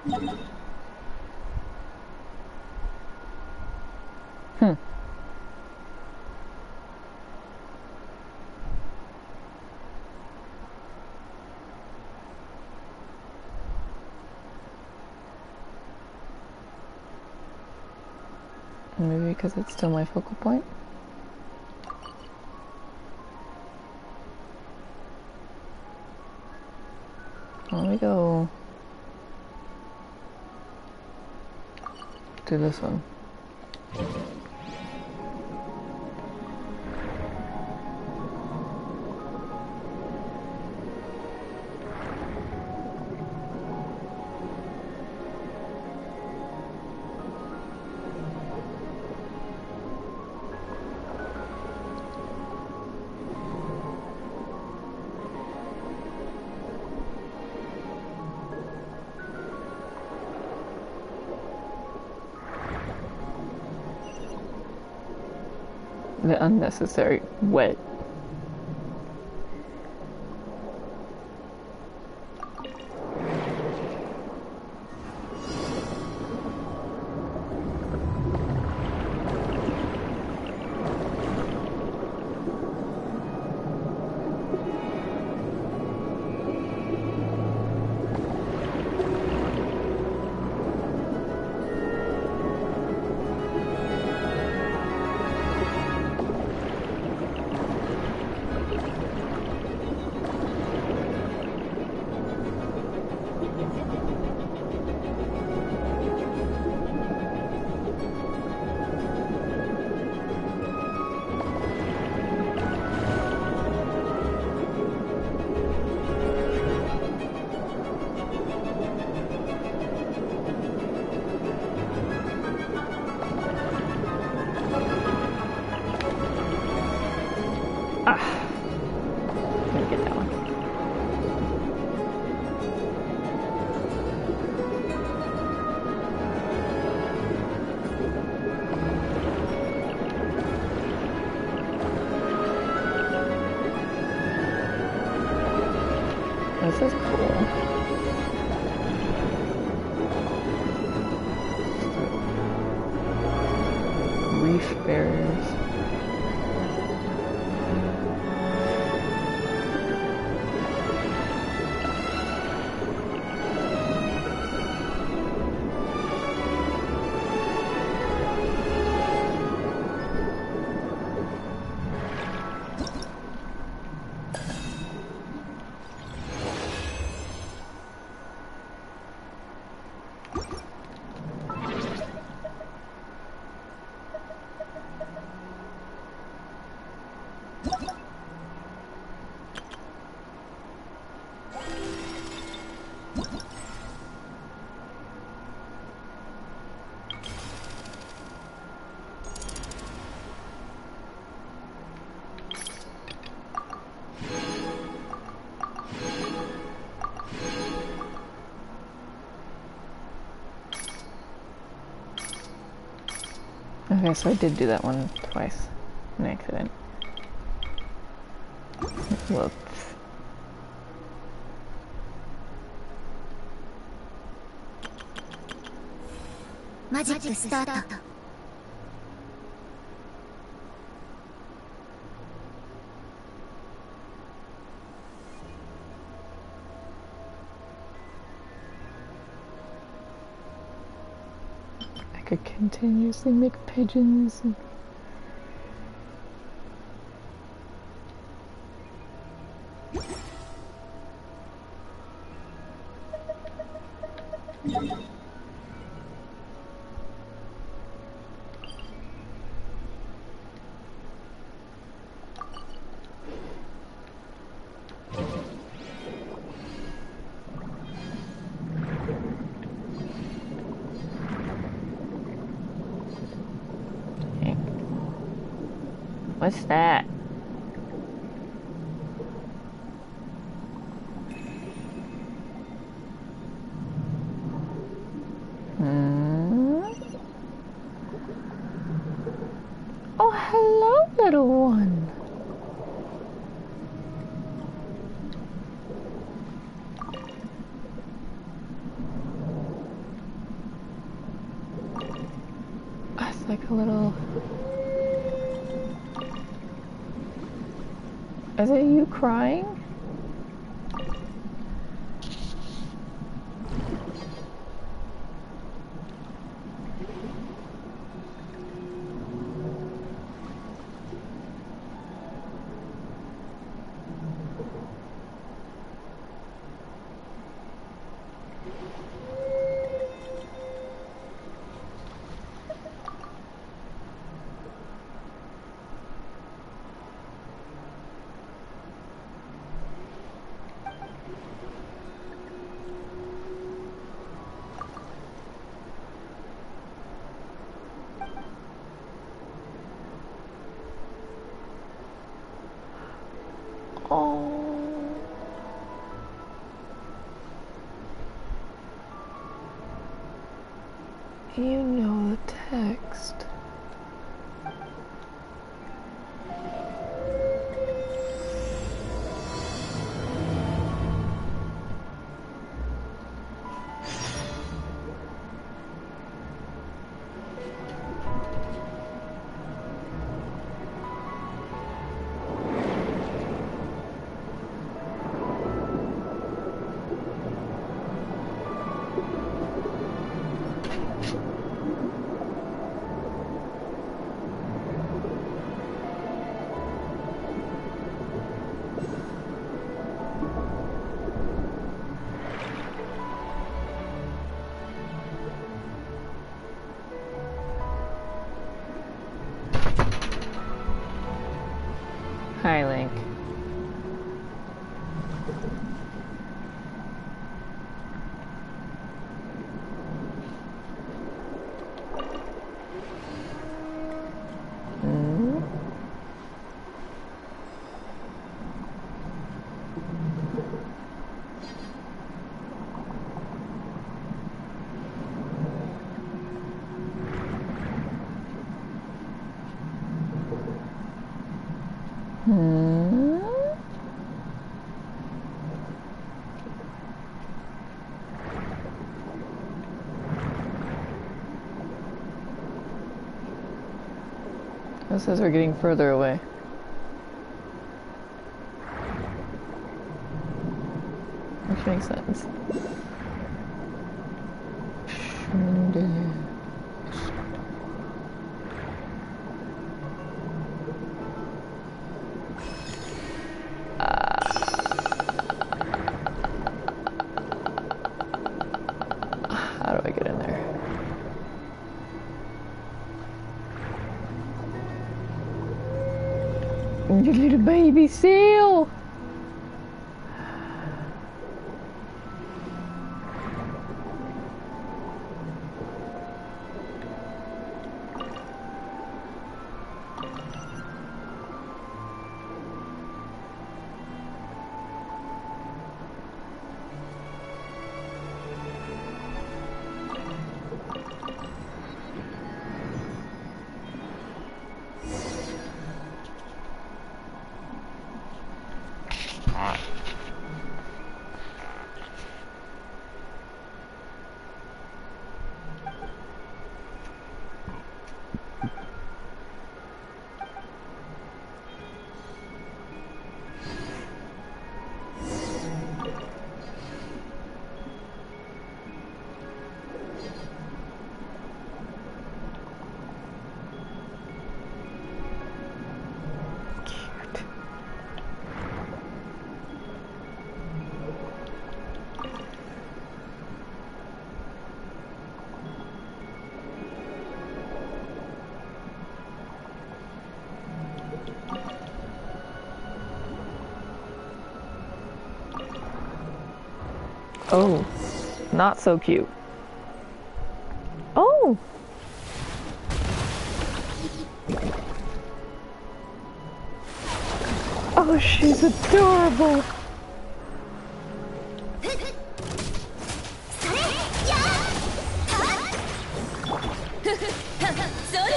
Hmm. Maybe because it's still my focal point. Let me go do this one. The unnecessary wet. This is cool. Reef barriers. Okay, so I did do that one twice. An accident. Whoops. Magic start. I could continuously make pigeons and what's that? Oh, hello, little one. like a little... Is it you crying? You know the text. Hi, Link. It says we're getting further away. Which makes sense. How do I get in there? Your little baby seal! Oh, not so cute. Oh! Oh, she's adorable!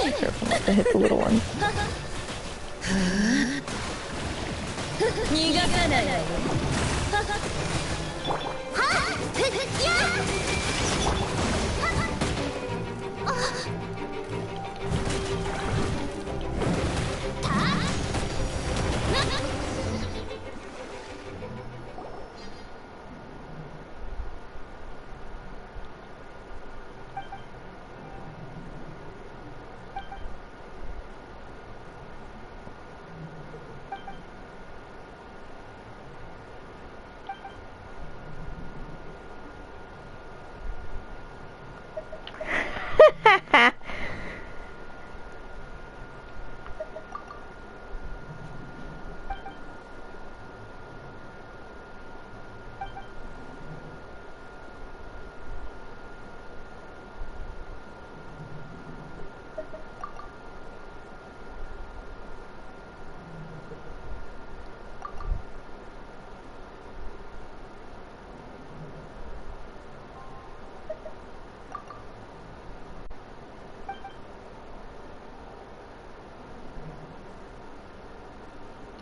Be careful not to hit the little one.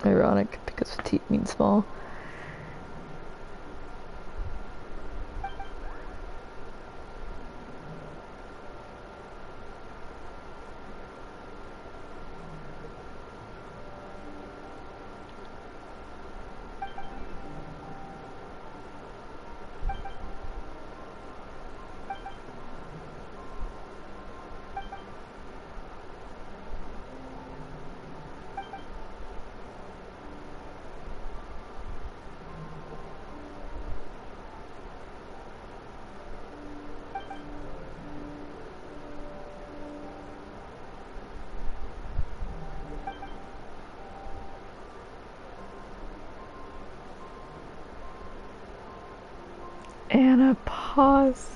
Ironic, because petite means small. Anna, pause.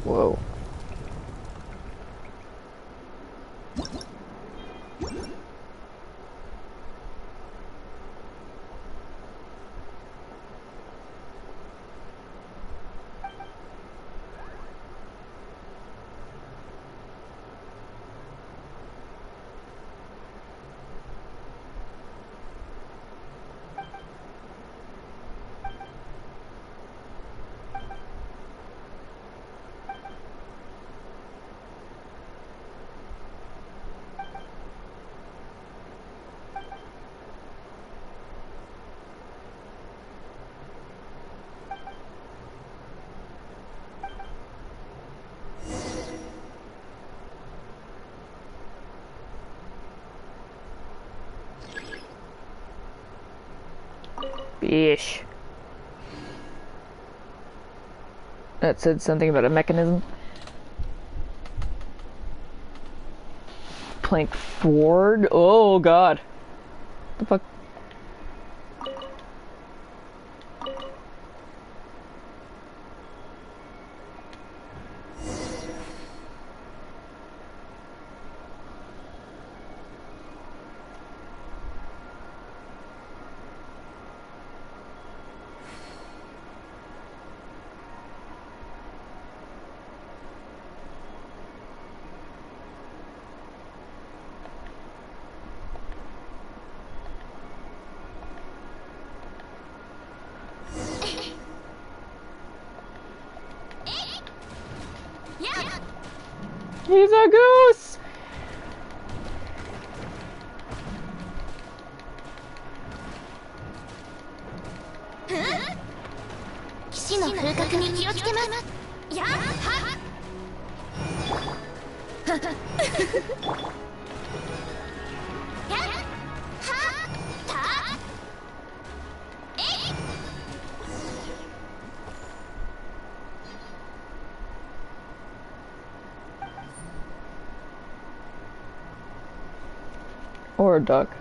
Whoa. Bish. That said something about a mechanism. Plank forward? Oh god. The fuck? He's a goose! Or a duck.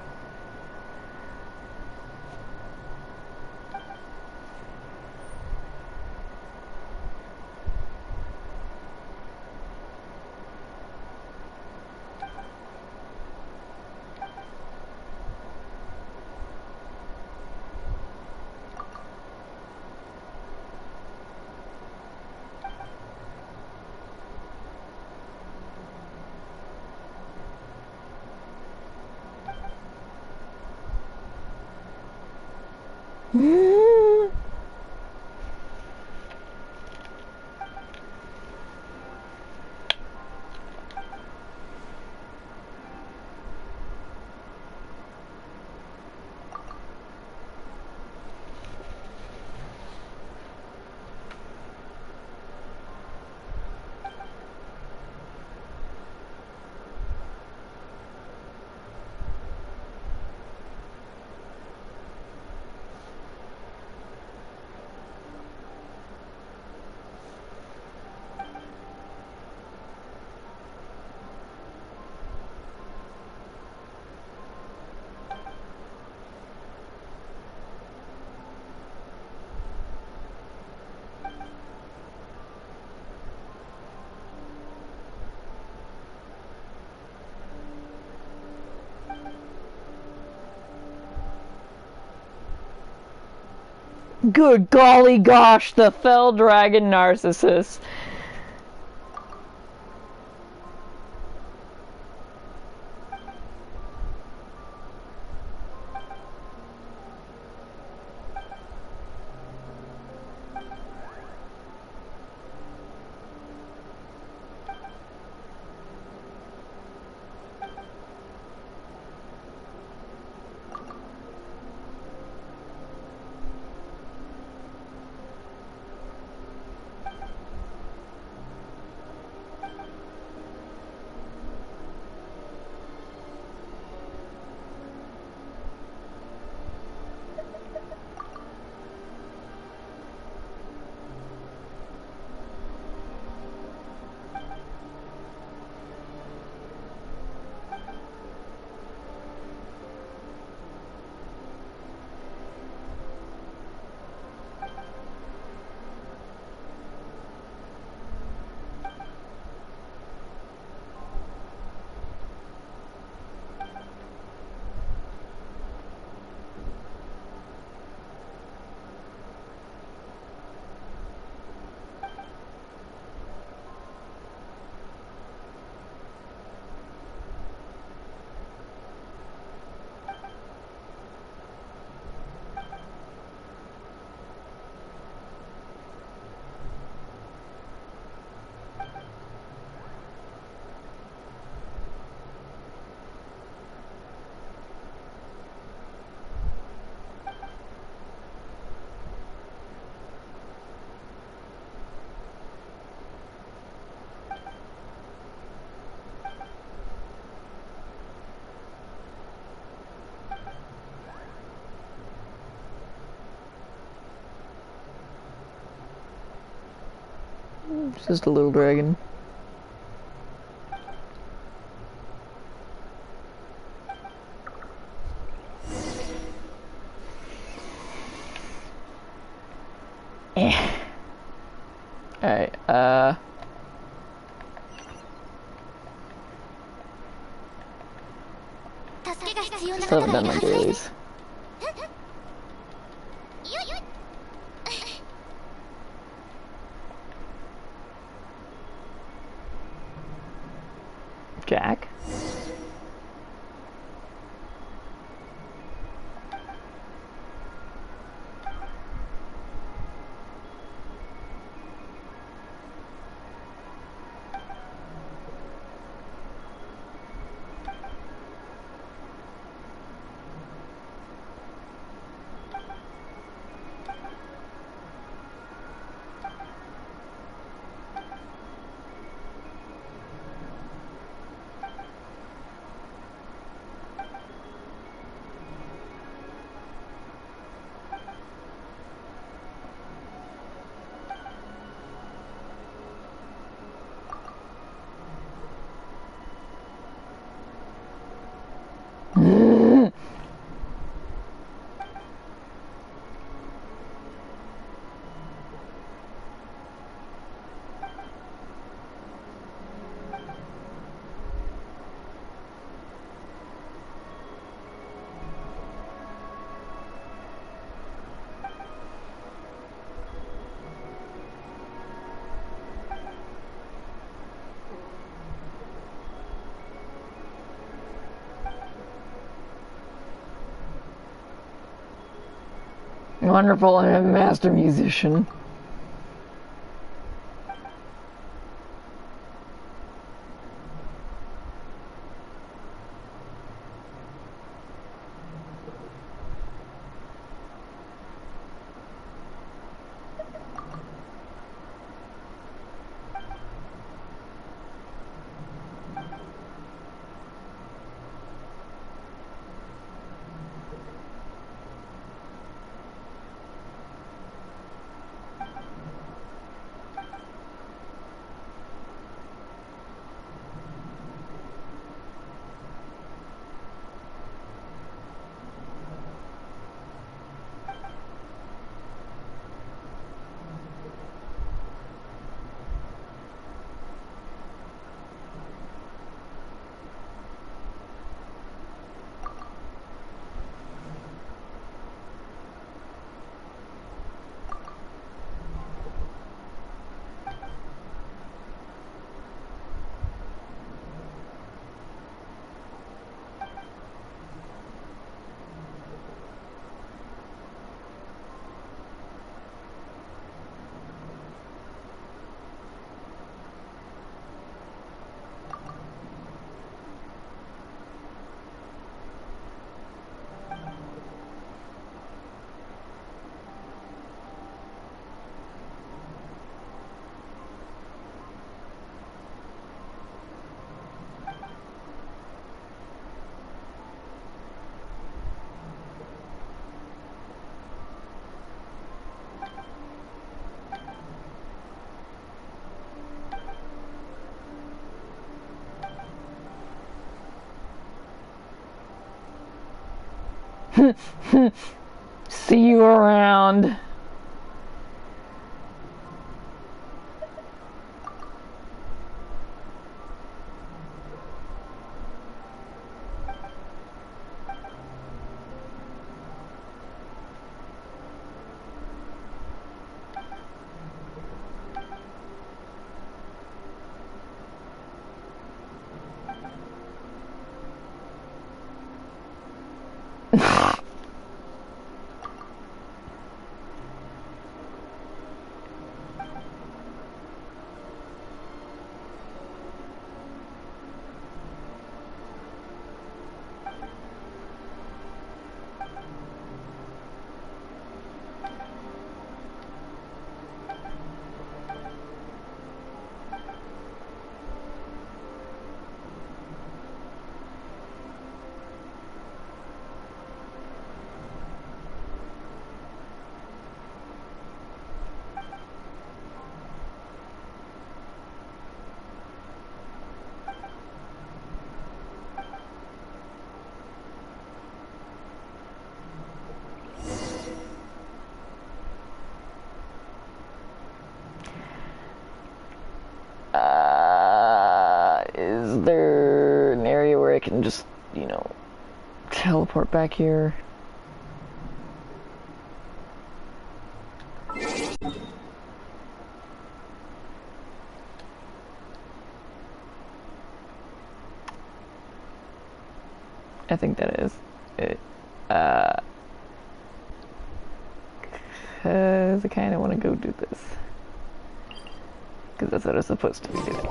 Good golly gosh, the fell dragon narcissist. It's just a little dragon. Alright, still haven't done my dailies. Jack? Wonderful, I'm a master musician. See you around. Is there an area where I can just, you know, teleport back here? I think that is it. Cause I kind of want to go do this. Because that's what I'm supposed to be doing.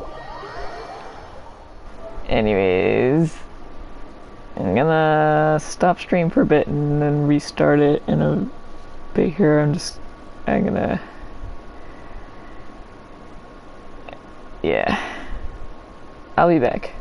Anyways, I'm gonna stop stream for a bit and then restart it in a bit here. I'm gonna, yeah, I'll be back.